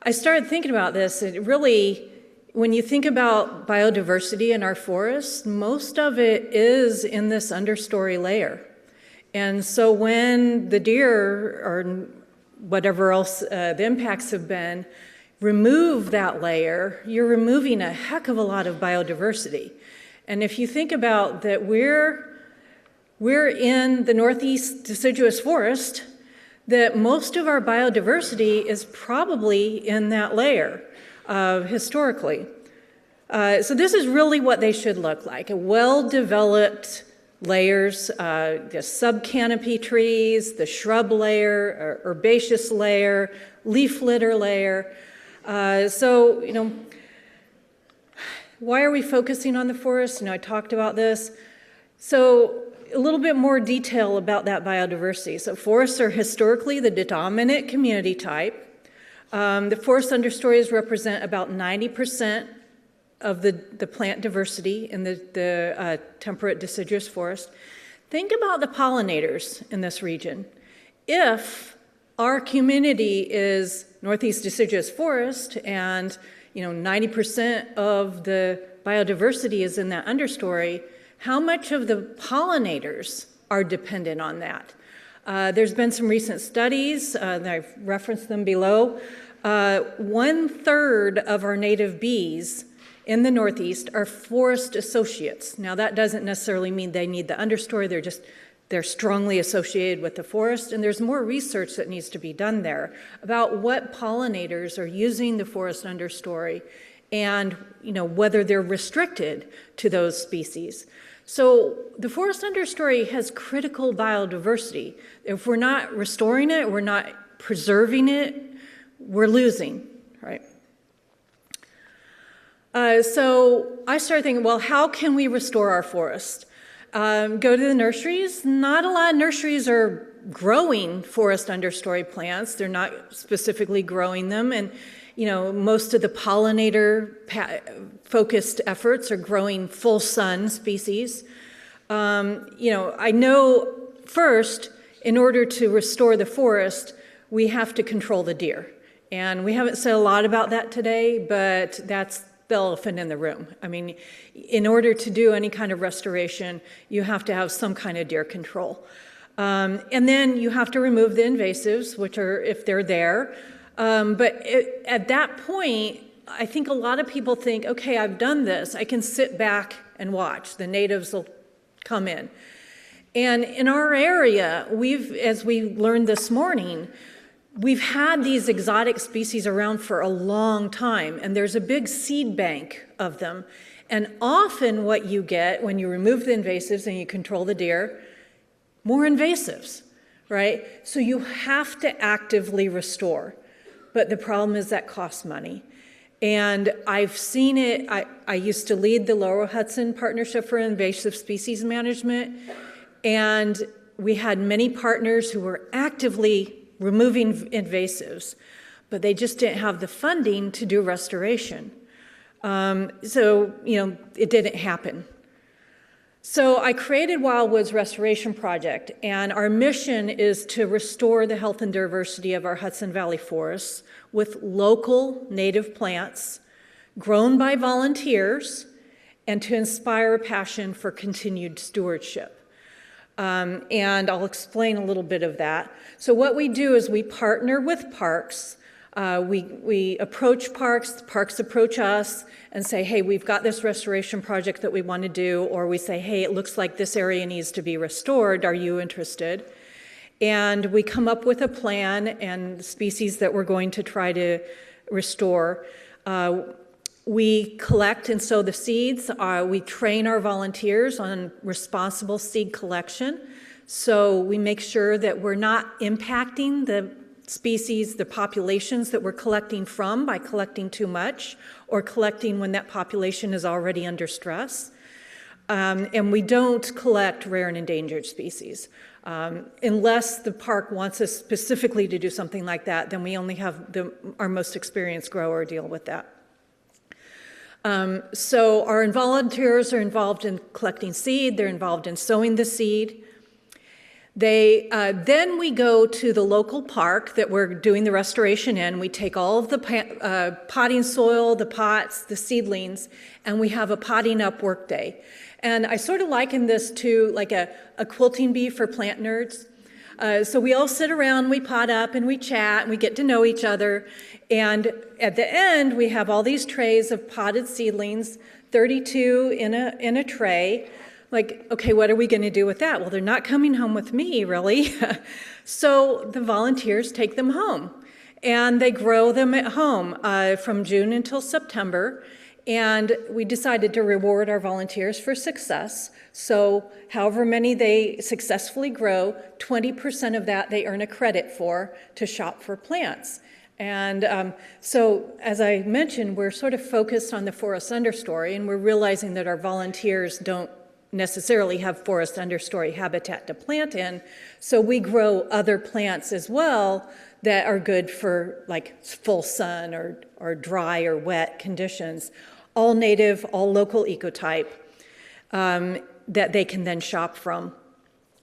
Speaker 15: I started thinking about this. It really, when you think about biodiversity in our forests, most of it is in this understory layer. And so when the deer or whatever else the impacts have been, remove that layer, you're removing a heck of a lot of biodiversity. And if you think about that, we're in the Northeast deciduous forest, that most of our biodiversity is probably in that layer historically. So this is really what they should look like, a well-developed layers, the subcanopy trees, the shrub layer, herbaceous layer, leaf litter layer. So, you know, why are we focusing on the forest? You know, I talked about this. So a little bit more detail about that biodiversity. So forests are historically the dominant community type. The forest understories represent about 90% of the plant diversity in the temperate deciduous forest. Think about the pollinators in this region. If our community is Northeast deciduous forest and 90% of the biodiversity is in that understory, how much of the pollinators are dependent on that? There's been some recent studies, and I've referenced them below. 1/3 of our native bees in the Northeast are forest associates. Now that doesn't necessarily mean they need the understory, they're strongly associated with the forest, and there's more research that needs to be done there about what pollinators are using the forest understory and whether they're restricted to those species. So the forest understory has critical biodiversity. If we're not restoring it, we're not preserving it, we're losing, right? So I started thinking, well, how can we restore our forest? Go to the nurseries. Not a lot of nurseries are growing forest understory plants. They're not specifically growing them. And, most of the pollinator-focused efforts are growing full sun species. I know first, in order to restore the forest, we have to control the deer. And we haven't said a lot about that today, but that's the elephant in the room. I mean, in order to do any kind of restoration, you have to have some kind of deer control. And then you have to remove the invasives, which are, if they're there. But at that point, I think a lot of people think, okay, I've done this. I can sit back and watch. The natives will come in. And in our area, as we learned this morning, we've had these exotic species around for a long time, and there's a big seed bank of them. And often what you get when you remove the invasives and you control the deer, more invasives, right? So you have to actively restore. But the problem is that costs money. And I've seen it, I used to lead the Lower Hudson Partnership for Invasive Species Management, and we had many partners who were actively removing invasives, but they just didn't have the funding to do restoration. So, it didn't happen. So I created Wildwoods Restoration Project, and our mission is to restore the health and diversity of our Hudson Valley forests with local native plants grown by volunteers and to inspire a passion for continued stewardship. And I'll explain a little bit of that. So what we do is we partner with parks. We approach parks approach us and say, hey, we've got this restoration project that we want to do, or we say, hey, it looks like this area needs to be restored. Are you interested? And we come up with a plan and species that we're going to try to restore. We collect and sow the seeds. We train our volunteers on responsible seed collection. So we make sure that we're not impacting the species, the populations that we're collecting from by collecting too much or collecting when that population is already under stress. And we don't collect rare and endangered species. Unless the park wants us specifically to do something like that, then we only have our most experienced grower deal with that. So our volunteers are involved in collecting seed, they're involved in sowing the seed. Then we go to the local park that we're doing the restoration in. We take all of the potting soil, the pots, the seedlings, and we have a potting up work day. And I sort of liken this to like a quilting bee for plant nerds. So we all sit around, we pot up, and we chat, and we get to know each other. And at the end, we have all these trays of potted seedlings, 32 in a tray. Like, okay, what are we going to do with that? Well, they're not coming home with me, really. So the volunteers take them home, and they grow them at home from June until September. And we decided to reward our volunteers for success. So however many they successfully grow, 20% of that they earn a credit for to shop for plants. And so, as I mentioned, we're sort of focused on the forest understory, and we're realizing that our volunteers don't necessarily have forest understory habitat to plant in, so we grow other plants as well that are good for like full sun or dry or wet conditions, all native, all local ecotype that they can then shop from.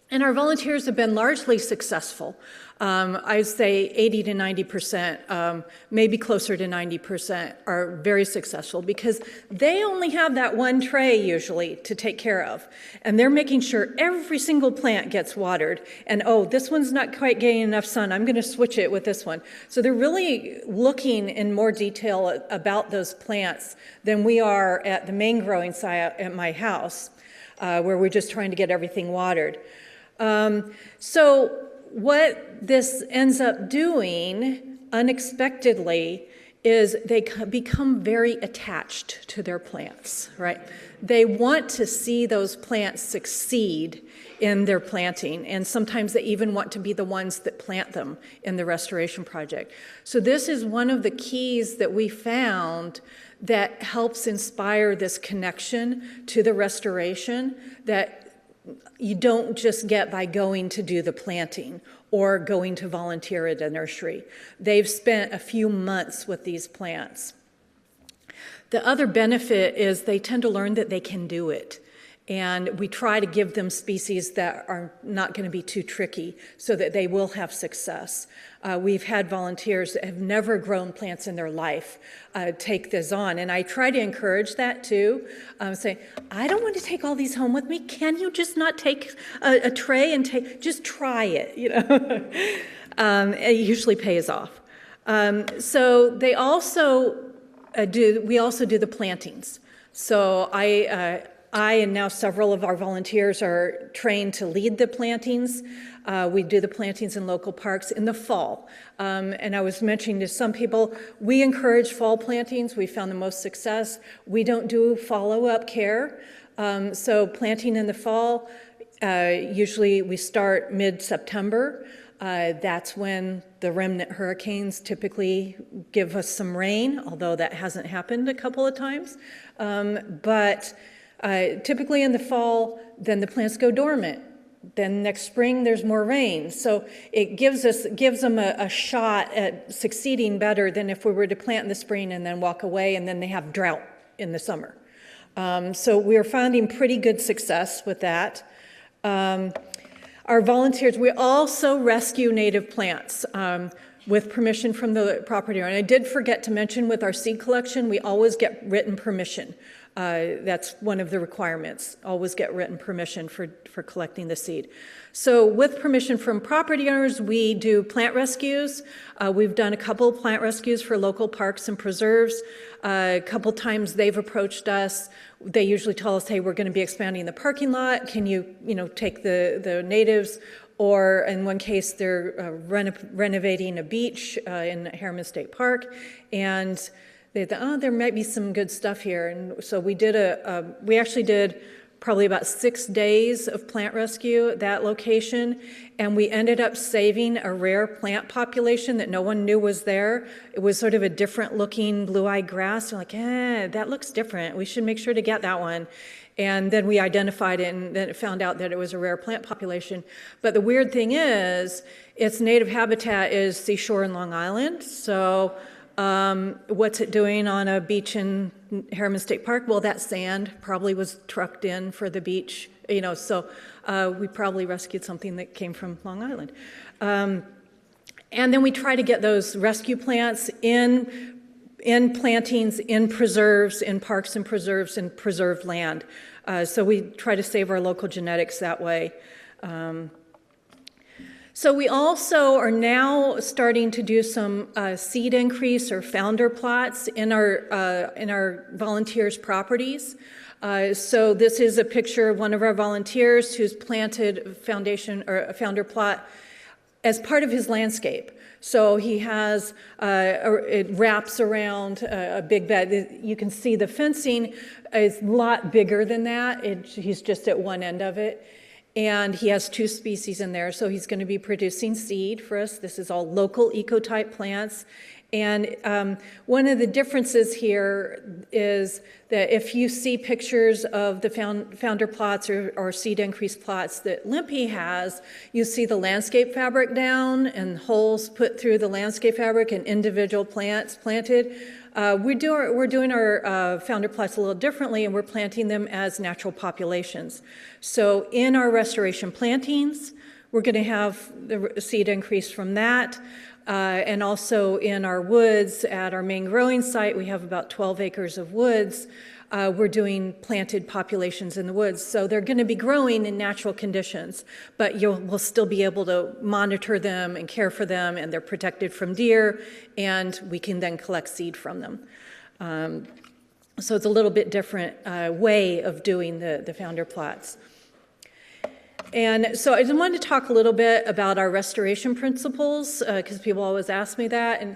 Speaker 15: And our volunteers have been largely successful. I'd say 80 to 90%, maybe closer to 90% are very successful because they only have that one tray usually to take care of. And they're making sure every single plant gets watered. And oh, this one's not quite getting enough sun. I'm going to switch it with this one. So they're really looking in more detail about those plants than we are at the main growing site at my house, where we're just trying to get everything watered. So what this ends up doing unexpectedly is they become very attached to their plants, right? They want to see those plants succeed in their planting, and sometimes they even want to be the ones that plant them in the restoration project. So this is one of the keys that we found that helps inspire this connection to the restoration that you don't just get by going to do the planting or going to volunteer at a nursery. They've spent a few months with these plants. The other benefit is they tend to learn that they can do it. And we try to give them species that are not going to be too tricky so that they will have success. We've had volunteers that have never grown plants in their life take this on. And I try to encourage that too. Say, I don't want to take all these home with me. Can you just not take a tray and just try it, you know? It usually pays off. So they also we also do the plantings. So I and now several of our volunteers are trained to lead the plantings. We do the plantings in local parks in the fall. And I was mentioning to some people, we encourage fall plantings. We found the most success. We don't do follow-up care. So planting in the fall, usually we start mid-September. That's when the remnant hurricanes typically give us some rain, although that hasn't happened a couple of times. But typically in the fall, then the plants go dormant. Then next spring, there's more rain. So it gives them a shot at succeeding better than if we were to plant in the spring and then walk away and then they have drought in the summer. So we're finding pretty good success with that. Our volunteers, we also rescue native plants with permission from the property owner. And I did forget to mention with our seed collection, we always get written permission. That's one of the requirements, always get written permission for collecting the seed. So with permission from property owners, we do plant rescues. We've done a couple of plant rescues for local parks and preserves. A couple times they've approached us. They usually tell us, hey, we're going to be expanding the parking lot. Can you take the natives? Or in one case, they're renovating a beach in Harriman State Park. And they thought, oh, there might be some good stuff here. And so we actually did probably about 6 days of plant rescue at that location. And we ended up saving a rare plant population that no one knew was there. It was sort of a different looking blue-eyed grass. We're like, that looks different. We should make sure to get that one. And then we identified it and then found out that it was a rare plant population. But the weird thing is, its native habitat is seashore in Long Island. So what's it doing on a beach in Harriman State Park? Well, that sand probably was trucked in for the beach, so we probably rescued something that came from Long Island. And then we try to get those rescue plants in plantings, in preserves, in parks and preserved land. So we try to save our local genetics that way. So we also are now starting to do some seed increase or founder plots in our volunteers' properties. So this is a picture of one of our volunteers who's planted a founder plot as part of his landscape. So he has, it wraps around a big bed. You can see the fencing is a lot bigger than that. He's just at one end of it. And he has 2 species in there, so he's going to be producing seed for us. This is all local ecotype plants. And one of the differences here is that if you see pictures of the founder plots or seed increase plots that Limpy has, you see the landscape fabric down and holes put through the landscape fabric and individual plants planted. We're doing our founder plots a little differently, and we're planting them as natural populations. So in our restoration plantings, we're going to have the seed increase from that. And also in our woods, at our main growing site, we have about 12 acres of woods. We're doing planted populations in the woods. So they're going to be growing in natural conditions, but we'll still be able to monitor them and care for them, and they're protected from deer, and we can then collect seed from them. So it's a little bit different way of doing the founder plots. And so I just wanted to talk a little bit about our restoration principles, because people always ask me that. And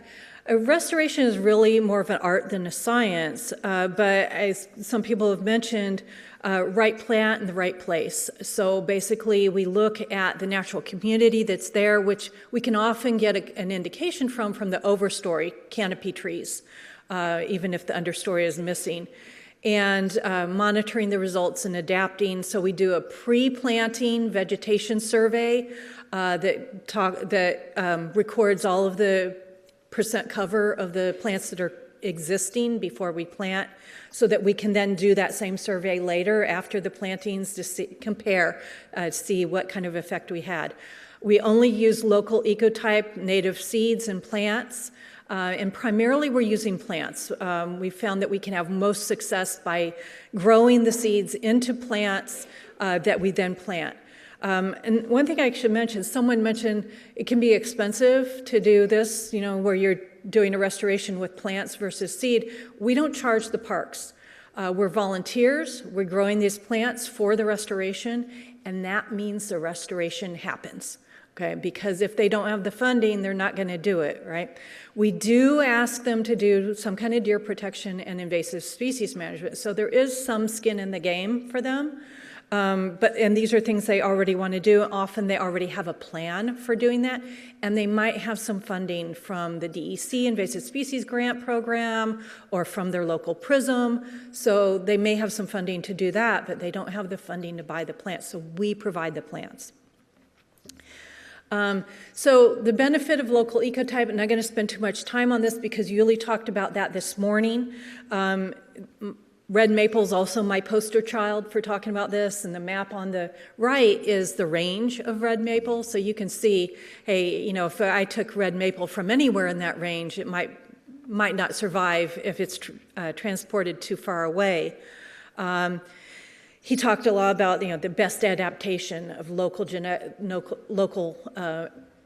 Speaker 15: restoration is really more of an art than a science, but as some people have mentioned, right plant in the right place. So basically we look at the natural community that's there, which we can often get an indication from the overstory canopy trees, even if the understory is missing. And monitoring the results and adapting. So we do a pre-planting vegetation survey that records all of the percent cover of the plants that are existing before we plant, so that we can then do that same survey later after the plantings to compare, see what kind of effect we had. We only use local ecotype native seeds and plants. And primarily we're using plants. We found that we can have most success by growing the seeds into plants that we then plant. And one thing I should mention, someone mentioned it can be expensive to do this, where you're doing a restoration with plants versus seed. We don't charge the parks. We're volunteers, we're growing these plants for the restoration, and that means the restoration happens. Okay, because if they don't have the funding, they're not going to do it, right? We do ask them to do some kind of deer protection and invasive species management, so there is some skin in the game for them. And these are things they already want to do. Often they already have a plan for doing that, and they might have some funding from the DEC Invasive Species Grant Program or from their local PRISM. So they may have some funding to do that, but they don't have the funding to buy the plants, so we provide the plants. So the benefit of local ecotype, and I'm not going to spend too much time on this because Yuli talked about that this morning. Red maple is also my poster child for talking about this, and the map on the right is the range of red maple. So you can see, hey, if I took red maple from anywhere in that range, it might not survive if it's transported too far away. He talked a lot about the best adaptation of local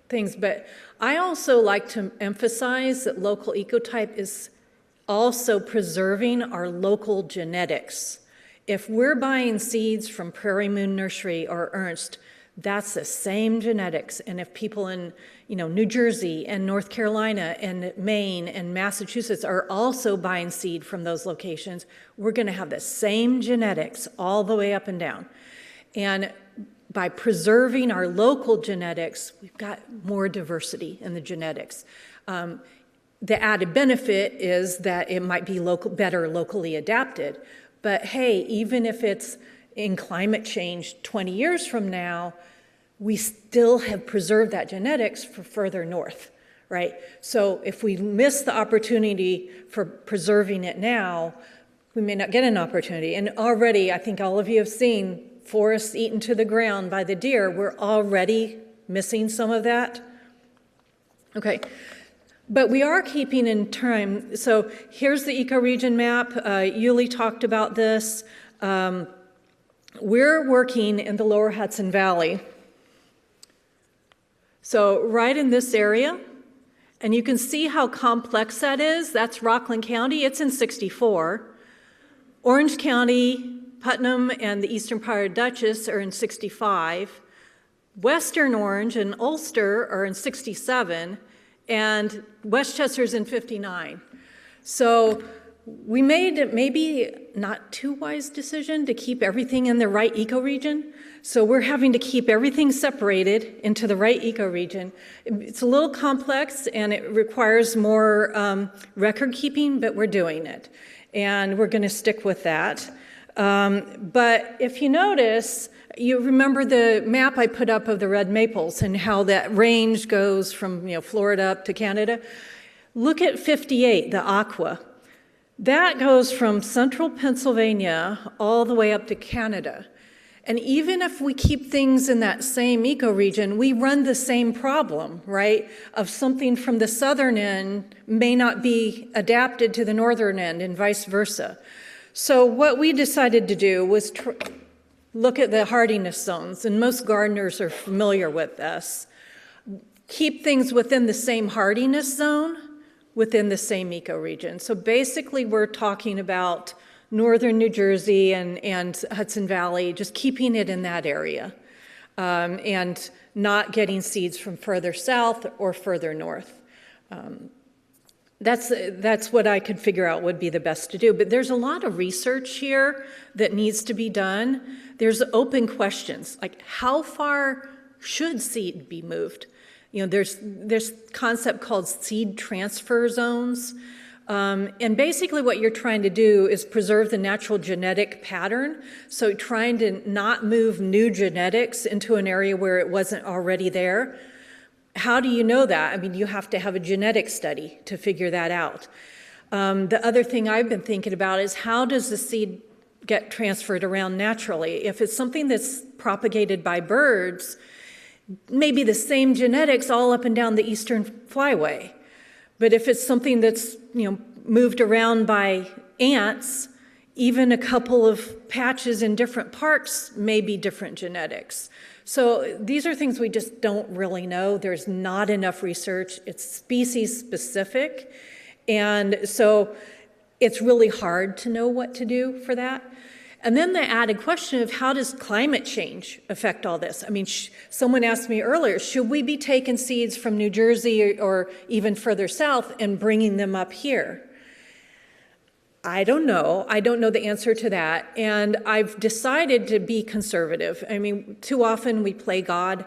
Speaker 15: things, but I also like to emphasize that local ecotype is also preserving our local genetics. If we're buying seeds from Prairie Moon Nursery or Ernst, that's the same genetics. And if people in New Jersey and North Carolina and Maine and Massachusetts are also buying seed from those locations, we're going to have the same genetics all the way up and down. And by preserving our local genetics, we've got more diversity in the genetics. The added benefit is that it might be better locally adapted. But hey, even if it's in climate change 20 years from now, we still have preserved that genetics for further north, right? So if we miss the opportunity for preserving it now, we may not get an opportunity. And already, I think all of you have seen forests eaten to the ground by the deer. We're already missing some of that. Okay. But we are keeping in time. So here's the ecoregion map. Yuli talked about this. We're working in the lower Hudson Valley. So right in this area, and you can see how complex that is. That's Rockland County. It's in 64. Orange County, Putnam, and the eastern part of Dutchess are in 65. Western Orange and Ulster are in 67, and Westchester's in 59. So we made maybe not too wise decision to keep everything in the right ecoregion. So we're having to keep everything separated into the right ecoregion. It's a little complex and it requires more record keeping, but we're doing it. And we're going to stick with that. But if you notice, you remember the map I put up of the red maples and how that range goes from Florida up to Canada. Look at 58, the aqua. That goes from central Pennsylvania all the way up to Canada. And even if we keep things in that same ecoregion, we run the same problem, right? Of something from the southern end may not be adapted to the northern end and vice versa. So what we decided to do was look at the hardiness zones, and most gardeners are familiar with this. Keep things within the same hardiness zone within the same ecoregion. So basically we're talking about northern New Jersey and Hudson Valley, just keeping it in that area and not getting seeds from further south or further north. That's what I could figure out would be the best to do. But there's a lot of research here that needs to be done. There's open questions, like how far should seed be moved? There's this concept called seed transfer zones. And basically what you're trying to do is preserve the natural genetic pattern. So trying to not move new genetics into an area where it wasn't already there. How do you know that? I mean, you have to have a genetic study to figure that out. The other thing I've been thinking about is how does the seed get transferred around naturally? If it's something that's propagated by birds, maybe the same genetics all up and down the eastern flyway. But if it's something that's moved around by ants, even a couple of patches in different parks may be different genetics. So these are things we just don't really know. There's not enough research. It's species specific. And so it's really hard to know what to do for that. And then the added question of how does climate change affect all this? I mean, someone asked me earlier, should we be taking seeds from New Jersey or even further south and bringing them up here? I don't know. I don't know the answer to that. And I've decided to be conservative. I mean, too often we play God.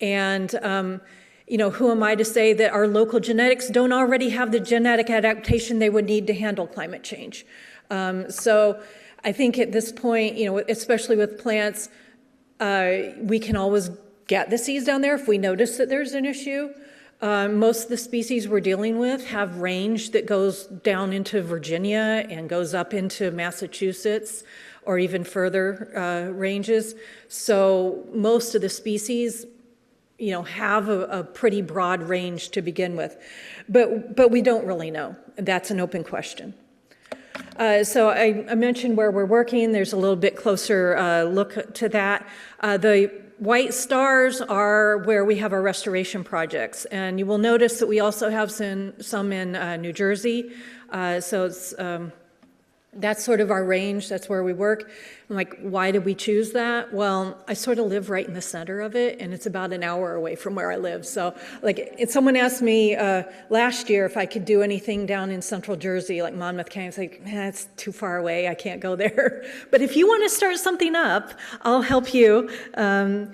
Speaker 15: And, who am I to say that our local genetics don't already have the genetic adaptation they would need to handle climate change? So I think at this point, especially with plants, we can always get the seeds down there if we notice that there's an issue. Most of the species we're dealing with have range that goes down into Virginia and goes up into Massachusetts or even further ranges. So most of the species, have a pretty broad range to begin with. But we don't really know. That's an open question. So I mentioned where we're working. There's a little bit closer look to that. The white stars are where we have our restoration projects. And you will notice that we also have some in New Jersey. So it's, that's sort of our range. That's where we work. I'm like, why did we choose that? Well, I sort of live right in the center of it, and it's about an hour away from where I live. So, someone asked me last year if I could do anything down in central Jersey, like Monmouth County. I was like, it's too far away. I can't go there. But if you want to start something up, I'll help you. And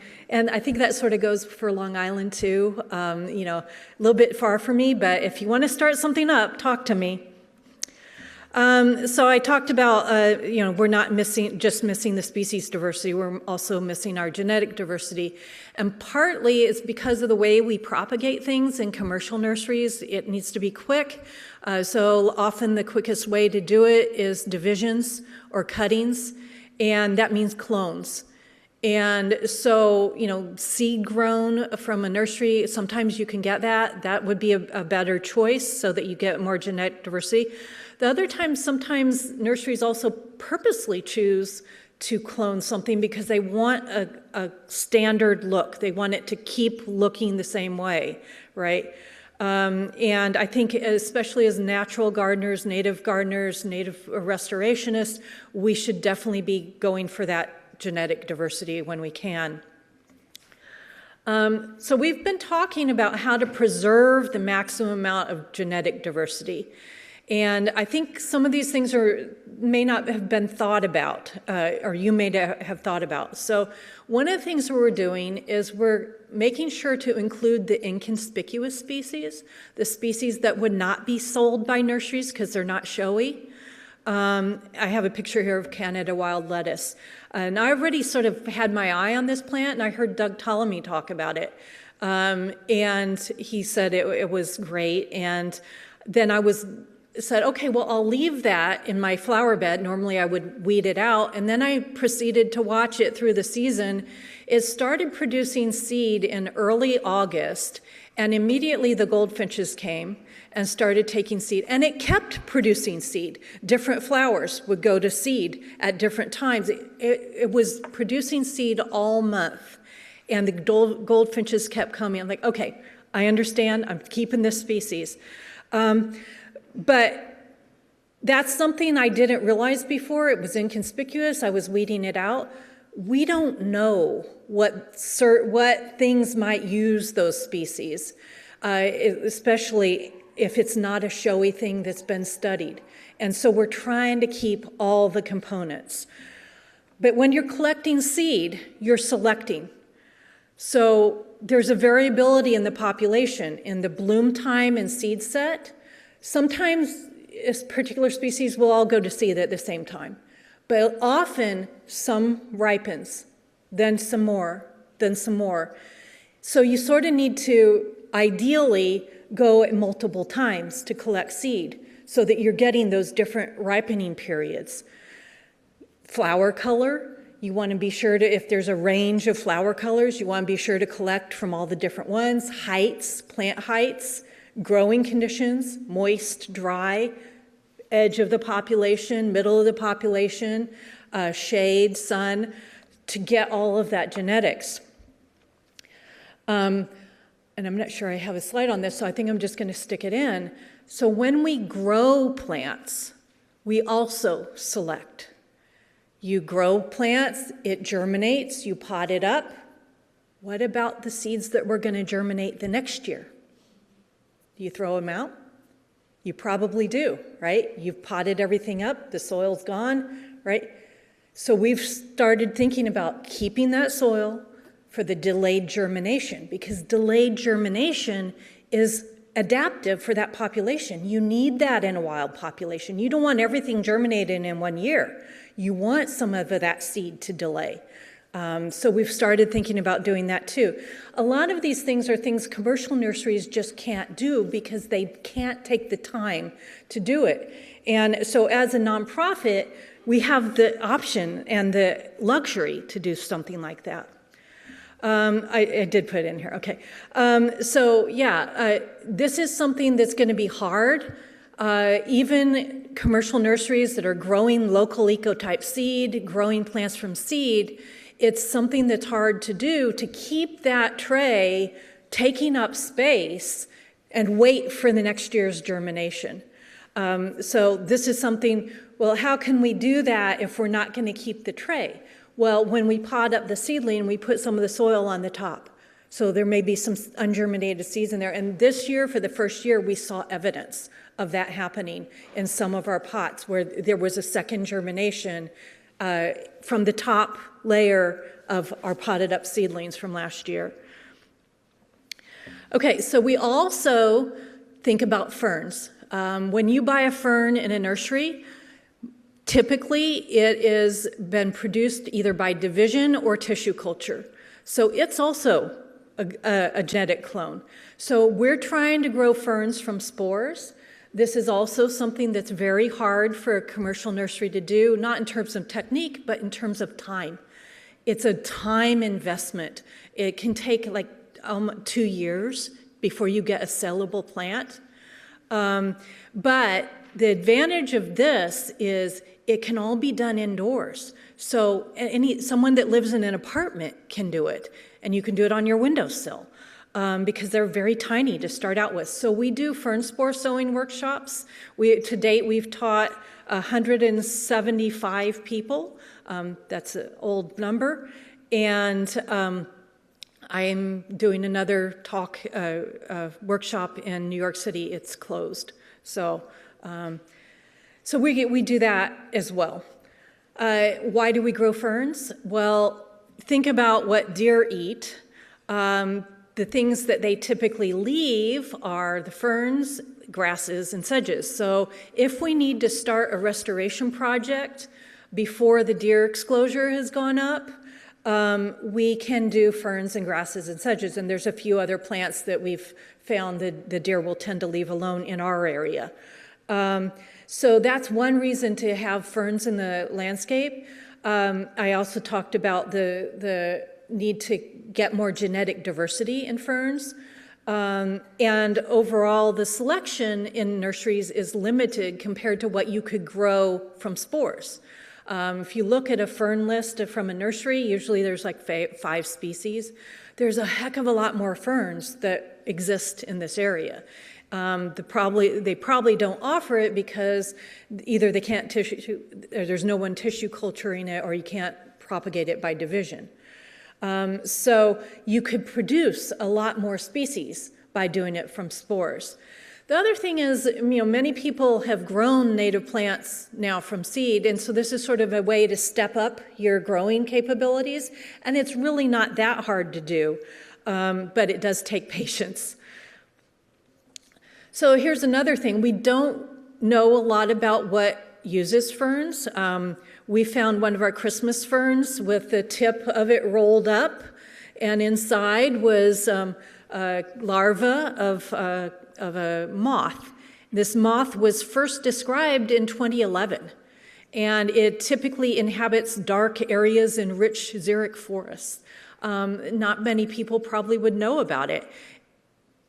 Speaker 15: I think that sort of goes for Long Island, too. A little bit far from me, but if you want to start something up, talk to me. So I talked about, we're not just missing the species diversity, we're also missing our genetic diversity. And partly it's because of the way we propagate things in commercial nurseries. It needs to be quick. So often the quickest way to do it is divisions or cuttings, and that means clones. And so, seed grown from a nursery, sometimes you can get that. That would be a better choice so that you get more genetic diversity. The other times, sometimes nurseries also purposely choose to clone something because they want a standard look. They want it to keep looking the same way, right? And I think especially as natural gardeners, native restorationists, we should definitely be going for that genetic diversity when we can. So we've been talking about how to preserve the maximum amount of genetic diversity. And I think some of these things may not have been thought about, or you may have thought about. So one of the things we're doing is we're making sure to include the inconspicuous species, the species that would not be sold by nurseries because they're not showy. I have a picture here of Canada wild lettuce. And I already sort of had my eye on this plant, and I heard Doug Ptolemy talk about it. And he said it was great. And then I said, okay, well, I'll leave that in my flower bed. Normally I would weed it out. And then I proceeded to watch it through the season. It started producing seed in early August, and immediately the goldfinches came and started taking seed. And it kept producing seed. Different flowers would go to seed at different times. It was producing seed all month. And the goldfinches kept coming. I'm like, okay, I understand. I'm keeping this species. But that's something I didn't realize before. It was inconspicuous. I was weeding it out. We don't know what things might use those species, especially if it's not a showy thing that's been studied. And so we're trying to keep all the components. But when you're collecting seed, you're selecting. So there's a variability in the population, in the bloom time and seed set. Sometimes particular species will all go to seed at the same time, but often some ripens, then some more, then some more. So you sort of need to ideally go at multiple times to collect seed so that you're getting those different ripening periods. Flower color, you want to be sure to, if there's a range of flower colors, you want to be sure to collect from all the different ones. Heights, plant heights, growing conditions, moist, dry, edge of the population, middle of the population, shade, sun, to get all of that genetics. And I'm not sure I have a slide on this, so I think I'm just going to stick it in. So when we grow plants, we also select. You grow plants, it germinates, you pot it up. What about the seeds that we're going to germinate the next year? Do you throw them out? You probably do, right? You've potted everything up, the soil's gone, right? So we've started thinking about keeping that soil for the delayed germination, because delayed germination is adaptive for that population. You need that in a wild population. You don't want everything germinated in 1 year. You want some of that seed to delay. So we've started thinking about doing that too. A lot of these things are things commercial nurseries just can't do because they can't take the time to do it. And so as a nonprofit, we have the option and the luxury to do something like that. I did put it in here, okay. This is something that's going to be hard. Even commercial nurseries that are growing local eco-type seed, growing plants from seed, it's something that's hard to do to keep that tray taking up space and wait for the next year's germination. So this is something, well, how can we do that if we're not going to keep the tray? Well, when we pot up the seedling, we put some of the soil on the top. So there may be some ungerminated seeds in there. And this year, for the first year, we saw evidence of that happening in some of our pots where there was a second germination from the top layer of our potted up seedlings from last year. Okay, so we also think about ferns. When you buy a fern in a nursery, typically it has been produced either by division or tissue culture. So it's also a genetic clone. So we're trying to grow ferns from spores. This is also something that's very hard for a commercial nursery to do, not in terms of technique, but in terms of time. It's a time investment. It can take like 2 years before you get a sellable plant. But The advantage of this is it can all be done indoors. So someone that lives in an apartment can do it, and you can do it on your windowsill because they're very tiny to start out with. So we do fern spore sowing workshops. To date, we've taught 175 people. That's an old number. And I'm doing another workshop in New York City. It's closed. So we do that as well. Why do we grow ferns? Well, think about what deer eat. The things that they typically leave are the ferns, grasses, and sedges. So if we need to start a restoration project before the deer exposure has gone up, we can do ferns and grasses and sedges. And there's a few other plants that we've found that the deer will tend to leave alone in our area. So that's one reason to have ferns in the landscape. I also talked about the need to get more genetic diversity in ferns. And overall, the selection in nurseries is limited compared to what you could grow from spores. If you look at a fern list from a nursery, usually there's like 5 species. There's a heck of a lot more ferns that exist in this area. They probably don't offer it because either they can't there's no one tissue culturing it, or you can't propagate it by division. So you could produce a lot more species by doing it from spores. The other thing is, many people have grown native plants now from seed, and so this is sort of a way to step up your growing capabilities, and it's really not that hard to do, but it does take patience. So here's another thing. We don't know a lot about what uses ferns. We found one of our Christmas ferns with the tip of it rolled up, and inside was a larva of a moth. This moth was first described in 2011, and it typically inhabits dark areas in rich xeric forests. Not many people probably would know about it.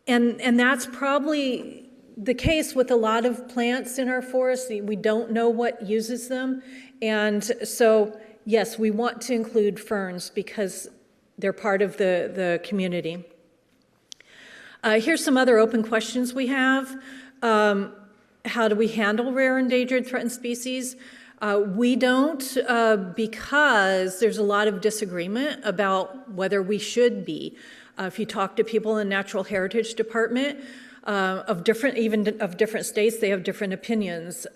Speaker 15: And that's probably the case with a lot of plants in our forests. We don't know what uses them. And so, yes, we want to include ferns because they're part of the community. Here's some other open questions we have. How do we handle rare, endangered, threatened species? We don't because there's a lot of disagreement about whether we should be. If you talk to people in the Natural Heritage Department of different states, they have different opinions.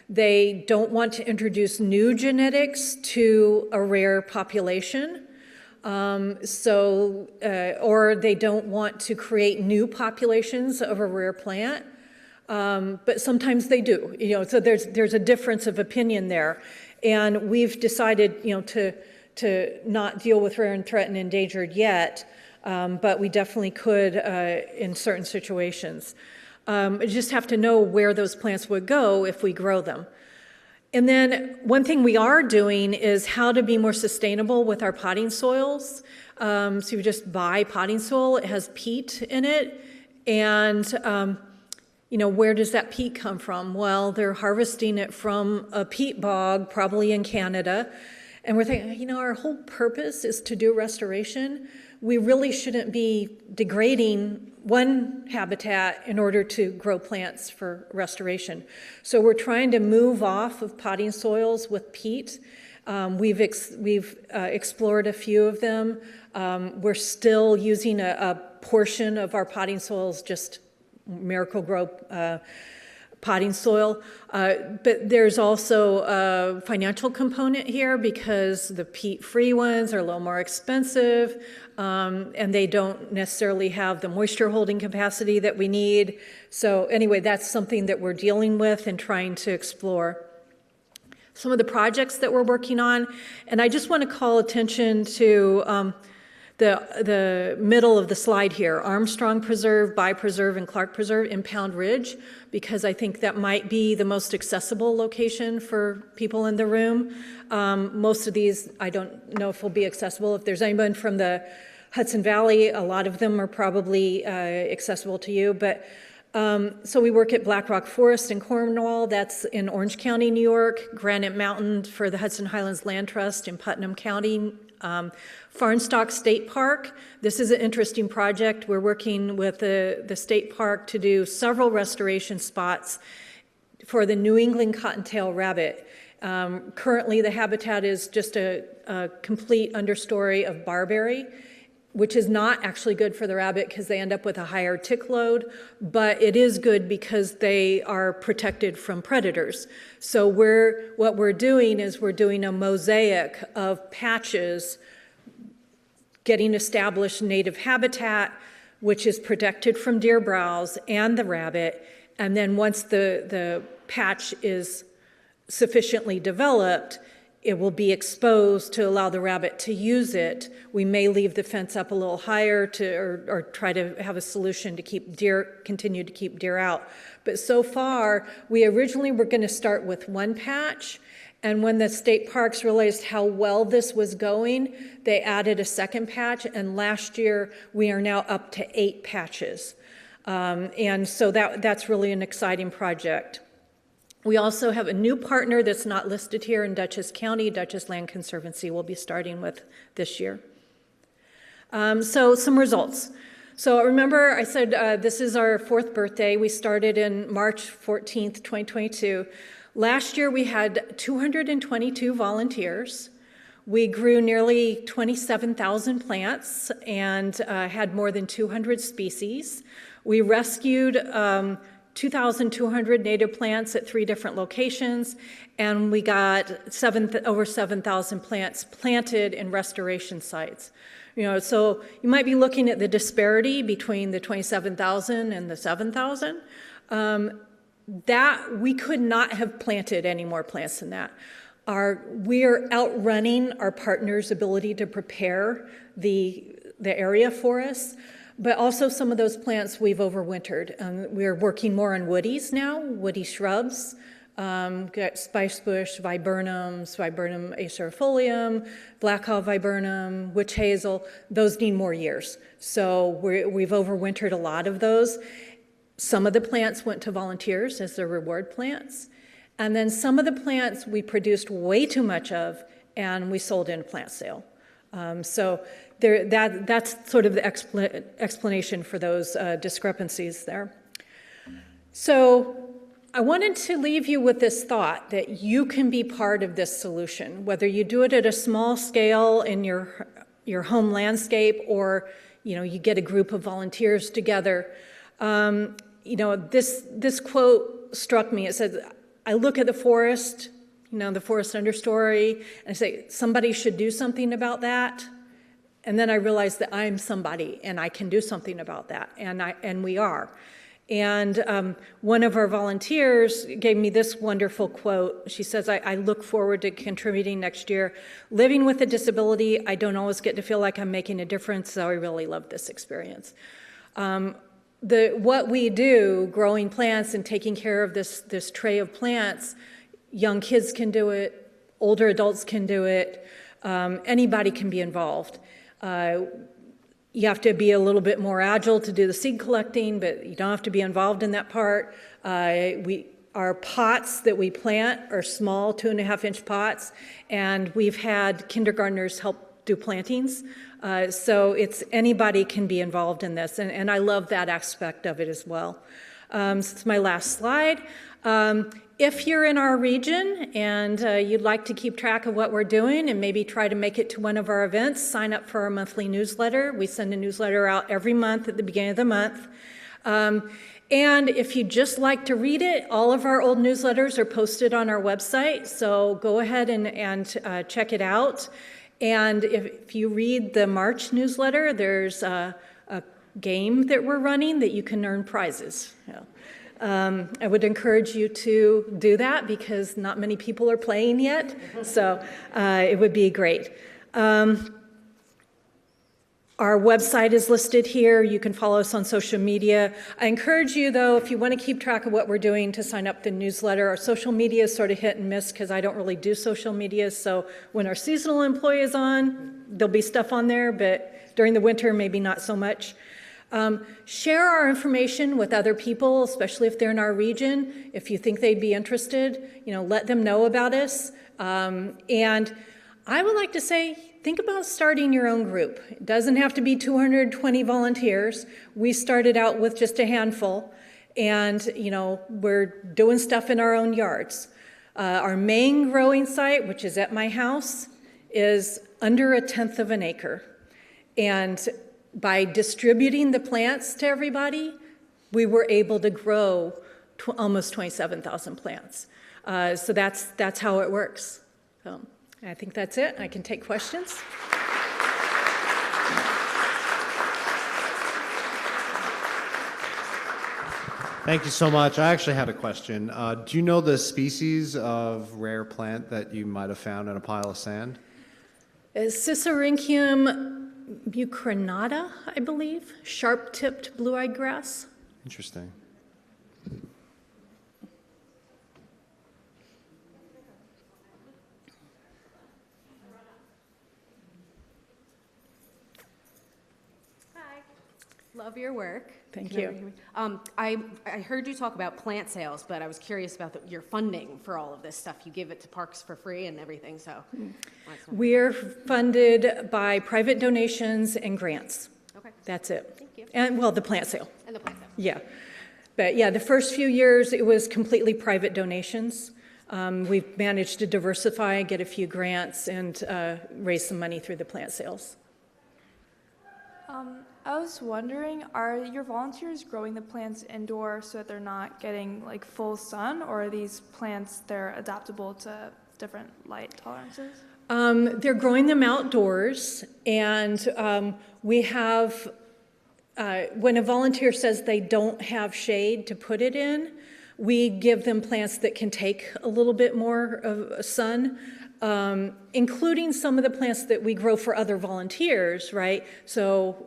Speaker 15: They don't want to introduce new genetics to a rare population. Or they don't want to create new populations of a rare plant, but sometimes they do. So there's a difference of opinion there, and we've decided, to not deal with rare and threatened, endangered yet, but we definitely could in certain situations. You just have to know where those plants would go if we grow them. And then one thing we are doing is how to be more sustainable with our potting soils. So you just buy potting soil, it has peat in it, and where does that peat come from? Well, they're harvesting it from a peat bog, probably in Canada, and we're thinking, our whole purpose is to do restoration. We really shouldn't be degrading one habitat in order to grow plants for restoration. So we're trying to move off of potting soils with peat. We've explored a few of them. We're still using a portion of our potting soils, just Miracle-Gro potting soil. But there's also a financial component here because the peat-free ones are a little more expensive, and they don't necessarily have the moisture holding capacity that we need. So anyway, that's something that we're dealing with and trying to explore. Some of the projects that we're working on, and I just want to call attention to the middle of the slide here, Armstrong Preserve, By Preserve, and Clark Preserve in Pound Ridge, because I think that might be the most accessible location for people in the room. Most of these, I don't know if will be accessible. If there's anyone from the Hudson Valley, a lot of them are probably accessible to you, but So we work at Black Rock Forest in Cornwall, that's in Orange County, New York, Granite Mountain for the Hudson Highlands Land Trust in Putnam County, Farnstock State Park. This is an interesting project. We're working with the state park to do several restoration spots for the New England cottontail rabbit. Currently, the habitat is just a complete understory of barberry, which is not actually good for the rabbit because they end up with a higher tick load, but it is good because they are protected from predators. So what we're doing is we're doing a mosaic of patches, getting established native habitat, which is protected from deer browse and the rabbit, and then once the patch is sufficiently developed, it will be exposed to allow the rabbit to use it. We may leave the fence up a little higher or try to have a solution to continue to keep deer out. But so far, we originally were going to start with one patch, and when the state parks realized how well this was going, they added a second patch, and last year we are now up to 8 patches. And so that's really an exciting project. We also have a new partner that's not listed here in Dutchess County. Dutchess Land Conservancy will be starting with this year. So some results. So remember I said this is our 4th birthday. We started in March 14th, 2022. Last year we had 222 volunteers. We grew nearly 27,000 plants and had more than 200 species. We rescued 2,200 native plants at 3 different locations, and we got over 7,000 plants planted in restoration sites. So you might be looking at the disparity between the 27,000 and the 7,000. That we could not have planted any more plants than that. We are outrunning our partners' ability to prepare the area for us. But also some of those plants we've overwintered. We're working more on woodies now, woody shrubs, got spice bush, viburnum acerifolium, black haw viburnum, witch hazel. Those need more years. So we've overwintered a lot of those. Some of the plants went to volunteers as their reward plants. And then some of the plants we produced way too much of and we sold in a plant sale. So that's sort of the explanation for those discrepancies there. So I wanted to leave you with this thought that you can be part of this solution, whether you do it at a small scale in your home landscape or you get a group of volunteers together. This quote struck me. It says, I look at the forest, the forest understory, and I say, somebody should do something about that. And then I realized that I'm somebody and I can do something about that, and we are. And one of our volunteers gave me this wonderful quote. She says, I look forward to contributing next year. Living with a disability, I don't always get to feel like I'm making a difference, so I really love this experience. What we do, growing plants and taking care of this tray of plants, young kids can do it, older adults can do it, anybody can be involved. You have to be a little bit more agile to do the seed collecting, but you don't have to be involved in that part. Our pots that we plant are small, 2.5-inch pots, and we've had kindergartners help do plantings. So anybody can be involved in this, and I love that aspect of it as well. This is my last slide. If you're in our region and you'd like to keep track of what we're doing and maybe try to make it to one of our events, sign up for our monthly newsletter. We send a newsletter out every month at the beginning of the month. And if you'd just like to read it, all of our old newsletters are posted on our website, so go ahead and check it out. And if you read the March newsletter, there's a game that we're running that you can earn prizes. I would encourage you to do that because not many people are playing yet, so it would be great. Our website is listed here. You can follow us on social media. I encourage you, though, if you want to keep track of what we're doing, to sign up the newsletter. Our social media is sort of hit and miss because I don't really do social media, so when our seasonal employee is on, there'll be stuff on there, but during the winter, maybe not so much. Share our information with other people, especially if they're in our region. If you think they'd be interested, let them know about us. And I would like to say, think about starting your own group. It doesn't have to be 220 volunteers. We started out with just a handful, and we're doing stuff in our own yards. Our main growing site, which is at my house, is under 1/10 of an acre. And by distributing the plants to everybody, we were able to grow almost 27,000 plants. So that's how it works. So I think that's it. I can take questions.
Speaker 1: Thank you so much. I actually had a question. Do you know the species of rare plant that you might have found in a pile of sand?
Speaker 15: Cicericium mucronata, I believe, sharp-tipped blue-eyed grass.
Speaker 1: Interesting.
Speaker 12: Love your work.
Speaker 15: Thank
Speaker 12: Can
Speaker 15: you.
Speaker 12: everyone hear me? I heard you talk about plant sales, but I was curious about your funding for all of this stuff. You give it to parks for free and everything, so.
Speaker 15: We're funded by private donations and grants.
Speaker 12: Okay.
Speaker 15: That's it.
Speaker 12: Thank you.
Speaker 15: And, well, the plant sale.
Speaker 12: And the plant sale.
Speaker 15: Yeah. But yeah, the first few years, it was completely private donations. We've managed to diversify, get a few grants, and raise some money through the plant sales.
Speaker 11: I was wondering, are your volunteers growing the plants indoor so that they're not getting like full sun, or are these plants, they're adaptable to different light tolerances?
Speaker 15: They're growing them outdoors, and we have, when a volunteer says they don't have shade to put it in, we give them plants that can take a little bit more of sun, including some of the plants that we grow for other volunteers, right? So,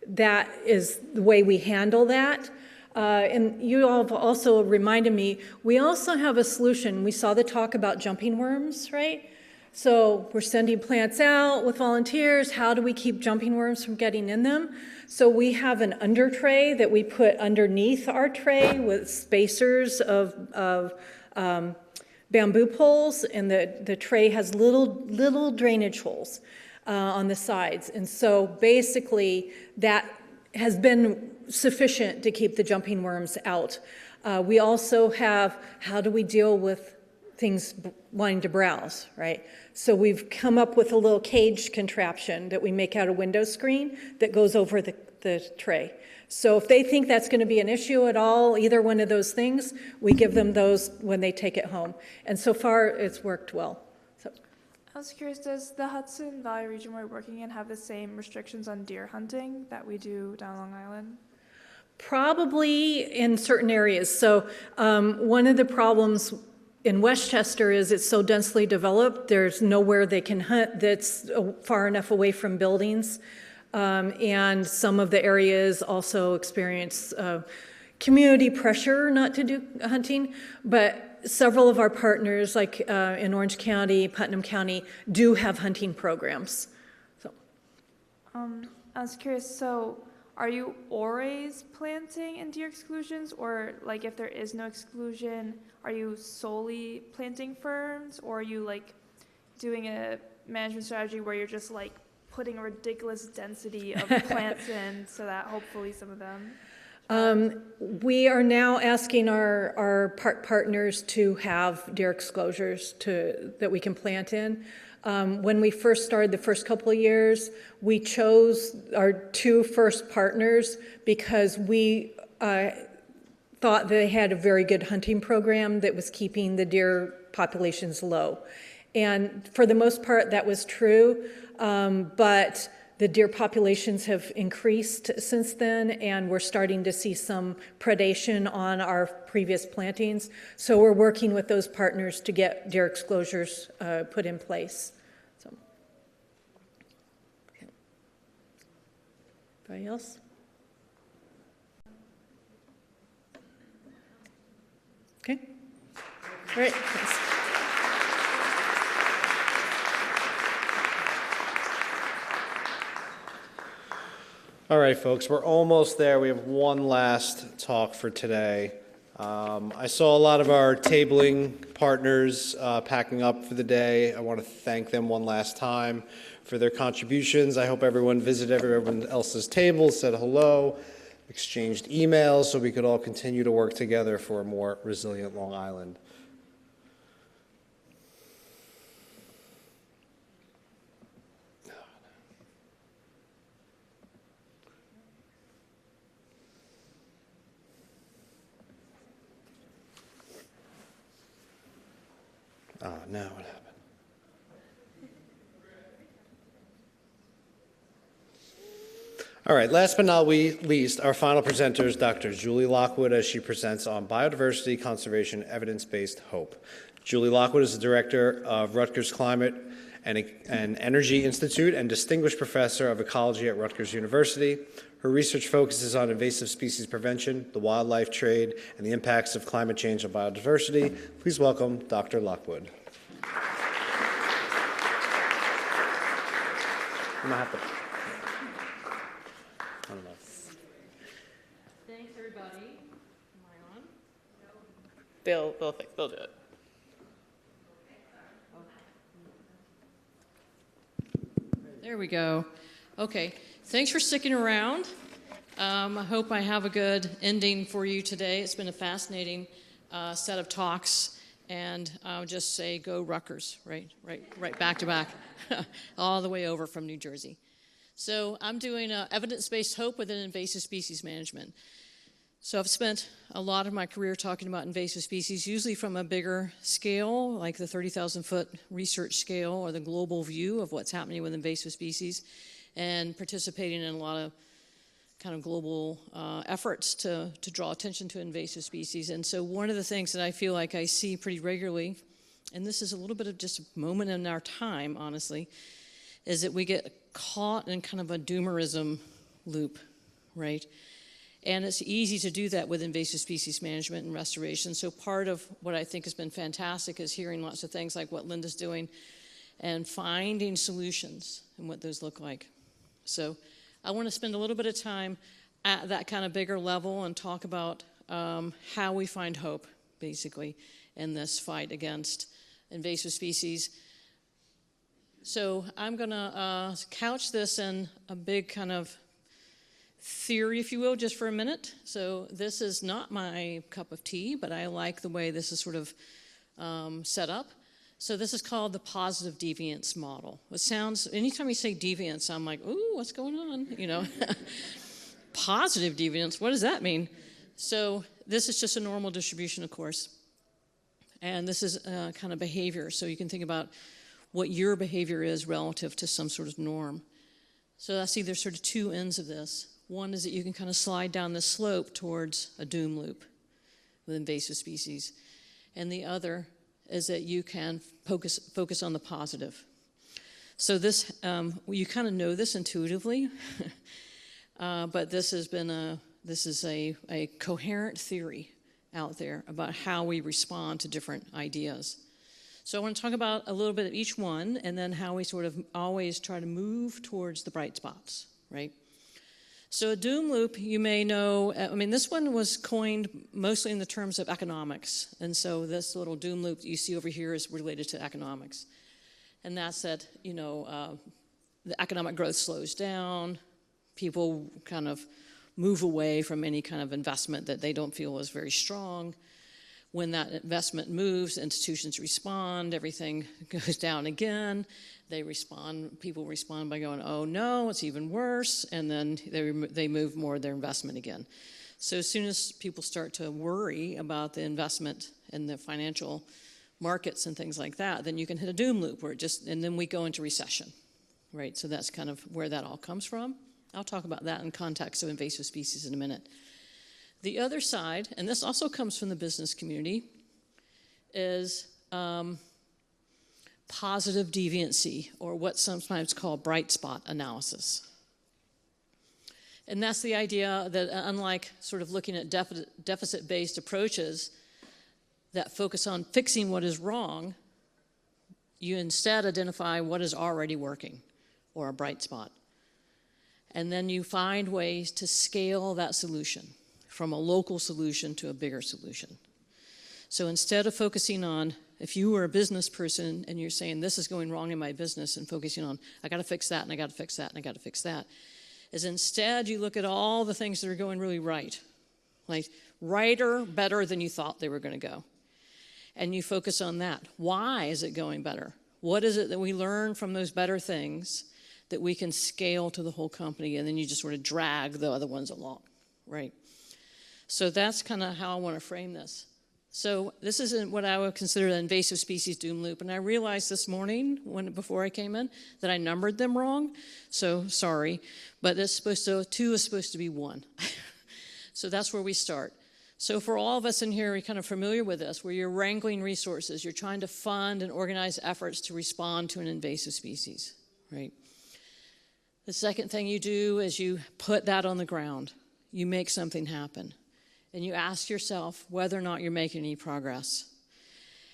Speaker 15: that is the way we handle that. And you all have also reminded me, we also have a solution. We saw the talk about jumping worms, right? So we're sending plants out with volunteers. How do we keep jumping worms from getting in them? So we have an under tray that we put underneath our tray with spacers of bamboo poles, and the tray has little drainage holes on the sides. And so basically that has been sufficient to keep the jumping worms out. We also have, how do we deal with things wanting to browse, right? So we've come up with a little cage contraption that we make out of window screen that goes over the tray. So if they think that's going to be an issue at all, either one of those things, we give them those when they take it home. And so far, it's worked well. So.
Speaker 11: I was curious, does the Hudson Valley region we're working in have the same restrictions on deer hunting that we do down Long Island?
Speaker 15: Probably in certain areas. So one of the problems in Westchester is it's so densely developed, there's nowhere they can hunt that's far enough away from buildings. And some of the areas also experience community pressure not to do hunting, but several of our partners, like in Orange County, Putnam County, do have hunting programs. So.
Speaker 11: I was curious, so are you always planting in deer exclusions, or like if there is no exclusion, are you solely planting ferns, or are you like doing a management strategy where you're just like putting a ridiculous density of plants in so that hopefully some of them?
Speaker 15: We are now asking our partners to have deer exclosures that we can plant in. When we first started the first couple of years, we chose our two first partners because we thought they had a very good hunting program that was keeping the deer populations low. And for the most part, that was true, but the deer populations have increased since then, and we're starting to see some predation on our previous plantings. So we're working with those partners to get deer exclosures put in place. So. Okay. Anybody else? Okay. All right. Thanks.
Speaker 1: All right, folks, we're almost there. We have one last talk for today. I saw a lot of our tabling partners packing up for the day. I want to thank them one last time for their contributions. I hope everyone visited everyone else's tables, said hello, exchanged emails so we could all continue to work together for a more resilient Long Island. Oh, no, what happened? All right, last but not least, our final presenter is Dr. Julie Lockwood as she presents on biodiversity, conservation, evidence-based hope. Julie Lockwood is the director of Rutgers Climate and Energy Institute and distinguished professor of ecology at Rutgers University. Her research focuses on invasive species prevention, the wildlife trade, and the impacts of climate change on biodiversity. Please welcome Dr. Lockwood. I'm gonna have to. I don't know.
Speaker 16: Thanks, everybody. Am I on?
Speaker 4: They'll do it.
Speaker 16: There we go. Okay, thanks for sticking around. I hope I have a good ending for you today. It's been a fascinating set of talks, and I'll just say go Rutgers, right back to back, all the way over from New Jersey. So I'm doing evidence-based hope within invasive species management. So I've spent a lot of my career talking about invasive species, usually from a bigger scale, like the 30,000-foot research scale or the global view of what's happening with invasive species, and participating in a lot of kind of global efforts to draw attention to invasive species. And so one of the things that I feel like I see pretty regularly, and this is a little bit of just a moment in our time, honestly, is that we get caught in kind of a doomerism loop, right? And it's easy to do that with invasive species management and restoration. So part of what I think has been fantastic is hearing lots of things like what Linda's doing and finding solutions and what those look like. So I want to spend a little bit of time at that kind of bigger level and talk about how we find hope, basically, in this fight against invasive species. So I'm going to couch this in a big kind of theory, if you will, just for a minute. So this is not my cup of tea, but I like the way this is sort of set up. So this is called the positive deviance model. It sounds, anytime you say deviance, I'm like, ooh, what's going on? You know, positive deviance, what does that mean? So this is just a normal distribution, of course. And this is kind of behavior. So you can think about what your behavior is relative to some sort of norm. So I see there's sort of two ends of this. One is that you can kind of slide down the slope towards a doom loop with invasive species. And the other is that you can focus on the positive. So this, you kind of know this intuitively, but this is a coherent theory out there about how we respond to different ideas. So I want to talk about a little bit of each one, and then how we sort of always try to move towards the bright spots, right? So a doom loop, you may know, I mean, this one was coined mostly in the terms of economics. And so this little doom loop that you see over here is related to economics. And that's that, you know, the economic growth slows down, people kind of move away from any kind of investment that they don't feel is very strong. When that investment moves, institutions respond, everything goes down again. People respond by going, oh no, it's even worse, and then they move more of their investment again. So as soon as people start to worry about the investment in the financial markets and things like that, then you can hit a doom loop where and then we go into recession, right? So that's kind of where that all comes from. I'll talk about that in context of invasive species in a minute. The other side, and this also comes from the business community, is positive deviancy, or what's sometimes called bright spot analysis. And that's the idea that unlike sort of looking at deficit-based approaches that focus on fixing what is wrong, you instead identify what is already working, or a bright spot. And then you find ways to scale that solution from a local solution to a bigger solution. So instead of focusing on, if you were a business person and you're saying, this is going wrong in my business, and focusing on, I got to fix that, and I got to fix that, and I got to fix that, is instead you look at all the things that are going really right, like righter, better than you thought they were going to go. And you focus on that. Why is it going better? What is it that we learn from those better things that we can scale to the whole company, and then you just sort of drag the other ones along, right? So that's kind of how I want to frame this. So this isn't what I would consider an invasive species doom loop, and I realized this morning, before I came in, that I numbered them wrong, so sorry, but it's supposed to, 2 is supposed to be 1. So that's where we start. So for all of us in here, we're kind of familiar with this, where you're wrangling resources, you're trying to fund and organize efforts to respond to an invasive species, right? The second thing you do is you put that on the ground. You make something happen. And you ask yourself whether or not you're making any progress.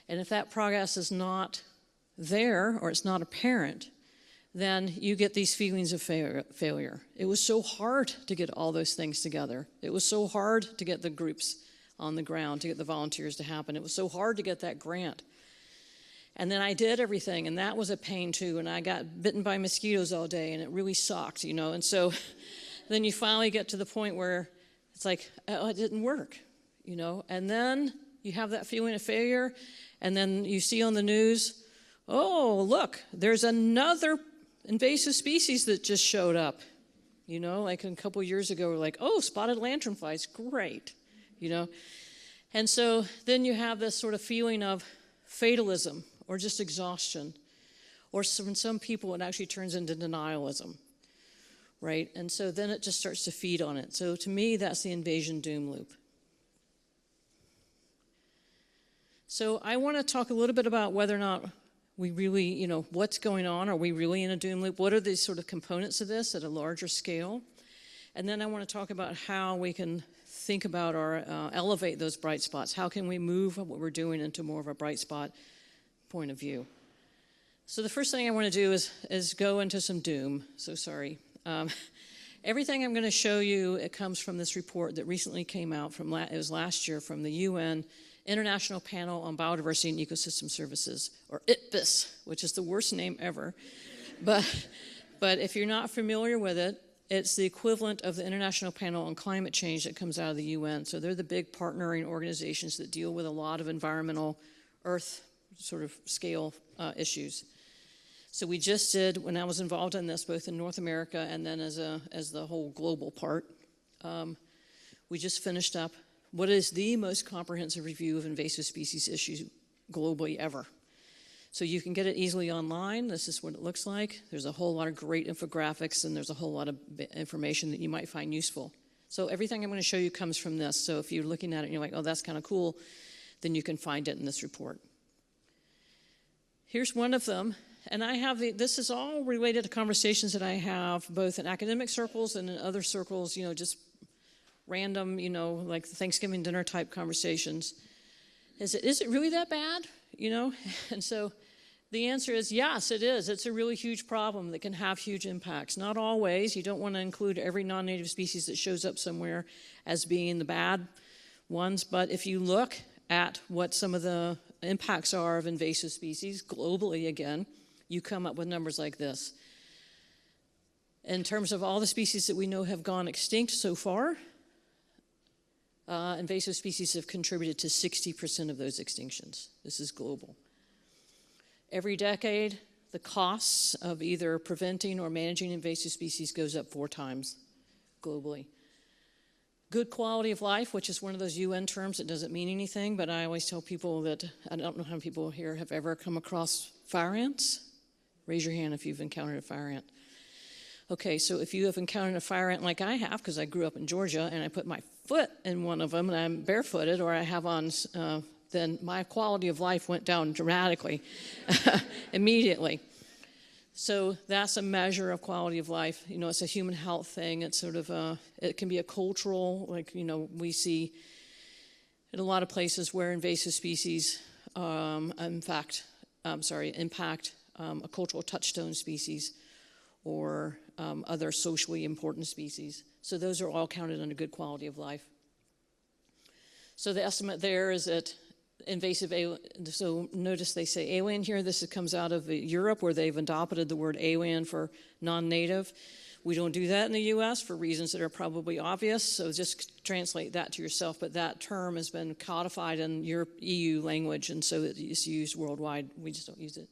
Speaker 16: And if that progress is not there or it's not apparent, then you get these feelings of failure. It was so hard to get all those things together. It was so hard to get the groups on the ground, to get the volunteers to happen. It was so hard to get that grant. And then I did everything, and that was a pain too, and I got bitten by mosquitoes all day, and it really sucked, you know. And so then you finally get to the point where it's like, oh, it didn't work, you know. And then you have that feeling of failure, and then you see on the news, oh, look, there's another invasive species that just showed up, you know. Like a couple years ago, we're like, oh, spotted lanternflies, great, you know. And so then you have this sort of feeling of fatalism or just exhaustion, or in some people it actually turns into denialism. Right? And so then it just starts to feed on it. So to me, that's the invasion doom loop. So I want to talk a little bit about whether or not we really, you know, what's going on. Are we really in a doom loop? What are the sort of components of this at a larger scale? And then I want to talk about how we can think about or elevate those bright spots. How can we move what we're doing into more of a bright spot point of view? So the first thing I want to do is go into some doom. So sorry. Everything I'm going to show you, it comes from this report that recently came out it was last year from the UN International Panel on Biodiversity and Ecosystem Services, or IPBES, which is the worst name ever. But if you're not familiar with it, it's the equivalent of the International Panel on Climate Change that comes out of the UN. So they're the big partnering organizations that deal with a lot of environmental Earth sort of scale issues. So we just did, when I was involved in this, both in North America and then as the whole global part, we just finished up what is the most comprehensive review of invasive species issues globally ever. So you can get it easily online. This is what it looks like. There's a whole lot of great infographics, and there's a whole lot of information that you might find useful. So everything I'm going to show you comes from this. So if you're looking at it and you're like, oh, that's kind of cool, then you can find it in this report. Here's one of them. And I have this is all related to conversations that I have both in academic circles and in other circles, you know, just random, you know, like Thanksgiving dinner type conversations. Is it really that bad, you know? And so the answer is yes, it is. It's a really huge problem that can have huge impacts. Not always. You don't want to include every non-native species that shows up somewhere as being the bad ones. But if you look at what some of the impacts are of invasive species globally, again, you come up with numbers like this. In terms of all the species that we know have gone extinct so far, invasive species have contributed to 60% of those extinctions. This is global. Every decade, the costs of either preventing or managing invasive species goes up 4 times globally. Good quality of life, which is one of those UN terms that doesn't mean anything, but I always tell people that, I don't know how many people here have ever come across fire ants. Raise your hand if you've encountered a fire ant. Okay, so if you have encountered a fire ant like I have, because I grew up in Georgia, and I put my foot in one of them, and I'm barefooted, or I have on, then my quality of life went down dramatically, immediately. So that's a measure of quality of life. You know, it's a human health thing. It's sort of it can be a cultural, like, you know, we see in a lot of places where invasive species, impact a cultural touchstone species, or other socially important species. So those are all counted under good quality of life. So the estimate there is that invasive alien, so notice they say alien here. This comes out of Europe, where they've adopted the word alien for non-native. We don't do that in the US for reasons that are probably obvious, so just translate that to yourself. But that term has been codified in your EU language, and so it's used worldwide. We just don't use it.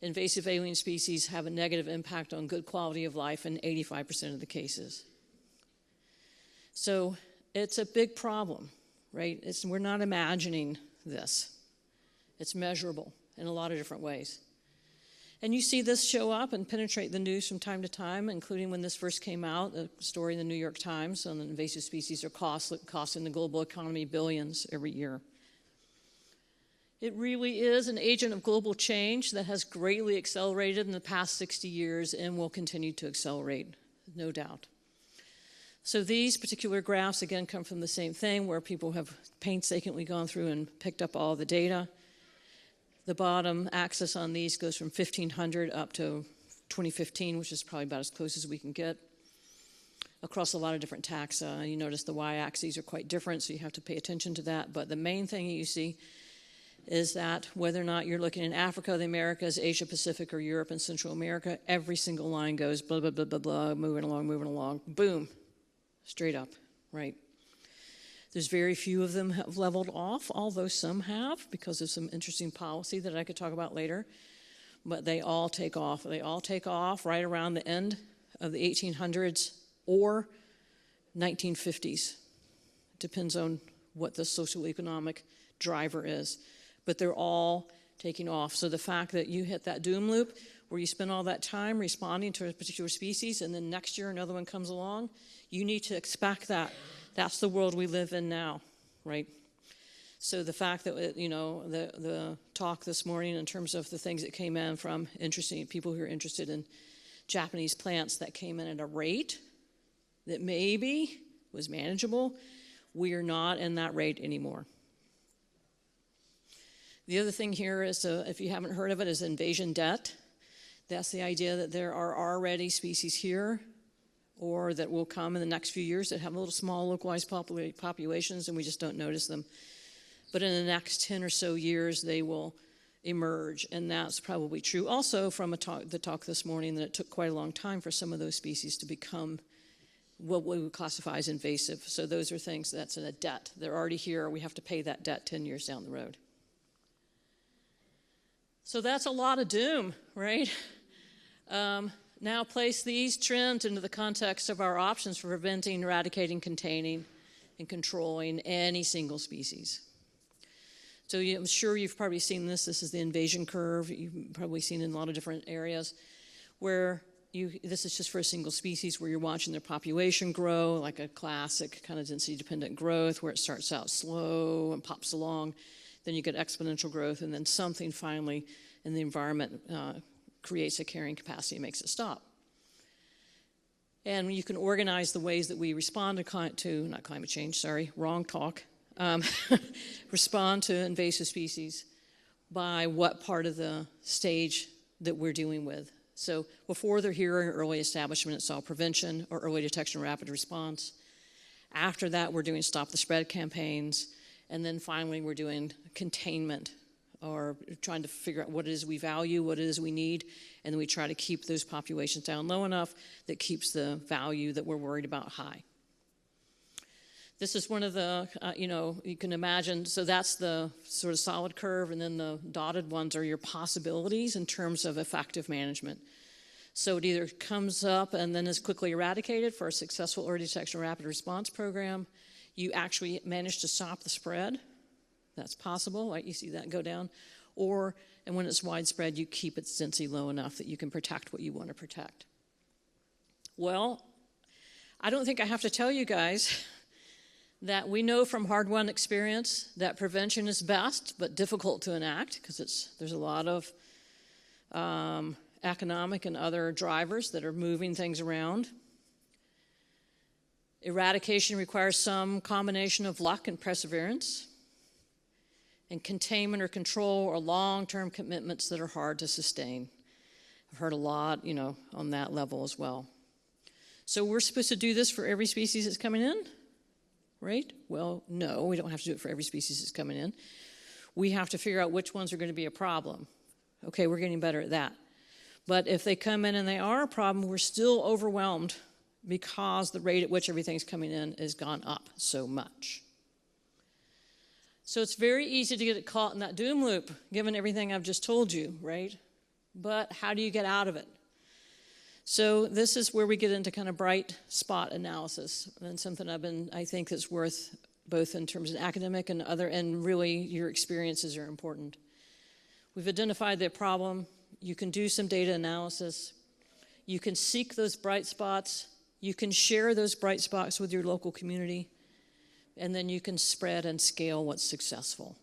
Speaker 16: Invasive alien species have a negative impact on good quality of life in 85% of the cases. So it's a big problem, right? We're not imagining this. It's measurable in a lot of different ways. And you see this show up and penetrate the news from time to time, including when this first came out, a story in the New York Times on the invasive species are costing the global economy billions every year. It really is an agent of global change that has greatly accelerated in the past 60 years and will continue to accelerate, no doubt. So these particular graphs, again, come from the same thing, where people have painstakingly gone through and picked up all the data. The bottom axis on these goes from 1500 up to 2015, which is probably about as close as we can get, across a lot of different taxa. You notice the y-axes are quite different, so you have to pay attention to that. But the main thing you see is that whether or not you're looking in Africa, the Americas, Asia Pacific, or Europe and Central America, every single line goes blah, blah, blah, blah, blah, moving along, boom, straight up, right? There's very few of them have leveled off, although some have because of some interesting policy that I could talk about later. But they all take off. They all take off right around the end of the 1800s or 1950s. Depends on what the socioeconomic driver is. But they're all taking off. So the fact that you hit that doom loop where you spend all that time responding to a particular species and then next year another one comes along, you need to expect that. That's the world we live in now, right? So the fact that, you know, the talk this morning in terms of the things that came in from interesting people who are interested in Japanese plants that came in at a rate that maybe was manageable, we are not in that rate anymore. The other thing here is, if you haven't heard of it, is invasion debt. That's the idea that there are already species here or that will come in the next few years that have little small localized populations and we just don't notice them. But in the next 10 or so years, they will emerge, and that's probably true. Also from the talk this morning, that it took quite a long time for some of those species to become what we would classify as invasive. So those are things that's in a debt. They're already here. We have to pay that debt 10 years down the road. So that's a lot of doom, right? Now place these trends into the context of our options for preventing, eradicating, containing, and controlling any single species. So I'm sure you've probably seen this. This is the invasion curve. You've probably seen it in a lot of different areas where this is just for a single species where you're watching their population grow, like a classic kind of density-dependent growth where it starts out slow and pops along. Then you get exponential growth, and then something finally in the environment creates a carrying capacity and makes it stop. And you can organize the ways that we respond not climate change, sorry, wrong talk, respond to invasive species by what part of the stage that we're dealing with. So before they're here in early establishment, it's all prevention or early detection and rapid response. After that, we're doing stop the spread campaigns. And then finally, we're doing containment, or trying to figure out what it is we value, what it is we need, and then we try to keep those populations down low enough that keeps the value that we're worried about high. This is one of the, you can imagine, so that's the sort of solid curve, and then the dotted ones are your possibilities in terms of effective management. So it either comes up and then is quickly eradicated for a successful early detection rapid response program. You actually manage to stop the spread. That's possible, right? You see that go down. And when it's widespread, you keep its density low enough that you can protect what you want to protect. Well, I don't think I have to tell you guys that we know from hard-won experience that prevention is best, but difficult to enact because there's a lot of economic and other drivers that are moving things around. Eradication requires some combination of luck and perseverance. And containment or control are long-term commitments that are hard to sustain. I've heard a lot, on that level as well. So we're supposed to do this for every species that's coming in, right? Well, no, we don't have to do it for every species that's coming in. We have to figure out which ones are going to be a problem. Okay, we're getting better at that. But if they come in and they are a problem, we're still overwhelmed because the rate at which everything's coming in has gone up so much. So it's very easy to get caught in that doom loop, given everything I've just told you, right? But how do you get out of it? So this is where we get into kind of bright spot analysis, and something I think that's worth both in terms of academic and other, and really your experiences are important. We've identified the problem. You can do some data analysis. You can seek those bright spots. You can share those bright spots with your local community. And then you can spread and scale what's successful.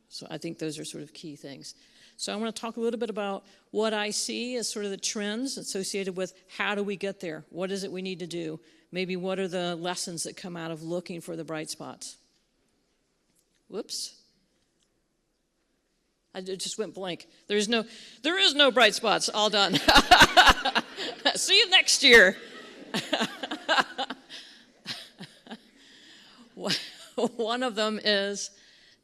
Speaker 16: So I think those are sort of key things. So I want to talk a little bit about what I see as sort of the trends associated with how do we get there? What is it we need to do? Maybe what are the lessons that come out of looking for the bright spots? Whoops. I just went blank. There is no bright spots. All done. See you next year. One of them is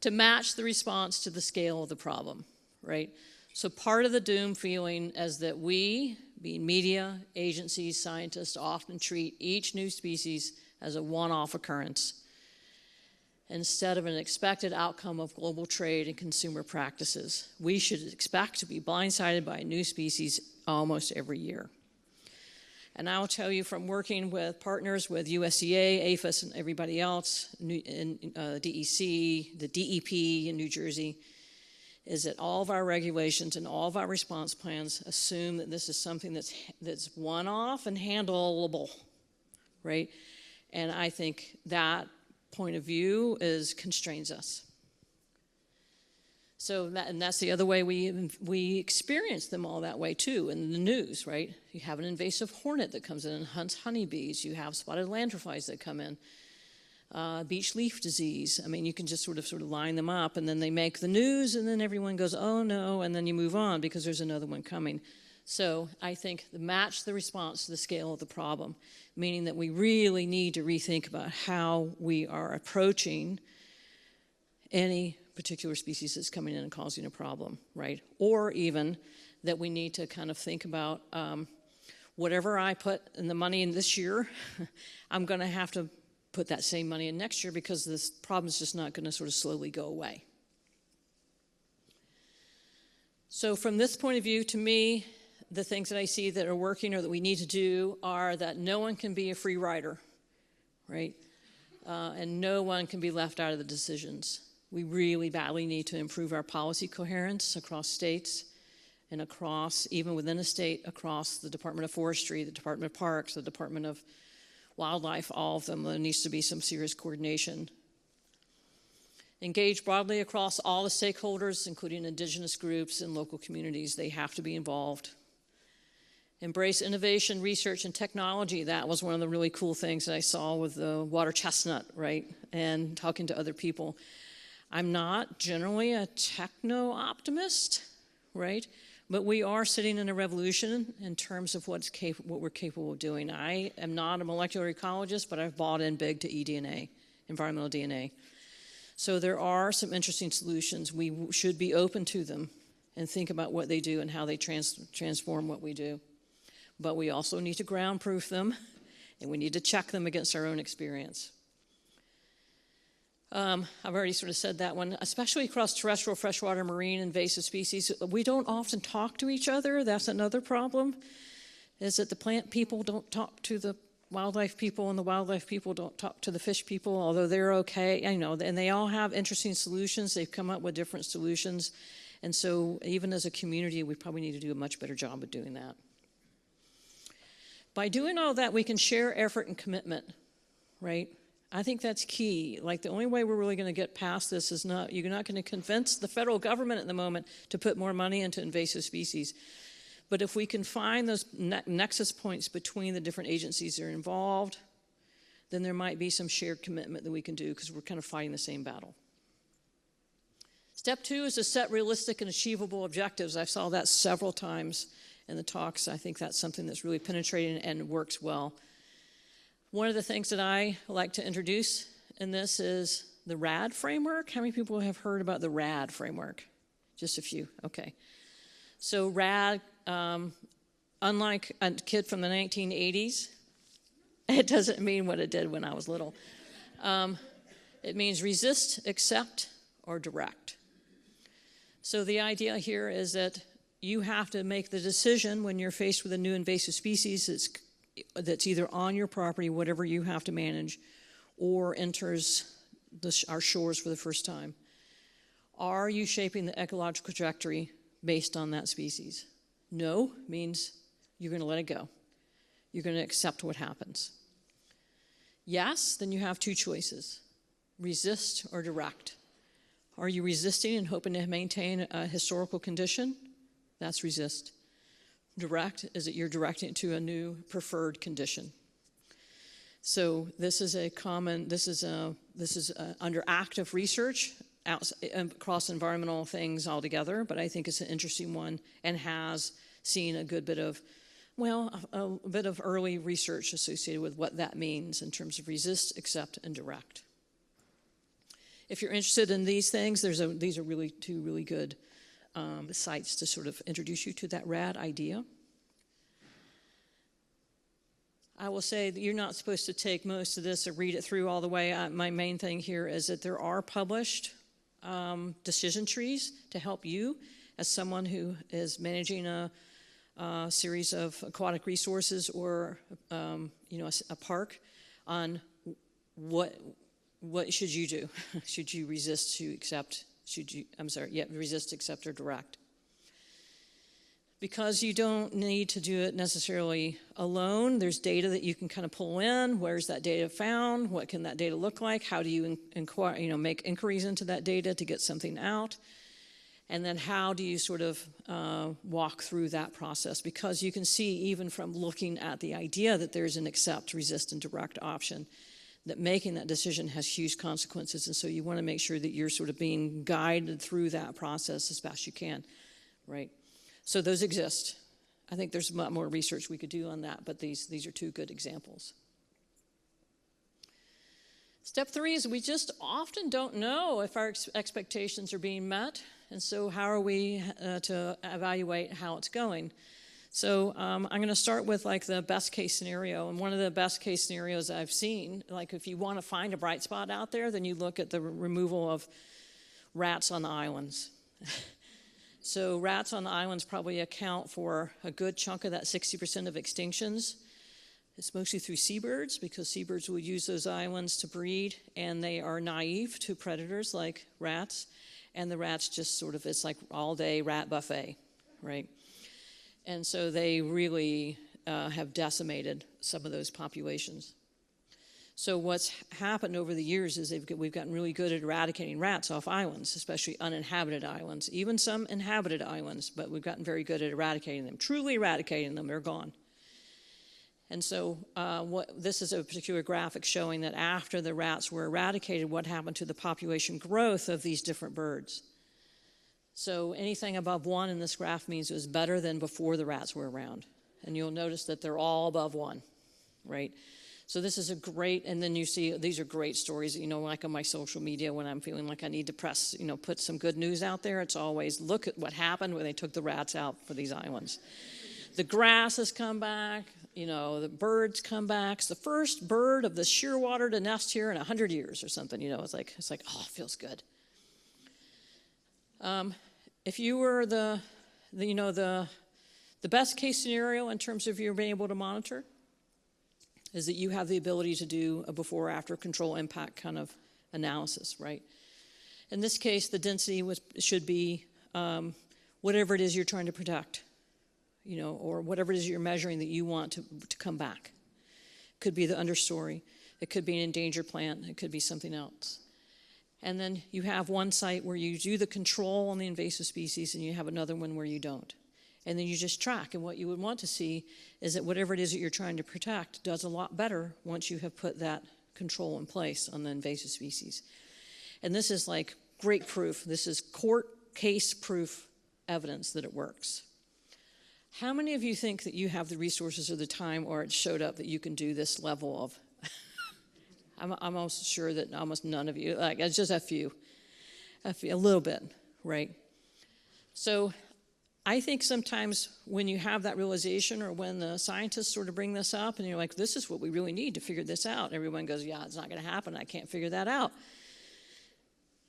Speaker 16: to match the response to the scale of the problem, right? So part of the doom feeling is that we, being media, agencies, scientists, often treat each new species as a one-off occurrence instead of an expected outcome of global trade and consumer practices. We should expect to be blindsided by a new species almost every year. And I will tell you from working with partners with USDA, APHIS, and everybody else, DEC, the DEP in New Jersey, is that all of our regulations and all of our response plans assume that this is something that's one-off and handleable, right? And I think that point of view constrains us. So that's the other way we experience them all that way too in the news, right? You have an invasive hornet that comes in and hunts honeybees. You have spotted landreflies that come in. Beech leaf disease. I mean, you can just sort of line them up, and then they make the news, and then everyone goes, oh no, and then you move on because there's another one coming. So I think match the response to the scale of the problem, meaning that we really need to rethink about how we are approaching any particular species that's coming in and causing a problem, right? Or even that we need to kind of think about whatever I put in the money in this year, I'm going to have to put that same money in next year because this problem is just not going to sort of slowly go away. So from this point of view, to me, the things that I see that are working or that we need to do are that no one can be a free rider, right? And no one can be left out of the decisions. We really badly need to improve our policy coherence across states and across, even within a state, across the Department of Forestry, the Department of Parks, the Department of Wildlife, all of them. There needs to be some serious coordination. Engage broadly across all the stakeholders, including indigenous groups and local communities. They have to be involved. Embrace innovation, research, and technology. That was one of the really cool things that I saw with the water chestnut, right? And talking to other people. I'm not generally a techno-optimist, right? But we are sitting in a revolution in terms of what we're capable of doing. I am not a molecular ecologist, but I've bought in big to eDNA, environmental DNA. So there are some interesting solutions. We should be open to them and think about what they do and how they transform what we do. But we also need to ground-proof them, and we need to check them against our own experience. I've already sort of said that one, especially across terrestrial, freshwater, marine, invasive species. We don't often talk to each other. That's another problem, is that the plant people don't talk to the wildlife people, and the wildlife people don't talk to the fish people, although they're okay, and they all have interesting solutions. They've come up with different solutions. And so even as a community, we probably need to do a much better job of doing that. By doing all that, we can share effort and commitment, right? I think that's key. Like, the only way we're really going to get past this is you're not going to convince the federal government at the moment to put more money into invasive species. But if we can find those nexus points between the different agencies that are involved, then there might be some shared commitment that we can do because we're kind of fighting the same battle. Step 2 is to set realistic and achievable objectives. I saw that several times in the talks. I think that's something that's really penetrating and works well. One of the things that I like to introduce in this is the RAD framework. How many people have heard about the RAD framework? Just a few, okay. So RAD, unlike a kid from the 1980s, it doesn't mean what it did when I was little. It means resist, accept, or direct. So the idea here is that you have to make the decision when you're faced with a new invasive species that's either on your property, whatever you have to manage, or enters our shores for the first time. Are you shaping the ecological trajectory based on that species? No means you're going to let it go. You're going to accept what happens. Yes, then you have two choices, resist or direct. Are you resisting and hoping to maintain a historical condition? That's resist. Direct is that you're directing it to a new preferred condition. So this is a common, this is under active research across environmental things altogether, but I think it's an interesting one and has seen a good bit of, well, a bit of early research associated with what that means in terms of resist, accept, and direct. If you're interested in these things, these are really two really good sites to sort of introduce you to that RAD idea. I will say that you're not supposed to take most of this or read it through all the way. My main thing here is that there are published decision trees to help you as someone who is managing a series of aquatic resources or a park on what should you do? Should you resist, to accept? Resist, accept, or direct? Because you don't need to do it necessarily alone. There's data that you can kind of pull in. Where's that data found? What can that data look like? How do you make inquiries into that data to get something out? And then how do you sort of walk through that process? Because you can see even from looking at the idea that there's an accept, resist, and direct option, that making that decision has huge consequences. And so you want to make sure that you're sort of being guided through that process as best you can, right? So those exist. I think there's a lot more research we could do on that, but these are two good examples. Step 3 is we just often don't know if our expectations are being met, and so how are we to evaluate how it's going? So I'm going to start with like the best case scenario, and one of the best case scenarios I've seen, like if you want to find a bright spot out there, then you look at the removal of rats on the islands. So rats on the islands probably account for a good chunk of that 60% of extinctions. It's mostly through seabirds, because seabirds will use those islands to breed, and they are naive to predators like rats, and the rats just sort of, it's like all day rat buffet, right? And so they really have decimated some of those populations. So what's happened over the years is we've gotten really good at eradicating rats off islands, especially uninhabited islands, even some inhabited islands, but we've gotten very good at eradicating them, truly eradicating them. They're gone. And so this is a particular graphic showing that after the rats were eradicated, what happened to the population growth of these different birds. So anything above 1 in this graph means it was better than before the rats were around. And you'll notice that they're all above 1, right? So this is a great, and then you see, these are great stories, like on my social media when I'm feeling like I need to put some good news out there. It's always, look at what happened when they took the rats out for these islands. The grass has come back, the birds come back. It's the first bird of the shearwater to nest here in 100 years or something, it's like, oh, it feels good. If you were the best case scenario in terms of you being able to monitor, is that you have the ability to do a before-after control impact kind of analysis, right? In this case, the density should be whatever it is you're trying to protect, or whatever it is you're measuring that you want to come back. It could be the understory. It could be an endangered plant. It could be something else. And then you have one site where you do the control on the invasive species, and you have another one where you don't. And then you just track, and what you would want to see is that whatever it is that you're trying to protect does a lot better once you have put that control in place on the invasive species. And this is like great proof. This is court case proof evidence that it works. How many of you think that you have the resources or the time, or it showed up that you can do this level of? I'm almost sure that almost none of you, like it's just a few, a little bit, right? So I think sometimes when you have that realization, or when the scientists sort of bring this up and you're like, this is what we really need to figure this out, everyone goes, yeah, it's not going to happen. I can't figure that out.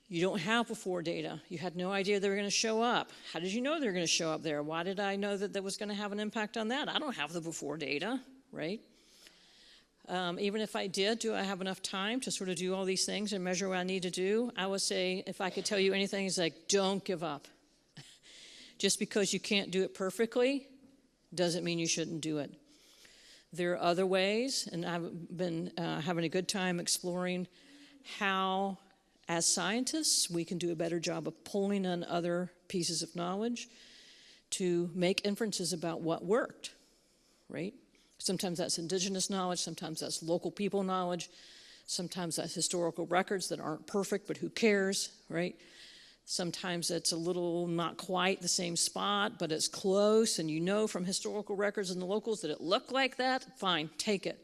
Speaker 16: You don't have before data. You had no idea they were going to show up. How did you know they were going to show up there? Why did I know that that was going to have an impact on that? I don't have the before data, right? Even if I did, do I have enough time to sort of do all these things and measure what I need to do? I would say, if I could tell you anything, it's like, don't give up. Just because you can't do it perfectly doesn't mean you shouldn't do it. There are other ways, and I've been having a good time exploring how, as scientists, we can do a better job of pulling in other pieces of knowledge to make inferences about what worked, right? Sometimes that's indigenous knowledge, sometimes that's local people knowledge, sometimes that's historical records that aren't perfect, but who cares, right? Sometimes it's a little not quite the same spot, but it's close, and you know from historical records and the locals that it looked like that. Fine, take it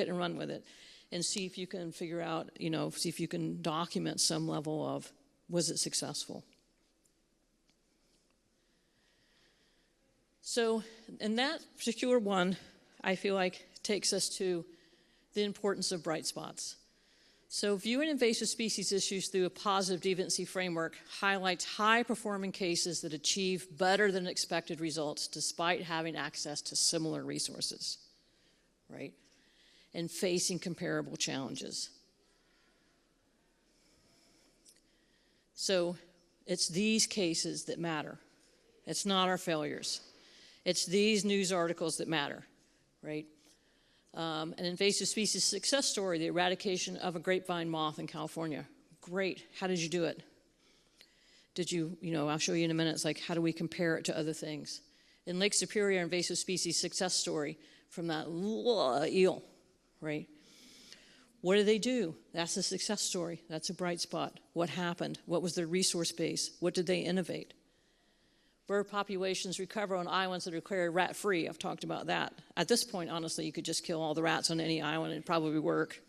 Speaker 16: and run with it. And see if you can figure out, see if you can document some level of, was it successful? So, and that particular one, I feel like takes us to the importance of bright spots. So viewing invasive species issues through a positive deviancy framework highlights high-performing cases that achieve better than expected results despite having access to similar resources, right? And facing comparable challenges. So it's these cases that matter. It's not our failures. It's these news articles that matter, right? An invasive species success story, the eradication of a grapevine moth in California. Great, how did you do it? Did you, I'll show you in a minute, it's like, how do we compare it to other things? In Lake Superior, invasive species success story from that eel, right? What did they do? That's a success story. That's a bright spot. What happened? What was their resource base? What did they innovate? Bird populations recover on islands that are declared rat-free. I've talked about that. At this point, honestly, you could just kill all the rats on any island and it'd probably work.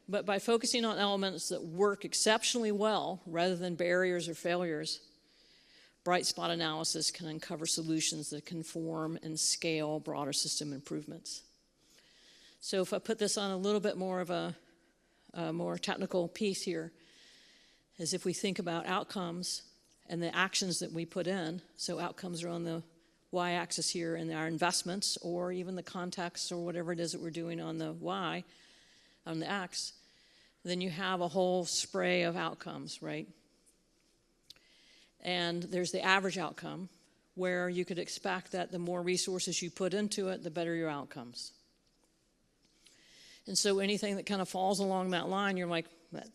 Speaker 16: But by focusing on elements that work exceptionally well rather than barriers or failures, bright spot analysis can uncover solutions that can form and scale broader system improvements. So if I put this on a little bit more of a more technical piece here, is if we think about outcomes and the actions that we put in, so outcomes are on the y-axis here in our investments, or even the context or whatever it is that we're doing on the y, on the x, then you have a whole spray of outcomes, right? And there's the average outcome, where you could expect that the more resources you put into it, the better your outcomes. And so anything that kind of falls along that line, you're like,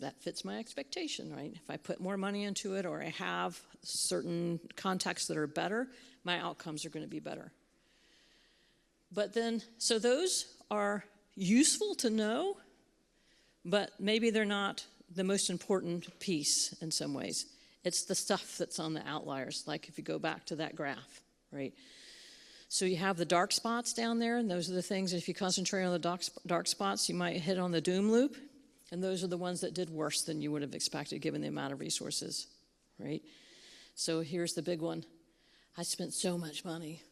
Speaker 16: that fits my expectation, right? If I put more money into it, or I have certain contexts that are better, my outcomes are going to be better. But then, so those are useful to know, but maybe they're not the most important piece in some ways. It's the stuff that's on the outliers, like if you go back to that graph, right? So you have the dark spots down there, and those are the things, if you concentrate on the dark spots, you might hit on the doom loop, and those are the ones that did worse than you would have expected given the amount of resources, right? So here's the big one. I spent so much money,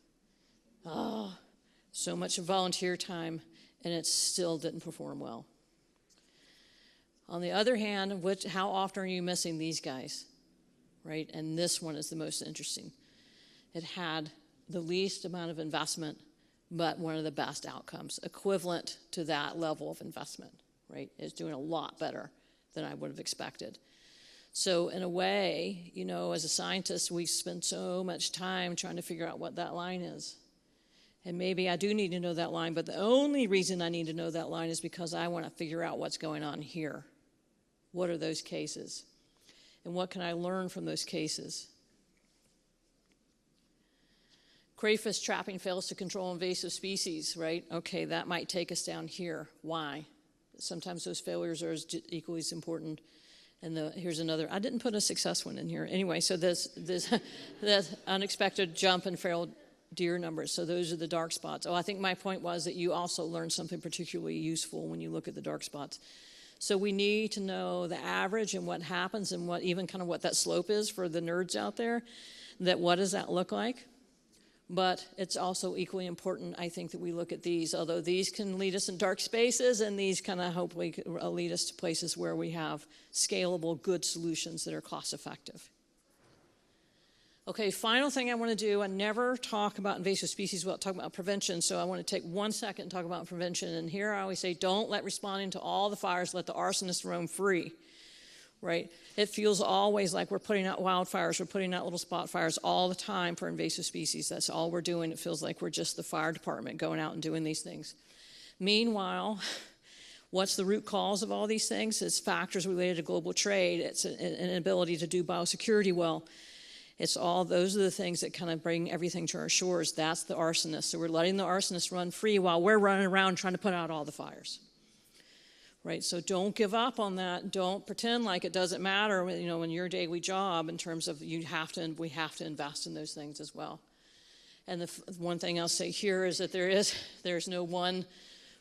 Speaker 16: so much volunteer time, and it still didn't perform well. On the other hand, how often are you missing these guys, right? And this one is the most interesting. It had the least amount of investment, but one of the best outcomes, equivalent to that level of investment, right? It's doing a lot better than I would have expected. So in a way, as a scientist, we spend so much time trying to figure out what that line is. And maybe I do need to know that line, but the only reason I need to know that line is because I want to figure out what's going on here. What are those cases? And what can I learn from those cases? Crayfish trapping fails to control invasive species, right? Okay, that might take us down here. Why? Sometimes those failures are equally as important And here's another, I didn't put a success one in here. Anyway, so this unexpected jump in feral deer numbers. So those are the dark spots. Oh, I think my point was that you also learned something particularly useful when you look at the dark spots. So we need to know the average and what happens and what even kind of what that slope is for the nerds out there, that what does that look like? But it's also equally important, I think, that we look at these, although these can lead us in dark spaces, and these kind of hopefully lead us to places where we have scalable, good solutions that are cost effective. Okay, final thing I want to do, I never talk about invasive species without talking about prevention, so I want to take 1 second and talk about prevention. And here I always say, don't let responding to all the fires, let the arsonists roam free, right? It feels always like we're putting out wildfires, we're putting out little spot fires all the time for invasive species. That's all we're doing. It feels like we're just the fire department going out and doing these things. Meanwhile, what's the root cause of all these things? It's factors related to global trade. It's an inability to do biosecurity well. It's all, those are the things that kind of bring everything to our shores. That's the arsonists. So we're letting the arsonists run free while we're running around trying to put out all the fires. Right, so don't give up on that. Don't pretend like it doesn't matter, you know, in your daily job in terms of we have to invest in those things as well. And the one thing I'll say here is that there's no one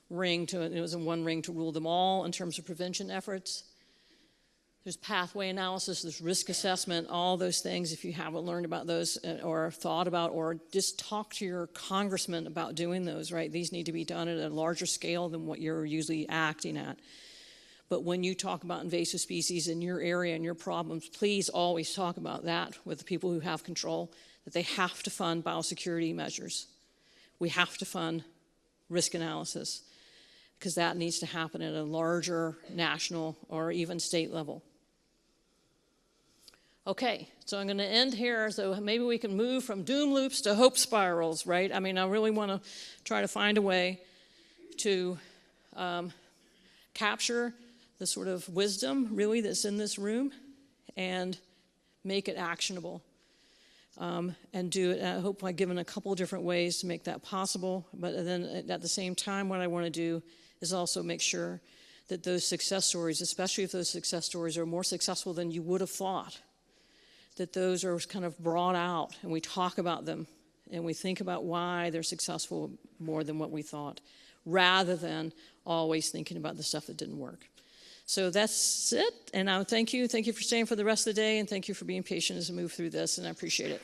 Speaker 16: ring to it. It wasn't one ring to rule them all in terms of prevention efforts. There's pathway analysis, there's risk assessment, all those things. If you haven't learned about those or thought about, or just talk to your congressman about doing those, right? These need to be done at a larger scale than what you're usually acting at. But when you talk about invasive species in your area and your problems, please always talk about that with the people who have control, that they have to fund biosecurity measures. We have to fund risk analysis, because that needs to happen at a larger national or even state level. Okay, so I'm going to end here, so maybe we can move from doom loops to hope spirals, right? I mean, I really want to try to find a way to capture the sort of wisdom, really, that's in this room and make it actionable. And do it, I hope I've given a couple of different ways to make that possible, but then at the same time, what I want to do is also make sure that those success stories, especially if those success stories are more successful than you would have thought, that those are kind of brought out and we talk about them and we think about why they're successful more than what we thought, rather than always thinking about the stuff that didn't work. So that's it, and I thank you. Thank you for staying for the rest of the day, and thank you for being patient as we move through this, and I appreciate it.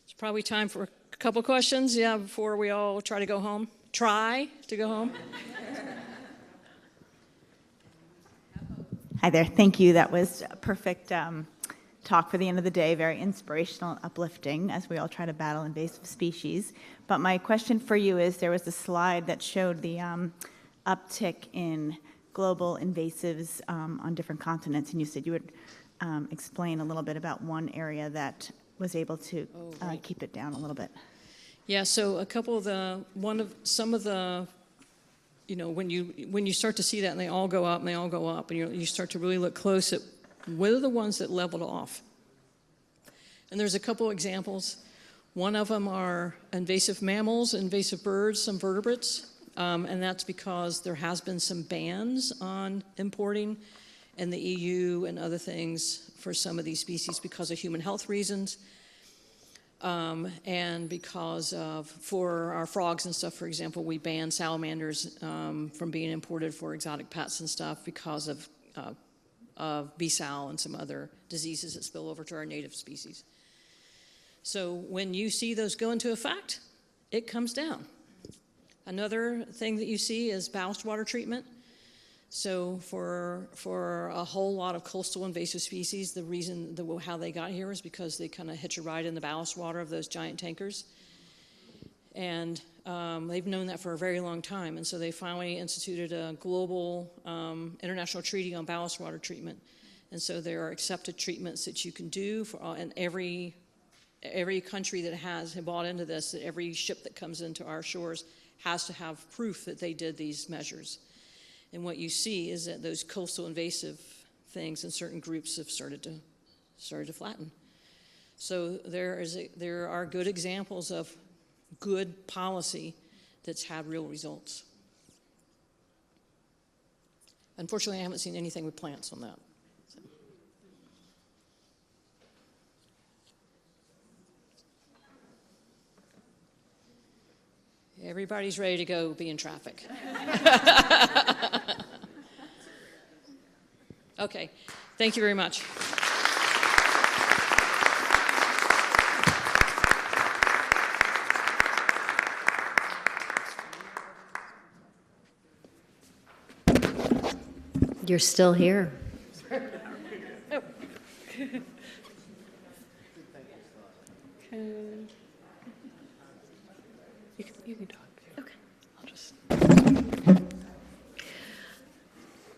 Speaker 16: It's probably time for a couple questions, yeah, before we all try to go home. Try to go home.
Speaker 6: Hi there, thank you. That was a perfect talk for the end of the day, very inspirational and uplifting as we all try to battle invasive species. But my question for you is, there was a slide that showed the uptick in global invasives on different continents, and you said you would explain a little bit about one area that was able to keep it down a little bit.
Speaker 16: Yeah, so a couple of some of the, you know, when you start to see that and they all go up and they all go up, and you start to really look close at what are the ones that leveled off. And there's a couple examples. One of them are invasive mammals, invasive birds, some vertebrates, and that's because there has been some bans on importing in the EU and other things for some of these species because of human health reasons. And because for our frogs and stuff, for example, we ban salamanders from being imported for exotic pets and stuff because of BSAL and some other diseases that spill over to our native species. So when you see those go into effect, it comes down. Another thing that you see is ballast water treatment. So for a whole lot of coastal invasive species, the reason how they got here is because they kind of hitch a ride in the ballast water of those giant tankers. And they've known that for a very long time. And so they finally instituted a global international treaty on ballast water treatment. And so there are accepted treatments that you can do for and every country that has bought into this, that every ship that comes into our shores has to have proof that they did these measures. And what you see is that those coastal invasive things in certain groups have started to flatten. So there are good examples of good policy that's had real results. Unfortunately, I haven't seen anything with plants on that. So. Everybody's ready to go be in traffic. Okay, thank you very much.
Speaker 17: You're still here.
Speaker 4: You can talk.
Speaker 17: Okay.
Speaker 4: I'll just.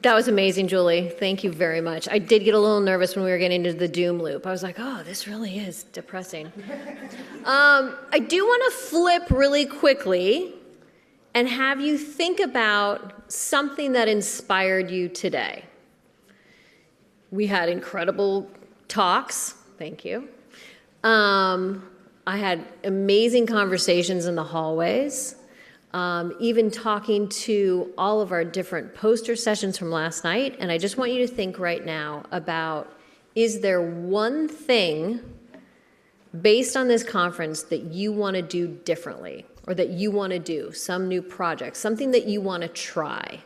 Speaker 17: That was amazing, Julie. Thank you very much. I did get a little nervous when we were getting into the doom loop. I was like, oh, this really is depressing. I do want to flip really quickly and have you think about something that inspired you today. We had incredible talks. Thank you. I had amazing conversations in the hallways. Even talking to all of our different poster sessions from last night. And I just want you to think right now about, is there one thing based on this conference that you want to do differently, or that you want to do, some new project, something that you want to try?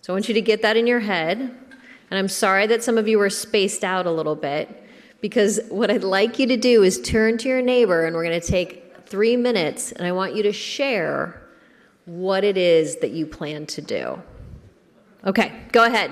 Speaker 17: So I want you to get that in your head. And I'm sorry that some of you were spaced out a little bit, because what I'd like you to do is turn to your neighbor, and we're going to take 3 minutes, and I want you to share what it is that you plan to do. Okay, go ahead.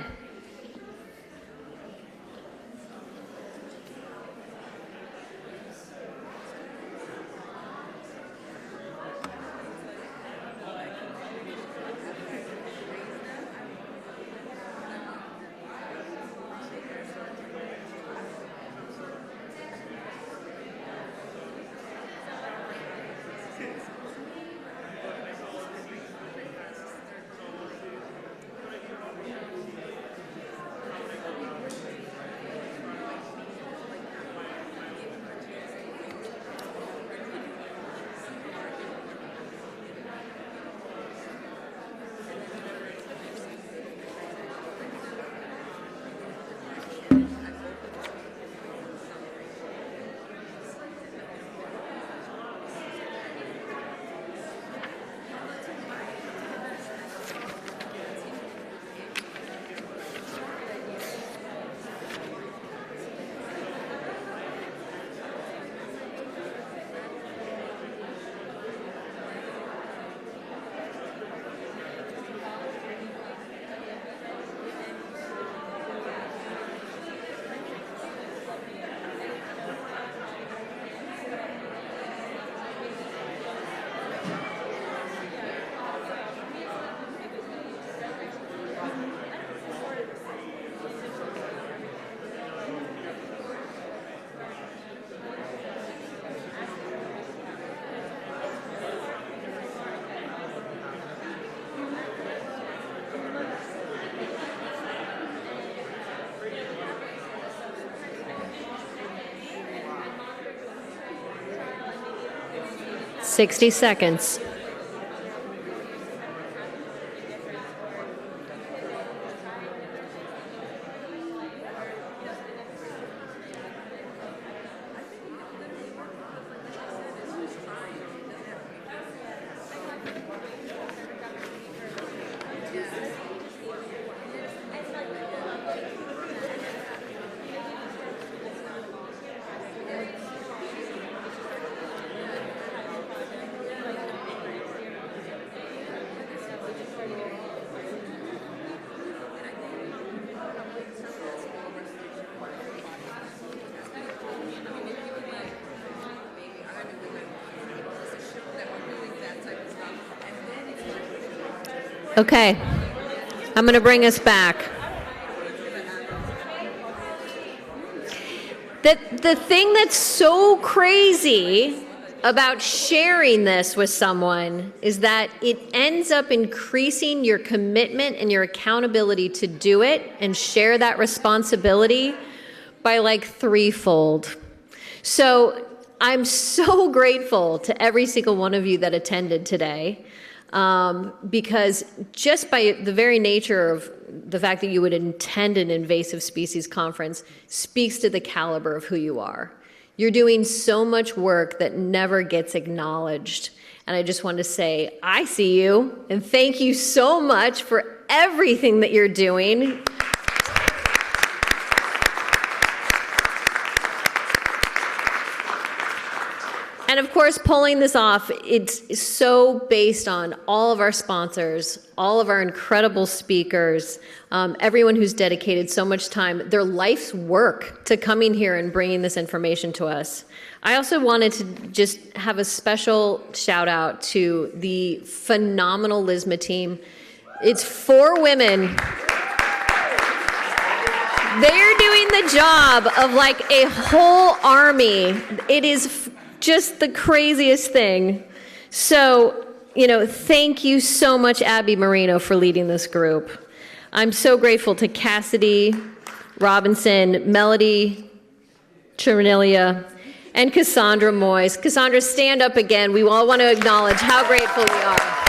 Speaker 17: Sixty seconds. Okay, I'm going to bring us back. The thing that's so crazy about sharing this with someone is that it ends up increasing your commitment and your accountability to do it and share that responsibility by like threefold. So I'm so grateful to every single one of you that attended today, because just by the very nature of the fact that you would attend an invasive species conference speaks to the caliber of who you are. You're doing so much work that never gets acknowledged. And I just want to say, I see you, and thank you so much for everything that you're doing. And of course, pulling this off, it's so based on all of our sponsors, all of our incredible speakers, everyone who's dedicated so much time, their life's work to coming here and bringing this information to us. I also wanted to just have a special shout out to the phenomenal LISMA team. It's 4 women. They're doing the job of like a whole army. It is just the craziest thing. So, thank you so much, Abby Marino, for leading this group. I'm so grateful to Cassidy Robinson, Melody Chernilia, and Cassandra Moyes. Cassandra, stand up again. We all want to acknowledge how grateful we are.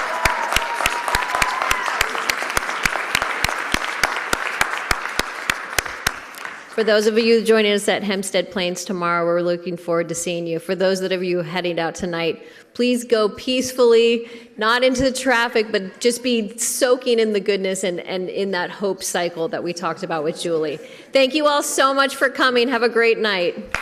Speaker 17: For those of you joining us at Hempstead Plains tomorrow, we're looking forward to seeing you. For those of you heading out tonight, please go peacefully, not into the traffic, but just be soaking in the goodness and in that hope cycle that we talked about with Julie. Thank you all so much for coming. Have a great night.